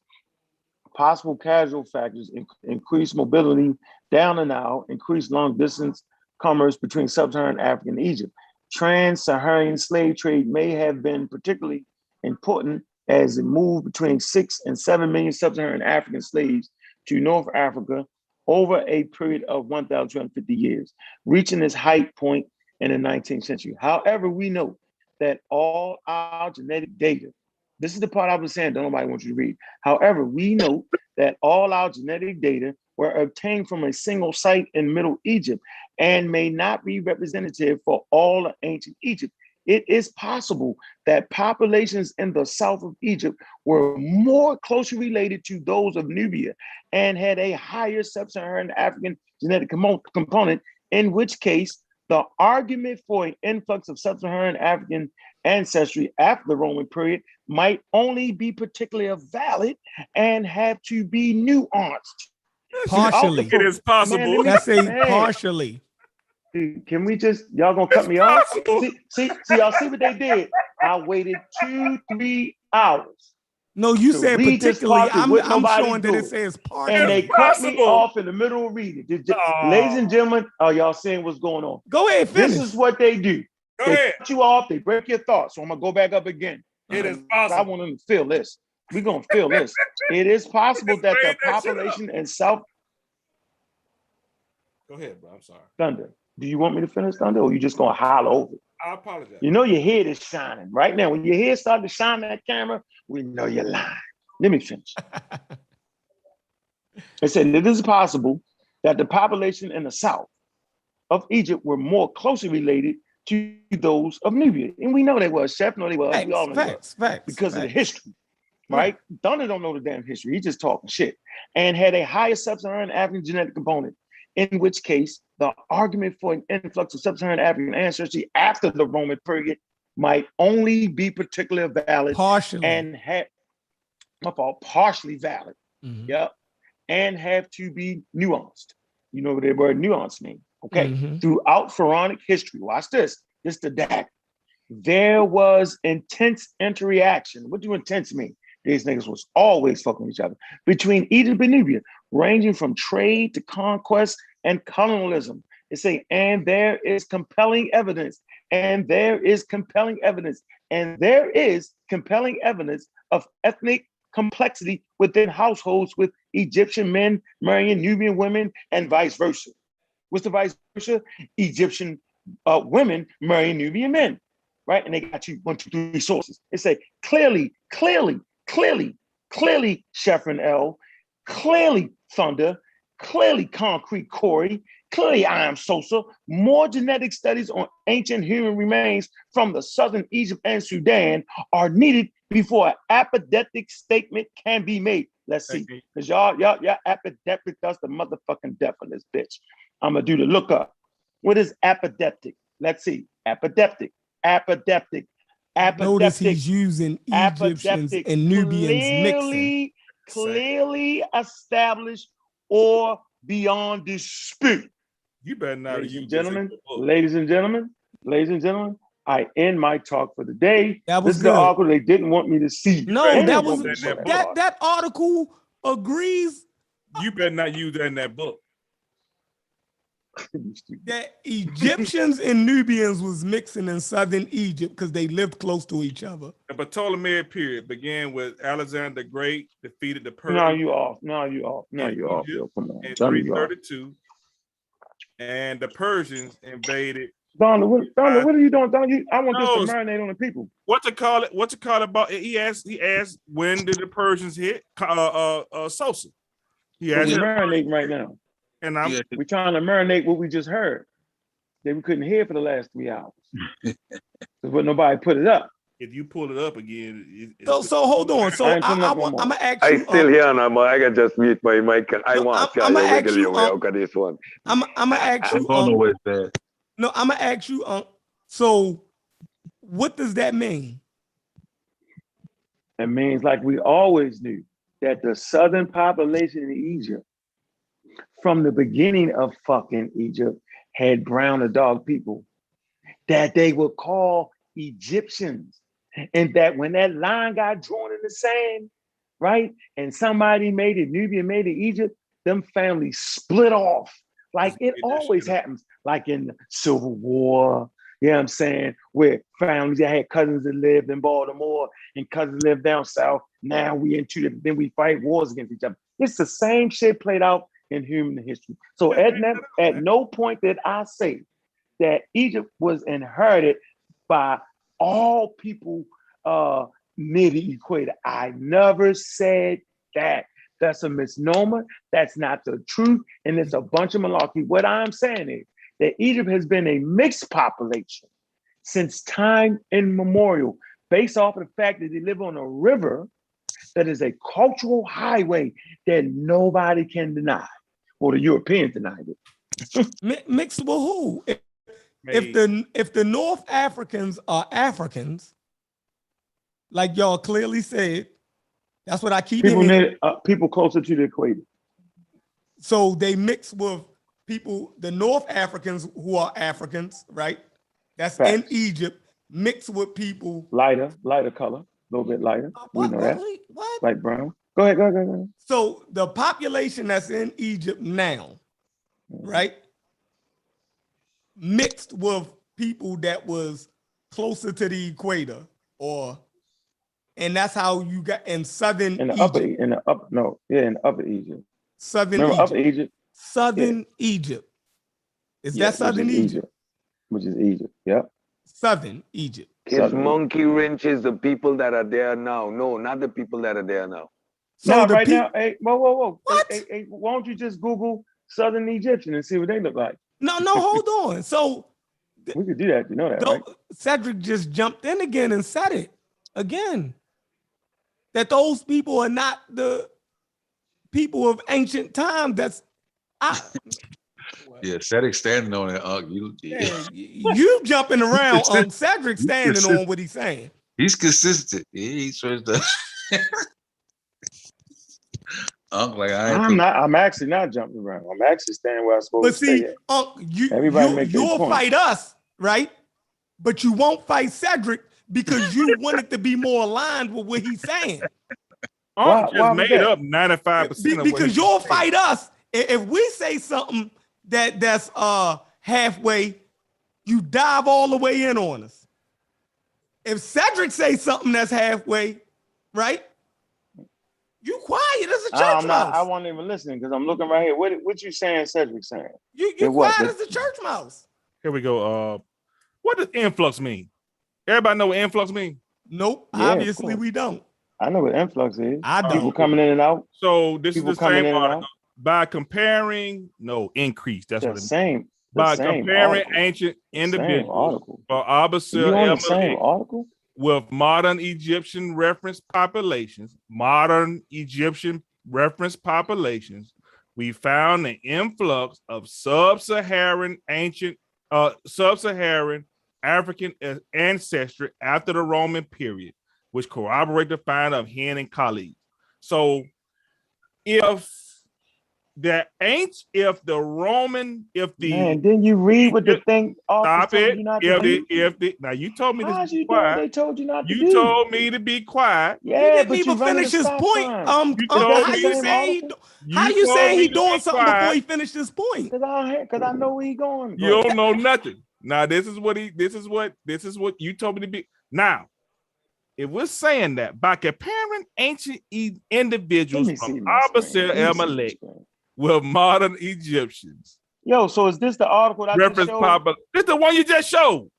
Possible causal factors increased mobility down and out, increased long distance commerce between sub-Saharan Africa and Egypt. Trans-Saharan slave trade may have been particularly important as it moved between 6 and 7 million sub-Saharan African slaves to North Africa over a period of 1,250 years, reaching its height point in the 19th century. However, we know that all our genetic data, this is the part I was saying, don't nobody want you to read. However, we know that all our genetic data were obtained from a single site in Middle Egypt and may not be representative for all of ancient Egypt. It is possible that populations in the south of Egypt were more closely related to those of Nubia and had a higher sub-Saharan African genetic component, in which case the argument for an influx of sub-Saharan African ancestry after the Roman period might only be particularly valid and have to be nuanced. Partially. It is possible. Let's say partially. Can we just, y'all gonna cut me off? See, y'all see what they did? I waited 2-3 hours. No, you said particularly. I'm showing that it says partially. And they cut me off in the middle of reading. Ladies and gentlemen, are y'all seeing what's going on? Go ahead, finish. This is what they do. They cut you off, they break your thoughts. So I'm gonna go back up again. It is possible. I want them to feel this. We're gonna feel this. It is possible that the population in South. Go ahead, bro. I'm sorry. Thunder. Do you want me to finish, Thunder, or you just gonna holler over it? I apologize. You know your head is shining right now. When your head starts to shine that camera, we know you're lying. Let me finish. It said it is possible that the population in the south of Egypt were more closely related to those of Nubia. And we know they was. Chef know they was. We all know facts, because of the history, right? Thunder don't know the damn history. He's just talking shit. And had a higher sub-Saharan African genetic component, in which case the argument for an influx of sub-Saharan African ancestry after the Roman period might only be particularly valid and have partially valid. Yep. And have to be nuanced. You know what the word nuance means. Okay. Throughout pharaonic history, watch this. This the data. There was intense interaction. What do intense mean? These niggas was always fucking each other between Egypt and Nubia, ranging from trade to conquest and colonialism. They say, and there is compelling evidence, and there is compelling evidence, and there is compelling evidence of ethnic complexity within households with Egyptian men marrying Nubian women and vice versa. What's the vice versa? Egyptian women marrying Nubian men, right? And they got you 1, 2, 3 sources. They say clearly, Sheffrin L, clearly Thunder, clearly Concrete Corey, clearly I Am Sosa. More genetic studies on ancient human remains from the southern Egypt and Sudan are needed before an apathetic statement can be made. Let's see, because y'all apathetic does the motherfucking death of this bitch. I'm gonna do the lookup. What is apathetic? Let's see, apathetic. Notice he's using Egyptians and Nubians mixing. Clearly established or beyond dispute. You better not. Ladies and gentlemen, I end my talk for the day. This is the article they didn't want me to see. No, that article agrees You better not use that in that book. That Egyptians and Nubians was mixing in southern Egypt because they lived close to each other. The Ptolemaic period began with Alexander the Great defeated the Persians. No, you off. No, you off. No, you off. Yo, come on. In Tell me you off. 332, and the Persians invaded. Donald, what are you doing? Donald, I want this to marinate on the people. What to call it? About? He asked. When did the Persians hit? Sosa. We're marinating right now, and we're trying to marinate what we just heard that we couldn't hear for the last 3 hours. But nobody put it up. If you pull it up again, so hold on. So I'm gonna ask you. I still hear now, but I can just mute my mic. I want to wiggle your way out of this one. I'm gonna ask you. I don't know what's that. No, I'm gonna ask you. So what does that mean? It means, like we always knew, that the southern population in Egypt, from the beginning of fucking Egypt, had brown or dark people that they would call Egyptians. And that when that line got drawn in the sand, right, and somebody made it, Nubian made it Egypt, them families split off. Like it always happens, like in the Civil War, you know what I'm saying, where families that had cousins that lived in Baltimore and cousins lived down south. Now we into it, then we fight wars against each other. It's the same shit played out in human history. So at no point did I say that Egypt was inherited by all people near the equator. I never said that. That's a misnomer. That's not the truth. And it's a bunch of malarkey. What I'm saying is that Egypt has been a mixed population since time immemorial, based off of the fact that they live on a river that is a cultural highway that nobody can deny. Well, the Europeans denied it. Mixed with who? If the North Africans are Africans, like y'all clearly said, that's what I keep hearing. People closer to the equator. So they mix with people, the North Africans who are Africans, right? That's in Egypt, mixed with people. Lighter color, a little bit lighter. We know that. What? Light brown. Go ahead. So the population that's in Egypt now, right? Mixed with people that was closer to the equator, and that's how you got in southern Egypt. In upper Egypt. Southern Remember, Egypt. upper Egypt. Southern Egypt. Is that southern Egypt? Which is Egypt, yeah. Southern Egypt. His monkey wrench is the people that are there now. No, not the people that are there now. So right now, hey, whoa. What? Hey, why don't you just Google Southern Egyptian and see what they look like? No, hold on. So we could do that, you know that, right? Cedric just jumped in again and said it again. That those people are not the people of ancient time. Yeah, Cedric standing on it. You jumping around. Cedric standing on what he's saying. He's consistent. He's supposed to. I'm actually not jumping around. I'm actually standing where I'm supposed to stay. But see, you'll fight us, right? But you won't fight Cedric because you want it to be more aligned with what he's saying. Just made up 95%. Because you'll fight us if we say something that's halfway. You dive all the way in on us. If Cedric says something that's halfway, right? You quiet as a church mouse. I wasn't even listening because I'm looking right here. What you saying, Cedric saying? You quiet as a church mouse. Here we go. What does influx mean? Everybody know what influx means? Nope. Yeah, obviously we don't. I know what influx is. I don't. People coming in and out. So this is the same article. By comparing, increase. That's what it means. By comparing ancient individuals for opposite with modern Egyptian reference populations, we found an influx of sub-Saharan African ancestry after the Roman period, which corroborate the finding of Hen and colleagues. So if if the Roman, if the Man, didn't you read what the thing stop it, you not to do? now you told me to How's be you doing? quiet. They told you not to You do. told me to be quiet. Yeah, He didn't but even you running finish the his stop point. sign. You Uncle, told how me you the saying told me he to doing be something quiet. before he finished his point? Cause I know where he going. You don't know nothing. Now this is what you told me to be. Now, if we're saying that by comparing ancient individuals from Abasir Amalek with modern Egyptians. Yo, so is this the article that I just showed? This the one you just showed.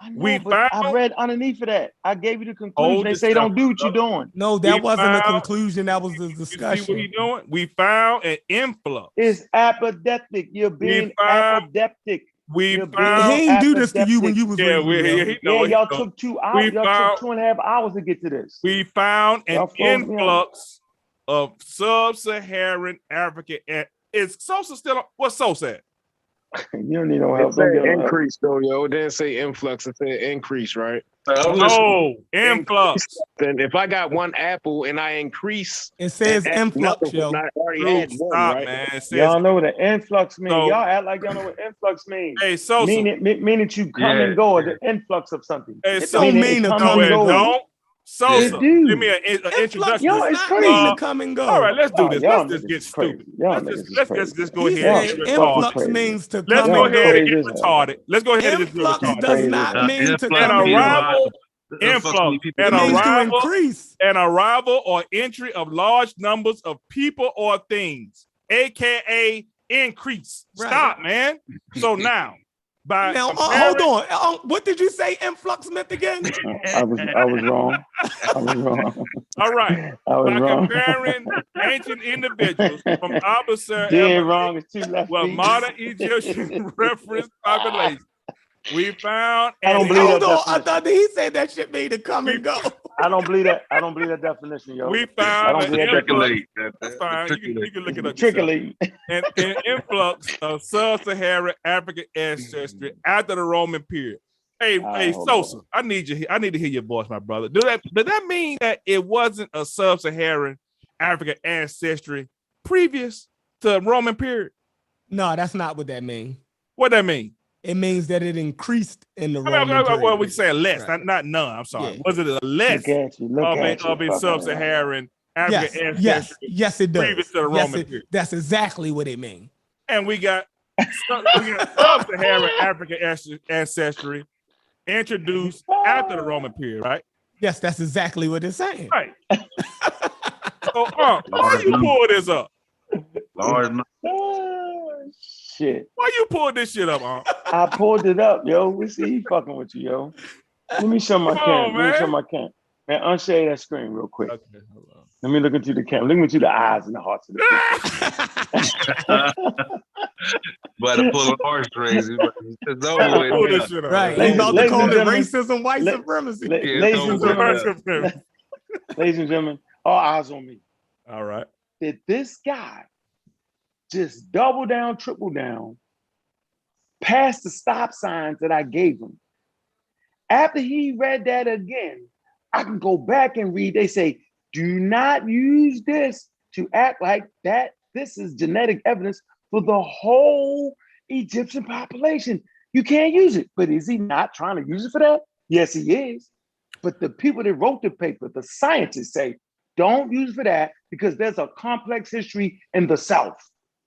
I know, but I read underneath of that. I gave you the conclusion. Hold They this say down, don't do what you're brother. doing. No, that wasn't a conclusion. That was the discussion. You see what he doing? We found an influx. It's apodeptic. You're being apodeptic. We You're found. He ain't do this to you when you was Yeah, y'all took 2 hours. Y'all took 2.5 hours to get to this. We found an Y'all froze me influx of sub-Saharan African. Is Sosa still? What's Sosa at? You don't need no help. It Don't said get no increase though, yo. It didn't say influx. It said increase, right? No, influx. Then if I got one apple and I increase, it says and influx, yo. I already had one, Stop, right? man. It says y'all know what an influx means. So- Y'all act like y'all know what influx means. Hey, Sosa. Meaning you come and go, or the influx of something. Hey, It don't mean to come and go. Don't. Sosa, It do. give me an introduction. Yo, it's Not crazy. mean to come and go. All right, let's do Oh, this. y'all Let's just niggas get is crazy. stupid. Y'all Let's niggas is crazy. just go He ahead. said and get influx retarded. means to Let's come go and ahead go. and get retarded. Let's go ahead and just get Influx retarded. does not mean to An come and go. influx, It means to increase. an arrival or entry of large numbers of people or things, aka increase. Right. Stop, man. So now, by Now, comparing- hold on. What did you say influx meant again? I was wrong. I was wrong. All right. I was By wrong. comparing ancient individuals from Abasir Dead wrong is 2 left well, feet. modern Egyptian reference population, we found. I don't believe that Hold on. definition. I thought that he said that shit made to come and go. I don't believe that. I don't believe that definition, yo. We I found don't an believe that influx. definition. That's fine. You can look it up. Trickling. An influx of sub-Saharan African ancestry after the Roman period. Hey, Sosa, I need to hear your voice, my brother. Does that mean that it wasn't a sub-Saharan African ancestry previous to the Roman period? No, that's not what that means. What that mean? It means that it increased in the Roman period. Well, we say less, Right. not none. I'm sorry. Yeah. Was it a less of a sub-Saharan African ancestry? Yes, it does. Previous to the Roman period. That's exactly what it means. And we got sub-Saharan African ancestry introduced after the Roman period, right? Yes, that's exactly what it's saying. Right. So, why you pull this up? Shit. Why you pull this shit up, I pulled it up, yo. We see he fucking with you, yo. Let me show my cam. Let me show my cam. Man, unshade that screen real quick. Okay, hold on. Let me look into the camera. Look into the eyes and the hearts of the people. Better pull the heartstrings. It's over with. Pull this shit up. Right. They about to call it racism, white supremacy. Ladies and gentlemen, all eyes on me. All right. Did this guy just double down, triple down, past the stop signs that I gave him? After he read that again, I can go back and read. They say, do not use this to act like that. This is genetic evidence for the whole Egyptian population. You can't use it. But is he not trying to use it for that? Yes, he is. But the people that wrote the paper, the scientists say, don't use it for that because there's a complex history in the South.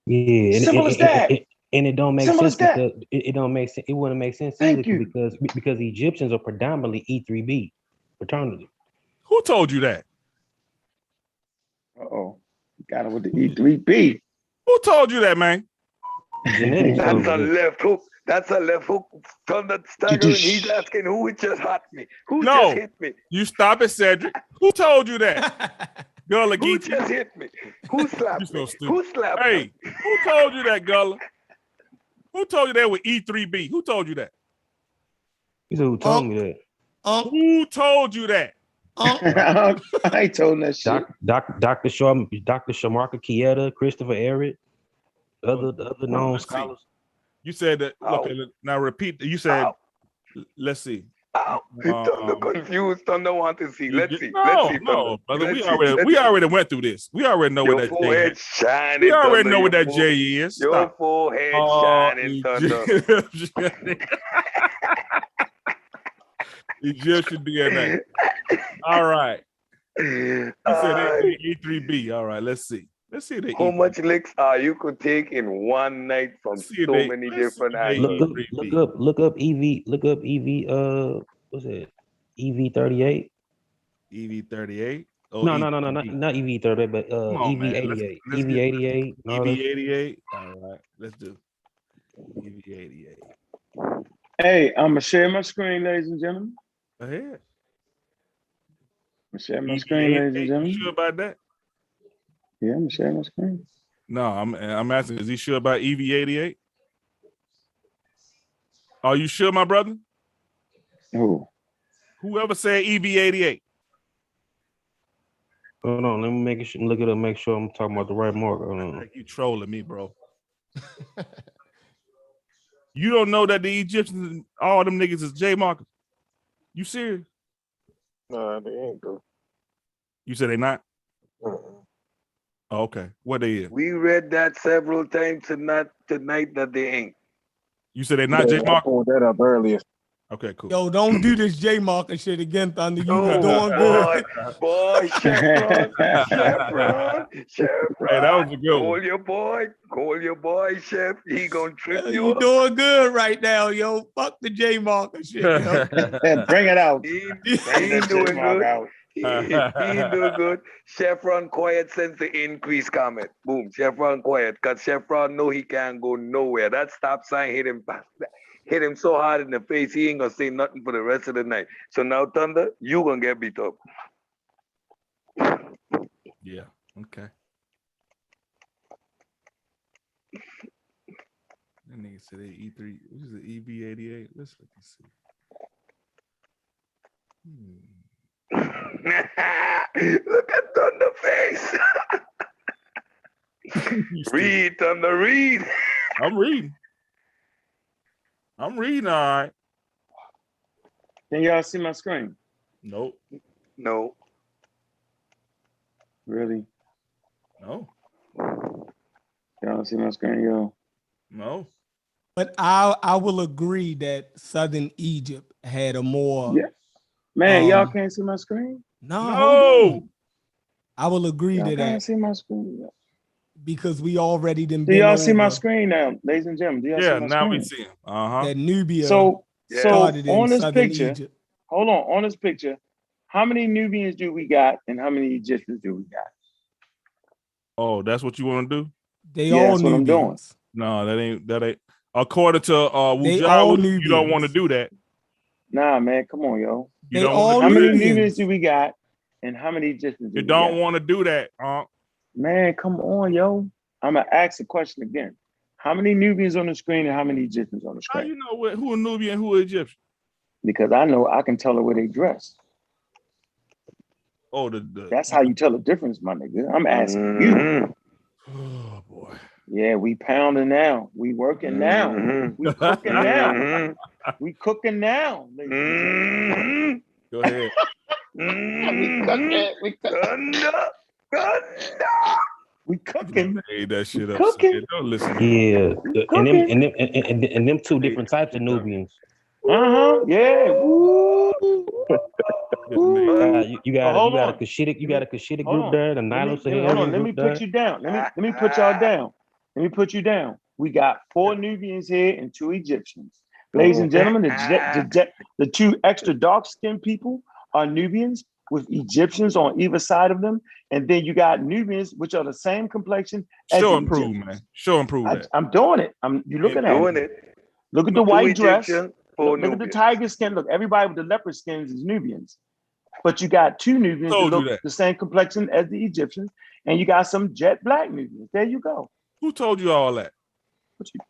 Yeah, Simple as that. And it don't make Simple sense as that. because it don't make sense. It wouldn't make sense Thank either you. because Egyptians are predominantly E3B fraternity. Who told you that? Uh-oh. Got it with the E3B. Who told you that, man? That's a left hook. That's a left hook. Thunder staggering. He's asking who just hit me. Who just hit me? You stop it, Cedric. Who told you that? Gullah Who Geechee. just hit me? Who slapped me? Who slapped Hey, me? who told you that, Gullah? Who told you that with E3B? Who told you that? You said who told me that? Who told you that? I ain't told that shit. Dr. Shamarka Kieta, Christopher Everett, the other known scholars. You said that. Okay, now repeat. You said, let's see. Thunder confused. Thunder want to see. Let's see. No, Let's see. no, brother. Let's We already went through this. We already know what that J forehead is. shining. We already Thunder, know what your that J is. Your Stop. forehead shining, Thunder. Egyptian DNA. All right. You said E3B. All right, let's see. Let's see the how much licks you could take in one night from so many different angles. Look up EV. Look up EV. What's it? EV38. EV38. Oh, no, not EV38, but EV88. EV88. EV88. All right, let's do EV88. Hey, I'm gonna share my screen, ladies and gentlemen. Go ahead. I'm gonna share my screen, ladies and gentlemen. You sure about that? Yeah, I'm gonna share my screen. No, I'm asking, is he sure about EV88? Are you sure, my brother? Who? Whoever said EV88. Hold on, let me look it up, make sure I'm talking about the right mark. You trolling me, bro. You don't know that the Egyptians, all them niggas is J markers. You serious? No, they ain't though. You said they not? Oh, okay. What they is? We read that several times tonight that they ain't. You said they not J markers? I pulled that up earlier. Okay, cool. Yo, don't do this J marker shit again, Thunder. You was doing good. Boy, Chevron. Hey, that was a good one. Call your boy, Chef. He gonna trip you You up. doing good right now, yo. Fuck the J marker shit, yo. Bring it out. He ain't doing good. He ain't doing good. Chevron quiet since the increase comment. Boom, Chevron quiet. Because Chevron know he can't go nowhere. That stop sign hit him so hard in the face, he ain't gonna say nothing for the rest of the night. So now, Thunder, you gonna get beat up. Yeah, okay. That nigga said they E3. What is it? EV88? Let's look and see. Look at Thunder face. Read, Thunder, read. I'm reading. All right. Can y'all see my screen? Nope. No. Really? No. Y'all don't see my screen, yo? No. But I will agree that Southern Egypt had a more. Yeah. Man, y'all can't see my screen? No. I will agree y'all to that. Can't see my screen. Because we already done Do y'all see my screen now, ladies and gentlemen? Do y'all see my now screen? we see him. That Nubia So started on in this Southern picture, Egypt. hold on this picture, how many Nubians do we got and how many Egyptians do we got? Oh, that's what you want to do? They all that's what I'm doing. No, that ain't. According to They all Wujalu, you don't want to do that. Nah, man, come on, yo. You don't want to How do many that? Nubians do we got and how many Egyptians do You we don't got? want to do that, Man, come on, yo. I'm gonna ask the question again. How many Nubians on the screen and how many Egyptians on the How screen? you know who a Nubian and who a Egyptian? Because I know I can tell the way they dress. Oh, that's how you tell the difference, my nigga. I'm asking you. Oh boy. Yeah, we pounding now. We working now. We cooking now. We cooking now. Go ahead. We cooking. We cooking. Hey, that shit up. Cooking. Don't listen. Yeah, and them two different types of Nubians. Yeah. Woo. You got a Cushitic group there, the Nilo Saharian Let me put you down. Let me put y'all down. Let me put you down. We got 4 Nubians here and 2 Egyptians. Ladies and gentlemen, the 2 extra dark-skinned people are Nubians with Egyptians on either side of them. And then you got Nubians, which are the same complexion as Show the and prove, Egyptians. man. Show and prove that. I'm doing it. You looking at it. Look at the white dress. Look at the tiger skin. Look, everybody with the leopard skins is Nubians. But you got 2 Nubians that look the same complexion as the Egyptians, and you got some jet black Nubians. There you go. Who told you all that?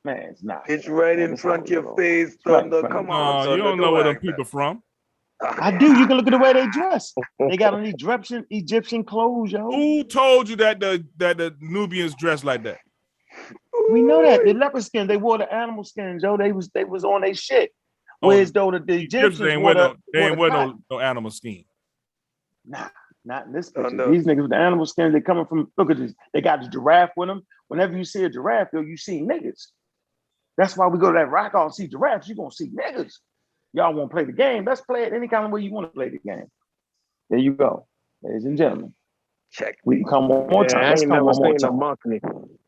Man, it's not. It's right in front of your face, Thunder. Come on, you don't know where them people from. I do. You can look at the way they dress. They got on Egyptian clothes, yo. Who told you that the Nubians dress like that? We know that. The leopard skin, they wore the animal skins, yo. They was on their shit. Whereas though the Egyptians they ain't wore wear the cotton. no animal skin. Nah, not in this picture. These niggas with the animal skin, they coming from, look at this. They got the giraffe with them. Whenever you see a giraffe, though, you see niggas. That's why we go to that rock out and see giraffes. You're going to see niggas. Y'all want to play the game? Let's play it any kind of way you want to play the game. There you go, ladies and gentlemen. Check. We can come one more time. I Let's ain't come never one more seen a time. monkey.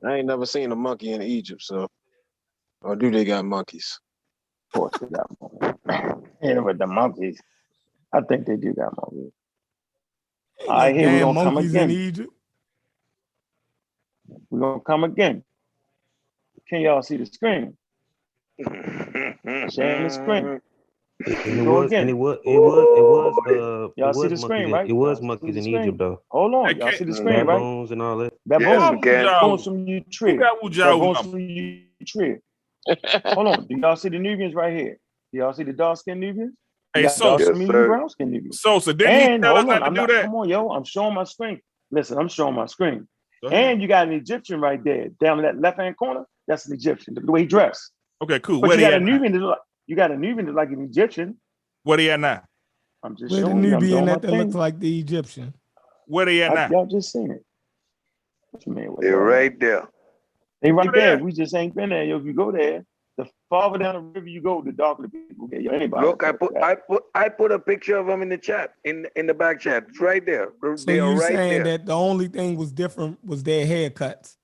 I ain't never seen a monkey in Egypt, so. Or do they got monkeys? Of course they got monkeys. And with the monkeys, I think they do got monkeys. All right, here we're Damn going to come monkeys in again. Egypt. We're going to come again. Can y'all see the screen? Sharing the screen. And it was monkeys in Egypt though. Hold on, y'all see the screen, right? Baboons and all that. Baboons from Utrecht. Baboons from Who Utrecht. Hold on, do y'all see the Nubians right here? Do y'all see the dark-skinned Nubians? Hey, Sosa, brown-skinned Nubians. Sosa, didn't he tell us not to do that? Come on, yo, I'm showing my screen. Listen, I'm showing my screen. Go ahead. And you got an Egyptian right there, down in that left-hand corner. That's an Egyptian. The way he dressed. Okay, cool. But Where you they got at a now? Nubian that like an Egyptian. Where they at now? I'm just Where the showing you. I'm Nubian doing my that thing. looks like the Egyptian? Where they at now? Y'all just seen it. What you mean? They're right there. They right there. We just ain't been there. Yo, if you go there, the farther down the river you go, the darker the people get. Yo, anybody. Look, I put a picture of them in the chat, in the back chat. It's right there. So They are you right saying there. that the only thing was different was their haircuts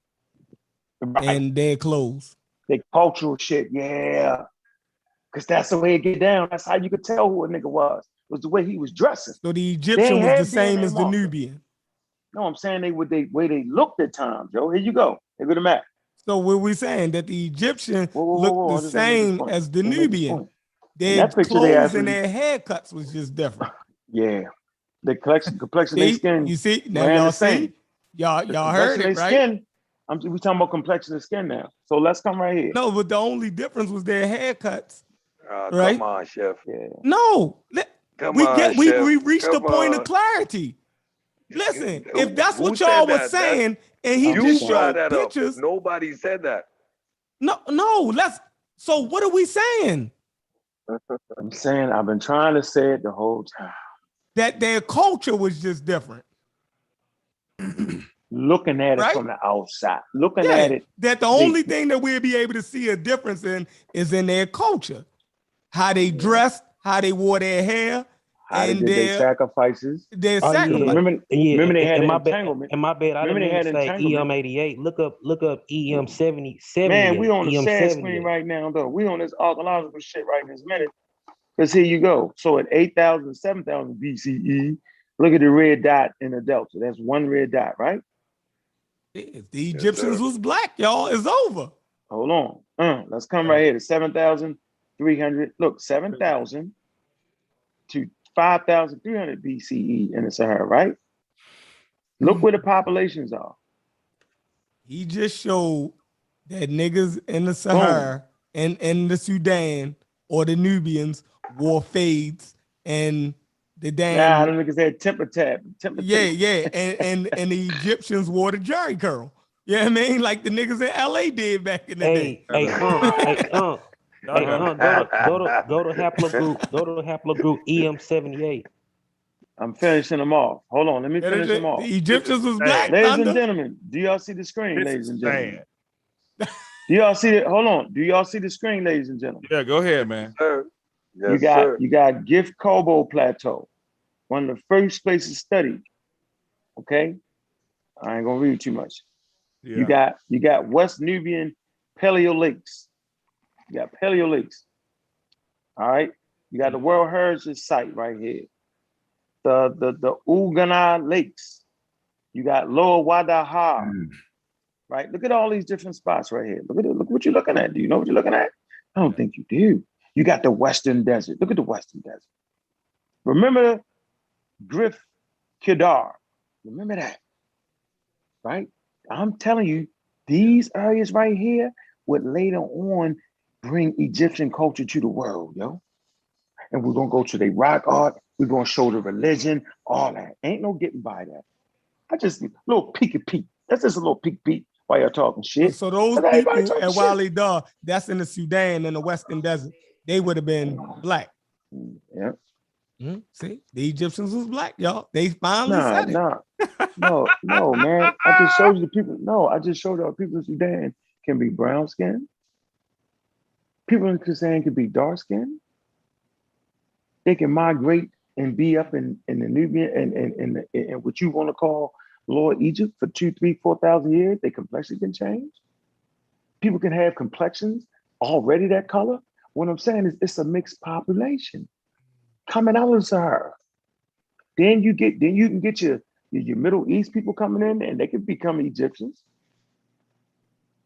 and their clothes. They cultural shit, yeah. Because that's the way it get down. That's how you could tell who a nigga was the way he was dressing. So the Egyptian was the same as the Nubian. No, I'm saying they way they looked at times, Joe. Here you go. Here go the map. So what we saying that the Egyptian looked the same as the Nubian. Their clothes and their haircuts was just different. Yeah. The complexion of their skin. You see? Now y'all see? Y'all heard it, right? Skin, we talking about complexion of skin now. So let's come right here. No, but the only difference was their haircuts. Right? Come on, chef. Yeah. No. We reached the point of clarity. Listen, if that's what y'all was saying, and he just showed pictures. Nobody said that. No, so what are we saying? I'm saying I've been trying to say it the whole time. That their culture was just different. Looking at it from the outside. Looking at it. That the only thing that we'll be able to see a difference in is in their culture. How they dressed, how they wore their hair. How they did their sacrifices. Their sacrifices. Remember they had entanglement. And my bad, I didn't mean to say EM88. Look up EM70. Man, we on the sad screen right now, though. We on this archaeological shit right this minute. Because here you go. So at 8,000, 7,000 BCE, look at the red dot in the delta. That's one red dot, right? If the Egyptians was black, y'all, it's over. Hold on. Let's come right here to 7,300. Look, 7,000 to 5,300 BCE in the Sahara, right? Look where the populations are. He just showed that niggas in the Sahara and in the Sudan or the Nubians wore fades and the damn. Nah, them niggas had temper tab. Yeah. And the Egyptians wore the jerry curl. You know what I mean? Like the niggas in LA did back in the day. Go to haplogroup EM78. I'm finishing them off. Hold on, let me finish them off. The Egyptians was black. Ladies and gentlemen, do y'all see the screen, ladies and gentlemen? Do y'all see it? Hold on. Do y'all see the screen, ladies and gentlemen? Yeah, go ahead, man. Yes, you got Gift Kobo Plateau, one of the first places studied. Okay, I ain't gonna read too much. Yeah. You got West Nubian Paleo Lakes. You got Paleo Lakes. All right. You got the World Heritage Site right here. The Ugana Lakes. You got Lower Wadaha. Right. Look at all these different spots right here. Look at it. Look what you're looking at. Do you know what you're looking at? I don't think you do. You got the Western Desert. Look at the Western Desert. Remember Griff Kedar. Remember that. Right? I'm telling you, these areas right here would later on bring Egyptian culture to the world, yo. And we're gonna go to the rock art, we're gonna show the religion, all that. Ain't no getting by that. I just a little peek. That's just a little peek while you're talking shit. So those people at Wali Dar, that's in the Sudan and the Western Desert. they would have been black. Yeah. See, the Egyptians was black, y'all. They finally said it. No, man. I just showed you the people. No, I just showed you people in Sudan can be brown skinned. People in Sudan can be dark skinned. They can migrate and be up in the Nubian and what you want to call Lower Egypt for 2, 3, 4,000 years. Their complexion can change. People can have complexions already that color. What I'm saying is it's a mixed population coming out of Sahara. Then you can get your Middle East people coming in and they can become Egyptians.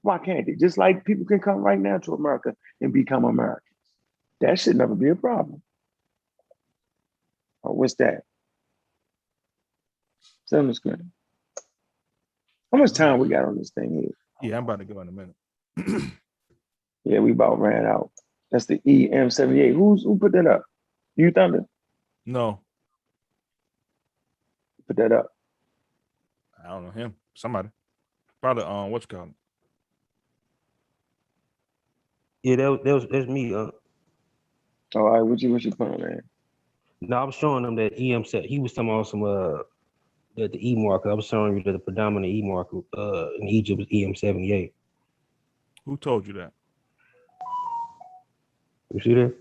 Why can't they? Just like people can come right now to America and become Americans. That should never be a problem. Oh, what's that? It's on the screen. How much time we got on this thing here? Yeah, I'm about to go in a minute. Yeah, we about ran out. That's the EM78. Who put that up? You Thunder? No. Put that up. I don't know him. Somebody. Probably what's it called? Yeah, that's me. All right, what you putting, man? No, I was showing them that EM set. He was talking about some the E marker. I was showing you that the predominant E marker in Egypt was EM78. Who told you that? You see that?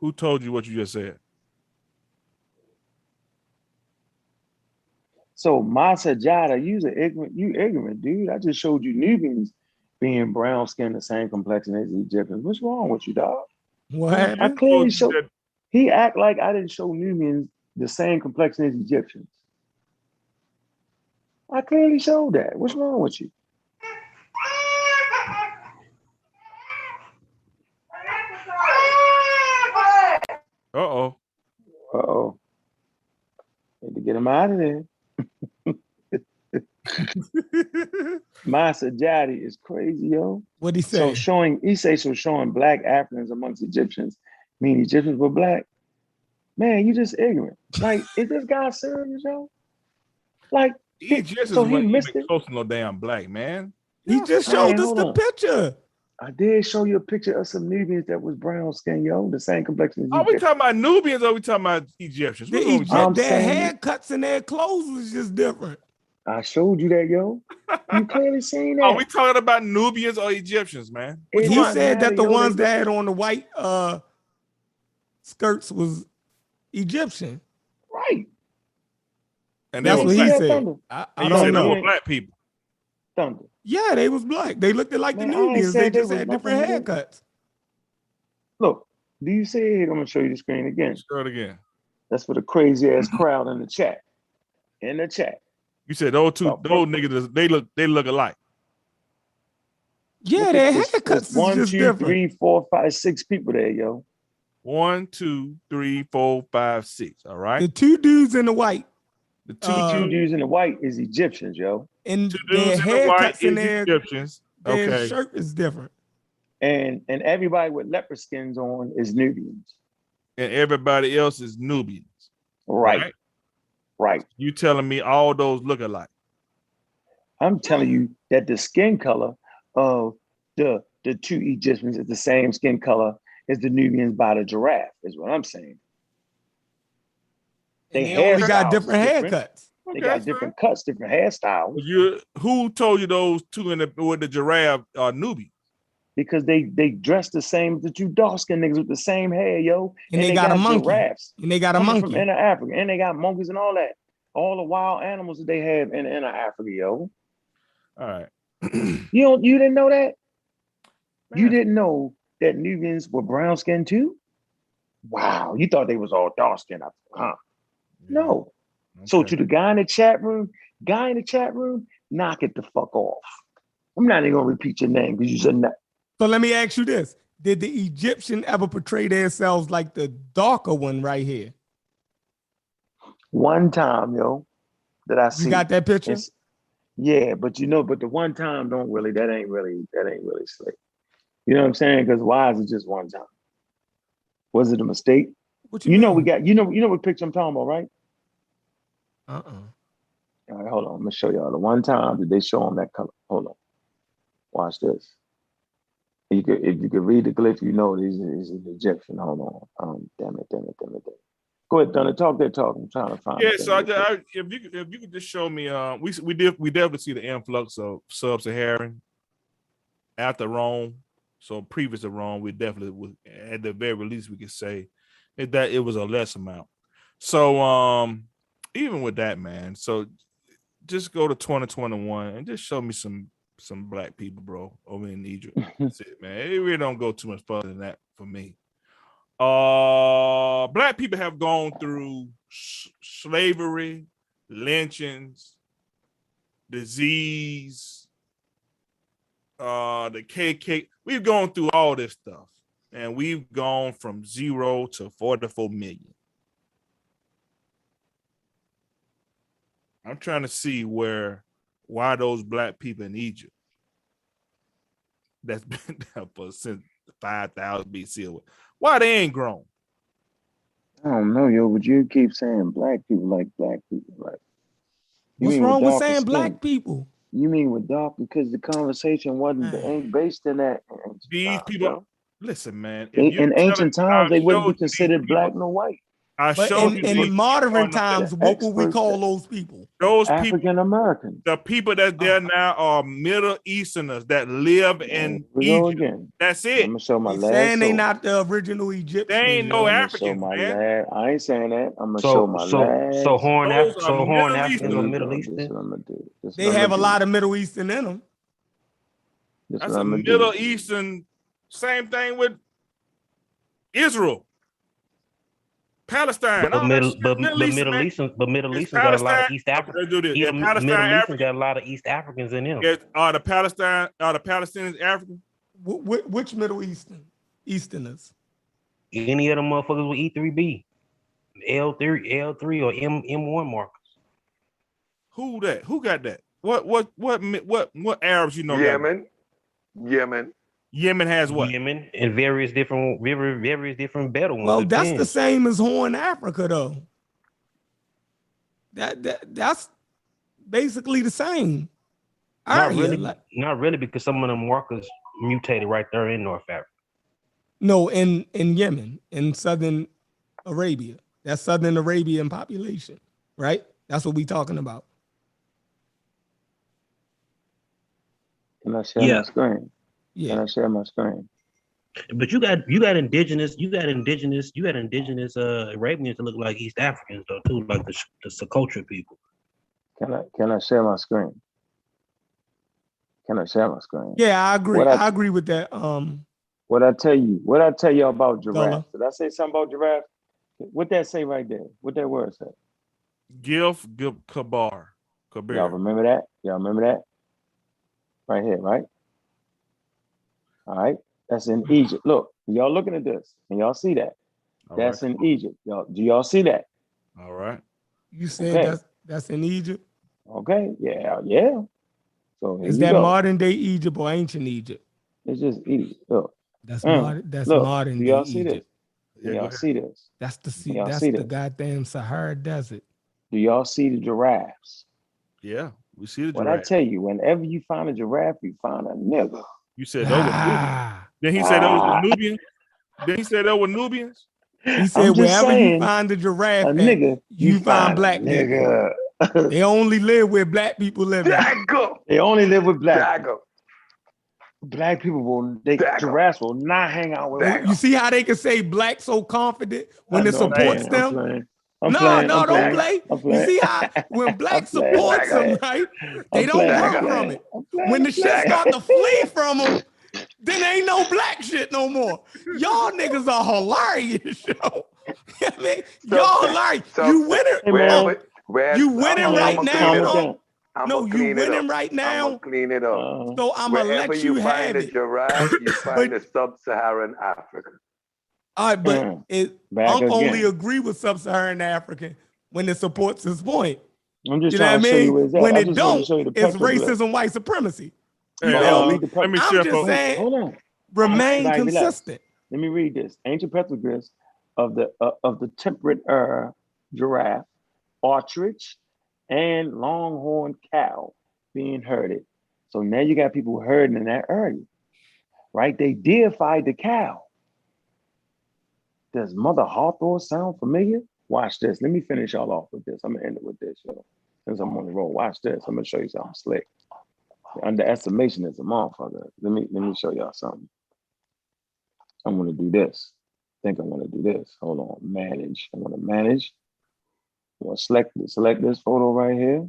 Who told you what you just said? So Masa Jada, you ignorant, dude. I just showed you Nubians being brown skinned, the same complexion as Egyptians. What's wrong with you, dog? What happened? I clearly showed. He act like I didn't show Nubians the same complexion as Egyptians. I clearly showed that. What's wrong with you? Uh-oh. Uh-oh. Need to get him out of there. Masa Jadi is crazy, yo. What'd he say? So showing black Africans amongst Egyptians mean Egyptians were black. Man, you just ignorant. Like, is this guy serious, yo? Like, Egyptians so he wasn't missed even it. close to no damn black, man. He just showed us the picture. I did show you a picture of some Nubians that was brown skin, yo, the same complexion as Are we talking about Nubians or are we talking about Egyptians? Their haircuts and their clothes was just different. I showed you that, yo. You clearly seen that. Are we talking about Nubians or Egyptians, man? He said that the ones that had on the white skirts was Egyptian. Right. And that's what he said. I don't know. They were black people. Thunder. Yeah, they was black. They looked like the Nubians. They just had different haircuts. Look, do you see it? I'm gonna show you the screen again. Show it again. That's for the crazy ass crowd in the chat. In the chat. You said those niggas, they look alike. Yeah, their haircuts is just different. 1, 2, 3, 4, 5, 6 people there, yo. 1, 2, 3, 4, 5, 6. All right. The two dudes in the white. The two dudes in the white is Egyptians, yo. And two dudes in the white is Egyptians. Their Okay. shirt is different. And everybody with leopard skins on is Nubians. And everybody else is Nubians. Right. You telling me all those look alike? I'm telling you that the skin color of the two Egyptians is the same skin color as the Nubians by the giraffe, is what I'm saying. They only got different haircuts. They got different cuts, different hairstyles. Who told you those two with the giraffe are Nubians? Because they dress the same as the two dark-skinned niggas with the same hair, yo. And they got a monkey. Giraffes. And they got a monkey. From inner Africa. And they got monkeys and all that. All the wild animals that they have in inner Africa, yo. All right. You didn't know that? Man. You didn't know that Nubians were brown-skinned too? Wow, you thought they was all dark-skinned, huh? Yeah. No. Okay. So to the guy in the chat room, knock it the fuck off. I'm not even gonna repeat your name because you said that. So let me ask you this. Did the Egyptian ever portray themselves like the darker one right here? One time, yo, that I see. You got that picture? Yeah, but but the one time that ain't really slick. You know what I'm saying? Because why is it just one time? Was it a mistake? What you mean? We got what picture I'm talking about, right? All right, hold on. I'm gonna show y'all the one time that they show them that color. Hold on. Watch this. if you could read the glyph, you know it is an Egyptian. Hold on. Damn it. Go ahead, Donna. Talk that talk. I'm trying to find Yeah, the so thing. if you could just show me, we definitely see the influx of sub-Saharan after Rome. So previous to Rome, we definitely would, at the very least, we could say that it was a less amount. So even with that, man, so just go to 2021 and just show me some black people, bro, over in Egypt. That's it, man. It really don't go too much further than that for me. Black people have gone through slavery, lynchings, disease, the KK. We've gone through all this stuff, and we've gone from 0 to 44 million. I'm trying to see why those black people in Egypt that's been there since 5,000 BC, why they ain't grown? I don't know, yo, but you keep saying black people like black people, right? What's wrong with saying black people? You mean with dark, because the conversation ain't based in that. These people, listen, man. In ancient times, they wouldn't be considered black nor white. But in modern times, what would we call those people? Those African Americans. The people that's there now are Middle Easterners that live in Egypt. That's it. I'm gonna show my He's last. saying they not the original Egyptians. They ain't no Africans, man. I ain't saying that. I'm gonna show my last. So Horn Africans or Middle Eastern. This is what I'm gonna do. They have a lot of Middle Eastern in them. That's a Middle Eastern. Same thing with Israel. Palestine. But Middle Eastern got a lot of East Africans. Middle Eastern got a lot of East Africans in them. Are the Palestinians African? Which Middle Easterners? Any of them motherfuckers with E3B, L3 or M1 markers. Who that? Who got that? What Arabs you know? Yemen has what? Yemen and various different better ones. Well, that's the same as Horn Africa, though. That's basically the same. Not really, because some of them markers mutated right there in North Africa. No, in Yemen, in Southern Arabia. That's Southern Arabian population, right? That's what we talking about. Can I share my screen? Yeah. Can I share my screen? But you got indigenous Arabians that look like East Africans though too, like the Socotra people. Can I share my screen? Can I share my screen? Yeah, I agree. I agree with that. What I tell you about giraffes? Did I say something about giraffes? What that say right there? What that word say? Kabar. Y'all remember that? Right here, right? All right, that's in Egypt. Look, y'all looking at this, and y'all see that. That's in Egypt. Do y'all see that? All right. You said that's in Egypt? Okay, yeah. So is that modern day Egypt or ancient Egypt? It's just Egypt. Look. That's modern do day y'all see Egypt. This? Y'all see this? That's the goddamn Sahara Desert. Do y'all see the giraffes? Yeah, we see the giraffe. giraffe. When I tell you, whenever you find a giraffe, you find a nigga. You said those were Nubians. Then he said those were Nubians. Then he said those were Nubians. He said wherever you find a giraffe, a nigga, you find black nigga. People. They only live where black people live. They only live with black people. Black people giraffes will not hang out with black. You see how they can say black so confident when it supports them? Don't play. You see how when black supports them, right? They don't run from it. When the shit start to flee from them, then ain't no black shit no more. Y'all niggas are hilarious, yo. I mean, y'all hilarious. You winning. You winning right now. No, you winning right now. I'm gonna clean it up. So I'm gonna let you have it. Giraffe, you find the sub-Saharan Africa. All right, but I'm only agree with sub-Saharan African when it supports his point. I'm just trying to show you where when it don't, it's racism, white supremacy. I'm just saying, hold on. Remain consistent. Let me read this. Ancient petroglyphs of the temperate giraffe, ostrich, and longhorn cow being herded. So now you got people herding in that area. right? They deified the cow. Does Mother Hawthorne sound familiar? Watch this. Let me finish y'all off with this. I'm gonna end it with this, yo. Since I'm on the road, watch this. I'm gonna show you something slick. The underestimation is a motherfucker. Let me show y'all something. I'm gonna do this. I think I want to do this. Hold on, manage. I want to manage. I want to select this photo right here.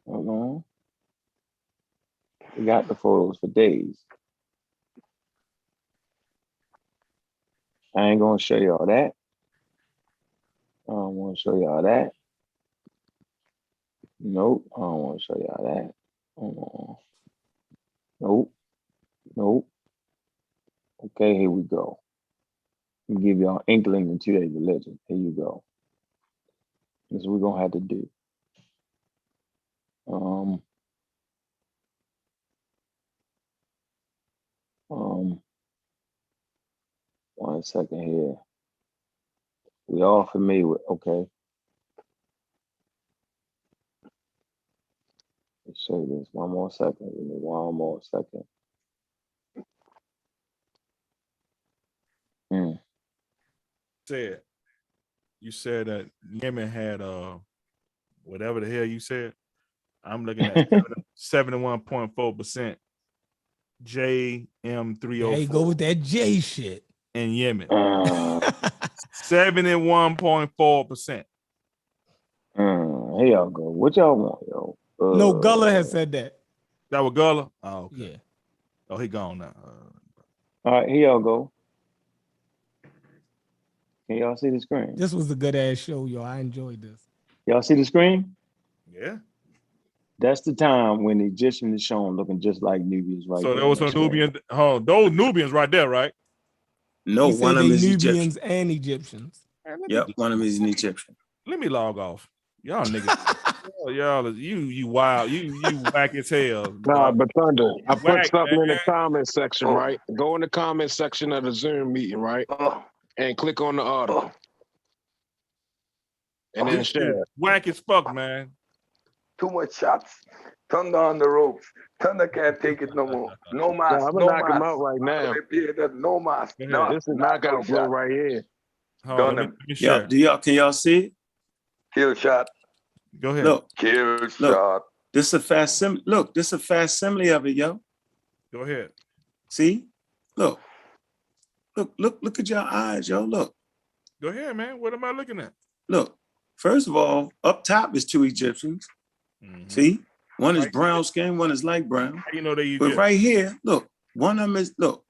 Hold on. We got the photos for days. I ain't gonna show y'all that. I don't want to show y'all that. Nope, I don't want to show y'all that. Nope, nope. Okay, here we go. Let me give y'all inkling into their religion. Here you go. This is what we're gonna have to do. 1 second here. We all familiar with, okay. Let's show you this. 1 more second. Give me 1 more second. You said that Yemen had whatever the hell you said. I'm looking at 71.4% JM304. Hey, go with that J shit. In Yemen. 71.4%. Here y'all go. What y'all want, yo? No, Gullah has said that. That was Gullah? Oh, okay. Yeah. Oh, he gone now. All right, here y'all go. Can y'all see the screen? This was a good ass show, yo. I enjoyed this. Y'all see the screen? Yeah. That's the time when the Egyptian is shown looking just like Nubians right So there. there was some Nubian. Oh, those Nubians right there, right? No, He one said of them they is Nubians Egyptian. and Egyptians. Yep, one of them is an Egyptian. Let me log off. Y'all niggas. y'all, you wild. You whack as hell. Nah, but Thunder, I put Whack, something in man. the comment section, right? Go in the comment section of the Zoom meeting, right? And click on the article. And then This shit share is it. whack as fuck, man. Too much shots. Thunder on the ropes. Thunder can't take it no more. No mask. I'm No gonna knock him mask. out right now. No mask. Go ahead. No, This is knockout blow right here. Hold on, let me Yeah, share. can y'all see it? Kill shot. Go ahead. Look. Kill shot. This is a facsimile. Look, this is a facsimile of it, yo. Go ahead. See? Look at your eyes, yo. Look. Go ahead, man. What am I looking at? Look. First of all, up top is 2 Egyptians. See? One is brown skin, one is light brown. How you know they But right here, look, one of them is, look,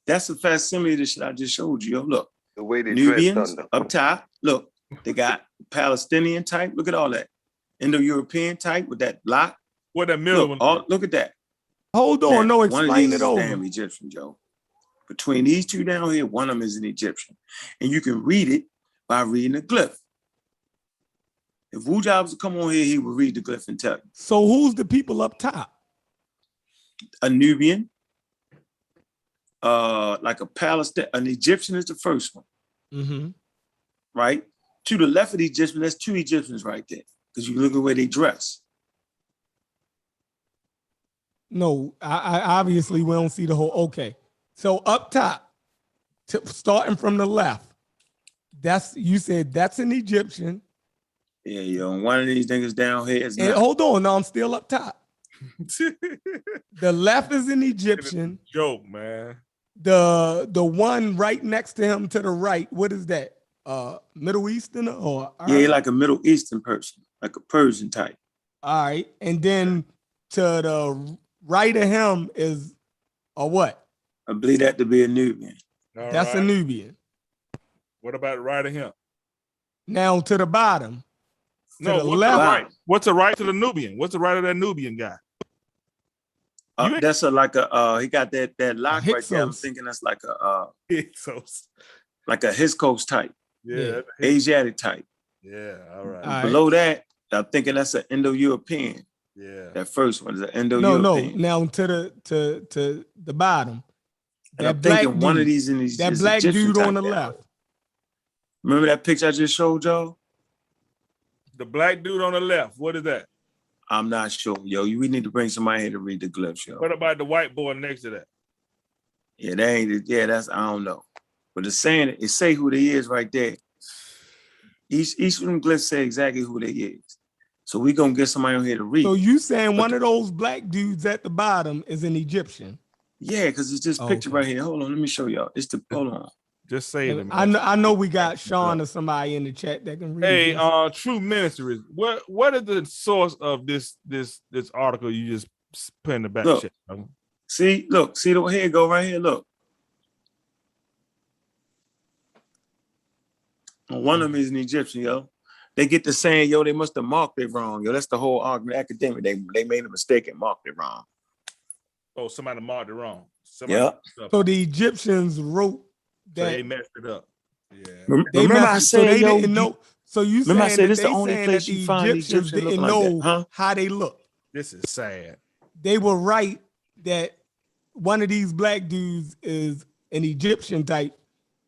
that's a facsimile of the shit I just showed you, yo. Look. The way they Nubians dress, up top. Look, they got Palestinian type. Look at all that. Indo-European type with that lock. What that middle one? Look at that. Hold on, now, no, explain it over. Damn Egyptian, Joe. Between these two down here, one of them is an Egyptian. And you can read it by reading the glyph. If Wujab was to come on here, he would read the glyph and tell you. So who's the people up top? A Nubian, like a Palestinian, an Egyptian is the first one. Right? To the left of the Egyptian, there's 2 Egyptians right there. Because you look at the way they dress. No, I obviously we don't see the whole. Okay, so up top, starting from the left, you said that's an Egyptian. Yeah, yo, and one of these niggas down here is And not. hold on, no, I'm still up top. The left is an Egyptian. Joke, man. The one right next to him to the right, what is that? Middle Eastern or Yeah, like a Middle Eastern person, like a Persian type. All right, and then to the right of him is a what? I believe that to be a Nubian. That's a Nubian. What about right of him? Now to the bottom. No, to the what's left. the right? What's the right to the Nubian? What's the right of that Nubian guy? That's he got that lock right there. I'm thinking that's like a like a Hyksos type. Yeah. Asiatic type. Yeah, all right. And below that, I'm thinking that's an Indo-European. Yeah. That first one is an Indo-European. No. Now to the bottom. And I'm thinking one of these in these that is black Egyptian dude on type the down. left. Remember that picture I just showed y'all? The black dude on the left. What is that? I'm not sure, yo. We need to bring somebody here to read the glyphs, yo. What about the white boy next to that? Yeah, that ain't. Yeah, that's. I don't know, but it's saying it say who they is right there. Each of them glyphs say exactly who they is. So we gonna get somebody on here to read. So you saying one of those black dudes at the bottom is an Egyptian? Yeah, because it's this picture right here. Hold on, let me show y'all. It's the hold on. Just say it. I know we got Sean or somebody in the chat that can read. Hey, this. True Ministries. What is the source of this article you just put in the back chat? See, look, see the here it go right here. Look. One of them is an Egyptian, yo. They get to saying, yo, they must have marked it wrong, yo. That's the whole argument. Academic, they made a mistake and marked it wrong. Oh, somebody marked it wrong. Yeah. So the Egyptians wrote that. So they messed it up. Yeah. Remember I said, so they yo, didn't know. So you remember I saying said that this they the only saying place that you the find Egyptians Egyptian didn't looking like know that, huh? how they look. This is sad. They were right that one of these black dudes is an Egyptian type.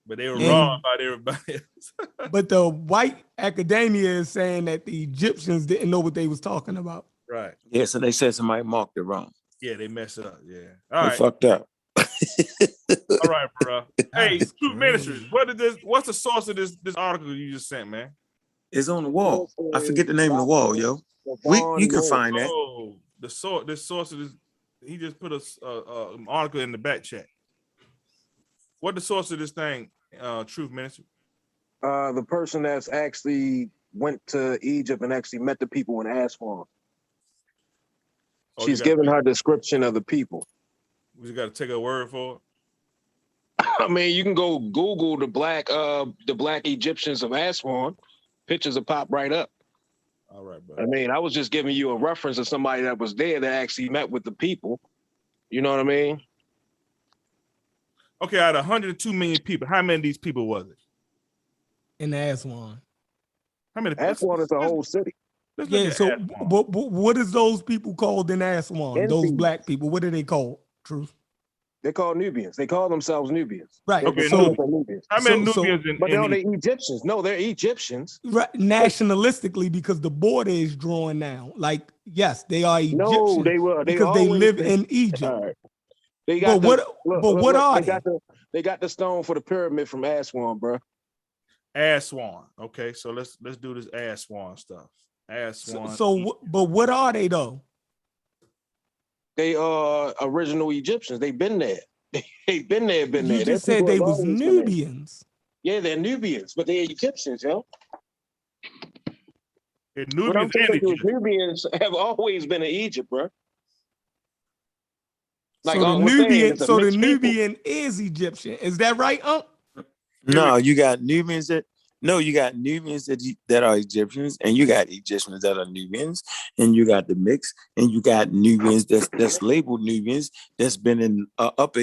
But they were wrong about everybody else. But the white academia is saying that the Egyptians didn't know what they was talking about. Right. Yeah, so they said somebody marked it wrong. Yeah, they messed it up. Yeah. They fucked up. All right, bro. Hey, True Ministries. What's the source of this article you just sent, man? It's on the wall. I forget the name of the wall, yo. You can find that. Oh, the source of this. He just put an article in the back chat. What the source of this thing? Truth Ministry. The person that's actually went to Egypt and actually met the people and asked for them. She's giving her description of the people. We got to take a word for it. I mean, you can go Google the black Egyptians of Aswan. Pictures will pop right up. All right, bro. I mean, I was just giving you a reference of somebody that was there that actually met with the people. You know what I mean? Okay, out of 102 million people, how many of these people was it? In Aswan. How many? Aswan is a whole city. Yeah, so but what is those people called in Aswan? Those black people, what are they called? Truth. They're called Nubians. They call themselves Nubians. Right. Okay, so Nubians. How many Nubians but they're Egyptians. No, they're Egyptians. Right, nationalistically, because the border is drawn now. Like, yes, they are Egyptian. No, they were because they live in Egypt. Right. They got what are they? They got the stone for the pyramid from Aswan, bro. Aswan. Okay, so let's do this Aswan stuff. Aswan. But what are they though? They are original Egyptians. They've been there. They've been there. You just said they was Nubians. Yeah, they're Nubians, but they're Egyptians, yo. Nubians have always been in Egypt, bro. Like, so the Nubian is Egyptian. Is that right, No, you got Nubians that are Egyptians, and you got Egyptians that are Nubians, and you got the mix, and you got Nubians that's labeled Nubians that's been in Upper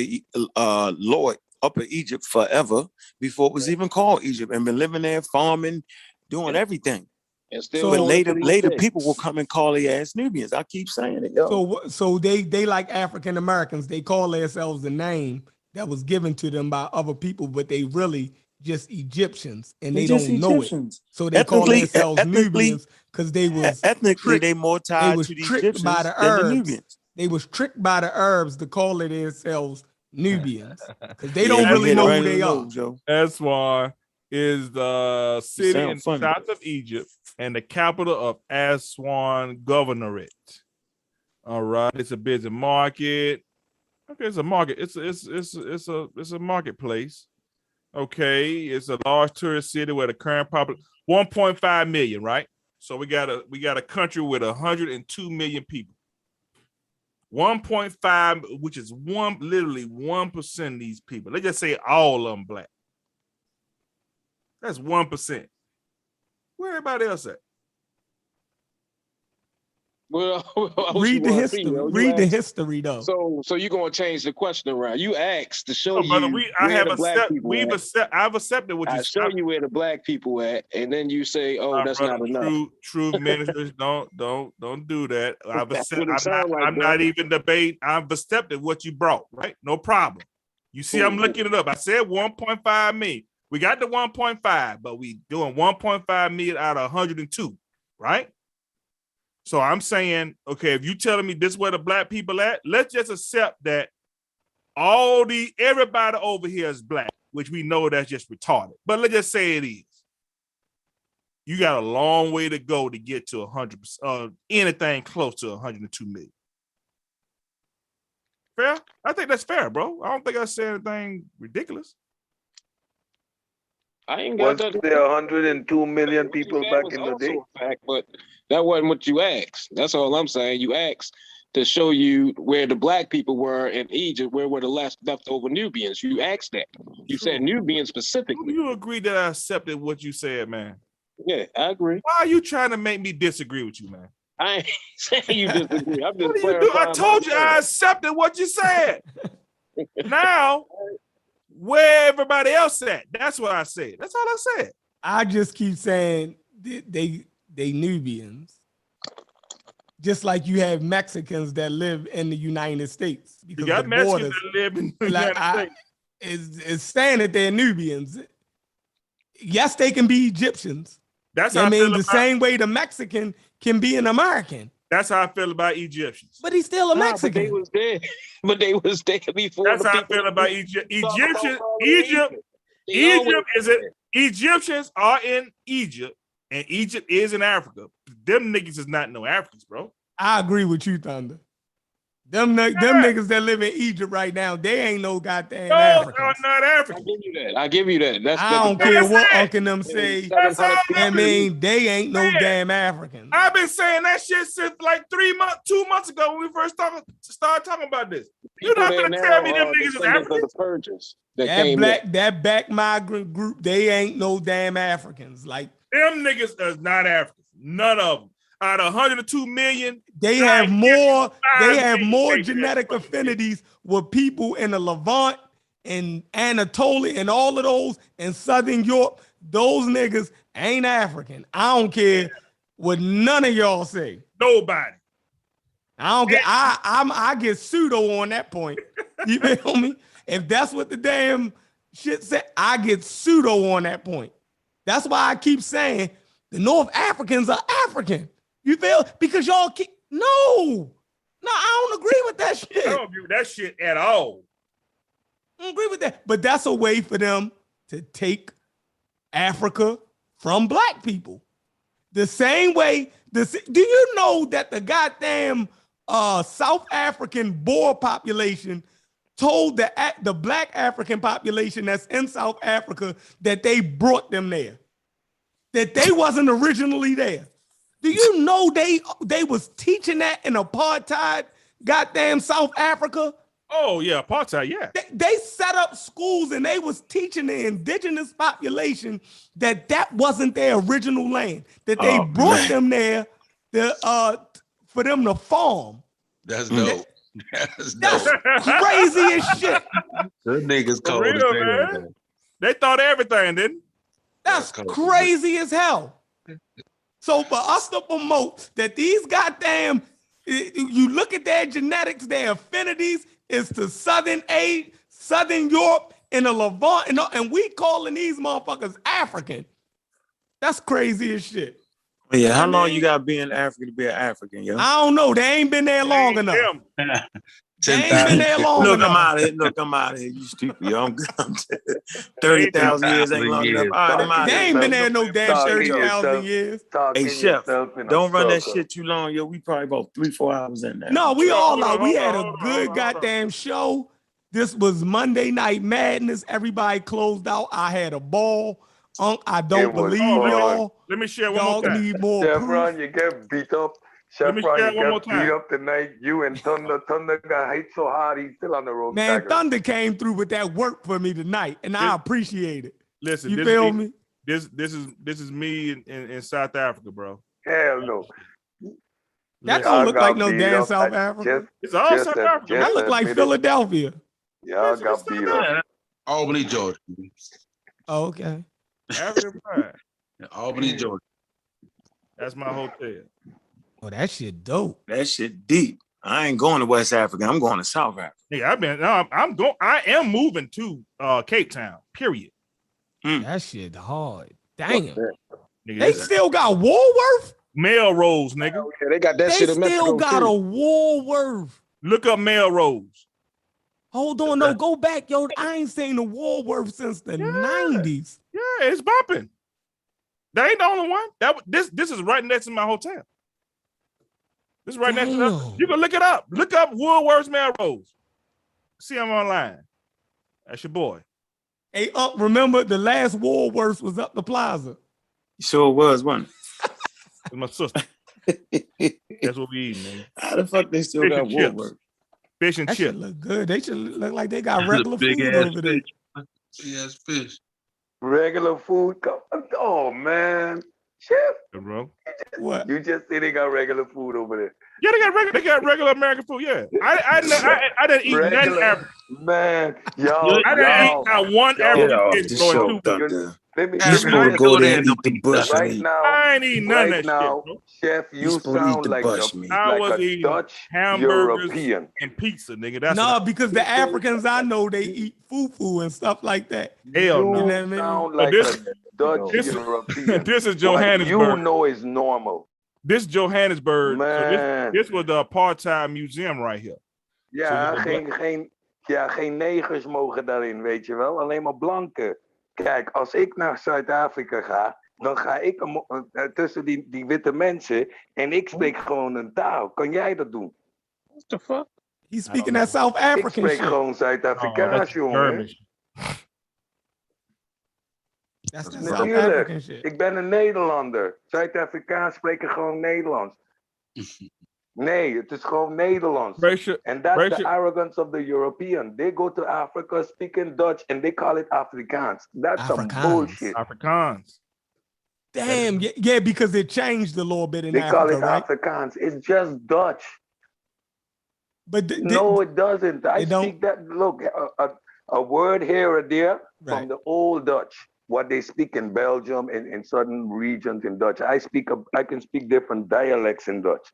Egypt forever before it was even called Egypt, and been living there, farming, doing everything. And still, but later people will come and call their ass Nubians. I keep saying it, yo. So they like African Americans. They call themselves a name that was given to them by other people, but they really just Egyptians, and they don't know it. So they call themselves Nubians because they was ethnically they more tied to the Egyptians than the Nubians. They was tricked by the Arabs to call it themselves Nubians because they don't really know who they are. Aswan is the city in the south of Egypt and the capital of Aswan Governorate. All right, it's a busy market. Okay, it's a market. It's a marketplace. Okay, it's a large tourist city where the current population 1.5 million, right? So we got a country with 102 million people. 1.5, which is literally 1% of these people. Let's just say all of them black. That's 1%. Where everybody else at? Well, read the history. Read the history, though. So you're gonna change the question around. You asked to show brother, I've accepted what you said. I show you where the black people at, and then you say, "Oh, that's brother, not enough." True ministers, don't do that. I'm not even debating. I've accepted what you brought. Right, no problem. You see, I'm looking it up. I said 1.5 million. We got the 1.5, but we doing 1.5 million out of 102, right? So I'm saying, okay, if you telling me this is where the black people at, let's just accept that everybody over here is black, which we know that's just retarded. But let's just say it is. You got a long way to go to get to 100%, anything close to 102 million. Fair? I think that's fair, bro. I don't think I said anything ridiculous. I ain't got Was there 102 million people back in the day? Fact, but that wasn't what you asked. That's all I'm saying. You asked to show you where the black people were in Egypt, where were the leftover Nubians. You asked that. You said Nubians specifically. You agree that I accepted what you said, man? Yeah, I agree. Why are you trying to make me disagree with you, man? I ain't saying you disagree. I'm just What do you do? I told you I accepted what you said. Now, where everybody else at? That's what I said. That's all I said. I just keep saying they Nubians. Just like you have Mexicans that live in the United States. Because you got the Mexicans borders, that live in the United States. It's saying that they're Nubians. Yes, they can be Egyptians. That's how I mean feel the same way the Mexican can be an American. That's how I feel about Egyptians. But he's still a Mexican. But they was there. But they was there before. That's how I feel about Egypt. Egyptians are in Egypt, and Egypt is in Africa. Them niggas is not no Africans, bro. I agree with you, Thunder. Them niggas that live in Egypt right now, they ain't no goddamn Africans. No, not Africans. I give you that. I don't care what Uncle them say. I mean, they ain't no damn Africans. I've been saying that shit since like 2 months ago when we first started talking about this. You're not gonna tell me them niggas is Africans. That black migrant group, they ain't no damn Africans. Like them niggas is not Africans. None of them. Out of 102 million, they have more genetic affinities with people in the Levant and Anatolia and all of those in Southern Europe. Those niggas ain't African. I don't care what none of y'all say. Nobody. I don't get. I get pseudo on that point. You feel me? If that's what the damn shit said, I get pseudo on that point. That's why I keep saying the North Africans are African. You feel? Because y'all keep I don't agree with that shit. I don't agree with that shit at all. I don't agree with that. But that's a way for them to take Africa from black people. The same way. Do you know that the goddamn South African Boer population told the black African population that's in South Africa that they brought them there, that they wasn't originally there? Do you know they was teaching that in apartheid, goddamn South Africa? Oh yeah, apartheid, yeah. They set up schools and they was teaching the indigenous population that wasn't their original land, that they brought them there for them to farm. That's dope. That's crazy as shit. The niggas cold. Man. They thought everything, didn't? That's crazy as hell. So for us to promote that these goddamn, you look at their genetics, their affinities is to Southern Europe, and the Levant, and we calling these motherfuckers African. That's crazy as shit. Yeah, how long you gotta be in Africa to be an African, yo? I don't know. They ain't been there long enough. They ain't been there long enough. I'm out of here. You stupid, yo. I'm good. 30,000 years ain't long enough. All right, they ain't been there no damn 30,000 years. Hey, Chef, don't run that shit too long, yo. We probably about 3-4 hours in there. No, we all out. We had a good goddamn show. This was Monday Night Madness. Everybody closed out. I had a ball. I don't believe y'all. Let me share one more time. Need more Chevron, you get beat up. Chevron, you get beat up tonight. You and Thunder got hit so hard, he's still on the road. Man, Thunder came through with that work for me tonight, and I appreciate it. Listen, you feel me? This is me in South Africa, bro. Hell no. That don't look like no damn South Africa. It's all South Africa. That look like Philadelphia. Yeah, I got beat up. Albany, Georgia. Oh, okay. African pride. Albany, Georgia. That's my hotel. Oh, that shit dope. That shit deep. I ain't going to West Africa. I'm going to South Africa. Yeah, I am moving to Cape Town. Period. That shit hard. Damn. Nigga, they still got Woolworth? Melrose, nigga. Yeah, they got that They shit in still Mexico got too. a Woolworth. Look up Melrose. Hold on, no, go back, yo. I ain't seen the Woolworth since the 90s. Yeah, it's bumping. They ain't the only one. This is right next to my hotel. This is right next to us. You can look it up. Look up Woolworth's Melrose. See them online. That's your boy. Hey, remember the last Woolworths was up the plaza. Sure was, wasn't It's my sister. That's what we eating, man. How the fuck they still Fish got and chips. Woolworth? Fish and That chips. should look good. They should look like they got regular food over there. Yes, fish. Regular food. Oh man, Chef. Bro. What? You just say they got regular food over there. Yeah, they got regular American food. Yeah, I didn't eat nothing African. Man, I didn't eat not one African dish going through. You're supposed to go there and eat the bush right meat. now. I ain't eating none of that now, shit, bro. Chef, you supposed to eat sound the like bush meat. I like was a eating Dutch hamburgers European. and pizza, nigga. That's No, because the Africans I know, they eat fufu and stuff like that. hell no. You know what I mean? Sound like this- a Dutch this- European. this is What Johannesburg. you know is normal. This Johannesburg. Man. So this was the apartheid museum right here. Ja, So geen negers mogen daarin, weet je wel. Alleen maar blanken. Kijk, als ik naar Zuid-Afrika ga, dan ga ik tussen die witte mensen en ik spreek gewoon een taal. Kan jij dat doen? What the fuck? He's speaking that South Ik African spreek shit. gewoon Zuid-Afrikaans, jongen. That's the South African Natuurlijk. shit. Ik ben een Nederlander. Zuid-Afrikaans spreken gewoon Nederlands. Nee, het is gewoon Nederlands. And that's the arrogance of the European. They go to Africa speaking Dutch and they call it Afrikaans. That's some bullshit. Afrikaans. Damn, yeah, because it changed a little bit in They Africa, call it right? Afrikaans. It's just Dutch. But no, it doesn't. I speak that. Look, a word here or there from the old Dutch. What they speak in Belgium and in certain regions in Dutch. I can speak different dialects in Dutch.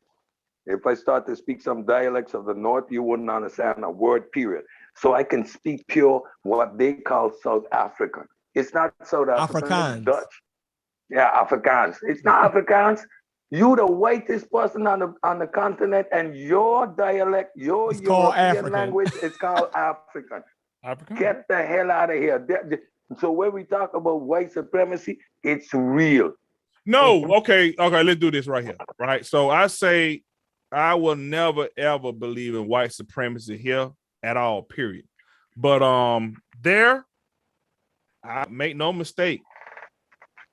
If I start to speak some dialects of the North, you wouldn't understand a word, period. So I can speak pure what they call South African. It's not South African, Afrikaans. it's Dutch. Yeah, Afrikaans. It's not Afrikaans. You the whitest person on the continent and your dialect, your it's European African language is called African. Get the hell out of here. So when we talk about white supremacy, it's real. No, okay, let's do this right here. Right. So I say I will never ever believe in white supremacy here at all, period. But there, I make no mistake.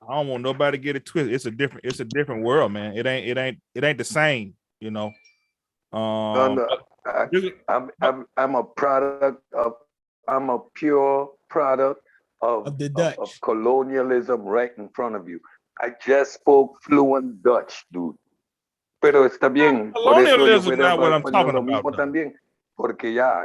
I don't want nobody to get it twisted. It's a different world, man. It ain't the same, you know. I'm a product of I'm a pure product of the Dutch. Of colonialism right in front of you. I just spoke fluent Dutch, dude. Pero está bien. Colonialism is not what I'm talking about. También, porque ya,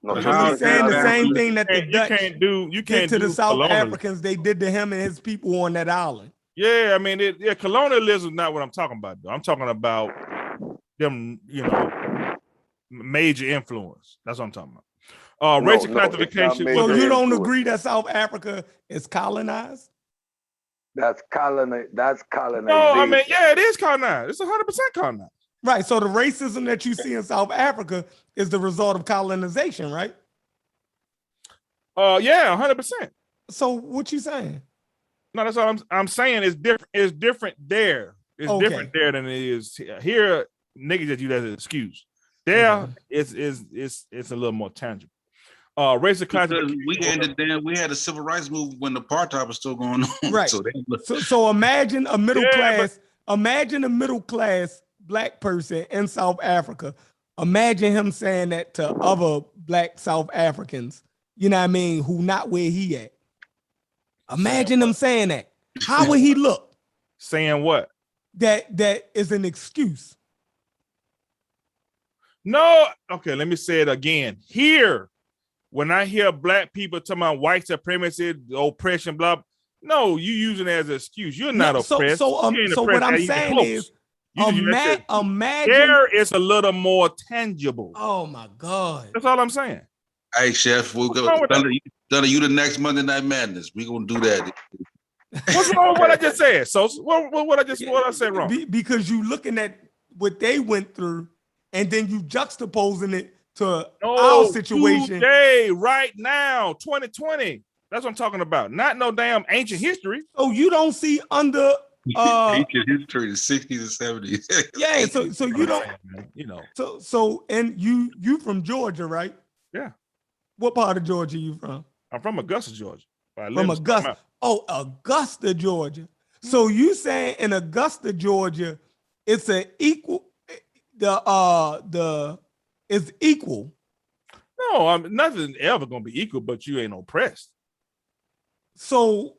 He's saying the same thing that the Dutch you can't to do the South colonialism. Africans they did to him and his people on that island. Yeah, I mean, colonialism is not what I'm talking about, though. I'm talking about them, you know, major influence. That's what I'm talking about. Racial classification. So you don't agree that South Africa is colonized? That's colonization. No, I mean, yeah, it is colonized. It's 100% colonized. Right. So the racism that you see in South Africa is the result of colonization, right? Yeah, 100%. So what you saying? No, that's all I'm saying. It's different. It's different there. It's different there than it is here. Here, niggas just use that as an excuse. There, it's a little more tangible. Racial classification. We had a civil rights movement when the apartheid was still going on. Right. So imagine a middle class. Imagine a middle class black person in South Africa. Imagine him saying that to other black South Africans. You know what I mean? Who not where he at? Imagine him saying that. How would he look? Saying what? That is an excuse. No. Okay, let me say it again. Here, when I hear black people talking about white supremacy, oppression, blah, no, you using it as an excuse. You're not oppressed. So what I'm saying is, imagine there is a little more tangible. Oh my God. That's all I'm saying. Hey, Chef, we'll go. You the next Monday Night Madness. We're gonna do that. What's wrong with what I just said? So what I said wrong? Because you looking at what they went through, and then you juxtaposing it to our situation today, right now, 2020. That's what I'm talking about. Not no damn ancient history. So you don't see under ancient history, the 60s and 70s. Yeah, so you don't, you know. So and you from Georgia, right? Yeah. What part of Georgia you from? I'm from Augusta, Georgia. From Augusta. Oh, Augusta, Georgia. So you saying in Augusta, Georgia, it's an equal it's equal. No, nothing's ever gonna be equal, but you ain't oppressed. So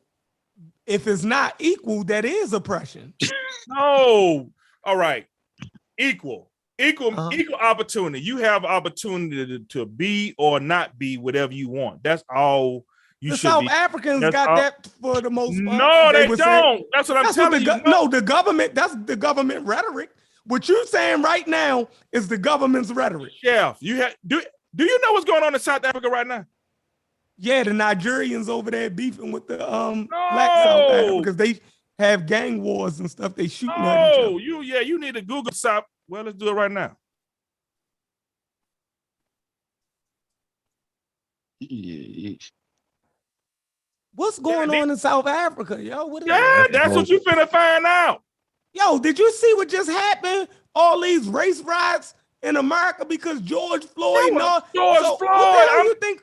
if it's not equal, that is oppression. No. All right. Equal opportunity. You have opportunity to be or not be whatever you want. That's all you should South be. Africans got that for the most part. No, they don't. That's what I'm telling you. No, the government, that's the government rhetoric. What you're saying right now is the government's rhetoric. Chef, do you know what's going on in South Africa right now? Yeah, the Nigerians over there beefing with the black South Africans. They have gang wars and stuff. They shooting at each other. You need to Google South. Well, let's do it right now. What's going on in South Africa, yo? That's what you finna find out. Yo, did you see what just happened? All these race riots in America because George Floyd. Floyd. What you think?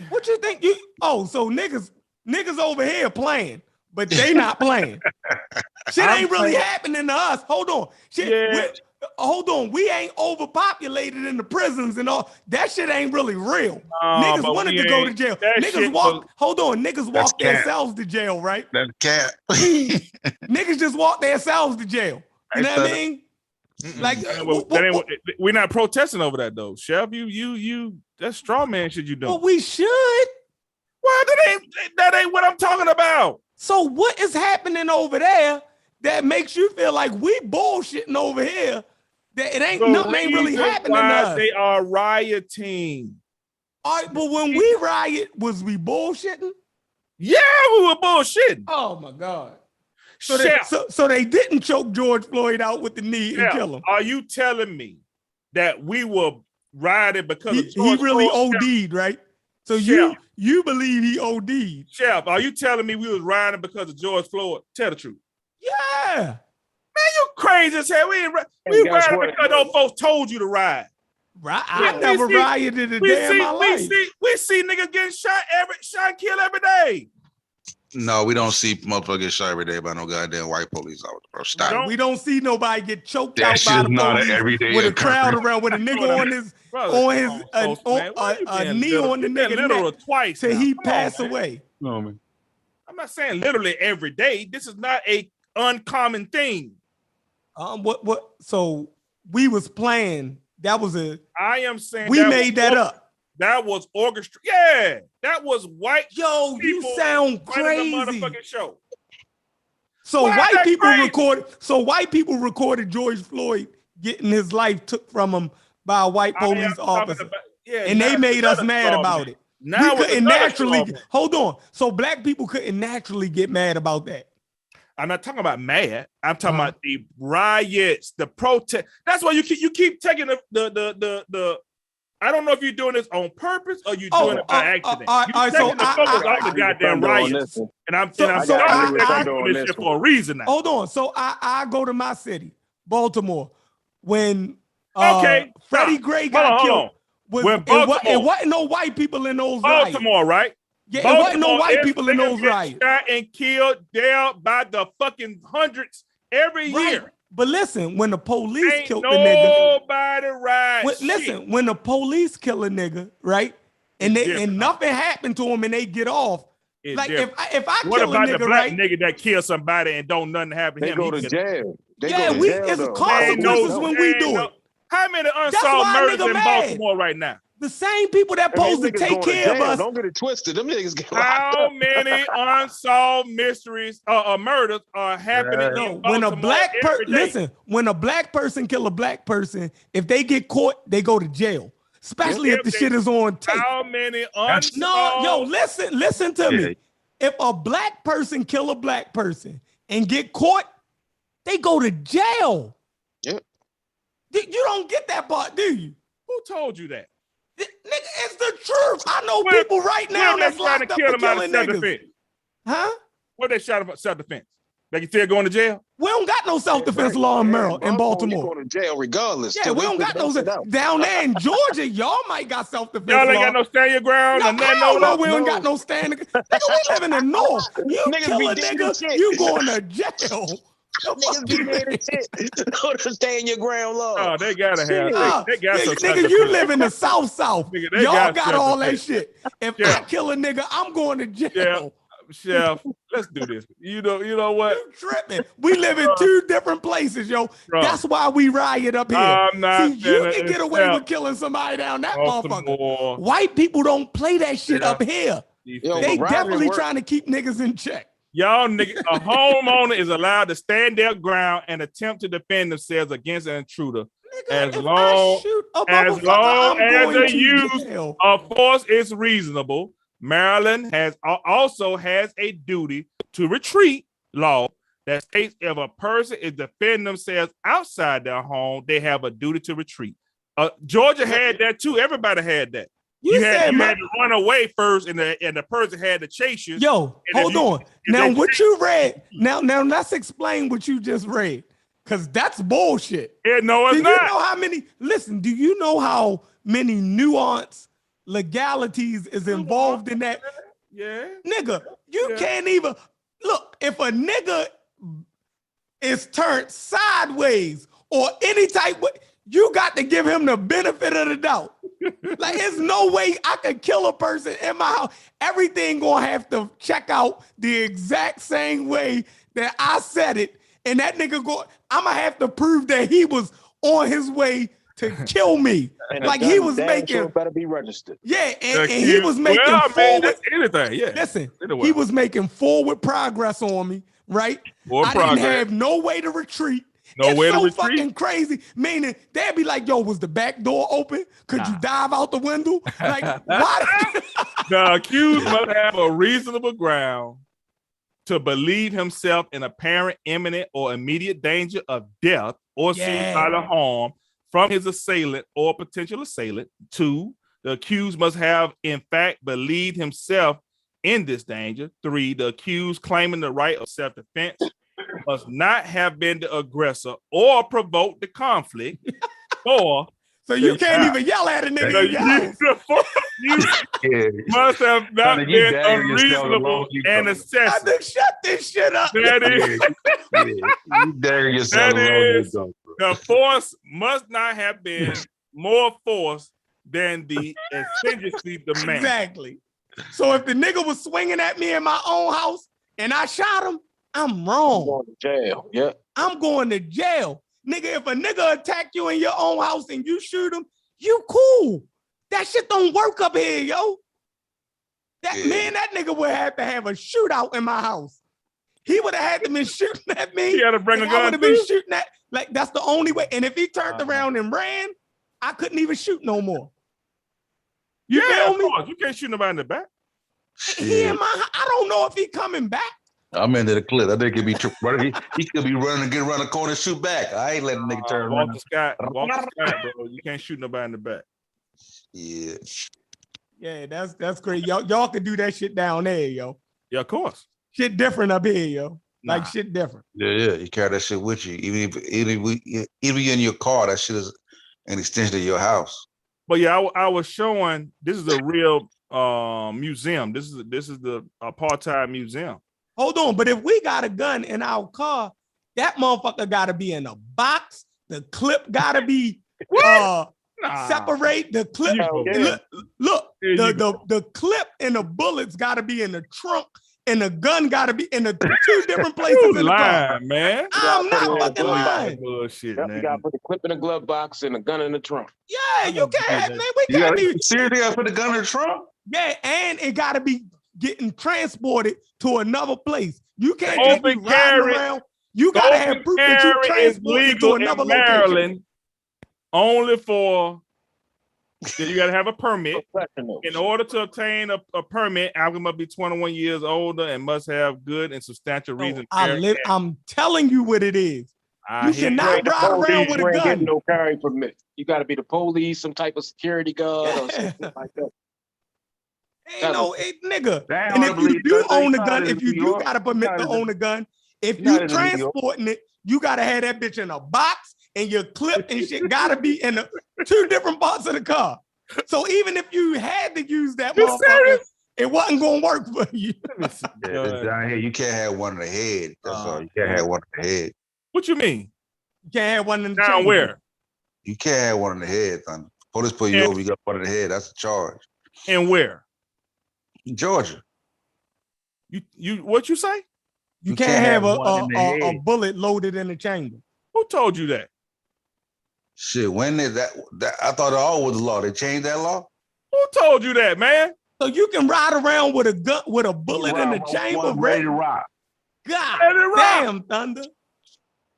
What you think? So niggas over here playing, but they not playing. Shit ain't really happening to us. Hold on. Hold on. We ain't overpopulated in the prisons and all. That shit ain't really real. Niggas wanted to go to jail. Niggas walk themselves to jail, right? That's cat. Niggas just walk themselves to jail. You know what I mean? Like we're not protesting over that though. Chef, you that's straw man shit you doing. Well, we should. Well, that ain't what I'm talking about. So what is happening over there that makes you feel like we bullshitting over here? That it ain't nothing ain't really happening to us. They are rioting. All right, but when we riot, was we bullshitting? Yeah, we were bullshitting. Oh my God. So they didn't choke George Floyd out with the knee and kill him. Are you telling me that we were rioting because of he really OD'd, right? So you believe he OD'd? Chef, are you telling me we was rioting because of George Floyd? Tell the truth. Yeah. Man, you crazy as hell. We rioting because those folks told you to riot. Right. I never rioted a day in my life. We see niggas getting shot and killed every day. No, we don't see motherfuckers get shot every day by no goddamn white police officer. Stop. We don't see nobody get choked out by the police with a crowd around with a nigga on his a knee on the nigga neck twice till he pass away. No, man. I'm not saying literally every day. This is not a uncommon thing. So we was playing. That was I am saying we made that up. That was orchestra. Yeah, that was white. Yo, you sound crazy. Motherfucking show. So white people recorded George Floyd getting his life took from him by a white police officer, and they made us mad about it. Now we couldn't naturally hold on. So black people couldn't naturally get mad about that. I'm not talking about mad. I'm talking about the riots, the protest. That's why you keep taking the. I don't know if you're doing this on purpose or you're doing it by accident. You're taking the focus off the goddamn riots. And I'm doing this shit for a reason now. Hold on. So I go to my city, Baltimore, when Freddie Gray got killed. It wasn't no white people in those riots. Baltimore, right? Yeah, it wasn't no white people in those riots. Shot and killed there by the fucking hundreds every year. But listen, when the police killed the nigga, nobody rides. Listen, when the police kill a nigga, right, and nothing happened to him, and they get off. It's like different. if I what kill about a nigga, the black right, nigga that killed somebody and don't nothing happen to him? They go to jail. It's consequences when we do it. How many unsolved murders in Baltimore right now? The same people that supposed to take care of us. Don't get it twisted. Them niggas get How many unsolved mysteries or murders are happening in Baltimore when a black person when a black person kill a black person, if they get caught, they go to jail. Especially if the shit is on tape. How many unsolved? Listen to me. If a black person kill a black person and get caught, they go to jail. Yep. You don't get that part, do you? Who told you that? Nigga, it's the truth. I know people right now that's locked up for killing niggas. Huh? What they shot about self-defense? They can still go into jail? We don't got no self-defense law in Maryland, in Baltimore. You go to jail regardless. Yeah, we don't got no. Down there in Georgia, y'all might got self-defense law. Y'all ain't got no stand your ground. No, no, we don't got no stand. Nigga, we live in the North. You kill a nigga, you going to jail. Niggas be dead as shit. Don't stand your ground law. Oh, they gotta have. They got some. Nigga, you live in the South. Nigga, y'all got all that shit. If I kill a nigga, I'm going to jail. Chef, let's do this. You know what? You tripping. We live in two different places, yo. That's why we riot up here. I'm not. See, you can get away with killing somebody down that motherfucker. White people don't play that shit up here. They definitely trying to keep niggas in check. Y'all niggas, a homeowner is allowed to stand their ground and attempt to defend themselves against an intruder. As long as the use of force is reasonable. Maryland also has a duty to retreat law that states if a person is defending themselves outside their home, they have a duty to retreat. Georgia had that too. Everybody had that. You had to run away first, and the person had to chase you. Yo, hold on. Now, what you read? Now, let's explain what you just read, because that's bullshit. Yeah, no, it's not. Do you know how many? Listen, do you know how many nuance legalities is involved in that? Yeah, nigga, you can't even look. If a nigga is turned sideways or any type way, you got to give him the benefit of the doubt. Like, there's no way I could kill a person in my house. Everything gonna have to check out the exact same way that I said it, and that nigga I'm gonna have to prove that he was on his way to kill me. Like, he was making better be registered. Yeah, and he was making forward anything. Yeah, listen, he was making forward progress on me. Right, didn't have no way to retreat. It's so fucking crazy. Meaning, they'd be like, yo, was the back door open? Could you dive out the window? Like, why? The accused must have a reasonable ground to believe himself in apparent, imminent, or immediate danger of death or suicidal harm from his assailant or potential assailant. 2, the accused must have, in fact, believed himself in this danger. 3, the accused claiming the right of self-defense must not have been the aggressor or provoked the conflict. 4, so you can't even yell at a nigga. You must have not been unreasonable and excessive. I just shut this shit up. That is, you dare yourself. The force must not have been more force than the exigency demand. Exactly. So if the nigga was swinging at me in my own house and I shot him, I'm wrong. I'm going to jail. Yeah. I'm going to jail. Nigga, if a nigga attack you in your own house and you shoot him, you cool. That shit don't work up here, yo. That nigga would have to have a shootout in my house. He would have had to been shooting at me. He had to bring a gun. I would have been shooting at, like, that's the only way. And if he turned around and ran, I couldn't even shoot no more. You feel me? You can't shoot nobody in the back. I don't know if he coming back. I'm into the clip. I think he could be running and get around the corner and shoot back. I ain't letting nigga turn around. Walter Scott, bro. You can't shoot nobody in the back. Yeah. Yeah, that's great. Y'all can do that shit down there, yo. Yeah, of course. Shit different up here, yo. Like, shit different. Yeah. You carry that shit with you. Even you're in your car, that shit is an extension of your house. But yeah, I was showing, this is a real museum. This is the apartheid museum. Hold on, but if we got a gun in our car, that motherfucker gotta be in a box. The clip gotta be separate. The clip. Look, the clip and the bullets gotta be in the trunk, and the gun gotta be in the 2 different places in the car. Man. I'm not fucking lying. Bullshit, man. You gotta put the clip in the glove box and the gun in the trunk. Yeah, you can't. Man, we can't be. Seriously, gotta put the gun in the trunk. Yeah, and it gotta be getting transported to another place. You can't just be riding around. You gotta have proof that you transported to another location. Only for Then you got to have a permit. Professionals. In order to obtain a permit, applicant must be 21 years older and must have good and substantial reason. I'm telling you what it is. You cannot ride around with a You ain't getting gun. no carry permit. You got to be the police, some type of security guard or something like that. Ain't no nigga. That And if ought to you be- do that- own a that's gun, not if in you New do York. got a permit Not to in- own a gun, if not you in New York. transporting it, you gotta have that bitch in a box, and your clip and shit gotta be in two different parts of the car. So even if you had to use that motherfucker, it wasn't gonna work for you. Yeah, down here, you can't have one in the head. That's all. You can't have one in the head. What you mean? You can't have one in the Down chamber. where? You can't have one in the head, Thunder. Police pull you over, you got one in the head. That's a charge. And where? Georgia. You what you say? You can't have one in the a head. bullet loaded in the chamber. Who told you that? Shit, when did that I thought it all was law. They changed that law? Who told you that, man? So you can ride around with a gun with a bullet in the chamber, ready to rock. God Ready to rock. damn, Thunder.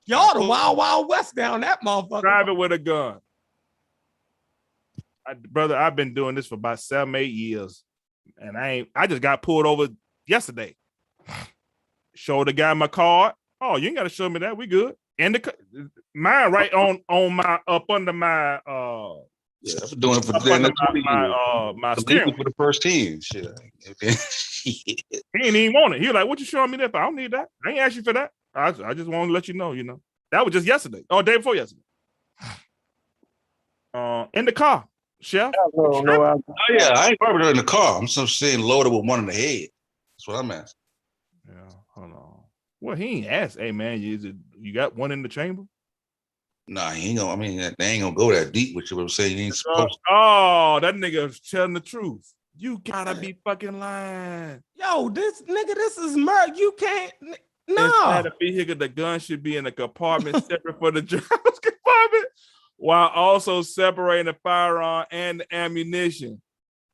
Y'all the wild, wild west down that motherfucker. Drive it with a gun. Brother, I've been doing this for about 7-8 years. And I just got pulled over yesterday. Showed the guy my card. Oh, you ain't gotta show me that. We good. And mine right on my up under my Yeah, I've been doing it for up under my steering for the first team. Shit. He ain't even want it. He was like, "What you showing me that for? I don't need that. I ain't asked you for that. I just want to let you know. You know that was just yesterday. Oh, day before yesterday. In the car, Chef. Oh yeah, I ain't probably in the car. I'm just saying loaded with one in the head. That's what I'm asking. Yeah, hold on. Well, he ain't asked. Hey man, you got one in the chamber? Nah, he ain't gonna. I mean, they ain't gonna go that deep with you. But I'm saying you ain't supposed to. Oh, that nigga is telling the truth. You gotta be fucking lying. Yo, this is murder. You can't. No. Inside the vehicle, the gun should be in a compartment separate for the driver's compartment, while also separating the firearm and the ammunition.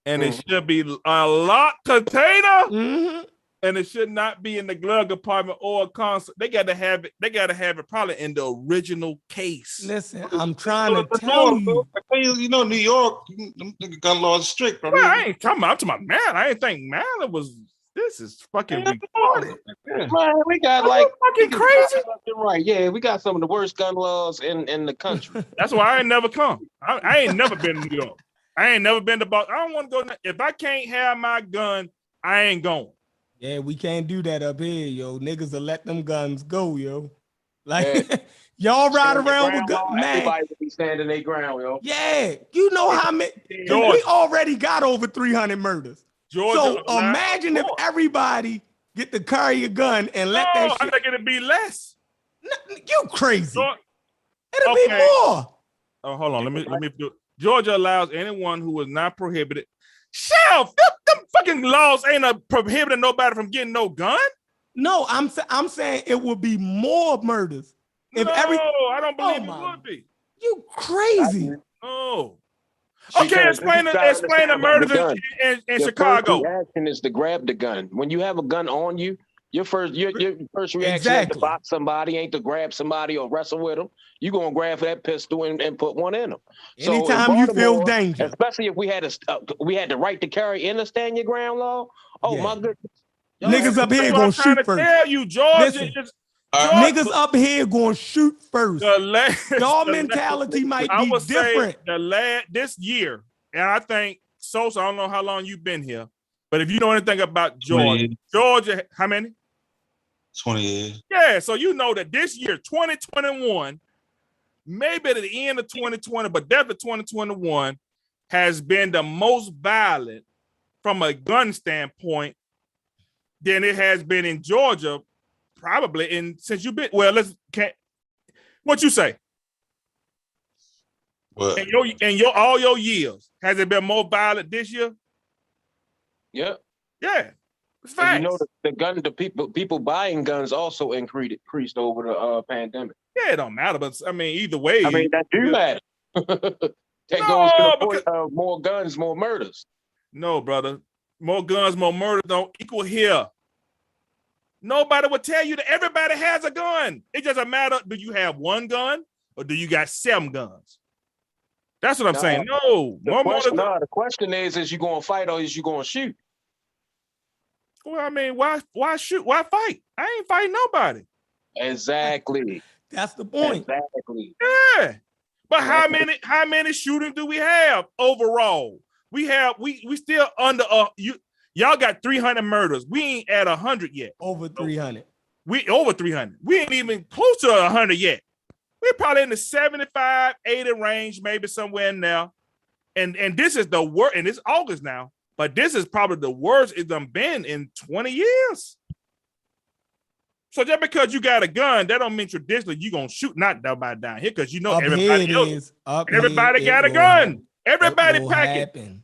And it should be a locked container. And it should not be in the glove compartment or a console. They got to have it. They got to have it probably in the original case. Listen, I'm trying to tell you. You know, New York, gun laws are strict, bro. Well, I ain't talking about. I'm talking about man. I ain't think man was. This is fucking retarded. Man, we got like fucking crazy. Right? Yeah, we got some of the worst gun laws in the country. That's why I ain't never come. I ain't never been to New York. I ain't never been to Boston. I don't want to go. If I can't have my gun, I ain't going. Yeah, we can't do that up here, yo. Niggas will let them guns go, yo. Like y'all ride around with guns, man. Everybody will be standing their ground, yo. Yeah, you know how many? We already got over 300 murders. Georgia, so imagine if everybody get to carry a gun and let that shit. I think it'd be less. You crazy? It'll be more. Oh, hold on. Let me do. Georgia allows anyone who is not prohibited. Shelf, them fucking laws ain't prohibiting nobody from getting no gun. No, I'm saying it will be more murders. If I don't believe it would be. You crazy? No. Okay, explain the murders in Chicago. Your first reaction is to grab the gun. When you have a gun on you, your first reaction ain't to box somebody, ain't to grab somebody or wrestle with them. You gonna grab that pistol and put one in them. Anytime you feel danger, especially if we had the right to carry in the stand your ground law. Oh my goodness, niggas up here gonna shoot first. Tell you, Georgia. Niggas up here gonna shoot first. Y'all mentality might be different. This year, and I think Sosa, I don't know how long you've been here, but if you know anything about Georgia, how many? 20 years. Yeah, so you know that this year, 2021, maybe at the end of 2020, but definitely 2021, has been the most violent from a gun standpoint than it has been in Georgia. Probably since you've been what you say? What? In all your years, has it been more violent this year? Yeah. Yeah. It's facts. You know the people buying guns also increased over the pandemic. Yeah, it don't matter, but I mean either way. I mean that do matter. That goes to the point of more guns, more murders. No, brother. More guns, more murders don't equal here. Nobody will tell you that everybody has a gun. It doesn't matter. Do you have one gun or do you got 7 guns? That's what I'm saying. No, the question is you gonna fight or is you gonna shoot? Well, I mean, why shoot? Why fight? I ain't fighting nobody. Exactly. That's the point. Exactly. Yeah. But how many shootings do we have overall? We still under y'all got 300 murders. We ain't at 100 yet. Over 300. We over 300. We ain't even close to 100 yet. We're probably in the 75, 80 range, maybe somewhere in there. And this is the worst, and it's August now, but this is probably the worst it's done been in 20 years. So just because you got a gun, that don't mean traditionally you gonna shoot not nobody down here because you know everybody else. Everybody got a gun. Everybody packing.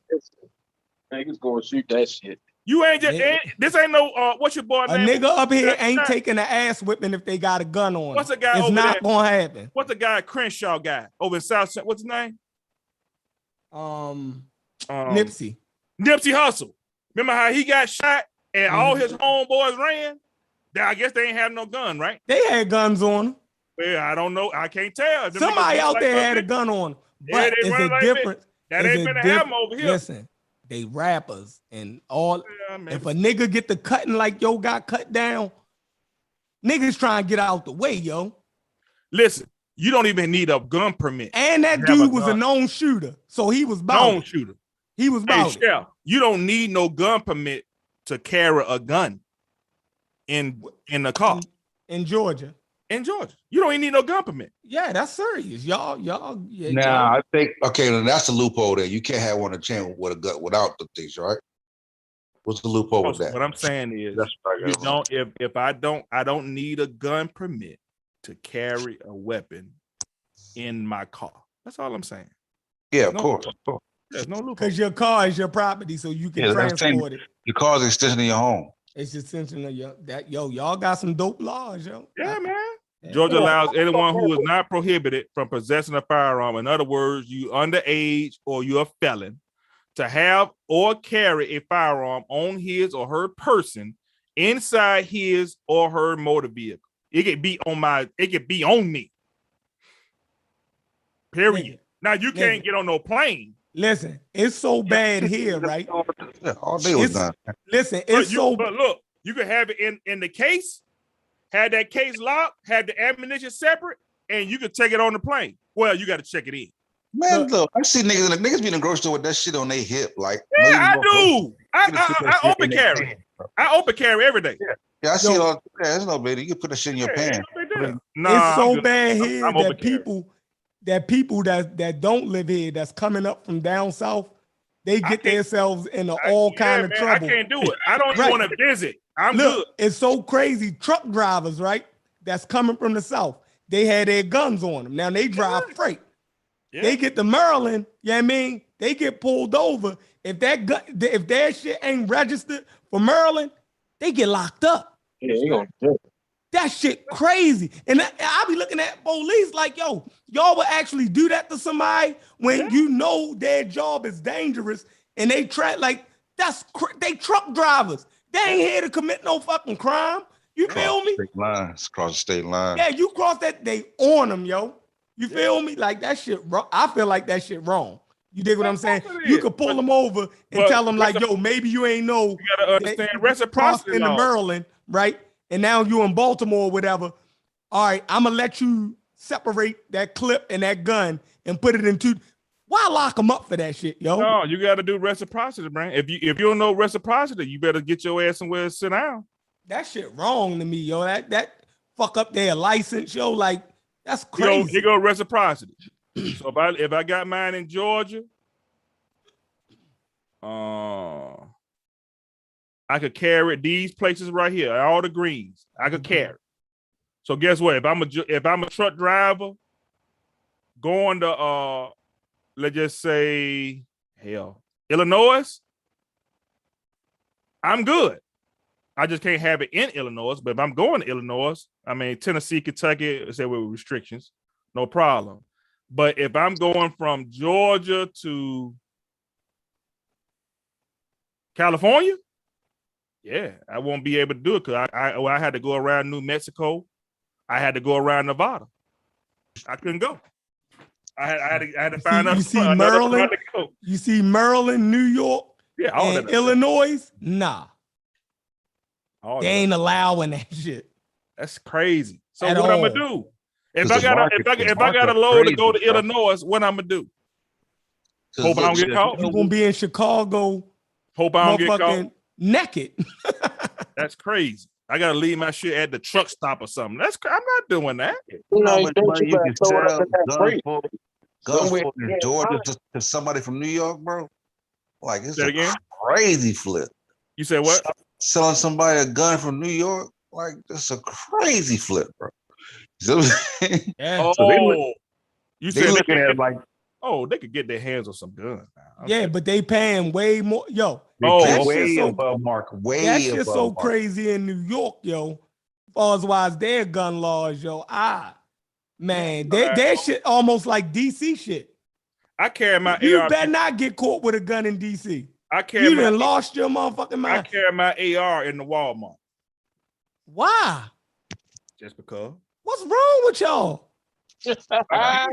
Niggas gonna shoot that shit. You ain't just this ain't no what's your boy name? A nigga up here ain't taking an ass whipping if they got a gun on. What's the guy it's over not there? Gonna happen. What's the guy Crenshaw guy over in South? What's his name? Nipsey Hussle. Remember how he got shot and all his homeboys ran? I guess they ain't have no gun, right? They had guns on them. Well, I don't know. I can't tell. Somebody out there had a gun on them. But it's a difference. That ain't gonna happen over here. Listen, they rappers and all. If a nigga get the cutting like yo got cut down, niggas trying to get out the way, yo. Listen, you don't even need a gun permit. And that dude was a known shooter, so he was bound. Known shooter. He was bound. Yeah, you don't need no gun permit to carry a gun in the car. In Georgia. In Georgia. You don't even need no gun permit. Yeah, that's serious. Y'all. Yeah, now, I think, okay, then that's the loophole there. You can't have one of the chain with a gun without the things, right? What's the loophole with that? What I'm saying is, you don't. If I don't need a gun permit to carry a weapon in my car. That's all I'm saying. Yeah, of course. There's no loophole. Because your car is your property, so you can transport it. Your car is an extension of your home. It's just extension of y'all got some dope laws, yo. Yeah, man. Georgia allows anyone who is not prohibited from possessing a firearm. In other words, you underage or you're a felon to have or carry a firearm on his or her person inside his or her motor vehicle. It could be on me. Period. Yeah. Now you can't get on no plane. Listen, it's so bad here, right? Yeah, all day was done. Listen, but look, you can have it in the case, had that case locked, had the ammunition separate, and you could take it on the plane. Well, you got to check it in. Man, look, I see niggas be in the grocery store with that shit on their hip. Like, yeah, I do. I open carry. I open carry every day. Yeah, I see it all. Yeah, there's no big. You can put that shit in your pants. It's so bad here that people that don't live here, that's coming up from down south, they get themselves into all kind of trouble. I can't do it. I don't even want to visit. I'm good. It's so crazy. Truck drivers, right? That's coming from the south. They had their guns on them. Now they drive freight. Yeah. They get to Maryland, you know what I mean? They get pulled over. If that shit ain't registered for Maryland, they get locked up. Yeah, you gonna do it. That shit crazy. And I be looking at police like, yo, y'all would actually do that to somebody when you know their job is dangerous and they they truck drivers. They ain't here to commit no fucking crime. You feel me? Cross the state line. Yeah, you cross that, they on them, yo. You feel me? Like that shit wrong. I feel like that shit wrong. You dig what I'm saying? You could pull them over and tell them like, yo, maybe you ain't know. You gotta understand reciprocity in Maryland, right? And now you in Baltimore or whatever. All right, I'm gonna let you separate that clip and that gun and put it into. Why lock them up for that shit, yo? No, you gotta do reciprocity, man. If you don't know reciprocity, you better get your ass somewhere to sit down. That shit wrong to me, yo. That fuck up their license, yo. Like that's crazy. Here go reciprocity. So if I got mine in Georgia, I could carry these places right here, all the greens. I could carry. So guess what? If I'm a truck driver going to let's just say Illinois, I'm good. I just can't have it in Illinois. But if I'm going to Illinois, I mean Tennessee, Kentucky, say with restrictions, no problem. But if I'm going from Georgia to California, yeah, I won't be able to do it because I had to go around New Mexico. I had to go around Nevada. I couldn't go. I had to find You see Maryland, you see Maryland, New York, and Illinois. Nah, they ain't allowing that shit. That's crazy. So At what I'm all. gonna do? If I got a load to go to Illinois, what I'm gonna do? Hope I don't get caught. You're gonna be in Chicago. Hope I don't get caught. Naked. That's crazy. I gotta leave my shit at the truck stop or something. I'm not doing that. You know how much money you can sell guns for in Georgia to somebody from New York, bro? Like it's a crazy flip. You said what? Selling somebody a gun from New York, like that's a crazy flip, bro. So, yeah. Oh, you said looking at it like, oh, they could get their hands on some guns now. Yeah, but they paying way more. Yo, way above market. That shit's so crazy in New York, yo. As far as their gun laws, yo. Man, that shit almost like DC shit. I carry my You AR. better not get caught with a gun in DC. I carry you done lost your motherfucking mind. I carry my AR in the Walmart. Why? Just because. What's wrong with y'all? Why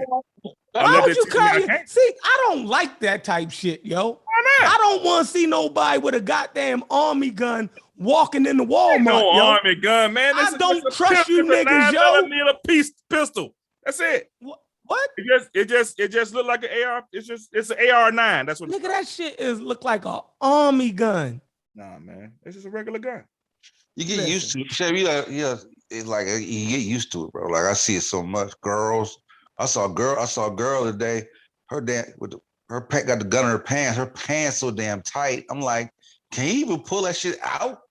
would you carry it? See, I don't like that type shit, yo. Why not? I don't want to see nobody with a goddamn army gun walking in the Walmart. No yo. army gun, man. I don't trust you niggas, yo. 9mm pistol. That's it. What? It just look like an AR. It's an AR-9. That's what. Nigga, that shit look like an army gun. Nah, man, it's just a regular gun. You get used to it. It's like you get used to it, bro. Like I see it so much. Girls, I saw a girl today. Her got the gun in her pants. Her pants so damn tight. I'm like, can you even pull that shit out?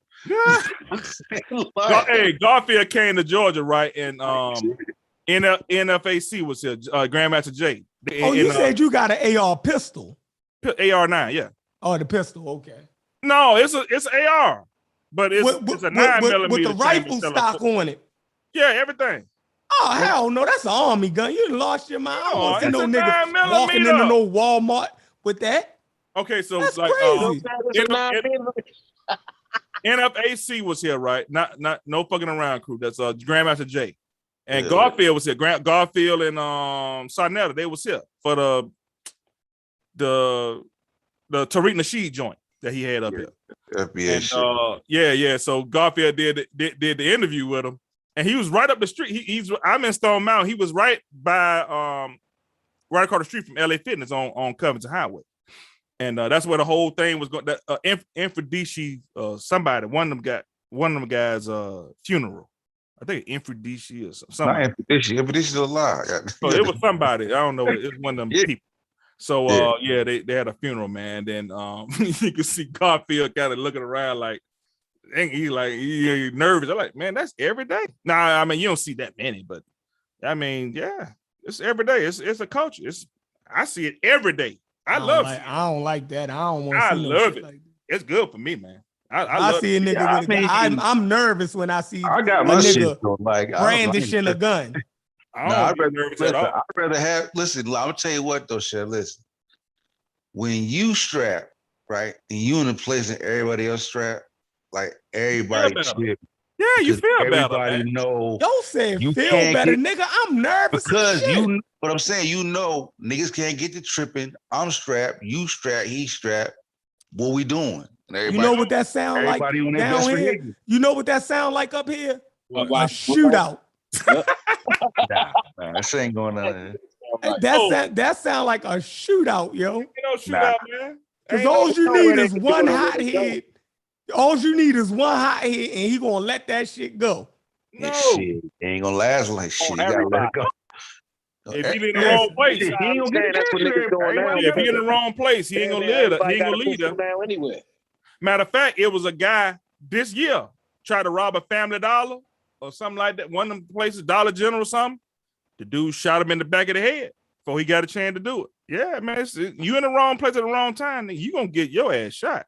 Hey, Garfield came to Georgia, right? And NFAC was here. Grandmaster J. You said you got an AR pistol. AR-9, yeah. Oh, the pistol. Okay. No, it's AR. But it's a 9mm with the rifle stock on it. Yeah, everything. Oh, hell no, that's an army gun. You done lost your mind. I don't want to see no nigga 9mm. walking into no Walmart with that. Okay, so that's like crazy. NFAC was here, right? Not no fucking around crew. That's Grandmaster J. And Garfield was here. Garfield and Sarnetta, they was here for the Tariq Nasheed joint that he had up here. Yeah. So Garfield did the interview with him, and he was right up the street. I'm in Stone Mountain. He was right by right across the street from LA Fitness on Covington Highway, and that's where the whole thing was going. Infradishi, somebody, one of them guys' funeral. I think Infradishi or something. Not Infradishi alive. So it was somebody. I don't know. It was one of them people. So they had a funeral, man. Then you can see Garfield kind of looking around like he's nervous. I'm like, man, that's every day. Nah, I mean you don't see that many, but I mean, yeah, it's every day. It's a culture. I see it every day. I love it. I don't like that. I don't want to see no shit it. Like it's good for me, man. I see a nigga with a gun. I'm nervous when I see I got my nigga shit, like, brandishing a gun. I'd rather have. Listen, I'm gonna tell you what though, Chef. Listen, when you strap, right, and you in a place and everybody else strap, like everybody chill. Yeah, you feel better. Everybody know. Don't say feel better, nigga. I'm nervous because but I'm saying niggas can't get to tripping. I'm strapped. You strapped. He strapped. What we doing? You know what that sound like down here? You know what that sound like up here? A shootout. Nah, man, that shit ain't going on. That sound like a shootout, yo. Ain't no shootout, man. Because all you need is one hot head. All you need is one hot head, and he gonna let that shit go. No, shit ain't gonna last like shit. You gotta let it go. If he in the wrong place, he ain't gonna get it. If he in the wrong place, he ain't gonna live. He ain't gonna lead them anywhere. Matter of fact, it was a guy this year tried to rob a Family Dollar or something like that. One of them places, Dollar General or something. The dude shot him in the back of the head before he got a chance to do it. Yeah, man, you in the wrong place at the wrong time, you gonna get your ass shot.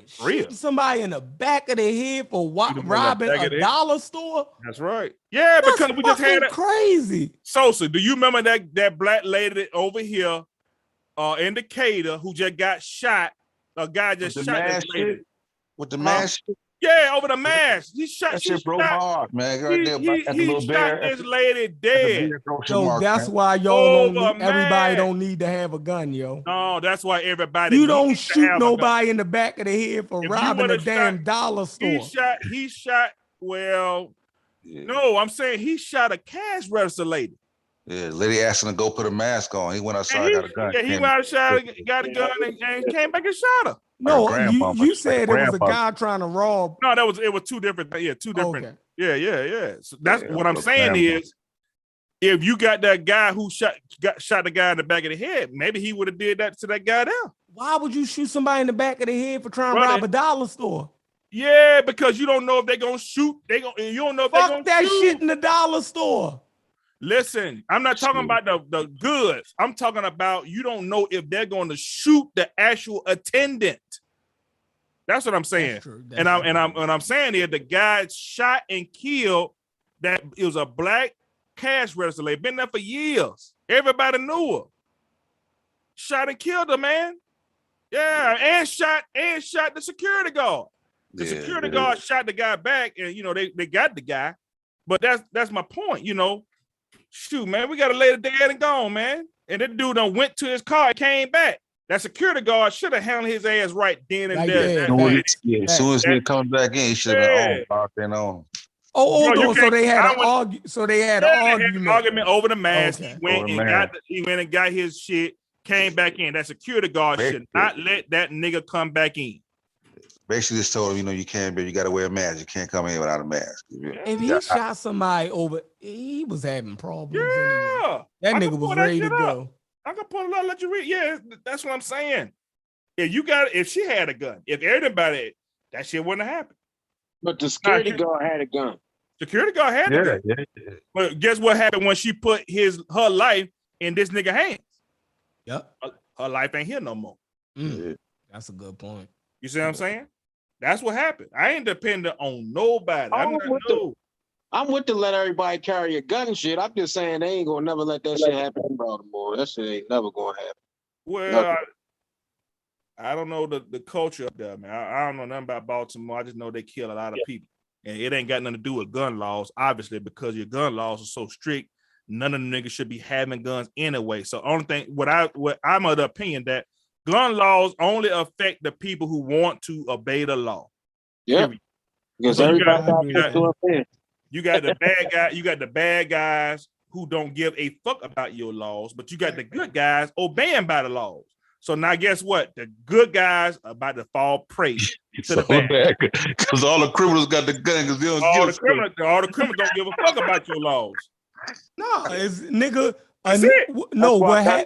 Shooting somebody in the back of the head for robbing a dollar store. That's right. Yeah, because we just had crazy. Sosa, do you remember that black lady over here in Decatur who just got shot? A guy just shot that lady. With the mask? Yeah, over the mask. He shot. That shit broke my heart, man. Right there, at the He little shot bear. this lady At the dead. beer grocery Yo, market, that's man. why y'all don't Over need, everybody mask. don't need to have a gun, yo. No, that's why everybody You don't needs to shoot have a gun. nobody in the back of the head for If you robbing a would've damn shot- dollar store. He shot, well, no, I'm saying he shot a cash register lady. Yeah, lady asked him to go put a mask on. He went outside, got a gun. Yeah, he went outside, got a gun, and came back and shot her. No, you said it was a guy trying to rob. No, it was two different. Yeah, two different. Okay. Yeah. So that's what I'm saying is, if you got that guy who shot the guy in the back of the head, maybe he would have did that to that guy there. Why would you shoot somebody in the back of the head for trying to rob a dollar store? Yeah, because you don't know if they're gonna shoot. You don't know if they're gonna Fuck that shoot. shit in the dollar store. Listen, I'm not talking about the goods. I'm talking about you don't know if they're going to shoot the actual attendant. That's what I'm saying. I'm saying here, the guy shot and killed that. It was a black cash register lady. Been there for years. Everybody knew her. Shot and killed her, man. Yeah, and shot the security guard. The security guard shot the guy back, and they got the guy. But that's my point, Shoot, man, we got a lady dead and gone, man. And that dude done went to his car and came back. That security guard should have handled his ass right then and there. As soon as he comes back in, he should have been on. So they had an argument over the mask. Okay. He went and got his shit, came back in. That security guard should not let that nigga come back in. Basically just told him, you can't, but you got to wear a mask. You can't come in without a mask. If he shot somebody over, he was having problems. Yeah, anyway. That nigga was ready to go. I can pull it up, let you read. Yeah, that's what I'm saying. If she had a gun, if everybody, that shit wouldn't have happened. But the security guard had a gun. Security guard had a gun. Yeah. But guess what happened when she put her life in this nigga hands? Yep. Her life ain't here no more. That's a good point. You see what I'm saying? That's what happened. I ain't dependent on nobody. I'm with to let everybody carry a gun and shit. I'm just saying they ain't gonna never let that shit happen in Baltimore. That shit ain't never gonna happen. Well, I don't know the culture up there, man. I don't know nothing about Baltimore. I just know they kill a lot of people. And it ain't got nothing to do with gun laws, obviously, because your gun laws are so strict. None of the niggas should be having guns anyway. So only thing, I'm of the opinion that gun laws only affect the people who want to obey the law. Yeah. Because so you got the bad guy, you got the bad guys who don't give a fuck about your laws, but you got the good guys obeying by the laws. So now guess what? The good guys are about to fall prey to the bad. Because all the criminals got the gun because they don't all the criminals don't give a fuck about your laws. No, it's nigga.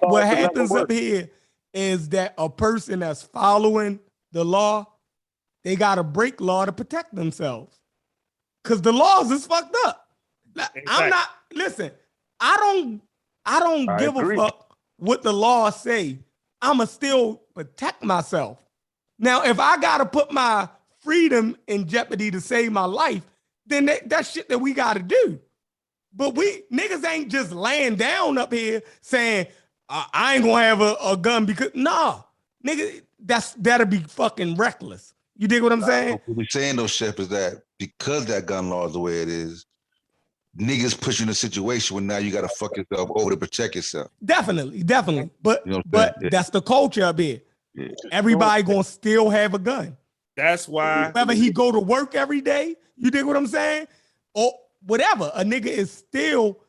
What happens up here is that a person that's following the law, they gotta break law to protect themselves. Cause the laws is fucked up. I'm not I don't give a fuck what the law say. I'ma still protect myself. Now, if I gotta put my freedom in jeopardy to save my life, then that's shit that we gotta do. But we niggas ain't just laying down up here saying, I ain't gonna have a gun because nigga, that'll be fucking reckless. You dig what I'm saying? What we're saying though, Chef, is that because that gun law is the way it is, niggas put you in a situation where now you gotta fuck yourself over to protect yourself. Definitely. But that's the culture up here. Yeah. Everybody gonna still have a gun. That's why whether he go to work every day, you dig what I'm saying? Or whatever, a nigga is still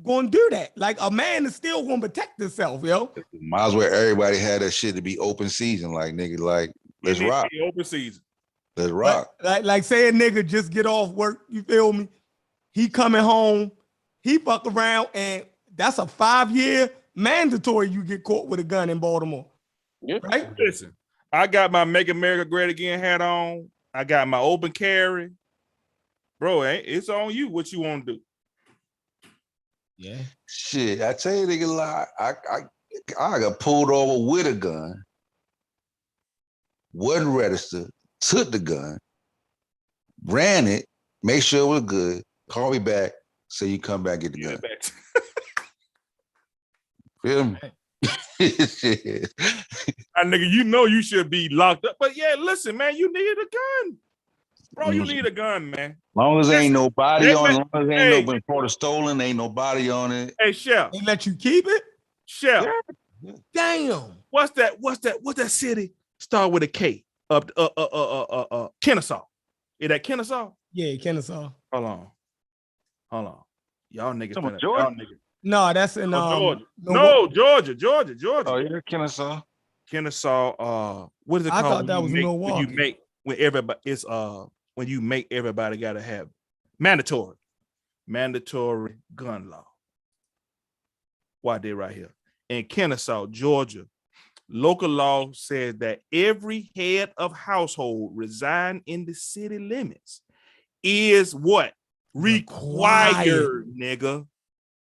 gonna do that. Like a man is still gonna protect himself, yo. Might as well everybody had that shit to be open season, like nigga, like let's rock. Open season. Let's rock. Like say a nigga just get off work, you feel me? He coming home, he fuck around, and that's a 5-year mandatory you get caught with a gun in Baltimore. Yeah. Right? Listen, I got my Make America Great Again hat on. I got my open carry. Bro, it's on you what you want to do. Yeah. Shit, I tell you, nigga, like, I got pulled over with a gun, wasn't registered, took the gun, ran it, made sure it was good, call me back, say you come back, get the gun. Feel me? Nigga, you know you should be locked up. But yeah, listen, man, you need a gun. Bro, you need a gun, man. Long as there ain't no body on it, long as there ain't no Hey. been part of stolen, ain't no body on it. Hey, Chef. They let you keep it? Chef. Yeah. Damn. What's that city start with a K? Kennesaw. Is that Kennesaw? Yeah, Kennesaw. Hold on. Y'all niggas Some finna, Georgia? y'all niggas. No, that's in Georgia. no, Georgia. Oh, yeah, Kennesaw. Kennesaw. What is it I called? thought that was Milwaukee. When everybody it's when you make everybody gotta have mandatory gun law. Why they right here in Kennesaw, Georgia, local law says that every head of household residing in the city limits is what required, nigga,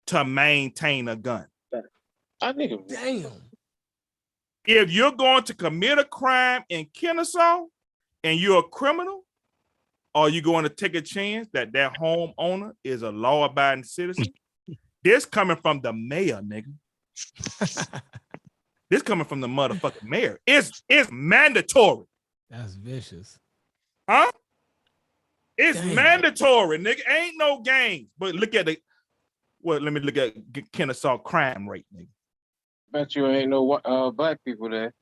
to maintain a gun. I think Damn. If you're going to commit a crime in Kennesaw and you're a criminal, are you going to take a chance that that homeowner is a law-abiding citizen? This coming from the mayor, nigga. This coming from the motherfucking mayor. It's mandatory. That's vicious. Huh? It's mandatory, nigga. Ain't no games. But look at let me look at Kennesaw crime rate, nigga. Bet you ain't no black people there.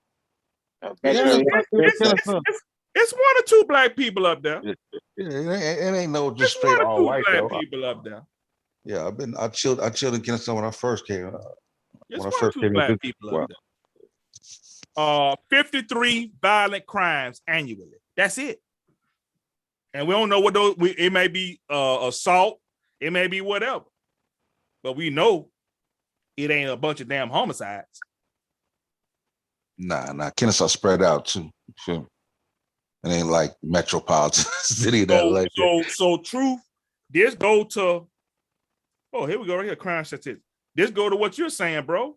It's 1 or 2 black people up there. It ain't no just straight all white black though. people up there. Yeah, I chilled in Kennesaw when I first came. It's 1 or 2 black people up there. 53 violent crimes annually. That's it. And we don't know what those. It may be assault. It may be whatever. But we know it ain't a bunch of damn homicides. Nah. Kennesaw spread out too. It ain't like metropolitan city that like that. So truth. This go to. Oh, here we go right here. Crime statistics. This go to what you're saying, bro.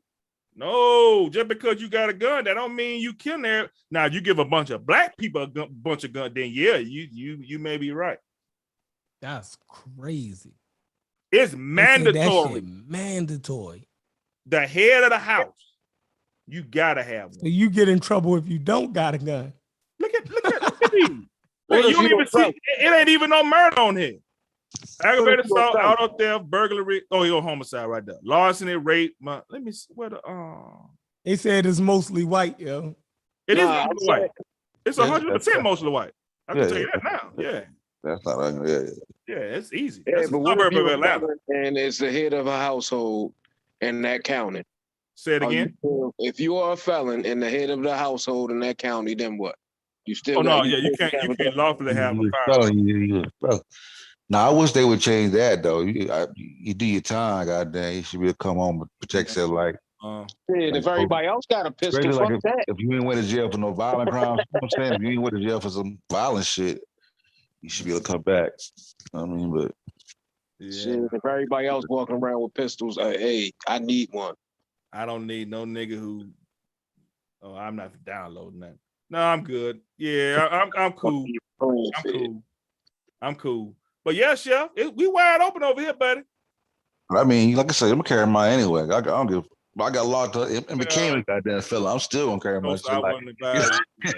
No, just because you got a gun, that don't mean you kill there. Now, you give a bunch of black people a bunch of guns, then yeah, you may be right. That's crazy. It's mandatory. That shit mandatory. The head of the house, you gotta have one. So you get in trouble if you don't got a gun. Look at these. Like, you don't even see. It ain't even no murder on here. Aggravated assault, auto theft, burglary. Oh, you're homicide right there. Larceny, rape. Let me see where the. They said it's mostly white, yo. It is mostly white. It's 100% mostly white. I can tell you that now. Yeah. That's not Yeah, it's easy. Yeah, That's but a what if suburb you of a Atlanta. felon and it's the head of a household in that county? Say it again. If you are a felon and the head of the household in that county, then what? You still? Oh no, yeah, you can't lawfully have a firearm. Now, I wish they would change that though. You do your time, goddamn. You should be able to come home and protect yourself like. If everybody else got a pistol, fuck that. If you ain't went to jail for no violent crimes, you know what I'm saying? If you ain't went to jail for some violent shit, you should be able to come back. I mean, but shit, if everybody else walking around with pistols, hey, I need one. I don't need no nigga who. Oh, I'm not downloading that. No, I'm good. Yeah, I'm cool. I'm cool. But yeah, Chef, we wide open over here, buddy. I mean, like I said, I'm gonna carry mine anyway. I don't give. I got locked up and became a goddamn fella. I'm still gonna carry my shit.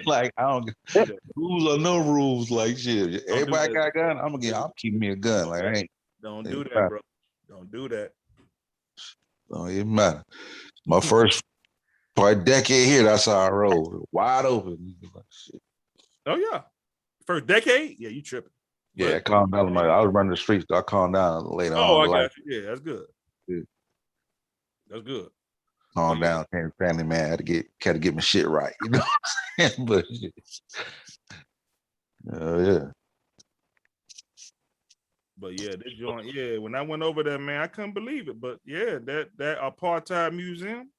Like I don't. Rules or no rules, like shit. Everybody got a gun. I'm keeping me a gun. Like I ain't. Don't do that, bro. Don't do that. Don't even matter. My first probably decade here, that's how I roll. Wide open. Oh yeah. First decade? Yeah, you tripping. Yeah, calm down. I was running the streets. I calm down later on. Oh, I got you. Yeah, that's good. Yeah. That's good. Calm down, family man. Had to get my shit right, you know what I'm saying? But yeah. But yeah, this joint, yeah, when I went over there, man, I couldn't believe it. But yeah, that apartheid museum,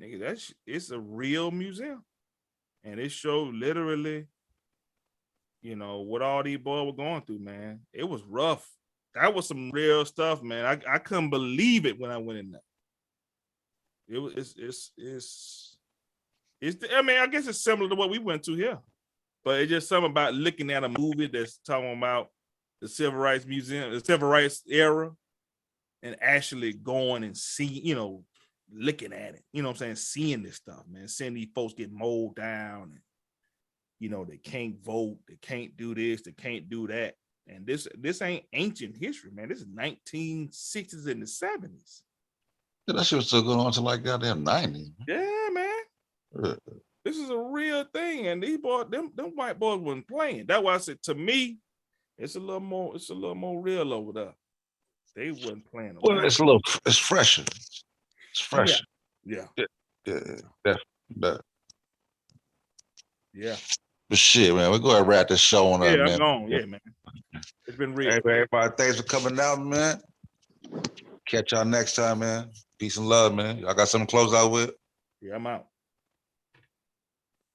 nigga, it's a real museum. And it showed literally, you know, what all these boys were going through, man. It was rough. That was some real stuff, man. I couldn't believe it when I went in there. It's I mean, I guess it's similar to what we went to here, but it's just something about looking at a movie that's talking about the civil rights museum, the civil rights era, and actually going and seeing, you know, looking at it, you know what I'm saying, seeing this stuff, man, seeing these folks get mowed down and you know, they can't vote, they can't do this, they can't do that. And this ain't ancient history, man. This is 1960s and the 70s. That shit was still going on to like goddamn 90s. Yeah, man. This is a real thing. And these boys, them white boys wasn't playing. That's why I said, to me, it's a little more real over there. They wasn't playing. Well, it's fresher. It's fresher. Yeah. Yeah. But shit, man, we're going to wrap this show on up, man. I'm gone. Yeah, man. It's been real. Hey, everybody, thanks for coming out, man. Catch y'all next time, man. Peace and love, man. Y'all got something to close out with? Yeah, I'm out.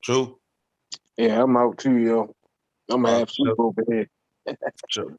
True? Yeah, I'm out too, yo. I'm gonna have sleep over here. True.